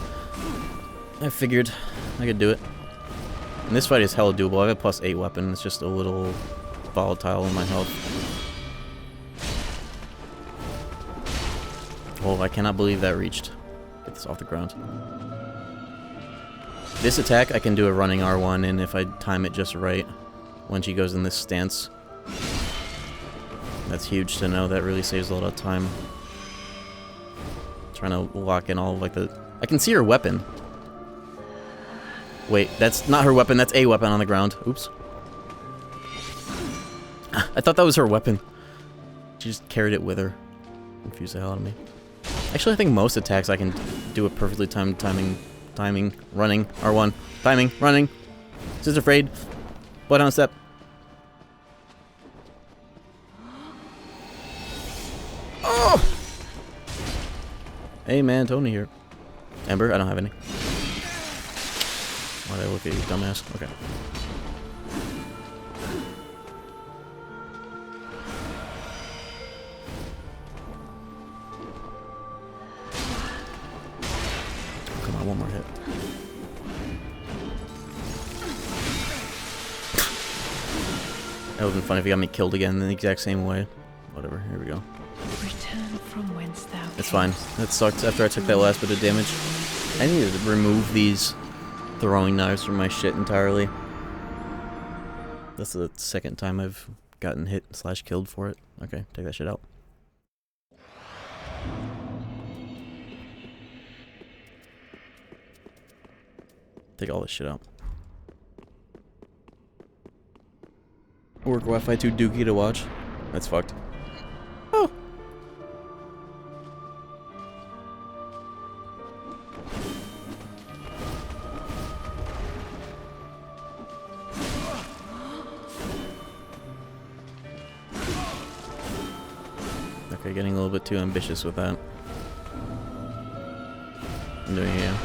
Speaker 1: I figured I could do it. And this fight is hella doable. I have a +8 weapon. It's just a little volatile in my health. Oh, I cannot believe that reached. Get this off the ground. This attack, I can do a running R1 in if I time it just right when she goes in this stance. That's huge to know. That really saves a lot of time. Trying to lock in all of, like, the... I can see her weapon. Wait, that's not her weapon. That's a weapon on the ground. Oops. I thought that was her weapon. She just carried it with her. Confused the hell out of me. Actually, I think most attacks I can do a perfectly timed timing, running, R1, timing, running. Sister afraid. Blood on step. Oh! Hey man, Tony here. Ember, I don't have any. Why'd I look at you, dumbass? Okay. Come on, one more hit. That would've been funny if he got me killed again in the exact same way. Whatever, here we go.
Speaker 5: Return from whence thou
Speaker 1: It's fine. That sucked after I took that last bit of damage. I needed to remove these throwing knives from my shit entirely. That's the second time I've gotten hit / killed for it. Okay, take that shit out. Take all this shit out. Work Wi-Fi too dookie to watch. That's fucked. Oh! Okay, getting a little bit too ambitious with that. I'm doing it, yeah.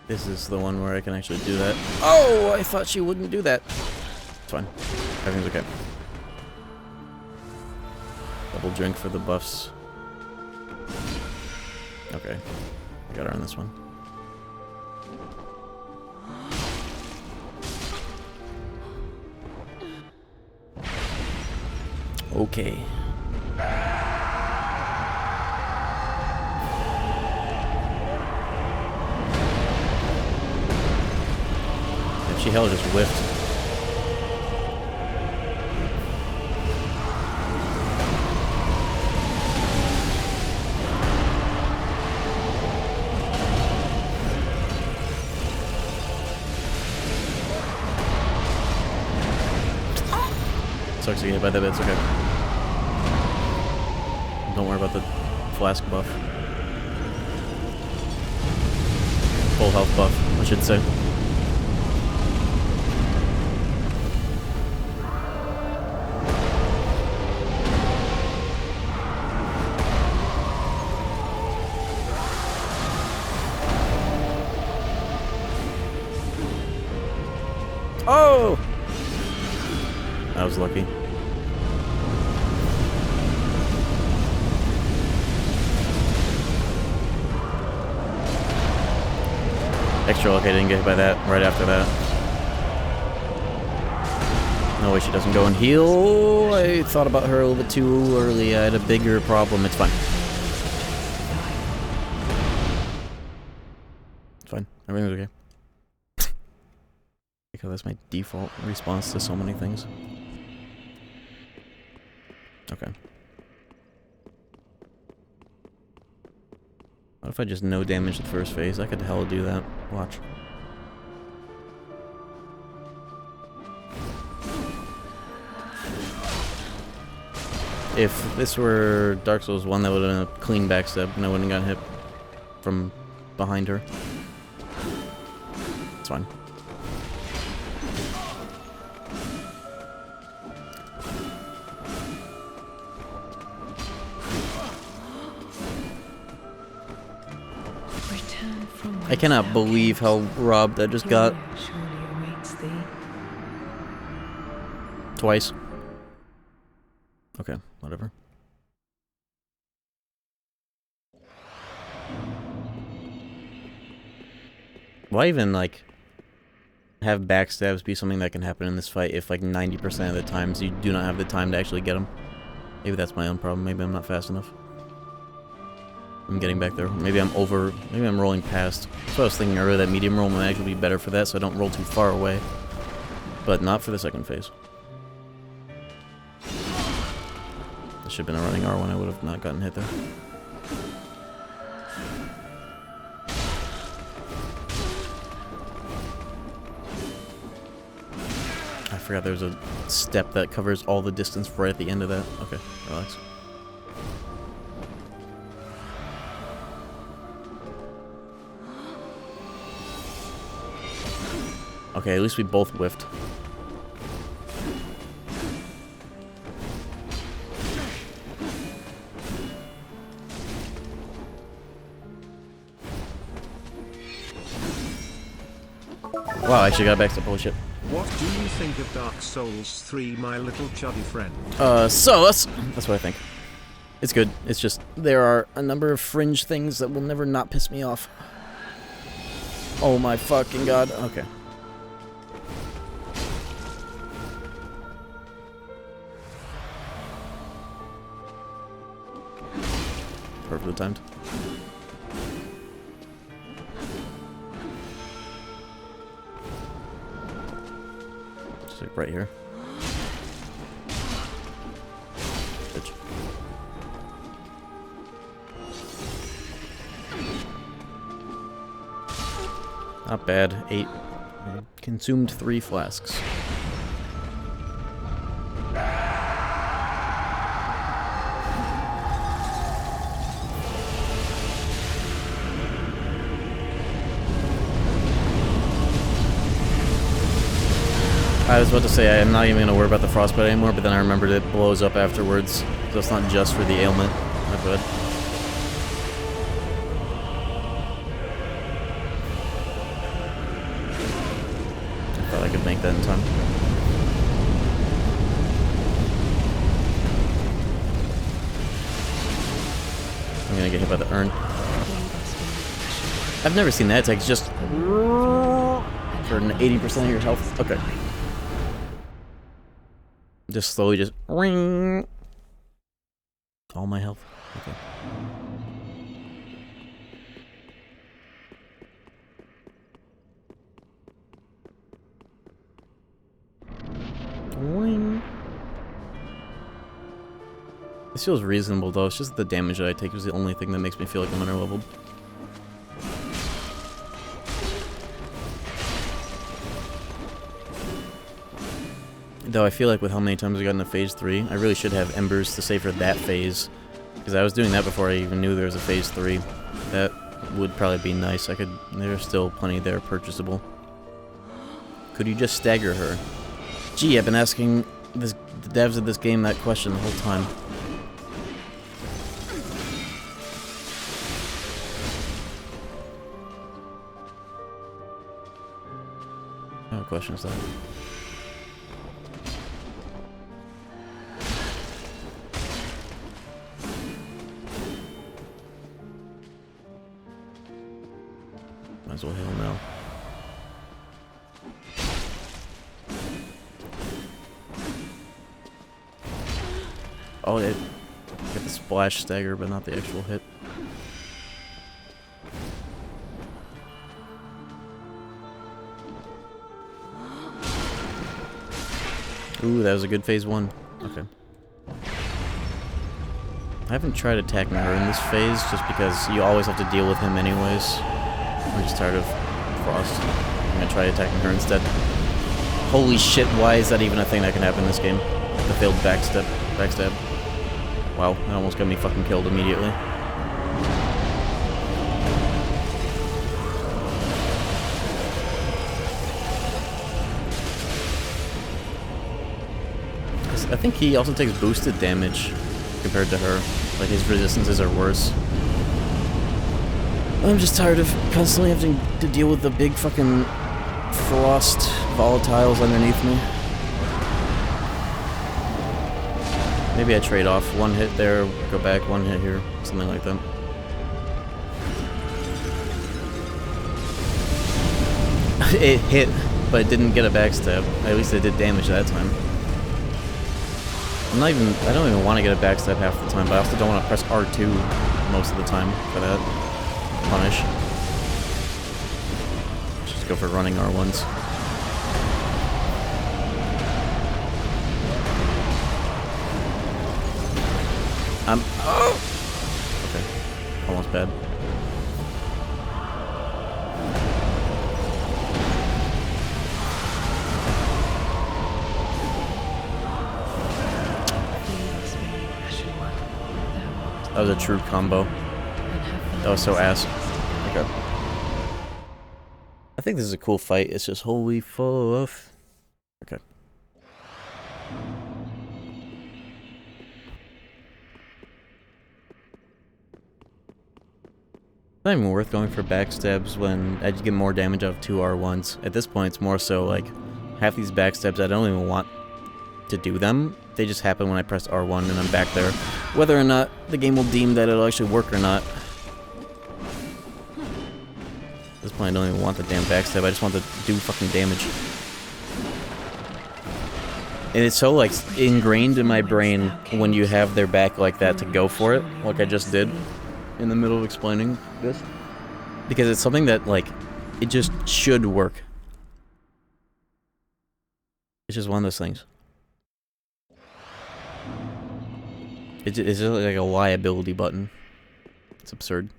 Speaker 1: This is the one where I can actually do that. Oh, I thought she wouldn't do that. It's fine. Everything's okay. Double drink for the buffs. Okay. I got her on this one. Okay. She hell just whiffed. Sucks to get hit by that, but it's okay. Don't worry about the flask buff. Full health buff, I should say. Oh! I was lucky. Extra lucky I didn't get hit by that right after that. No way she doesn't go and heal. I thought about her a little bit too early. I had a bigger problem. It's fine. It's fine. Everything's okay. Because that's my default response to so many things. Okay. What if I just no damage the first phase? I could hella do that. Watch. If this were Dark Souls 1, that would have been a clean backstab, and I wouldn't have gotten hit from behind her. It's fine. I cannot believe how robbed I just got. Twice. Okay, whatever. Why even, like, have backstabs be something that can happen in this fight if, like, 90% of the times you do not have the time to actually get them? Maybe that's my own problem. Maybe I'm not fast enough. I'm getting back there. Maybe I'm rolling past. That's what I was thinking earlier, that medium roll might actually be better for that, so I don't roll too far away. But not for the second phase. This should have been a running R1, I would have not gotten hit there. I forgot there's a step that covers all the distance right at the end of that. Okay, relax. Okay, at least we both whiffed. Wow, I actually got back to holy shit.
Speaker 8: What do you think of Dark Souls 3, my little chubby friend?
Speaker 1: So that's what I think. It's good. It's just there are a number of fringe things that will never not piss me off. Oh my fucking god. Okay. Perfectly timed. Just like right here. Bitch. Not bad. 8. I consumed 3 flasks. I was about to say I'm not even going to worry about the frostbite anymore, but then I remembered it blows up afterwards, so it's not just for the ailment. Not good. I thought I could make that in time. I'm going to get hit by the urn. I've never seen that. It takes just for an 80% of your health. Okay. Just slowly just ring. All my health. Okay. Ring. This feels reasonable though. It's just the damage that I take is the only thing that makes me feel like I'm underleveled. Though I feel like with how many times I got into phase 3, I really should have embers to save for that phase. Because I was doing that before I even knew there was a phase 3. That would probably be nice. There's still plenty there purchasable. Could you just stagger her? Gee, I've been asking the devs of this game that question the whole time. What question is that? Might as well hail now. Oh, it get the splash stagger, but not the actual hit. Ooh, that was a good phase 1. Okay. I haven't tried attacking her in this phase, just because you always have to deal with him anyways. I'm just tired of Frost. I'm gonna try attacking her instead. Holy shit, why is that even a thing that can happen in this game? The failed backstab. Wow, that almost got me fucking killed immediately. I think he also takes boosted damage compared to her. Like, his resistances are worse. I'm just tired of constantly having to deal with the big fucking frost volatiles underneath me. Maybe I trade off one hit there, go back, one hit here, something like that. It hit, but it didn't get a backstab. At least it did damage that time. I don't even want to get a backstab half the time, but I also don't want to press R2 most of the time for that. Punish. Just go for running R1s. Oh! Okay. Almost bad. That was a true combo. That was so ass. Okay. I think this is a cool fight. It's just holy fuck. Okay. Not even worth going for backstabs when I get more damage out of 2 R1s. At this point, it's more so like half these backstabs I don't even want to do them. They just happen when I press R1 and I'm back there. Whether or not the game will deem that it'll actually work or not. At this point, I don't even want the damn backstab. I just want to do fucking damage. And it's so, like, ingrained in my brain when you have their back like that to go for it, like I just did in the middle of explaining this. Because it's something that, like, it just should work. It's just one of those things. It's just like a liability button. It's absurd.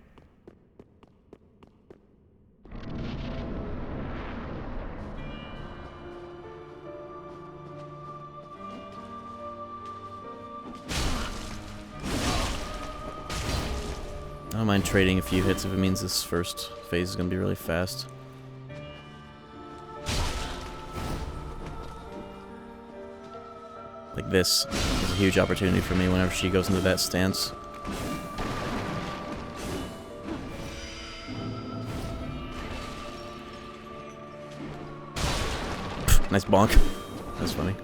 Speaker 1: I don't mind trading a few hits if it means this first phase is going to be really fast. Like this is a huge opportunity for me whenever she goes into that stance. Nice bonk. That's funny.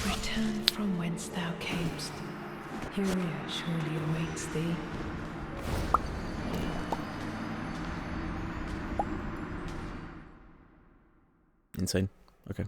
Speaker 5: Return from whence thou camest. Huria surely awaits thee.
Speaker 1: Insane. Okay.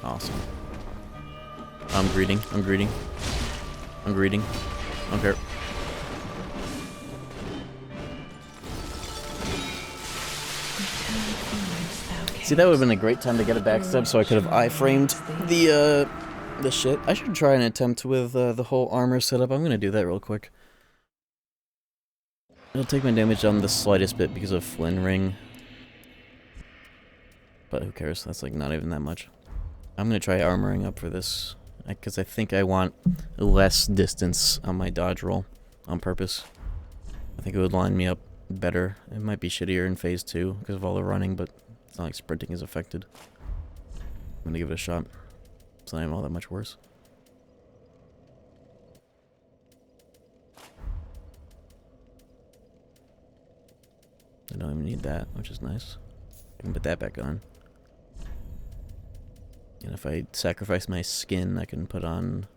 Speaker 1: Awesome. I'm greeting. I'm greeting. I'm greeting. I don't care. See, that would have been a great time to get a backstab, so I could have iframed the shit. I should try an attempt with the whole armor setup. I'm gonna do that real quick. It'll take my damage down the slightest bit because of Flynn Ring. But who cares? That's like not even that much. I'm gonna try armoring up for this, because I think I want less distance on my dodge roll on purpose. I think it would line me up better. It might be shittier in phase 2 because of all the running, but it's not like sprinting is affected. I'm gonna give it a shot. It's not even all that much worse. I don't even need that, which is nice. I can put that back on. And if I sacrifice my skin, I can put on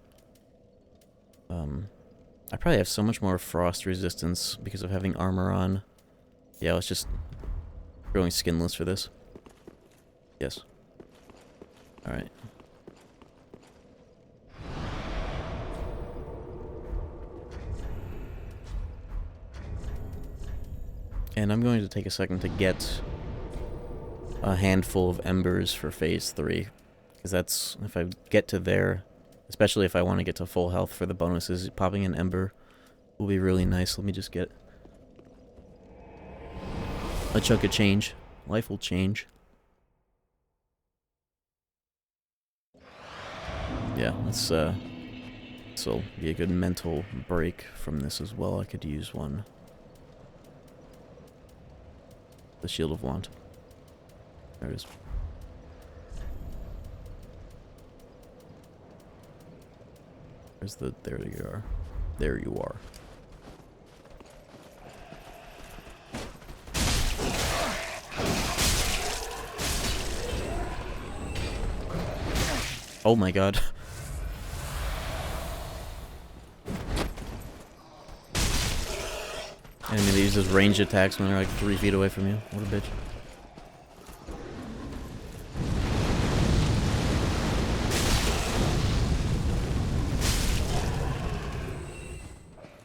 Speaker 1: I probably have so much more frost resistance because of having armor on. Yeah, let's just going skinless for this. Yes. Alright. And I'm going to take a second to get a handful of embers for phase 3. Because that's, if I get to there, especially if I want to get to full health for the bonuses, popping an ember will be really nice. Let me just get a chunk of change. Life will change. Yeah, this will be a good mental break from this as well. I could use one. The Shield of Want. There it is. Where's the... There you are. There you are. Oh my god. Enemy that uses ranged attacks when they're like 3 feet away from you. What a bitch.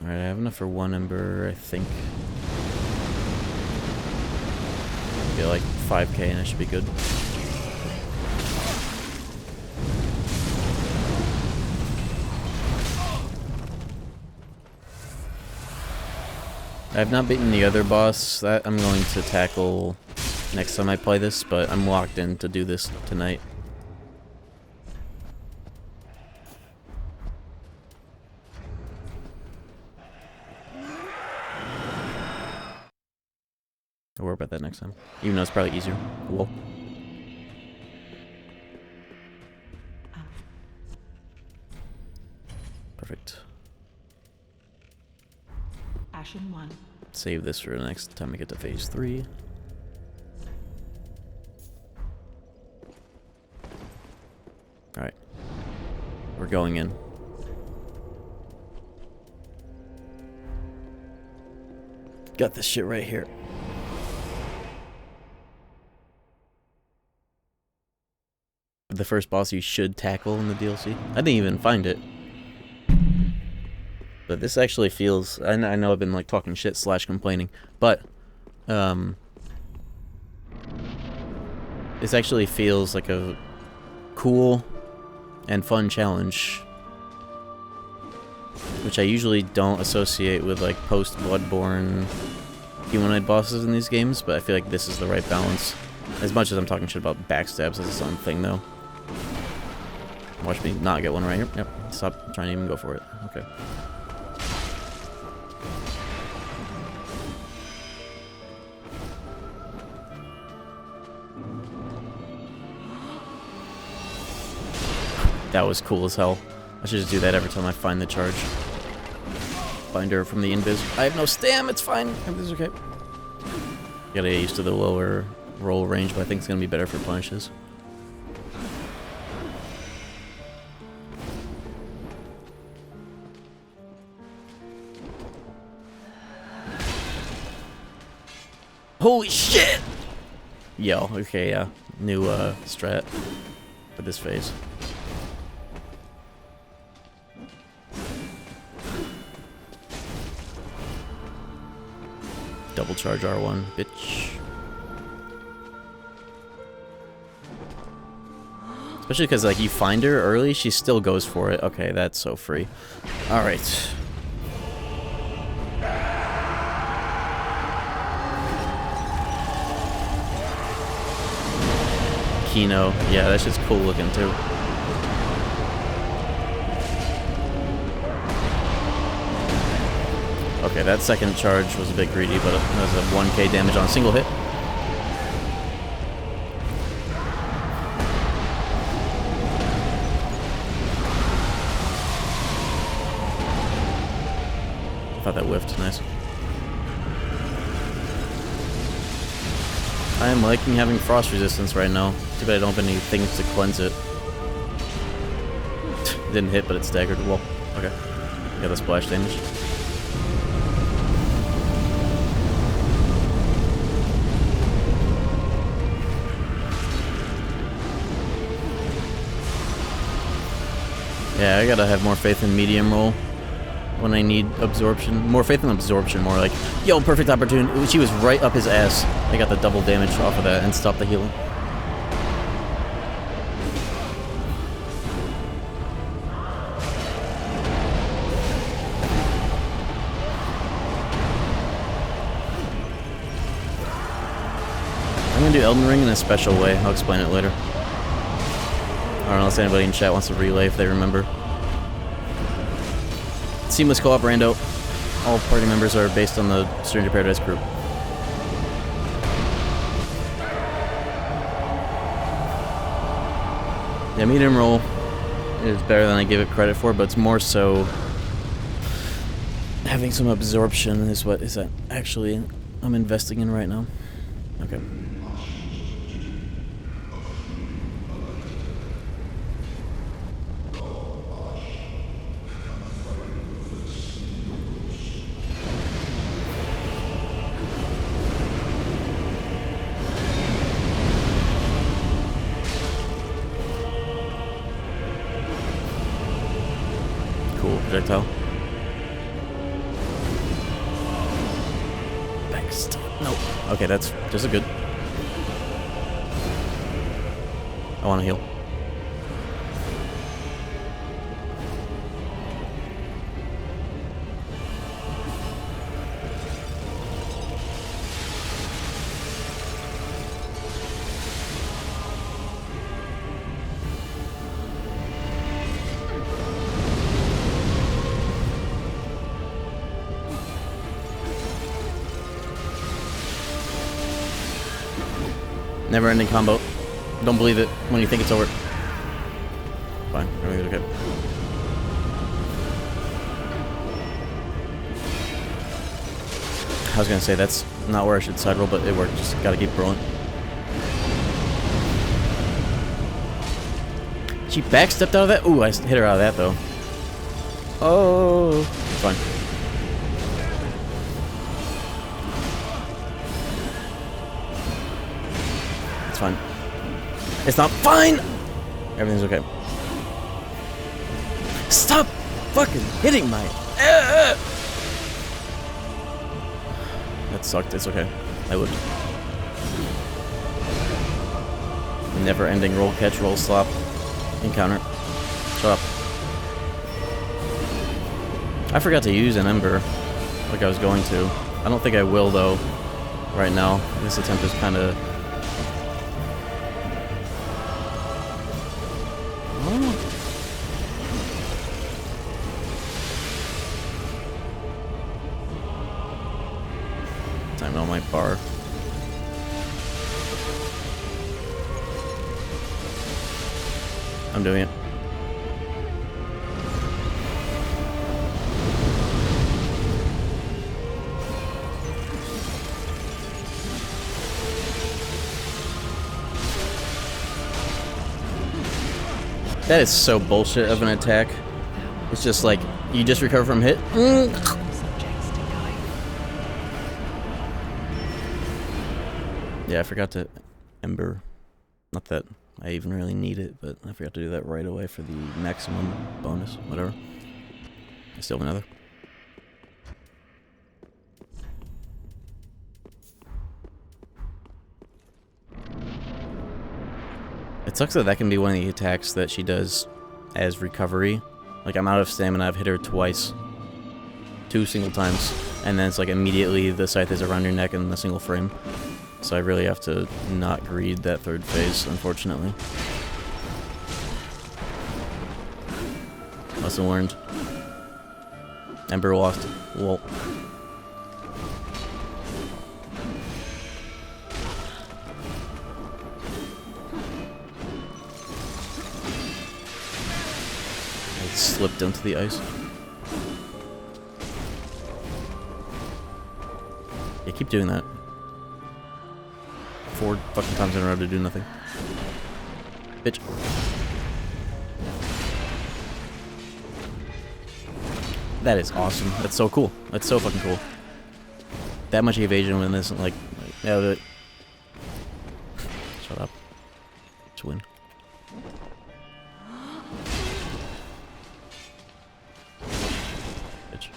Speaker 1: Alright, I have enough for 1 ember, I think. Get like 5k and I should be good. I've not beaten the other boss. That I'm going to tackle next time I play this, but I'm locked in to do this tonight. I'll worry about that next time. Even though it's probably easier. Whoa. Perfect.
Speaker 10: Ashen 1.
Speaker 1: Save this for the next time we get to phase 3. Alright. We're going in. Got this shit right here. The first boss you should tackle in the DLC. I didn't even find it. But this actually feels... I know I've been like talking shit / complaining, but this actually feels like a cool and fun challenge, which I usually don't associate with like post-Bloodborne humanoid bosses in these games, but I feel like this is the right balance. As much as I'm talking shit about backstabs as its own thing, though. Watch me not get one right here. Yep. Stop trying to even go for it. Okay. That was cool as hell. I should just do that every time I find the charge. Find her from the invis. I have no stam, it's fine. Everything's okay. Gotta get used to the lower roll range, but I think it's gonna be better for punishes. Holy shit! Yo, okay, yeah. New strat for this phase. Double charge R1, bitch. Especially because, like, you find her early, she still goes for it. Okay, that's so free. Alright. Kino. Yeah, that shit's cool looking, too. Okay, that second charge was a bit greedy, but it was a 1k damage on a single hit. Thought that whiffed, nice. I am liking having frost resistance right now. Too bad I don't have any things to cleanse it. Didn't hit, but it staggered. Well, okay. Got the splash damage. Yeah, I gotta have more faith in medium roll when I need absorption. More faith in absorption, more like, yo, perfect opportunity. She was right up his ass. I got the double damage off of that and stopped the healing. I'm gonna do Elden Ring in a special way. I'll explain it later. I don't know unless anybody in chat wants to relay if they remember. Seamless co-op rando. All party members are based on the Stranger Paradise group. Yeah, medium roll is better than I give it credit for, but it's more so having some absorption is what is that actually I'm investing in right now. Okay. Cool projectile. Backstab. Nope. Okay, that's just a good. I want to heal. Never ending combo. Don't believe it when you think it's over. Fine, everything's okay. I was gonna say that's not where I should side roll, but it worked. Just gotta keep rolling. She backstepped out of that? Ooh, I hit her out of that though. Oh, fine. It's fine. It's not fine! Everything's okay. Stop fucking hitting my... That sucked. It's okay. I lived. Never-ending roll, catch, roll, slop, encounter. Shut up. I forgot to use an ember like I was going to. I don't think I will, though, right now. This attempt is kind of... Time on my bar. I'm doing it. That is so bullshit of an attack. It's just like, you just recover from hit. Yeah, I forgot to ember. Not that I even really need it, but I forgot to do that right away for the maximum bonus, whatever. I still have another. It sucks that that can be one of the attacks that she does as recovery. Like, I'm out of stamina, I've hit her twice. 2 single times. And then it's like immediately the scythe is around your neck in a single frame. So I really have to not greed that third phase, unfortunately. Lesson learned. Ember lost. Lol. I slipped into the ice. Yeah, keep doing that. 4 fucking times in a row to do nothing. Bitch. That is awesome. That's so cool. That's so fucking cool. That much evasion when this like yeah, shut up. Just win. Bitch.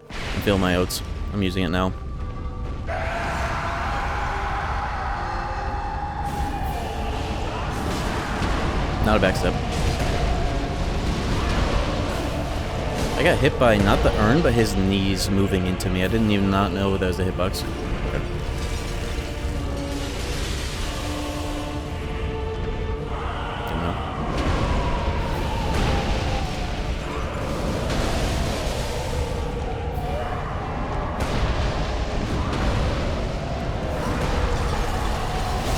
Speaker 1: I feel my oats. I'm using it now. Not a backstep. I got hit by not the urn, but his knees moving into me. I didn't even not know that was a hitbox. Okay. Didn't know.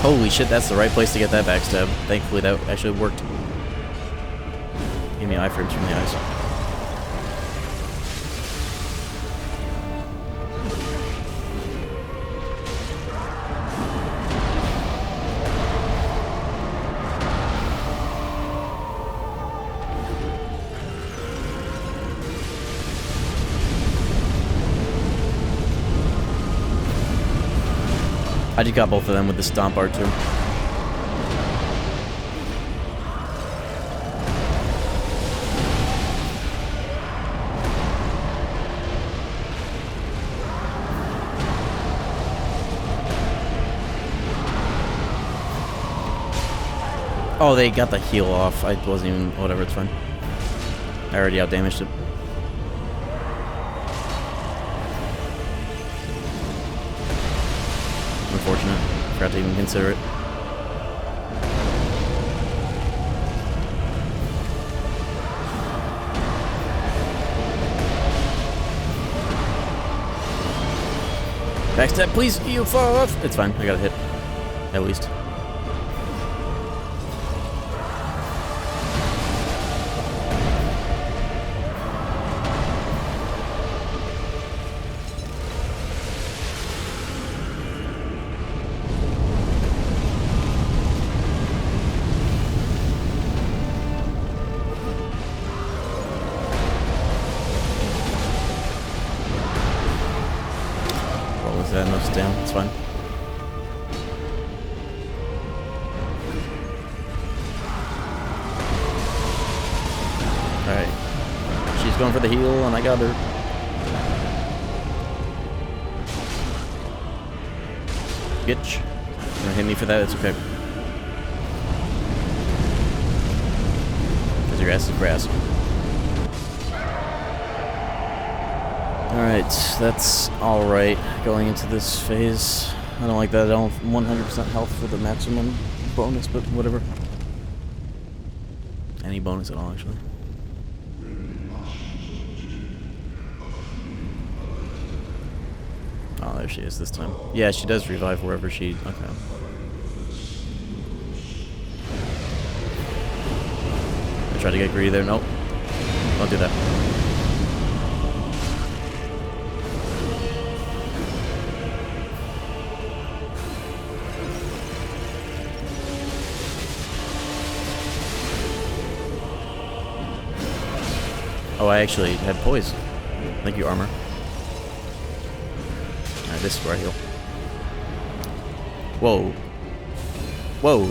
Speaker 1: Holy shit, that's the right place to get that backstab. Thankfully that actually worked. Gave me iframes from the eyes. I just got both of them with the stomp art too. Oh, they got the heal off. I wasn't even... whatever, it's fine. I already outdamaged it. Unfortunate. Forgot to even consider it. Backstab, please! You fall off! It's fine, I got a hit. At least. No stam, it's fine. Alright. She's going for the heal and I got her. Bitch. You're gonna hit me for that, it's okay. Because your ass is grass. Alright, that's alright going into this phase. I don't like that. I don't have 100% health for the maximum bonus, but whatever. Any bonus at all, actually. Oh, there she is this time. Yeah, she does revive wherever she... okay. I tried to get greedy there. Nope. Don't do that. Oh, I actually had poise. Thank you, armor. Alright, this is where I heal. Whoa. Whoa.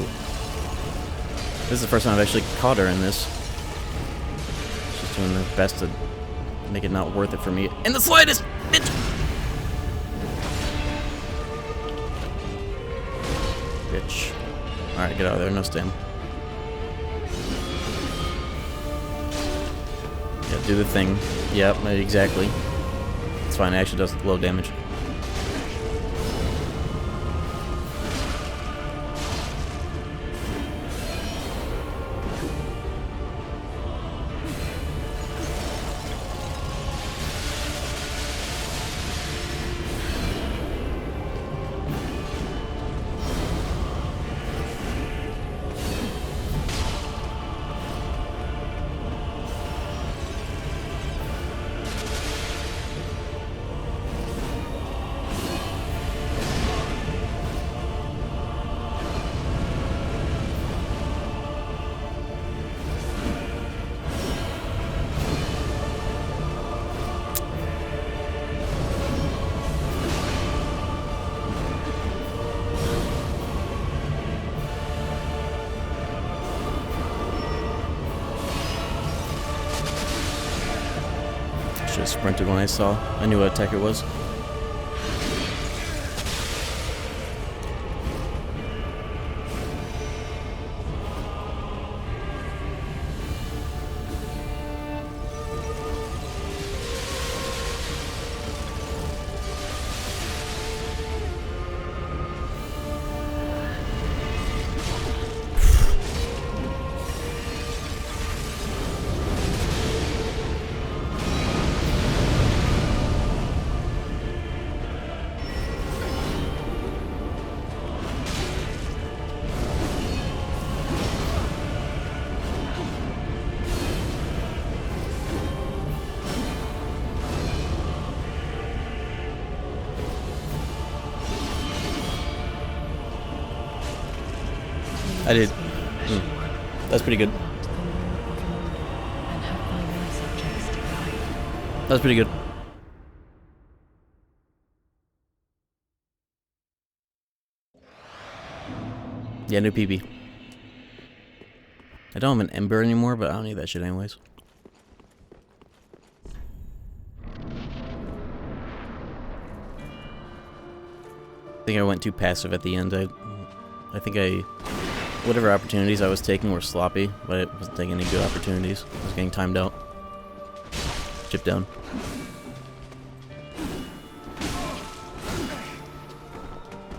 Speaker 1: This is the first time I've actually caught her in this. She's doing her best to make it not worth it for me. In the slightest! Bitch! Bitch. Alright, get out of there. No stam. Yeah, do the thing. Yep, exactly. It's fine, it actually does low damage. should have sprinted when I knew what attack it was. I did. That's pretty good. That's pretty good. Yeah, new PB. I don't have an Ember anymore, but I don't need that shit anyways. I think I went too passive at the end. I think whatever opportunities I was taking were sloppy, but I wasn't taking any good opportunities. I was getting timed out. Chip down.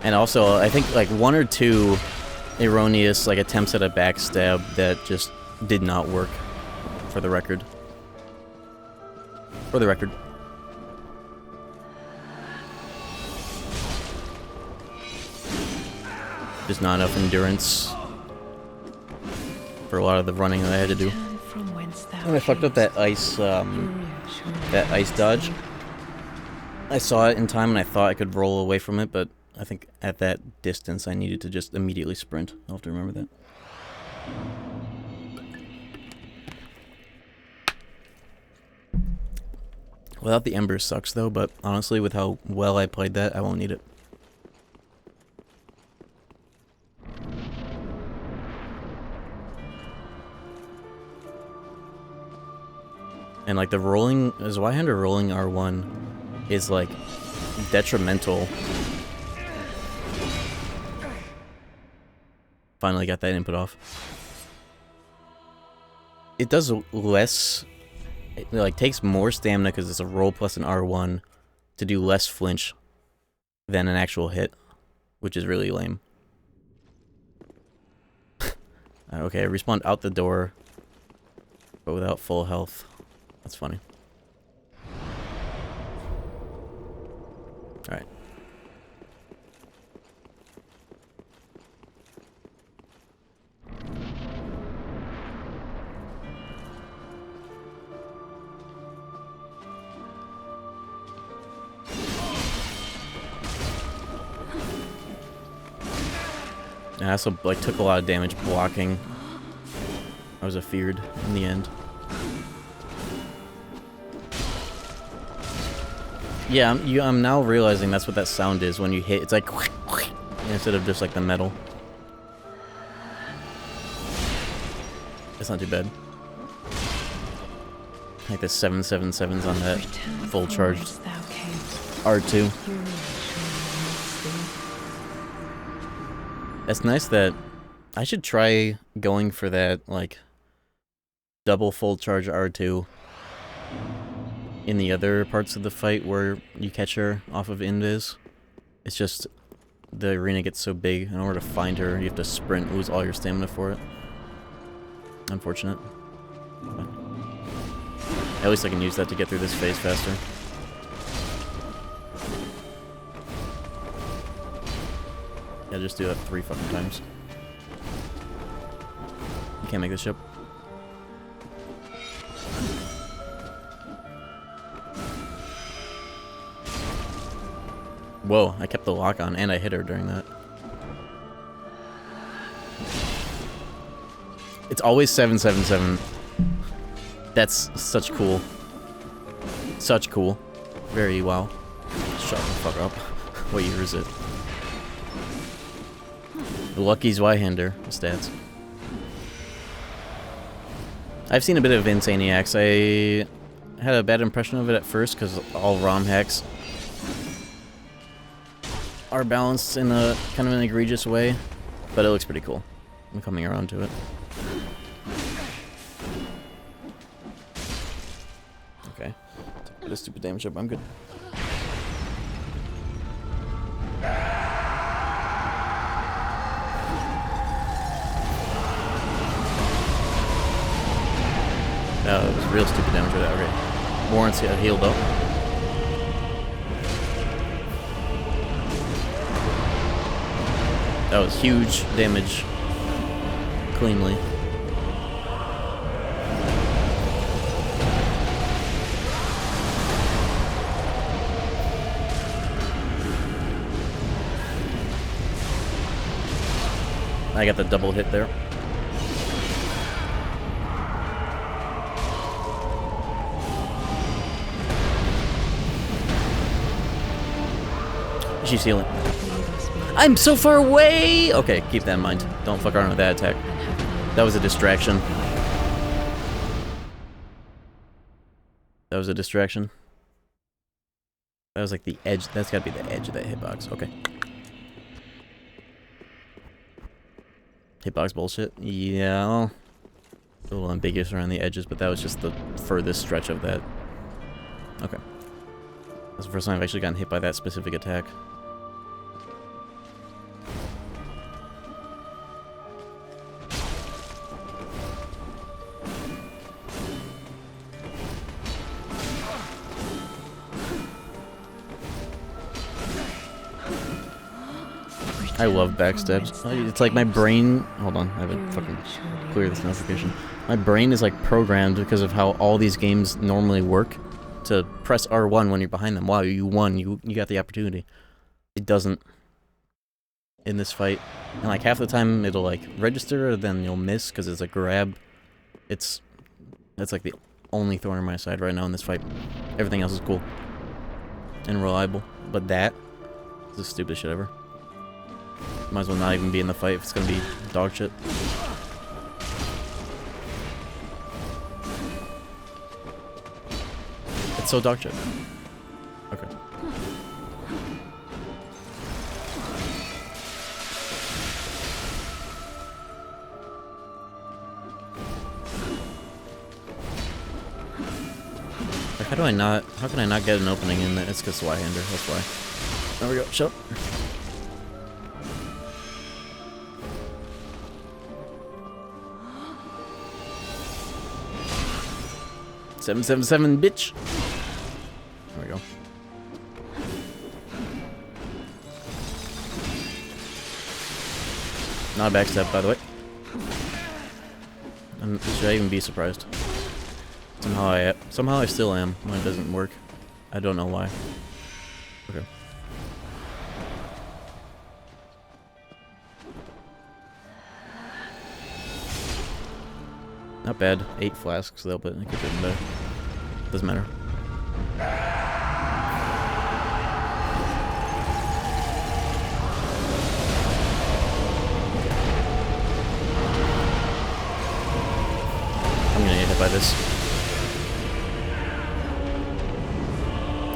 Speaker 1: And also, I think like 1 or 2 erroneous like attempts at a backstab that just did not work, for the record. For the record. Just not enough endurance for a lot of the running that I had to do. And I fucked up that ice dodge. I saw it in time and I thought I could roll away from it, but I think at that distance I needed to just immediately sprint. I'll have to remember that. Without the Ember sucks though, but honestly with how well I played that, I won't need it. And like the rolling, as Y-hander rolling R1 is like detrimental. Finally got that input off. It does less, it like takes more stamina because it's a roll plus an R1 to do less flinch than an actual hit, which is really lame. Okay, I respawned out the door, but without full health. That's funny. Alright. I also like took a lot of damage blocking. I was afeared in the end. Yeah, I'm now realizing that's what that sound is when you hit. It's like instead of just like the metal. It's not too bad. Like the 777s on that full charged R2. It's nice that I should try going for that like double full charge R2 in the other parts of the fight where you catch her off of invis. It's just the arena gets so big, in order to find her you have to sprint, lose all your stamina for it. Unfortunate. But at least I can use that to get through this phase faster. Yeah, just do that 3 fucking times. You can't make this ship. Whoa, I kept the lock on and I hit her during that. It's always 777. That's such cool. Such cool. Very wow. Shut the fuck up. What year is it? The Lucky's Y-hander stats. I've seen a bit of Insaniacs. had a bad impression of it at first because all ROM hacks are balanced in a kind of an egregious way, but it looks pretty cool. I'm coming around to it. Okay. Take a bit of stupid damage up, I'm good. It was real stupid damage with that. Okay. Warrants got healed up. That was huge damage. Cleanly. I got the double hit there. She's healing. I'm so far away! Okay, keep that in mind. Don't fuck around with that attack. That was a distraction. That was a distraction. That was like the edge. That's gotta be the edge of that hitbox. Okay. Hitbox bullshit? Yeah. Well, a little ambiguous around the edges, but that was just the furthest stretch of that. Okay. That's the first time I've actually gotten hit by that specific attack. I love backstabs. It's like my brain... Hold on, I haven't fucking cleared this notification. My brain is like programmed because of how all these games normally work to press R1 when you're behind them. Wow, you won. You got the opportunity. It doesn't in this fight. And like half the time it'll like register, then you'll miss because it's a grab. That's like the only thorn in my side right now in this fight. Everything else is cool and reliable, but that is the stupidest shit ever. Might as well not even be in the fight if it's gonna be dog shit. It's so dog shit. Okay. Like, how can I not get an opening in that? It's because Y-hander, that's why. There we go, shut up. 777, bitch. There we go. Not a backstab, by the way. Should I even be surprised? Somehow I still am when it doesn't work. I don't know why. Okay. Not bad. 8 flasks though, but I could do better. Doesn't matter. I'm gonna get hit by this.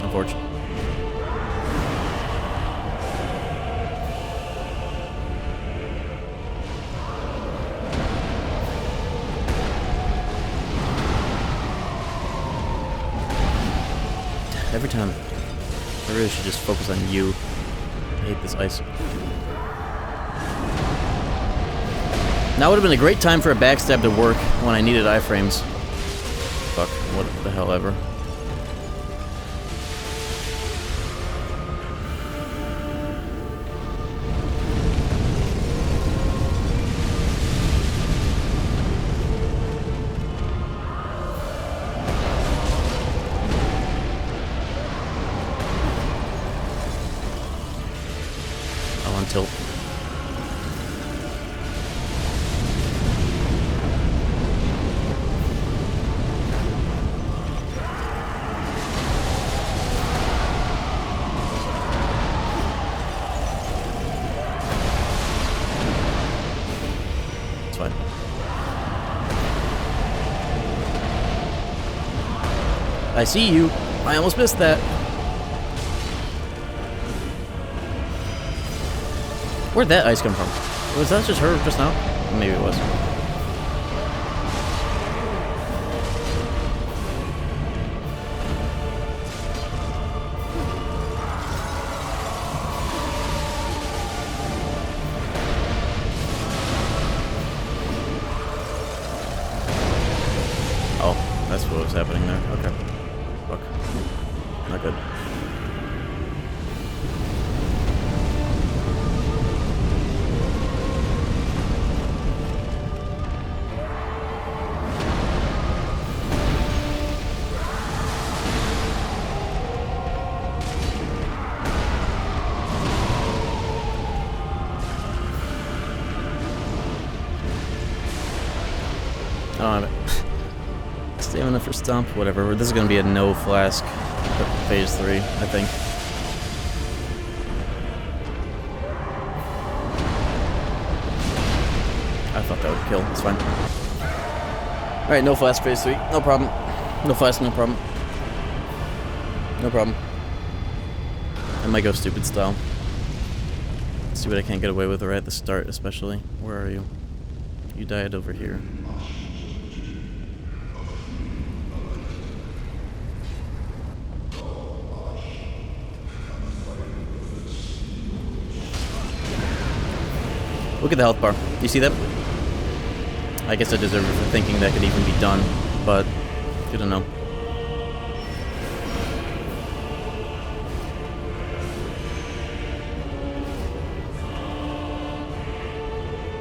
Speaker 1: Unfortunate. Every time. I really should just focus on you. I hate this ice. Now would have been a great time for a backstab to work when I needed iframes. Fuck, what the hell ever. Tilt. It's fine. I see you. I almost missed that. Where'd that ice come from? Was that just her just now? Maybe it was. Oh, that's what was happening there. Okay. Fuck. Not good. I don't have it. Stamina for stomp, whatever. This is gonna be a no flask phase 3, I think. I thought that would kill. It's fine. Alright, no flask phase 3. No problem. No flask, no problem. No problem. I might go stupid style. See what I can't get away with right at the start, especially. Where are you? You died over here. Look at the health bar. You see that? I guess I deserve it for thinking that could even be done, but good to know.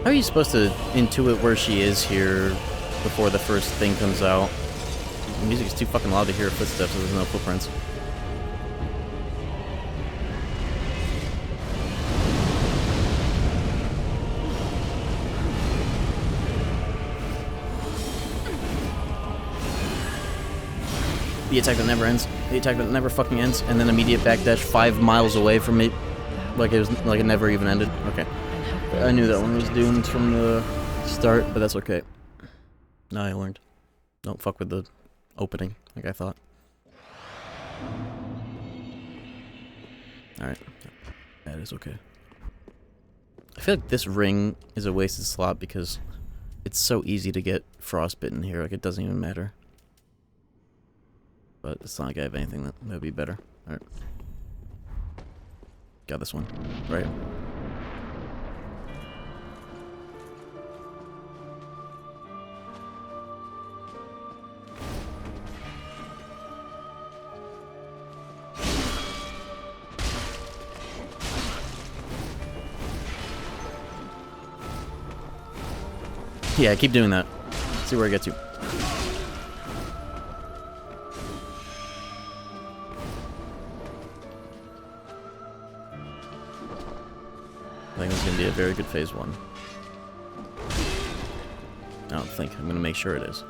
Speaker 1: How are you supposed to intuit where she is here before the first thing comes out? The music is too fucking loud to hear her footsteps, so there's no footprints. The attack that never ends. The attack that never fucking ends, and then immediate backdash 5 miles away from me, like it never even ended. Okay, I knew that one was doomed from the start, but that's okay. Now I learned. Don't fuck with the opening, like I thought. All right, that is okay. I feel like this ring is a wasted slot because it's so easy to get frostbitten here. Like it doesn't even matter. But it's not like I have anything that would be better. Alright. Got this one. Right. Yeah, keep doing that. See where I get to. I think this is going to be a very good phase 1. I don't think. I'm going to make sure it is.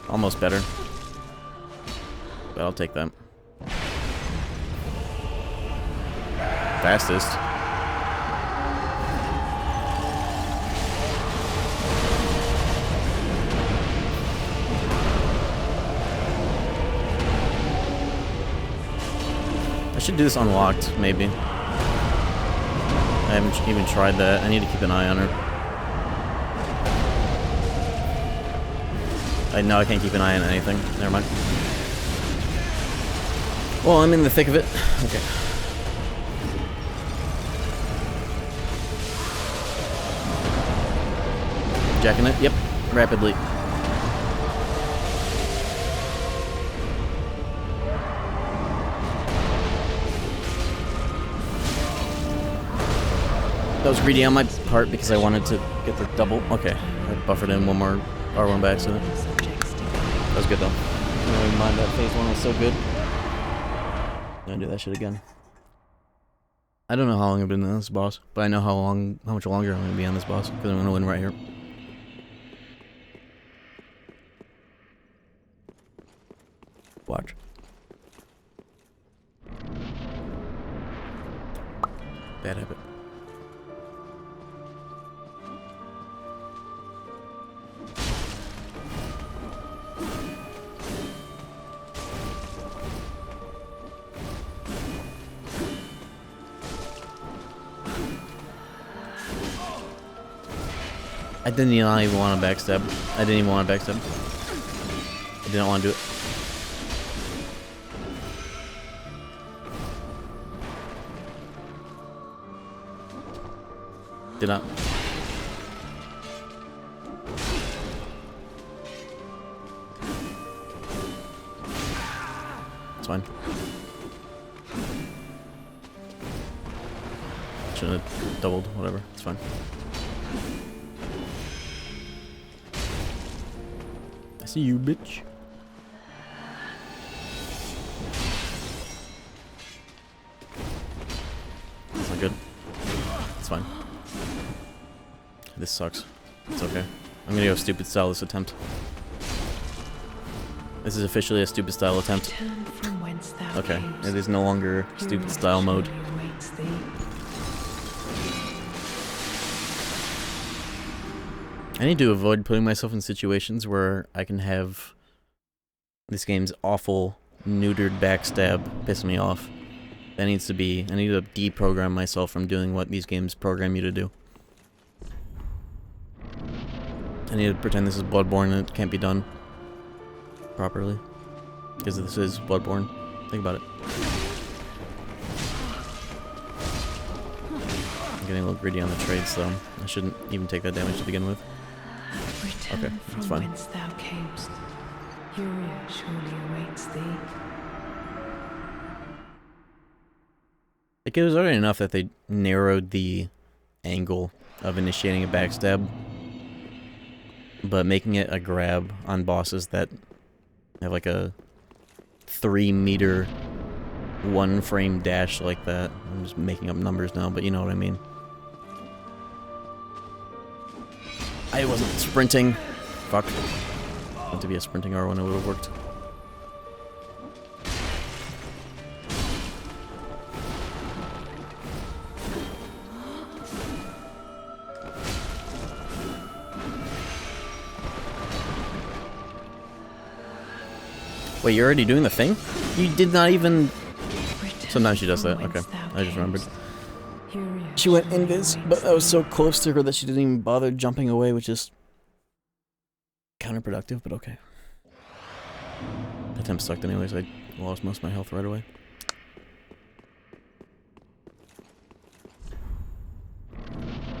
Speaker 1: Almost better. But I'll take that. Fastest. I should do this unlocked, maybe. I haven't even tried that. I need to keep an eye on her. I know I can't keep an eye on anything. Never mind. Well, I'm in the thick of it. Okay. Jacking it? Yep. Rapidly. That was greedy on my part because I wanted to get the double. Okay, I buffered in one more R1 by accident. That was good though. I don't even mind that phase 1 was so good. I'm gonna do that shit again. I don't know how long I've been on this boss, but I know how much longer I'm gonna be on this boss because I'm gonna win right here. Watch. Bad habit. didn't even want to backstab. I didn't even want to backstab. I didn't want to do it. Did not. It's fine. Shouldn't have doubled, whatever, it's fine. I see you, bitch. That's not good. It's fine. This sucks. It's okay. I'm gonna go stupid style this attempt. This is officially a stupid style attempt. Okay, it is no longer stupid style mode. I need to avoid putting myself in situations where I can have this game's awful, neutered backstab piss me off. That needs to be... I need to deprogram myself from doing what these games program you to do. I need to pretend this is Bloodborne and it can't be done properly. Because this is Bloodborne. Think about it. I'm getting a little greedy on the trades though. I shouldn't even take that damage to begin with. Okay, that's fine.
Speaker 5: Whence thou camest, Furia surely awaits thee.
Speaker 1: Like, it was already enough that they narrowed the angle of initiating a backstab, but making it a grab on bosses that have like a 3-meter 1-frame dash like that. I'm just making up numbers now, but you know what I mean. I wasn't sprinting. Fuck. Meant to be a sprinting R1, it would have worked. Wait, you're already doing the thing? You did not even... Sometimes she does that. Okay, I just remembered. She went invis, but I was so close to her that she didn't even bother jumping away, which is counterproductive, but okay. Attempt sucked anyways, I lost most of my health right away.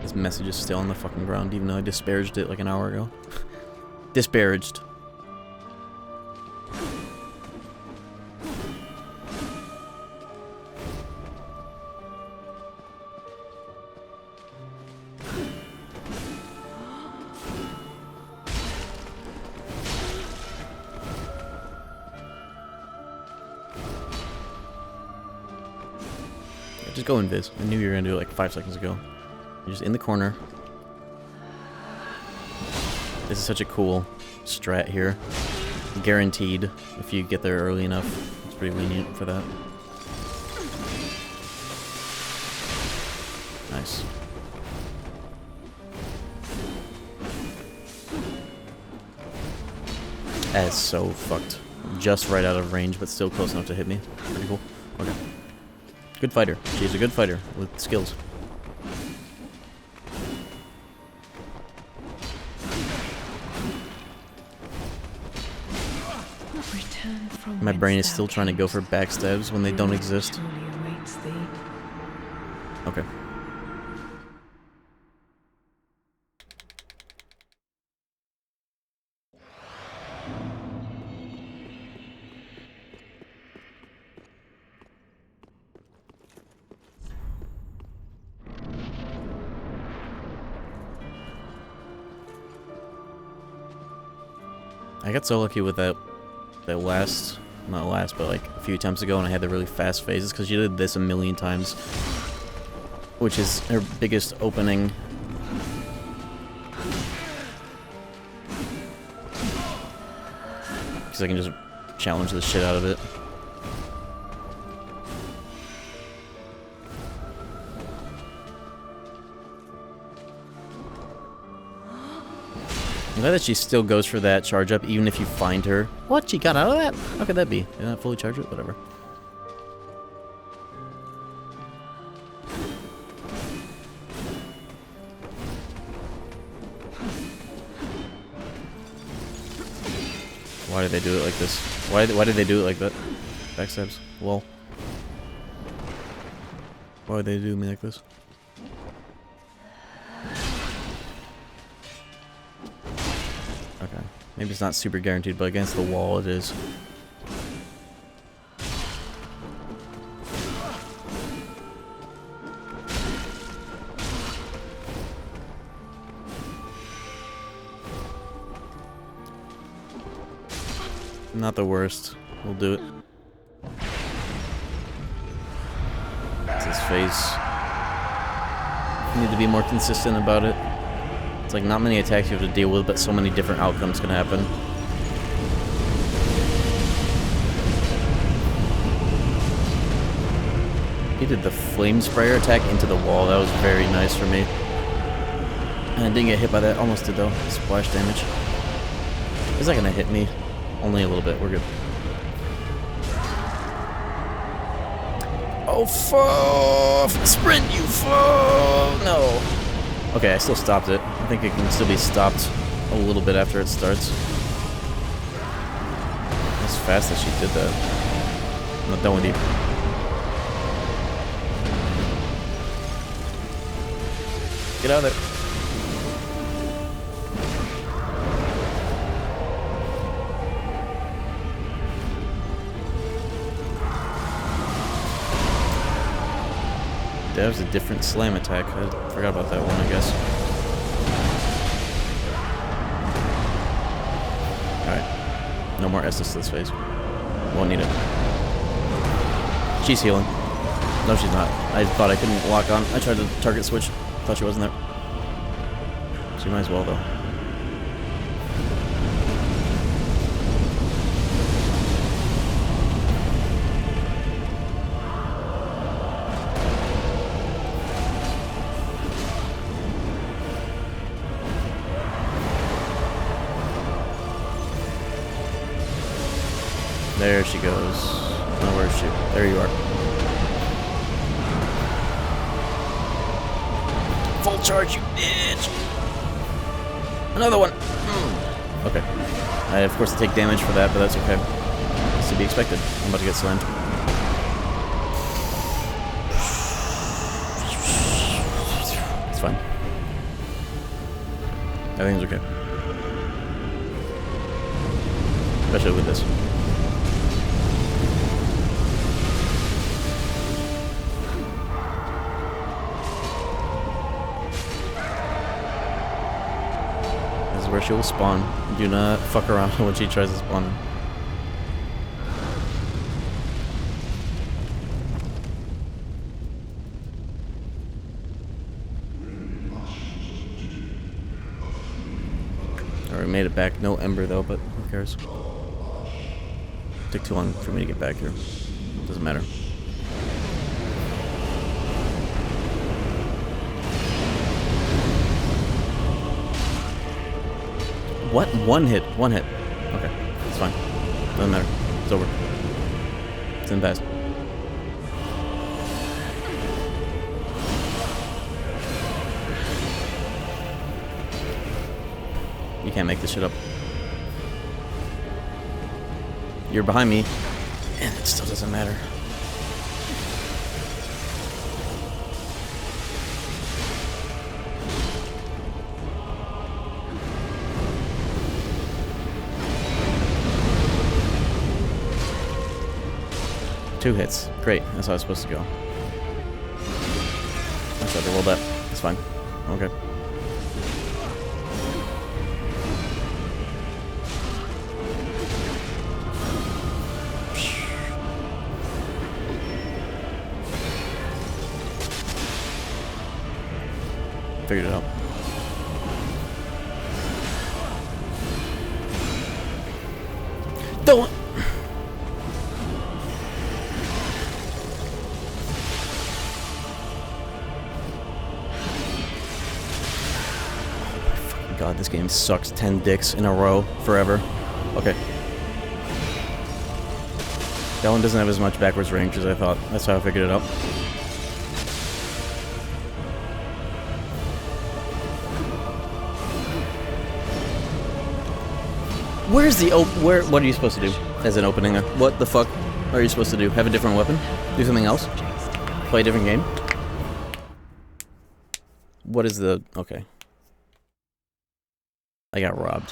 Speaker 1: This message is still on the fucking ground, even though I disparaged it like an hour ago. Disparaged. Just go invis. I knew you were gonna do it like 5 seconds ago. You're just in the corner. This is such a cool strat here. Guaranteed, if you get there early enough. It's pretty lenient for that. Nice. That is so fucked. Just right out of range, but still close enough to hit me. Pretty cool. Okay. Good fighter. She's a good fighter with skills. My brain is still trying to go for backstabs when they don't exist. Okay. I got so lucky with that last, not last, but like a few attempts ago, and I had the really fast phases because she did this a million times, which is her biggest opening. Because I can just challenge the shit out of it. I'm glad that she still goes for that charge up even if you find her. What? She got out of that? How could that be? Did not fully charge it? Whatever. Why did they do it like this? Why did they do it like that? Backstabs. Lol. Why would they do me like this? Okay. Maybe it's not super guaranteed, but against the wall it is. Not the worst. We'll do it. It's his face. You need to be more consistent about it. It's like not many attacks you have to deal with, but so many different outcomes can happen. He did the flame sprayer attack into the wall. That was very nice for me. And I didn't get hit by that. Almost did though. Splash damage. Is that gonna hit me? Only a little bit. We're good. Oh, sprint, you no. Okay, I still stopped it. I think it can still be stopped a little bit after it starts. That's fast that she did that. I'm not done with you. Get out of there. That was a different slam attack. I forgot about that one, I guess. Alright. No more Estus to this phase. Won't need it. She's healing. No, she's not. I thought I couldn't lock on. I tried to target switch. Thought she wasn't there. She might as well, though. There she goes. Oh, where is she? There you are. Full charge, you bitch! Another one! Okay. I, of course, take damage for that, but that's okay. It's to be expected. I'm about to get slammed. It's fine. Everything's okay. Especially with this. Where she will spawn. Do not fuck around when she tries to spawn. Alright, made it back. No Ember though, but who cares? Took too long for me to get back here. Doesn't matter. What? One hit. One hit. Okay. It's fine. Doesn't matter. It's over. It's in the past. You can't make this shit up. You're behind me, and it still doesn't matter. Two hits. Great. That's how it's supposed to go. I tried to roll that. It's fine. Okay. Figured it out. Don't. God, this game sucks 10 dicks in a row forever. Okay. That one doesn't have as much backwards range as I thought. That's how I figured it out. Where's the what are you supposed to do as an opening? What the fuck are you supposed to do? Have a different weapon? Do something else? Play a different game? What is the... Okay. I got robbed.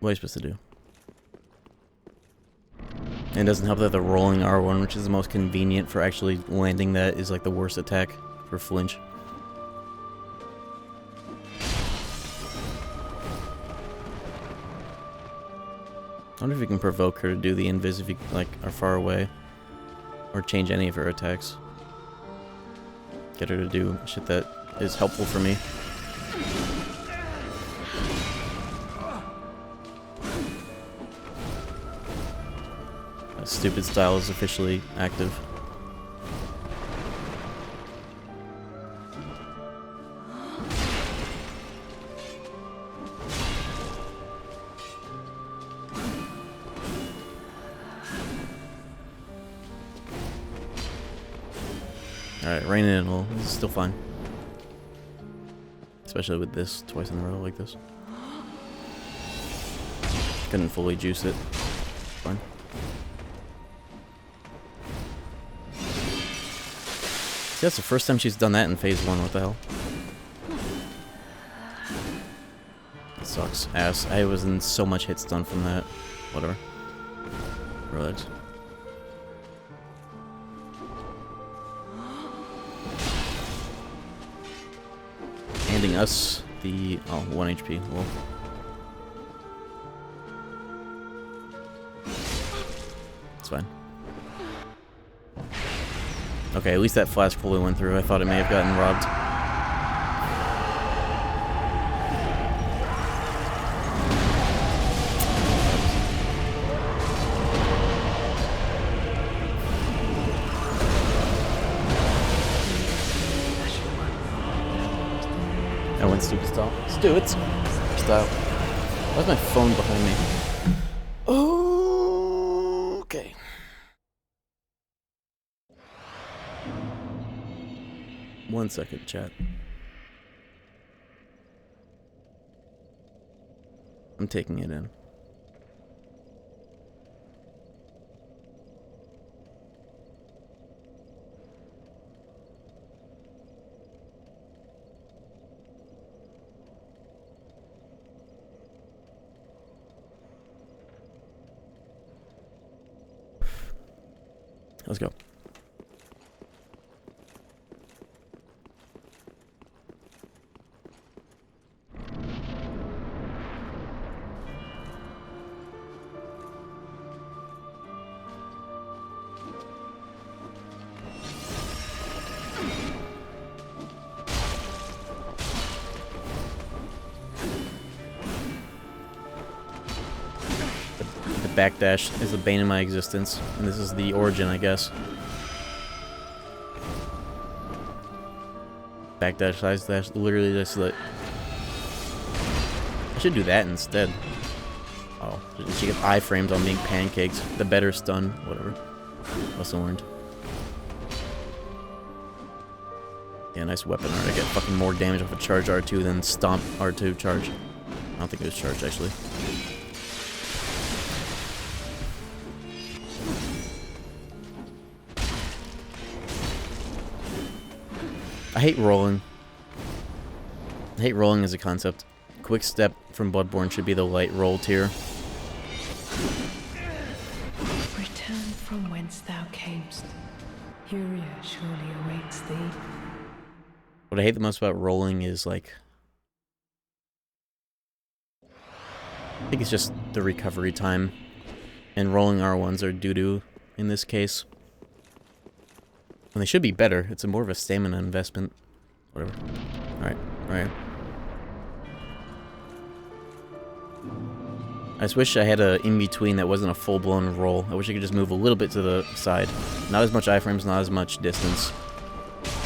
Speaker 1: What are you supposed to do? And it doesn't help that the rolling R1, which is the most convenient for actually landing that, is like the worst attack for flinch. I wonder if you can provoke her to do the invis if you like are far away, or change any of her attacks. Get her to do shit that is helpful for me. That stupid style is officially active. Alright, rein it in a little. This is still fine. Especially with this twice in a row like this. Couldn't fully juice it. Fine. See, that's the first time she's done that in phase 1. What the hell? That sucks. Ass. I was in so much hit stun from that. Whatever. Relax. Handing us the... Oh, 1 HP. Well. It's fine. Okay, at least that flash fully went through. I thought it may have gotten robbed. I went stupid style. Let's do it. Style. Why's my phone behind me? Okay. One second, chat. I'm taking it in. Let's go. Backdash is the bane of my existence, and this is the origin, I guess. Backdash, side dash, literally just like... I should do that instead. Oh, she gets iframes on being pancaked. The better stun, whatever. Lesson learned. Yeah, nice weapon art. I get fucking more damage off a charge R2 than stomp R2 charge. I don't think it was charged, actually. I hate rolling. I hate rolling as a concept. Quick step from Bloodborne should be the light roll tier.
Speaker 5: Return from whence thou camest. Furia surely awaits thee.
Speaker 1: What I hate the most about rolling is, like... I think it's just the recovery time. And rolling R1s are doo-doo in this case. And they should be better. It's more of a stamina investment. Whatever. Alright, alright. I just wish I had a in-between that wasn't a full-blown roll. I wish I could just move a little bit to the side. Not as much iframes, not as much distance.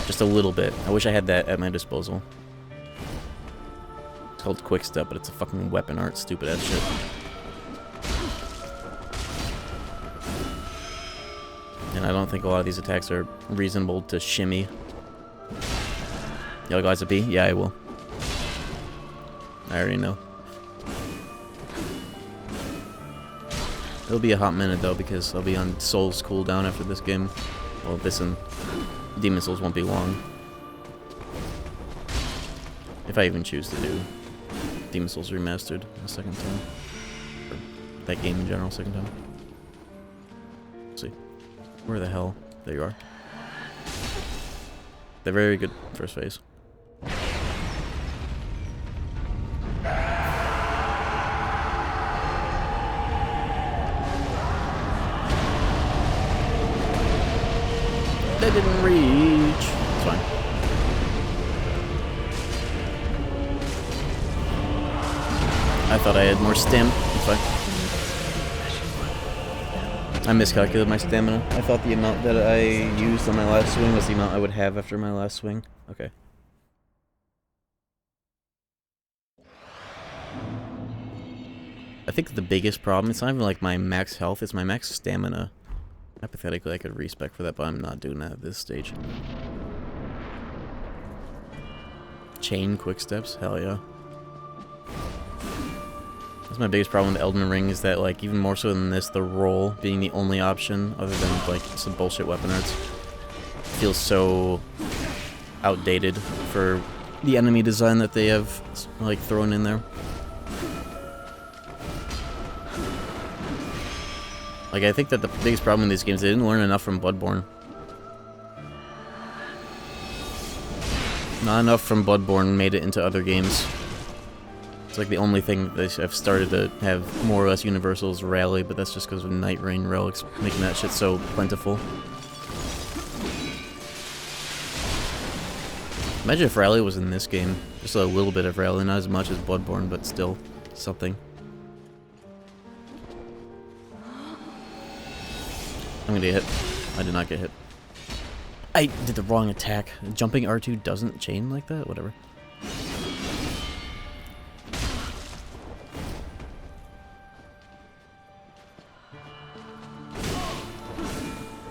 Speaker 1: Just a little bit. I wish I had that at my disposal. It's called Quick Step, but it's a fucking weapon art. Stupid ass shit. And I don't think a lot of these attacks are reasonable to shimmy. Y'all guys a B? Yeah, I will. I already know. It'll be a hot minute though, because I'll be on Souls cooldown after this game. Well, this and Demon Souls won't be long. If I even choose to do Demon Souls Remastered a second time. Or that game in general, second time. Let's see. Where the hell? There you are. They're very good first phase. They didn't reach. It's fine. I thought I had more stam. It's fine. I miscalculated my stamina. I thought the amount that I used on my last swing was the amount I would have after my last swing. Okay. I think the biggest problem, it's not even like my max health, it's my max stamina. Hypothetically, I could respec for that, but I'm not doing that at this stage. Chain quick steps? Hell yeah. That's my biggest problem with Elden Ring, is that, like, even more so than this, the roll being the only option, other than, like, some bullshit weapon arts, feels so outdated for the enemy design that they have, like, thrown in there. Like, I think that the biggest problem in these games, they didn't learn enough from Bloodborne. Not enough from Bloodborne made it into other games. It's like the only thing that I've started to have more or less universal is Rally, but that's just because of Night Rain relics making that shit so plentiful. Imagine if Rally was in this game. Just a little bit of Rally, not as much as Bloodborne, but still something. I'm gonna get hit. I did not get hit. I did the wrong attack. Jumping R2 doesn't chain like that? Whatever.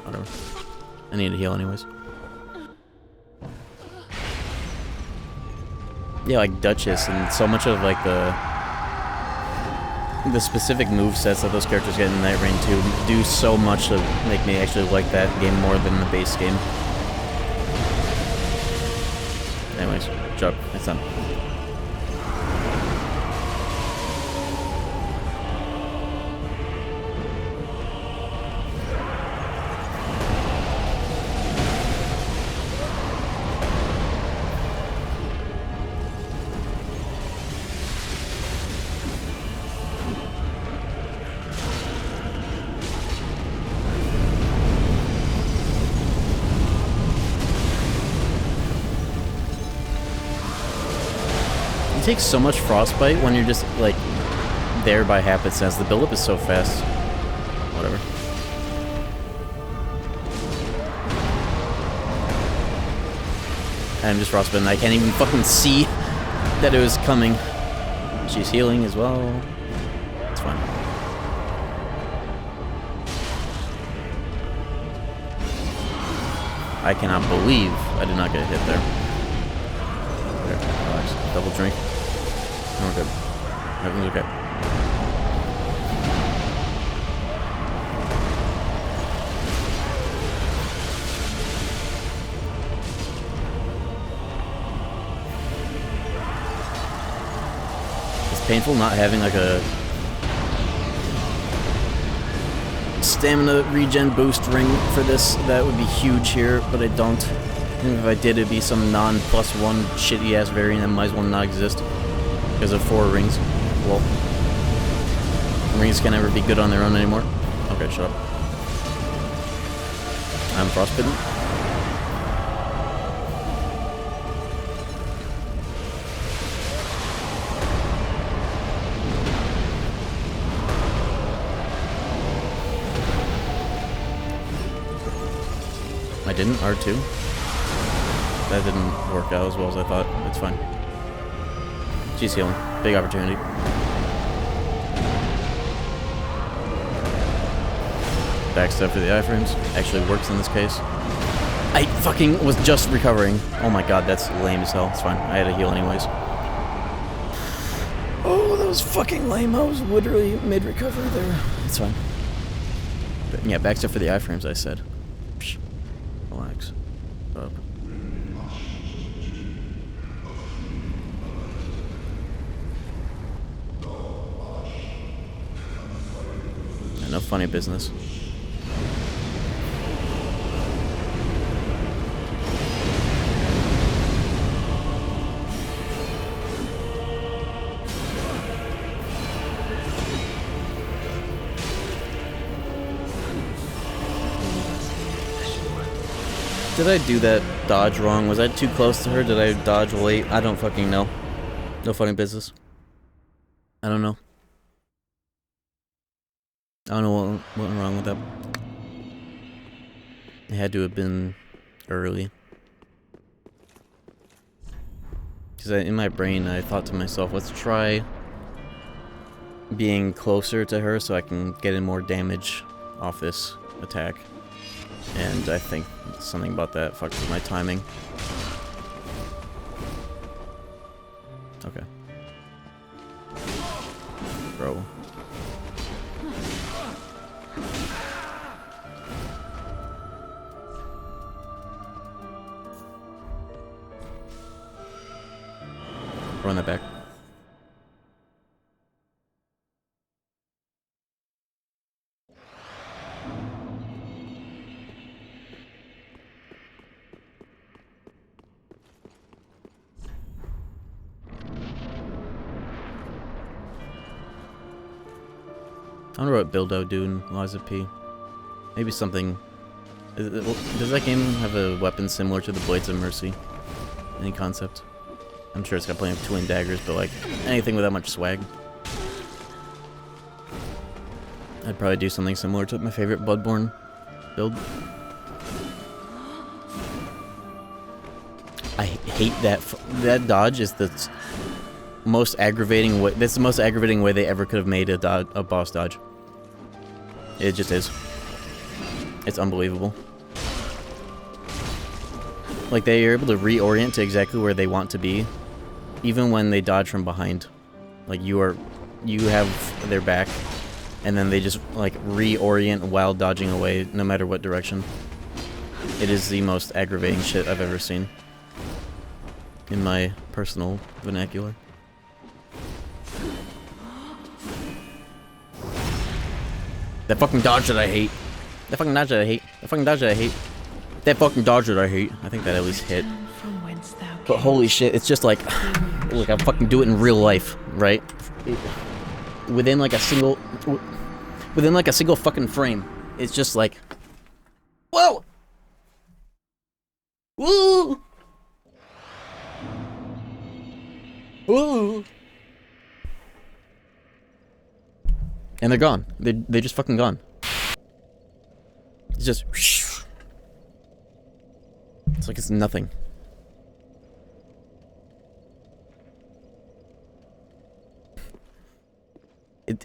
Speaker 1: Whatever. I need to heal anyways. Yeah, like Duchess, and so much of like the specific movesets that those characters get in Night Rain 2 do so much to make me actually like that game more than the base game. Anyways, shut up. It's done. It takes so much frostbite when you're just like there by happenstance. The buildup is so fast. Whatever. I'm just frostbitten. I can't even fucking see that it was coming. She's healing as well. It's fine. I cannot believe I did not get hit there. There, relax. Double drink. We're good. Everything's okay. It's painful not having like a stamina regen boost ring for this. That would be huge here, but I don't. And if I did, it'd be some non-+1 shitty-ass variant that might as well not exist. Because of 4 rings. Well, rings can never be good on their own anymore. Okay, shut up. I'm frostbitten. I didn't, R2. That didn't work out as well as I thought. It's fine. She's healing. Big opportunity. Backstab for the iframes. Actually works in this case. I fucking was just recovering. Oh my god, that's lame as hell. It's fine. I had to heal anyways. Oh, that was fucking lame. I was literally mid-recovery there. It's fine. But yeah, back to for the iframes, I said. Psh, relax. Up. Yeah, no funny business. Did I do that dodge wrong? Was I too close to her? Did I dodge late? I don't fucking know. No funny business. I don't know. I don't know what went wrong with that. It had to have been early. Because in my brain, I thought to myself, let's try being closer to her so I can get in more damage off this attack. And I think something about that fucked with my timing. Okay. Bro. Run that back. I wonder what build I would do in Liza P. Maybe something... Does that game have a weapon similar to the Blades of Mercy? Any concept? I'm sure it's got plenty of twin daggers, but like, anything with that much swag. I'd probably do something similar to my favorite Bloodborne build. I hate that. That dodge is the most aggravating way. That's the most aggravating way they ever could have made a boss dodge. It just is. It's unbelievable. Like, they are able to reorient to exactly where they want to be, even when they dodge from behind. Like, you have their back, and then they just, like, reorient while dodging away, no matter what direction. It is the most aggravating shit I've ever seen. In my personal vernacular. That fucking dodge that I hate. That fucking dodge that I hate. That fucking dodge that I hate. That fucking dodge that I hate. I think that at least hit. But holy shit, it's just like... Look, I fucking do it in real life, right? Within like a single... Within like a single fucking frame. It's just like... Whoa! Woo! Woo! And they're gone. They're just fucking gone. It's just... It's like it's nothing. And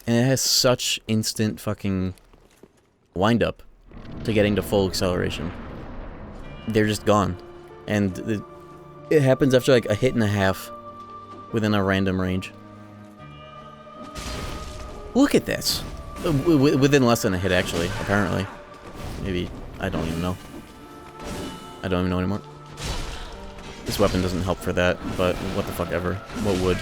Speaker 1: it has such instant fucking wind up to getting to full acceleration. They're just gone. And it happens after like a hit and a half within a random range. Look at this. Within less than a hit, actually, apparently. Maybe, I don't even know. I don't even know anymore. This weapon doesn't help for that, but what the fuck ever. What would?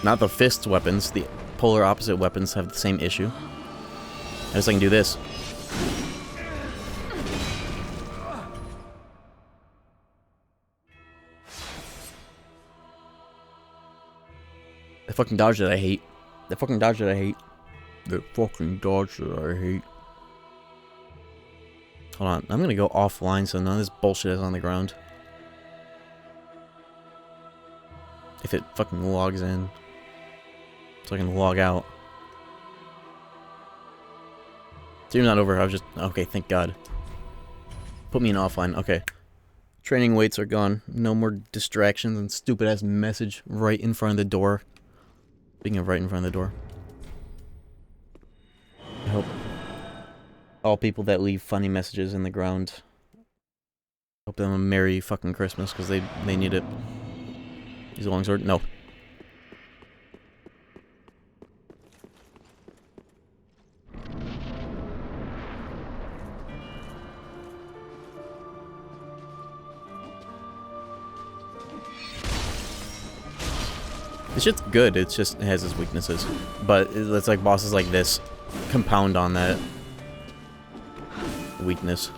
Speaker 1: Not the fist weapons, the polar opposite weapons have the same issue. I guess I can do this. The fucking dodge that I hate. The fucking dodge that I hate. The fucking dodge that I hate. Hold on, I'm gonna go offline so none of this bullshit is on the ground. If it fucking logs in. So I can log out. Stream's not over, I was just... Okay, thank God. Put me in offline, okay. Training weights are gone. No more distractions and stupid ass message right in front of the door. Speaking of right in front of the door. I hope all people that leave funny messages in the ground Hope them a Merry fucking Christmas, because they need it. Use a longsword? No. This shit's good, it has its weaknesses. But it's like bosses like this compound on that weakness.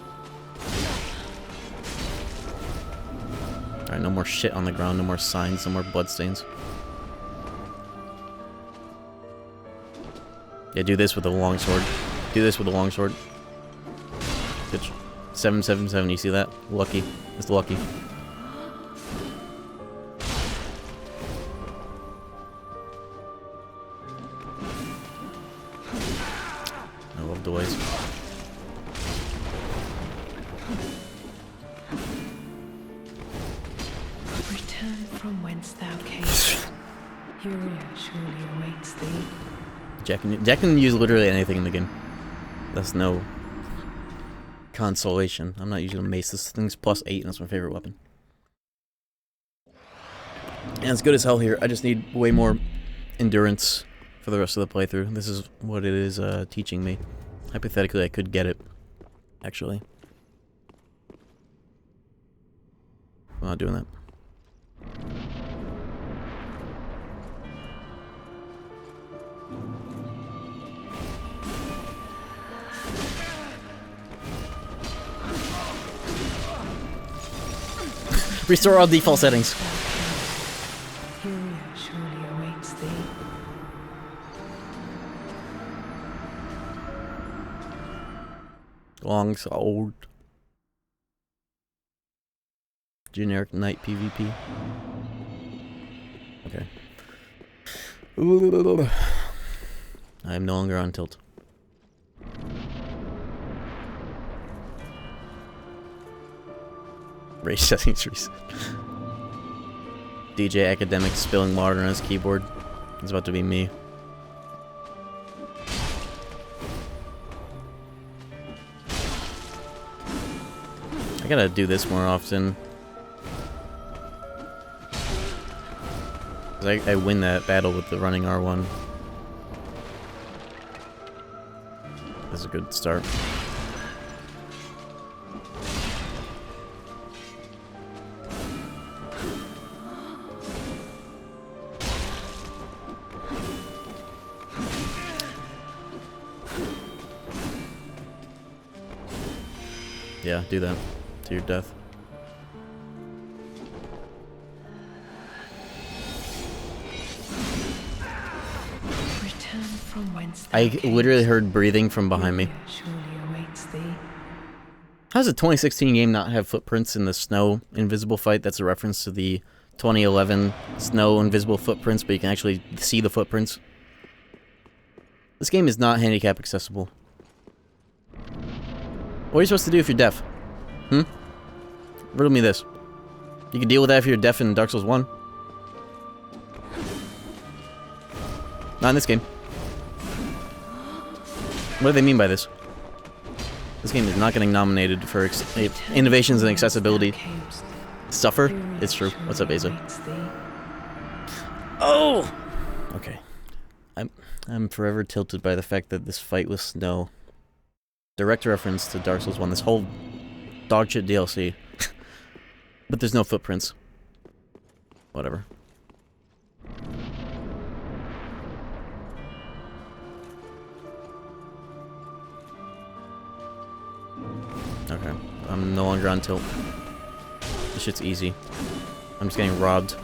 Speaker 1: Alright, no more shit on the ground, no more signs, no more bloodstains. Yeah, do this with a longsword. Do this with a longsword. Good. 777, you see that? Lucky. It's lucky. I love delays.
Speaker 5: Return from whence thou camest. Furia surely awaits thee.
Speaker 1: Jack can use literally anything in the game. That's no consolation. I'm not using a mace. This thing's +8 and that's my favorite weapon. And it's good as hell here. I just need way more endurance for the rest of the playthrough. This is what it is teaching me. Hypothetically, I could get it, actually. I'm not doing that. Restore all default settings.
Speaker 5: Furia surely awaits thee.
Speaker 1: Longsword. Generic knight PvP. Okay. I am no longer on tilt. Race settings reset. DJ Academic spilling water on his keyboard. It's about to be me. I gotta do this more often. 'Cause I win that battle with the running R1. That's a good start. Yeah, do that. To your death.
Speaker 5: Return from whence thou
Speaker 1: I
Speaker 5: camest.
Speaker 1: literally heard breathing from behind me.
Speaker 5: Furia surely awaits thee.
Speaker 1: How does a 2016 game not have footprints in the snow invisible fight? That's a reference to the 2011 snow invisible footprints, but you can actually see the footprints. This game is not handicap accessible. What are you supposed to do if you're deaf? Riddle me this. You can deal with that if you're deaf in Dark Souls 1. Not in this game. What do they mean by this? This game is not getting nominated for innovations in accessibility. Suffer? It's true. What's up, Asa? Oh! Okay. I'm forever tilted by the fact that this fight with snow. Direct reference to Dark Souls 1. This whole dogshit DLC. But there's no footprints. Whatever. Okay. I'm no longer on tilt. This shit's easy. I'm just getting robbed.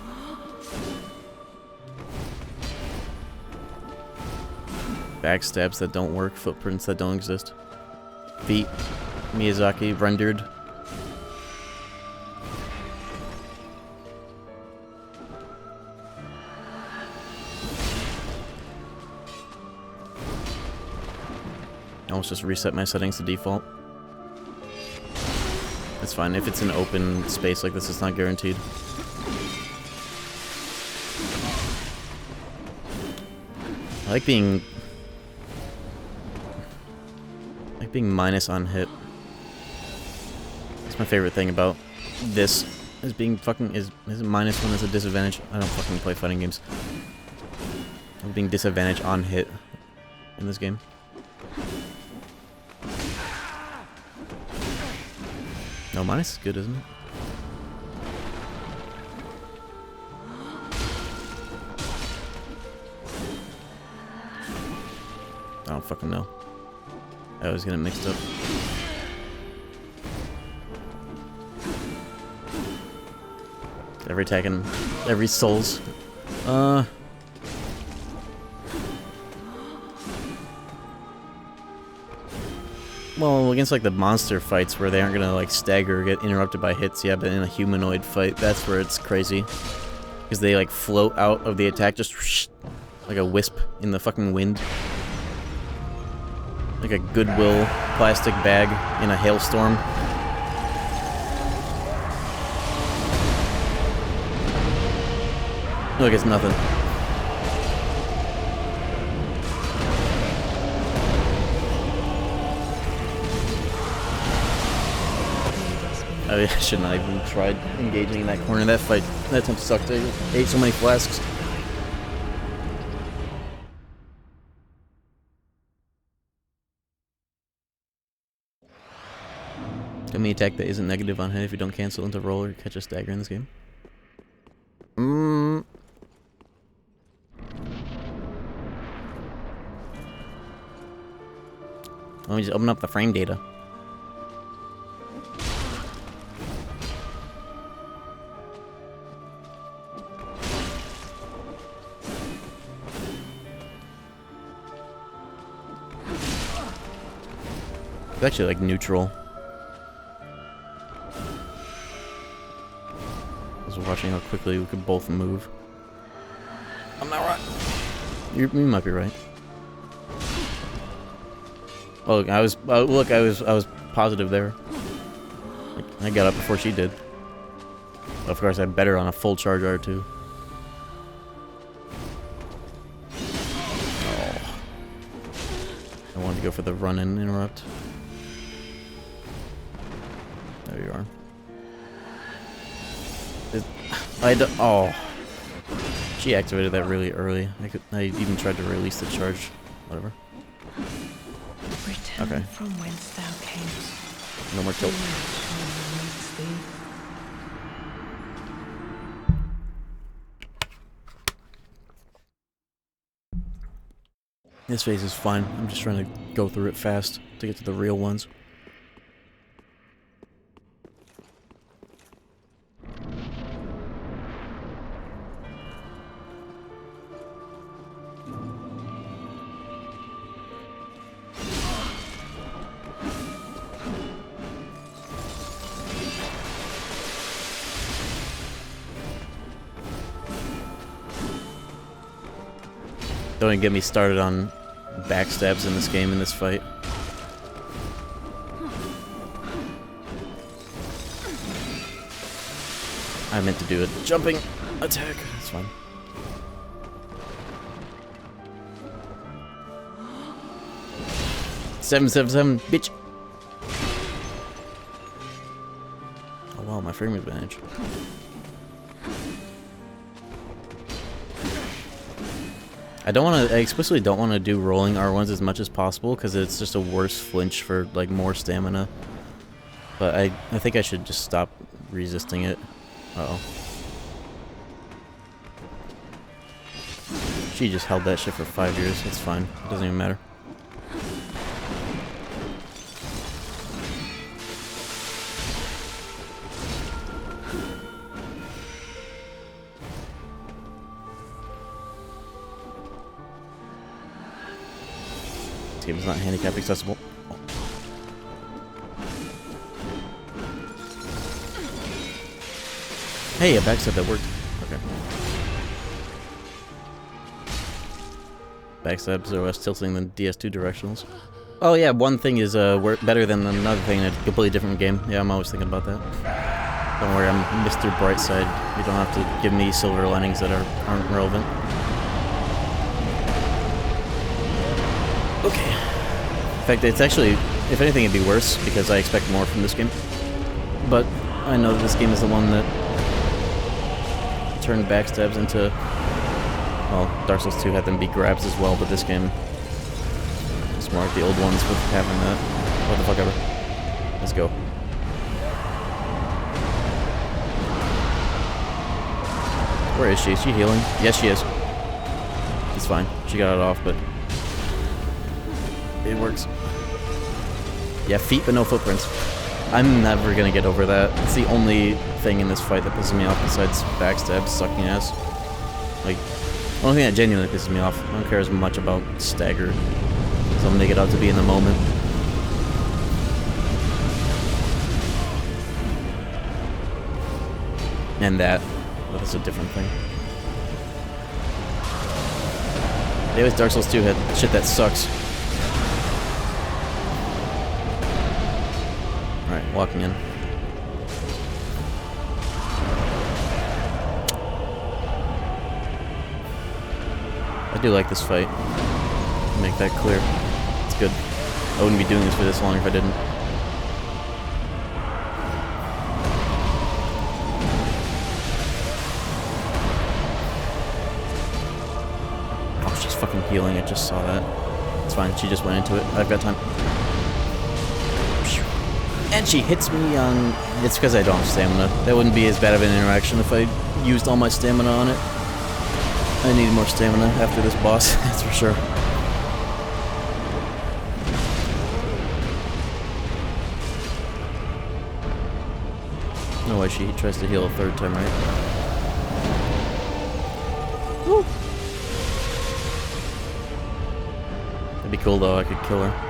Speaker 1: Backstabs that don't work, footprints that don't exist. Feet. Miyazaki rendered. I almost just reset my settings to default. That's fine. If it's an open space like this, it's not guaranteed. I like being minus on hit. That's my favorite thing about this as being fucking is -1 as a disadvantage. I don't fucking play fighting games. I'm being disadvantaged on hit in this game. No, minus is good, isn't it? I don't fucking know. I always get it mixed up. Every attack and every souls. Well, against like the monster fights where they aren't gonna like stagger or get interrupted by hits, yeah, but in a humanoid fight, that's where it's crazy. Because they like float out of the attack just whoosh, like a wisp in the fucking wind. Like a Goodwill plastic bag in a hailstorm. Look, it's nothing. I should not even tried engaging in that corner. That fight, that attempt sucked. I ate so many flasks. Any attack that isn't negative on hit if you don't cancel into roll or catch a stagger in this game. Let me just open up the frame data. It's actually like neutral. I was watching how quickly we could both move. I'm not right. You might be right. Oh, I was positive there. I got up before she did. Of course, I bet her on a full charge R2. Oh. I wanted to go for the run and interrupt. There you are. Oh. She activated that really early. I even tried to release the charge. Whatever.
Speaker 5: Return
Speaker 1: okay.
Speaker 5: From whence thou camest.
Speaker 1: No more tilt. This phase is fine. I'm just trying to go through it fast to get to the real ones. Don't even get me started on backstabs in this game, in this fight. I meant to do a jumping attack. That's fine. $777, bitch. Oh wow, my frame advantage. I explicitly don't want to do rolling R1s as much as possible because it's just a worse flinch for like more stamina. But I think I should just stop resisting it. Uh-oh. She just held that shit for 5 years. It's fine. It doesn't even matter. This game is not handicap accessible. Hey, a backstab that worked. Okay. Backstabs are less tilting than DS2 directionals. Oh yeah, one thing is better than another thing in a completely different game. Yeah, I'm always thinking about that. Don't worry, I'm Mr. Brightside. You don't have to give me silver linings that aren't relevant. Okay. In fact, it's actually, if anything, it'd be worse because I expect more from this game. But I know that this game is the one that turned backstabs into... Well, Dark Souls 2 had them be grabs as well, but this game is more like the old ones with having that. What the fuck ever. Let's go. Where is she? Is she healing? Yes, she is. It's fine. She got it off, but it works. Yeah, feet but no footprints. I'm never gonna get over that. It's the only thing in this fight that pisses me off besides backstab sucking ass. Like, the only thing that genuinely pisses me off. I don't care as much about stagger as I'll make it out to be in the moment. And that. But that's a different thing. Anyways, Dark Souls 2 had shit that sucks. Alright, walking in. I do like this fight. Make that clear. It's good. I wouldn't be doing this for this long if I didn't. Oh, she's fucking healing. I just saw that. It's fine. She just went into it. I've got time. And she hits me on... It's because I don't have stamina. That wouldn't be as bad of an interaction if I used all my stamina on it. I need more stamina after this boss, that's for sure. No way she tries to heal a third time, right? Woo! That'd be cool though, I could kill her.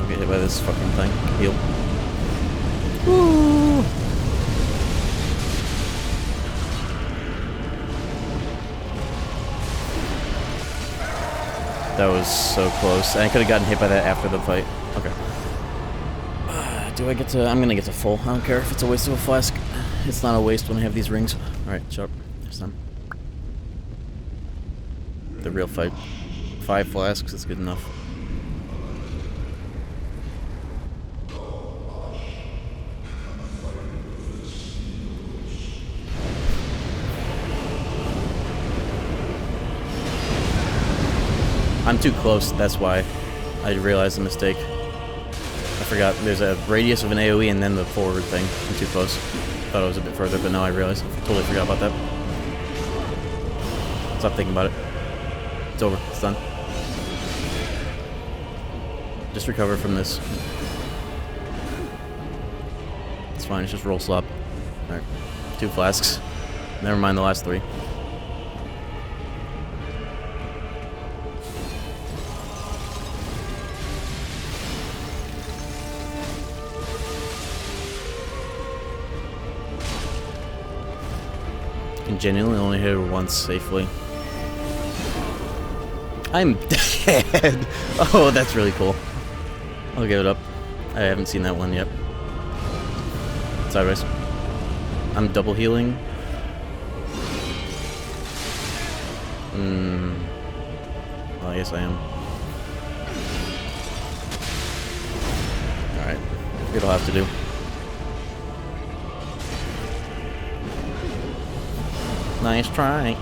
Speaker 1: Get hit by this fucking thing. Heal. Woo! That was so close. I could have gotten hit by that after the fight. Okay. Do I get to... I'm gonna get to full. I don't care if it's a waste of a flask. It's not a waste when I have these rings. Alright, shut up. Next time. The real fight. 5 flasks, that's good enough. I'm too close, that's why I realized the mistake. I forgot there's a radius of an AoE and then the forward thing. I'm too close. Thought it was a bit further, but now I realized. Totally forgot about that. Stop thinking about it. It's over. It's done. Just recover from this. It's fine, it's just roll slop. Alright. 2 flasks. Never mind the last 3. Can genuinely only hit her once safely. I'm dead! Oh, that's really cool. I'll give it up. I haven't seen that one yet. Sideways. I'm double healing. Well, I guess I am. Alright. It'll have to do. Nice try.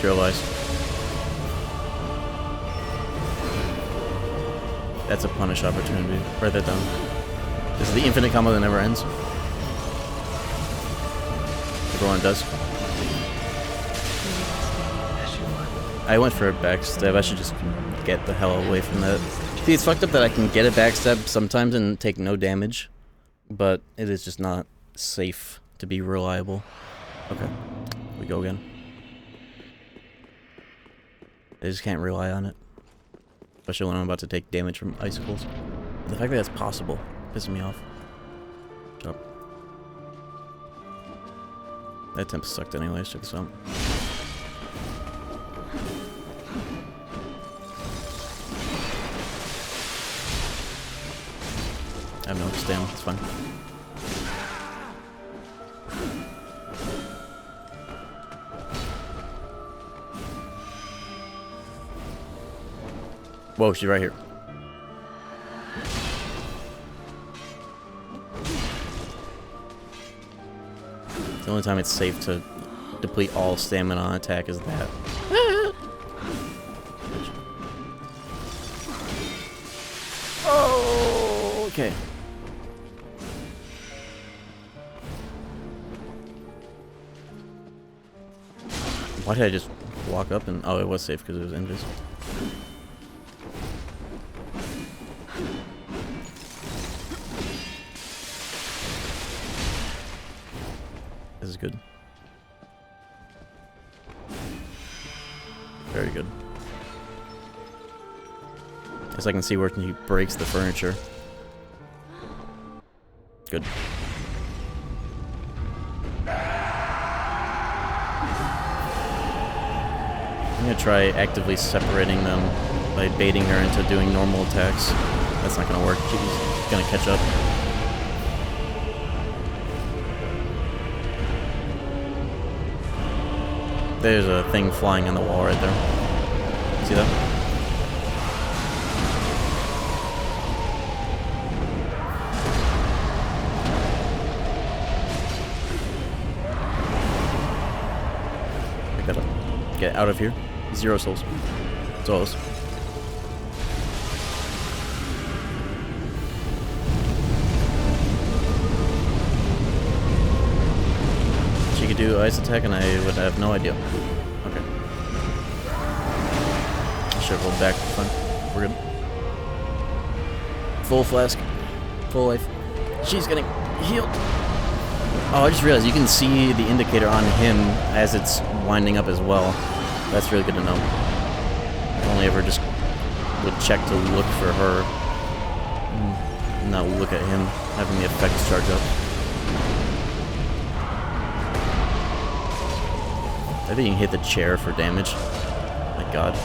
Speaker 1: Realize. That's a punish opportunity. Write that down. This is the infinite combo that never ends. Everyone does. I went for a backstab. I should just get the hell away from that. See, it's fucked up that I can get a backstab sometimes and take no damage, but it is just not safe to be reliable. Okay, we go again. I just can't rely on it. Especially when I'm about to take damage from icicles. The fact that that's possible pisses me off. Shut up. That attempt sucked anyways, check this out. I have no stamina, it's fine. Whoa, she's right here. The only time it's safe to deplete all stamina on attack is that. Oh, okay. Why did I just walk up and... Oh, it was safe because it was invisible. This is good. Very good. As I can see where he breaks the furniture. Good. I'm gonna try actively separating them by baiting her into doing normal attacks. That's not gonna work. She's gonna catch up. There's a thing flying on the wall right there. See that? Pick that up. Get out of here. 0 souls. That's all it is. She could do ice attack and I would have no idea. Okay. I should have rolled back. Fine. We're good. Full flask. Full life. She's getting healed. Oh, I just realized you can see the indicator on him as it's winding up as well. That's really good to know. I only ever just would check to look for her, and not look at him having the effects charge up. I think you can hit the chair for damage. My god.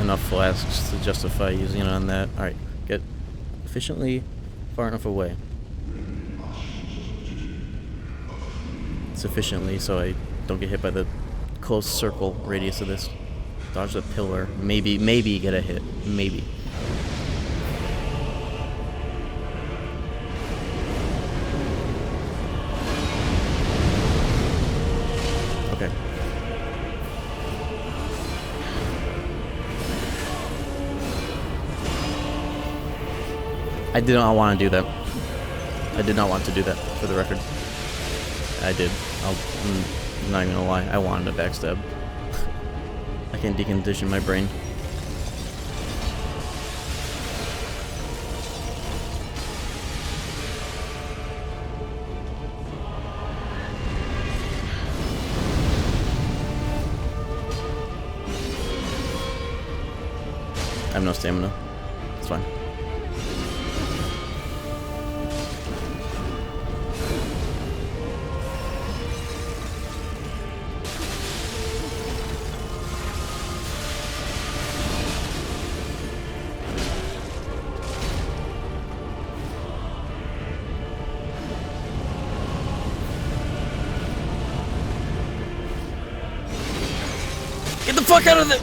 Speaker 1: Enough flasks to justify using it on that. Alright, get efficiently far enough away. Sufficiently so I don't get hit by the close circle radius of this. Dodge the pillar. Maybe get a hit. Maybe. Okay. I did not want to do that. I did not want to do that, for the record. I did. I'm not even gonna lie. I wanted a backstab. I can decondition my brain. I have no stamina. It's fine. Get the fuck out of there!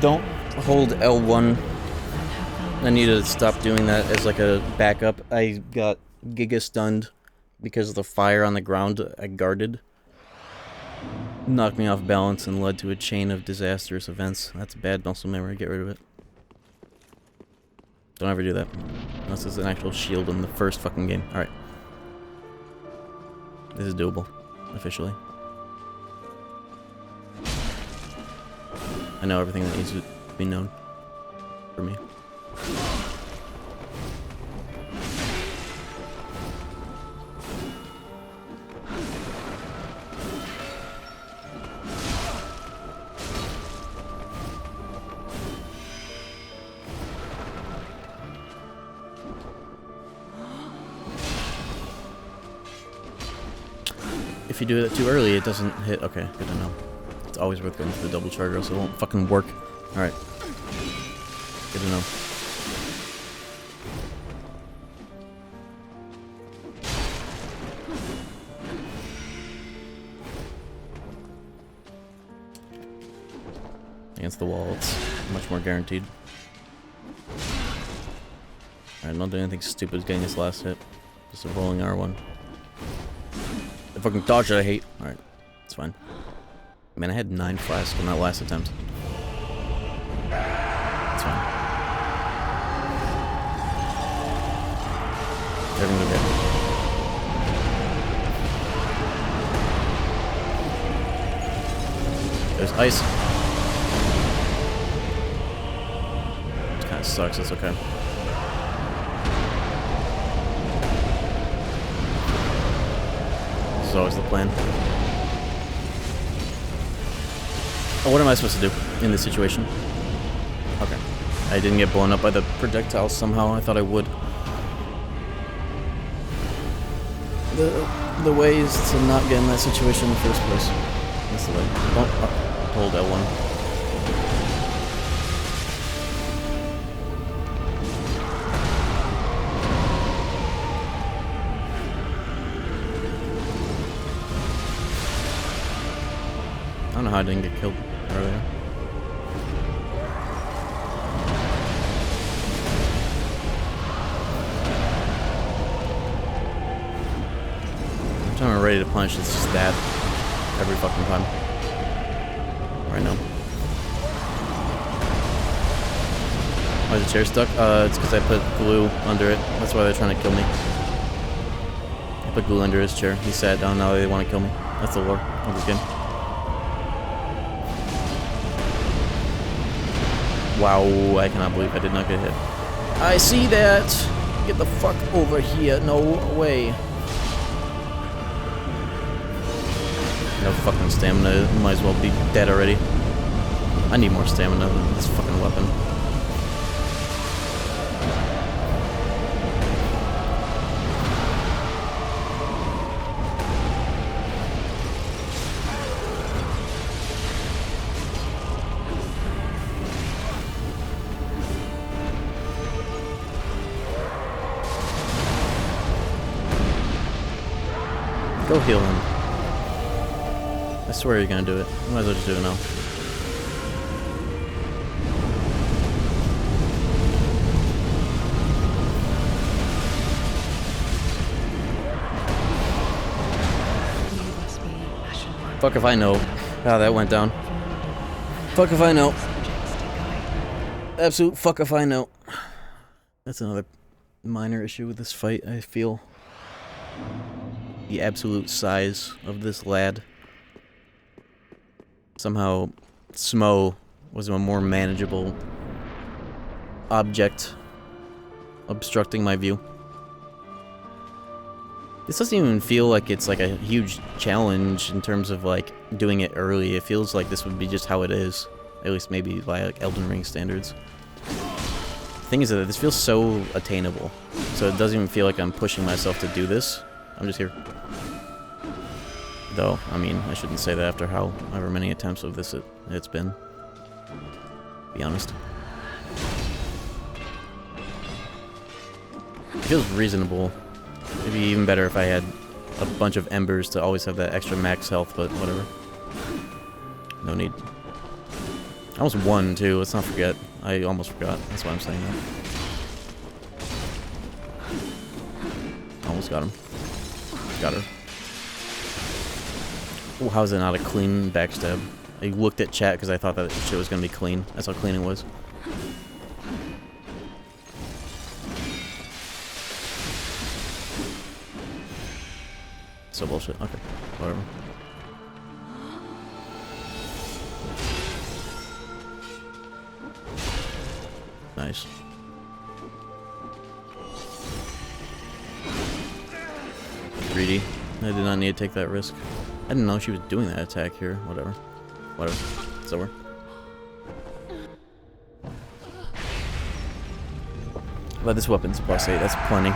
Speaker 1: Don't hold L1. I need to stop doing that as like a backup. I got giga stunned because of the fire on the ground I guarded. knocked me off balance and led to a chain of disastrous events. That's a bad muscle memory. Get rid of it. Don't ever do that. Unless there's an actual shield in the first fucking game. Alright. This is doable. Officially. I know everything that needs to be known. For me. If you do it too early, it doesn't hit. Okay, good to know. It's always worth going for the double charge, or else it won't fucking work. Alright. Good to know. Against the wall, it's much more guaranteed. Alright, I'm not doing anything stupid getting this last hit. Just a rolling R1. The fucking dodge that I hate. Alright, it's fine. Man, I had 9 flasks on that last attempt. It's fine. Everything's okay. There's ice. It kinda sucks, it's okay. This is always the plan. Oh, what am I supposed to do in this situation? Okay. I didn't get blown up by the projectiles somehow. I thought I would. The way is to not get in that situation in the first place. That's the way. Don't hold L1. I don't know how I didn't get killed earlier. Every time I'm ready to punch, it's just that. Every fucking time. Right now. Why is the chair stuck? It's because I put glue under it. That's why they're trying to kill me. I put glue under his chair. He sat down, now they want to kill me. That's the lore of this game. Wow, I cannot believe I did not get hit. I see that! Get the fuck over here. No way. No fucking stamina. Might as well be dead already. I need more stamina than this fucking weapon. Go heal him. I swear you're gonna do it. You might as well just do it now. Fuck if I know how that went down. Fuck if I know. Absolute fuck if I know. That's another minor issue with this fight, I feel. The absolute size of this lad. Somehow, Smo was a more manageable object obstructing my view. This doesn't even feel like it's like a huge challenge in terms of like doing it early. It feels like this would be just how it is. At least maybe by like Elden Ring standards. The thing is that this feels so attainable. So it doesn't even feel like I'm pushing myself to do this. I'm just here. Though, I mean, I shouldn't say that after however many attempts of this it's been. Be honest. It feels reasonable. It'd be even better if I had a bunch of embers to always have that extra max health, but whatever. No need. I almost won, too. Let's not forget. I almost forgot. That's why I'm saying that. Almost got him. Got her. Oh, how is it not a clean backstab? I looked at chat because I thought that shit was gonna be clean. That's how clean it was. So bullshit. Okay, whatever. Nice. Greedy. I did not need to take that risk. I didn't know she was doing that attack here. Whatever. Whatever. It's over. But this weapon's plus 8. That's plenty.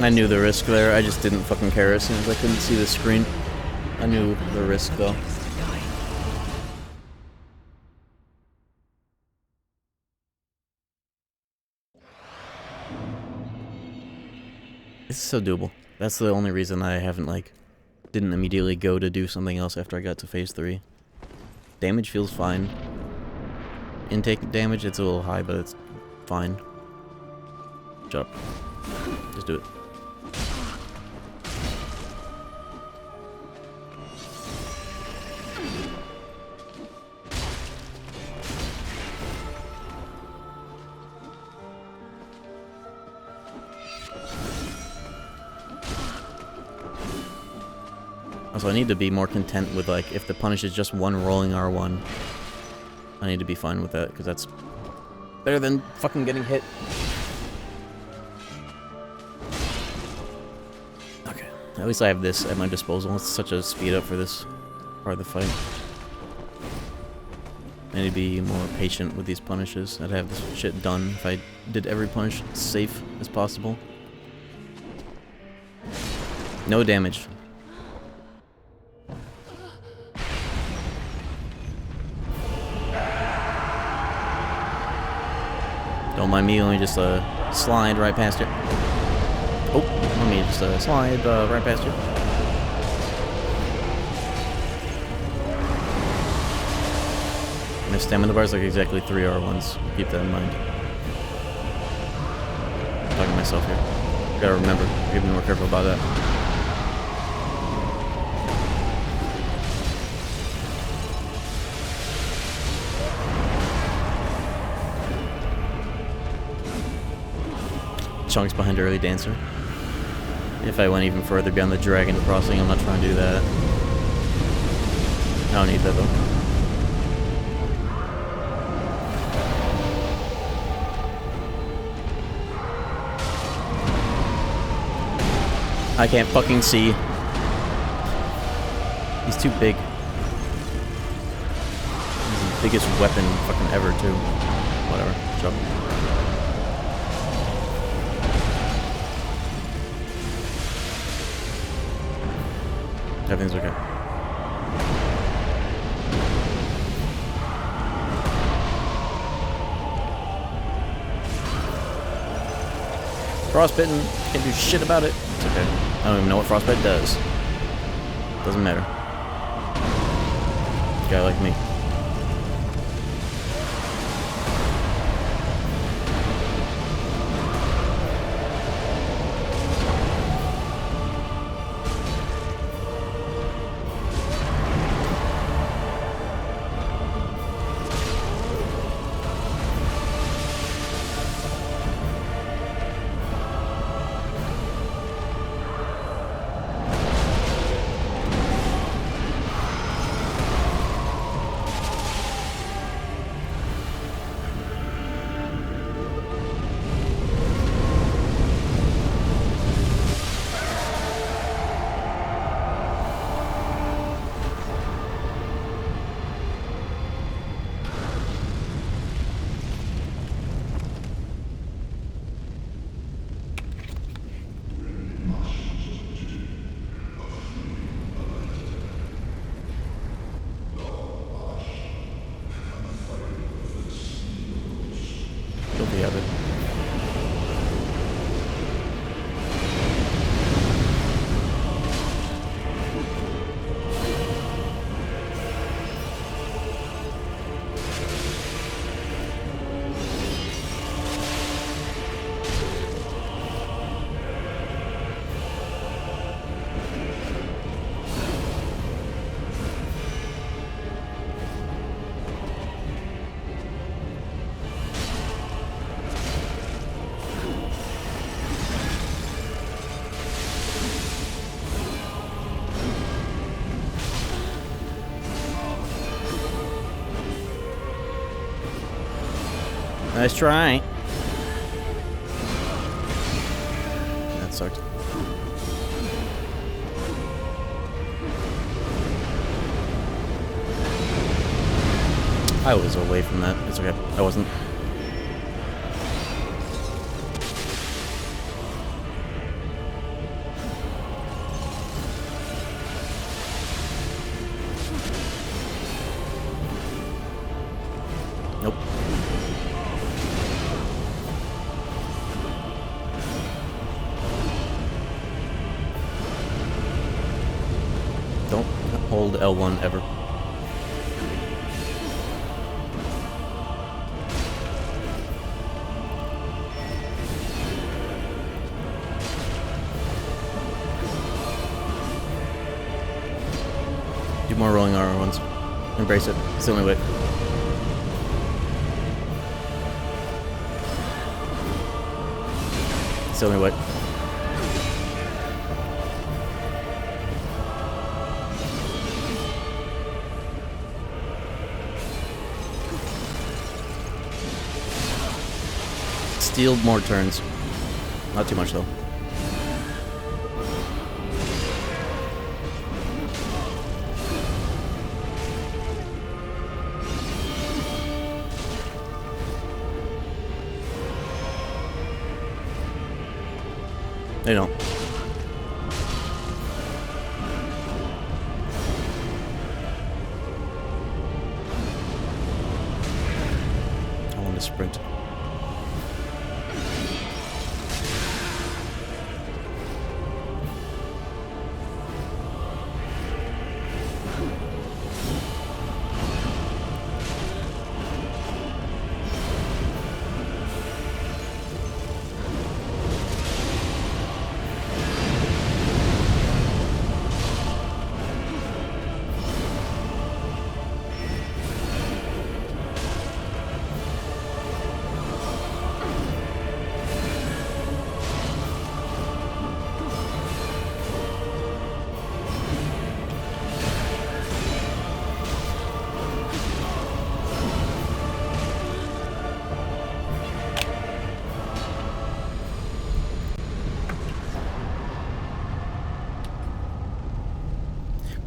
Speaker 1: I knew the risk there, I just didn't fucking care as soon as I couldn't see the screen. I knew the risk though. It's so doable. That's the only reason I haven't, like, didn't immediately go to do something else after I got to phase 3. Damage feels fine. Intake damage, it's a little high, but it's fine. Shut up. Just do it. Also, I need to be more content with, like, if the punish is just one rolling R1, I need to be fine with that, because that's better than fucking getting hit. Okay, at least I have this at my disposal. It's such a speed up for this part of the fight. I need to be more patient with these punishes. I'd have this shit done if I did every punish safe as possible. No damage. Don't mind me, let me just slide right past you. Oh, let me just slide right past you. My stamina bar is like exactly 3 R1s. Keep that in mind. I'm talking to myself here. Gotta remember, be more careful about that. Chunks behind early dancer. If I went even further beyond the dragon crossing, I'm not trying to do that. I don't need that though. I can't fucking see. He's too big. He's the biggest weapon fucking ever too. Whatever. Shut up. Everything's okay. Frostbitten, can't do shit about it. It's okay. I don't even know what frostbite does. Doesn't matter. Guy like me. Nice try. That sucked. I was away from that. It's okay. I wasn't. Nope. Don't hold L1 ever. Do more rolling R ones. Embrace it. It's the only way. It's the only way. Steal more turns. Not too much though. They don't. I want to sprint.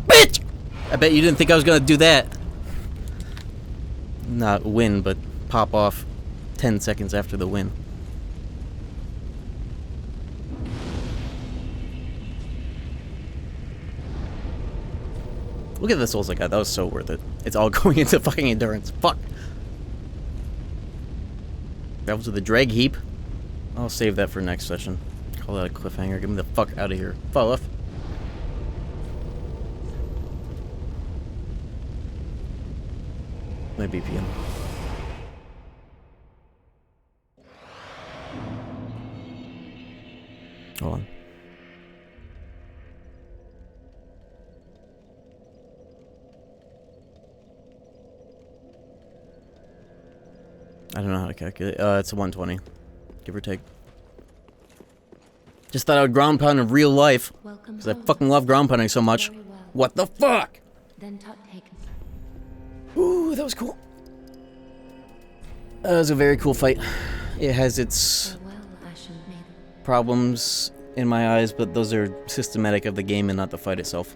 Speaker 1: Bitch! I bet you didn't think I was gonna do that. Not win, but pop off 10 seconds after the win. Look at the souls I got. That was so worth it. It's all going into fucking endurance. Fuck. That was the drag heap. I'll save that for next session. Call that a cliffhanger. Get me the fuck out of here. Fall off. My BPM. Hold on. I don't know how to calculate. It's a 120, give or take. Just thought I would ground pound in real life, because I fucking love ground pounding so much. What the fuck? Ooh, that was cool. That was a very cool fight. It has its problems in my eyes, but those are systematic of the game and not the fight itself.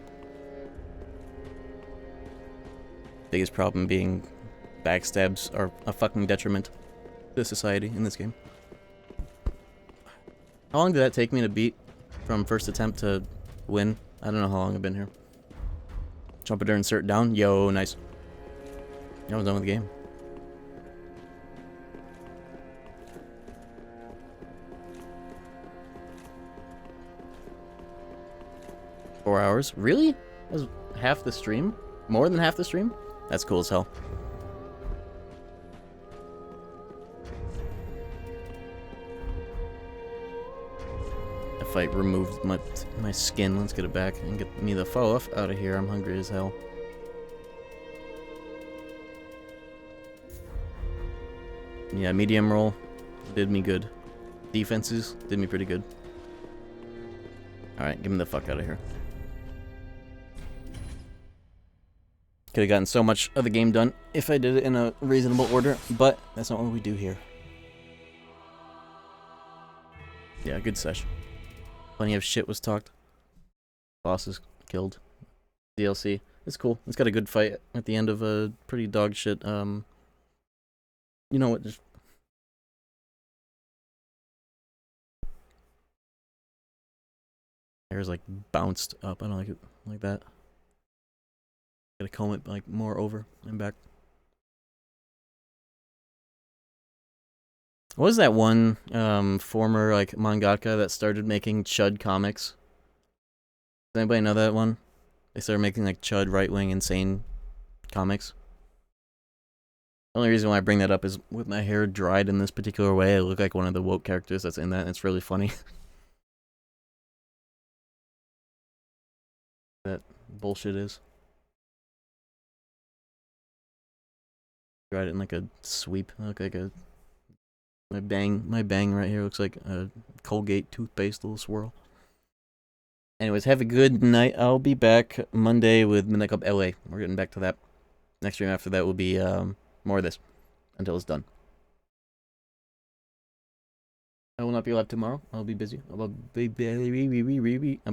Speaker 1: Biggest problem being backstabs are a fucking detriment to society in this game. How long did that take me to beat from first attempt to win? I don't know how long I've been here. Jump it, insert down. Yo, nice. I was done with the game. Four hours? Really? That was half the stream? More than half the stream? That's cool as hell. That fight removed my skin. Let's get it back and get me the fuck out of here. I'm hungry as hell. Yeah, medium roll did me good. Defenses did me pretty good. Alright, get me the fuck out of here. Could have gotten so much of the game done if I did it in a reasonable order, but that's not what we do here. Yeah, good session. Plenty of shit was talked. Bosses killed. DLC. It's cool. It's got a good fight at the end of a pretty dog shit. You know what? Just hair's like bounced up. I don't like it like that. Gotta comb it like more over and back. What was that one former like mangaka that started making chud comics? Does anybody know that one? They started making like chud right-wing insane comics. The only reason why I bring that up is with my hair dried in this particular way, I look like one of the woke characters that's in that, and it's really funny. That bullshit is. Dried it in like a sweep. I look like a my bang right here looks like a Colgate toothpaste little swirl. Anyways, have a good night. I'll be back Monday with Midnight Club LA. We're getting back to that. Next stream after that will be more of this until it's done. I will not be live tomorrow. I'll be busy. I'll be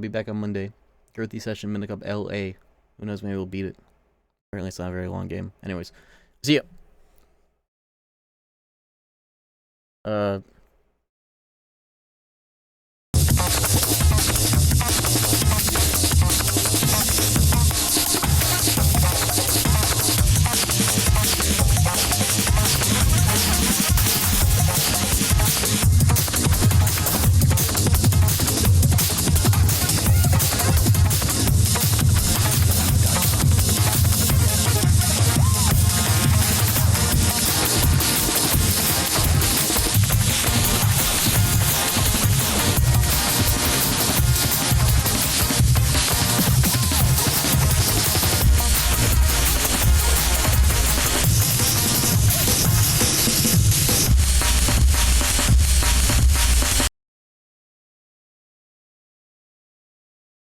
Speaker 1: back on Monday. Girthy session, Midnight Club LA. Who knows, maybe we'll beat it. Apparently it's not a very long game. Anyways, see ya.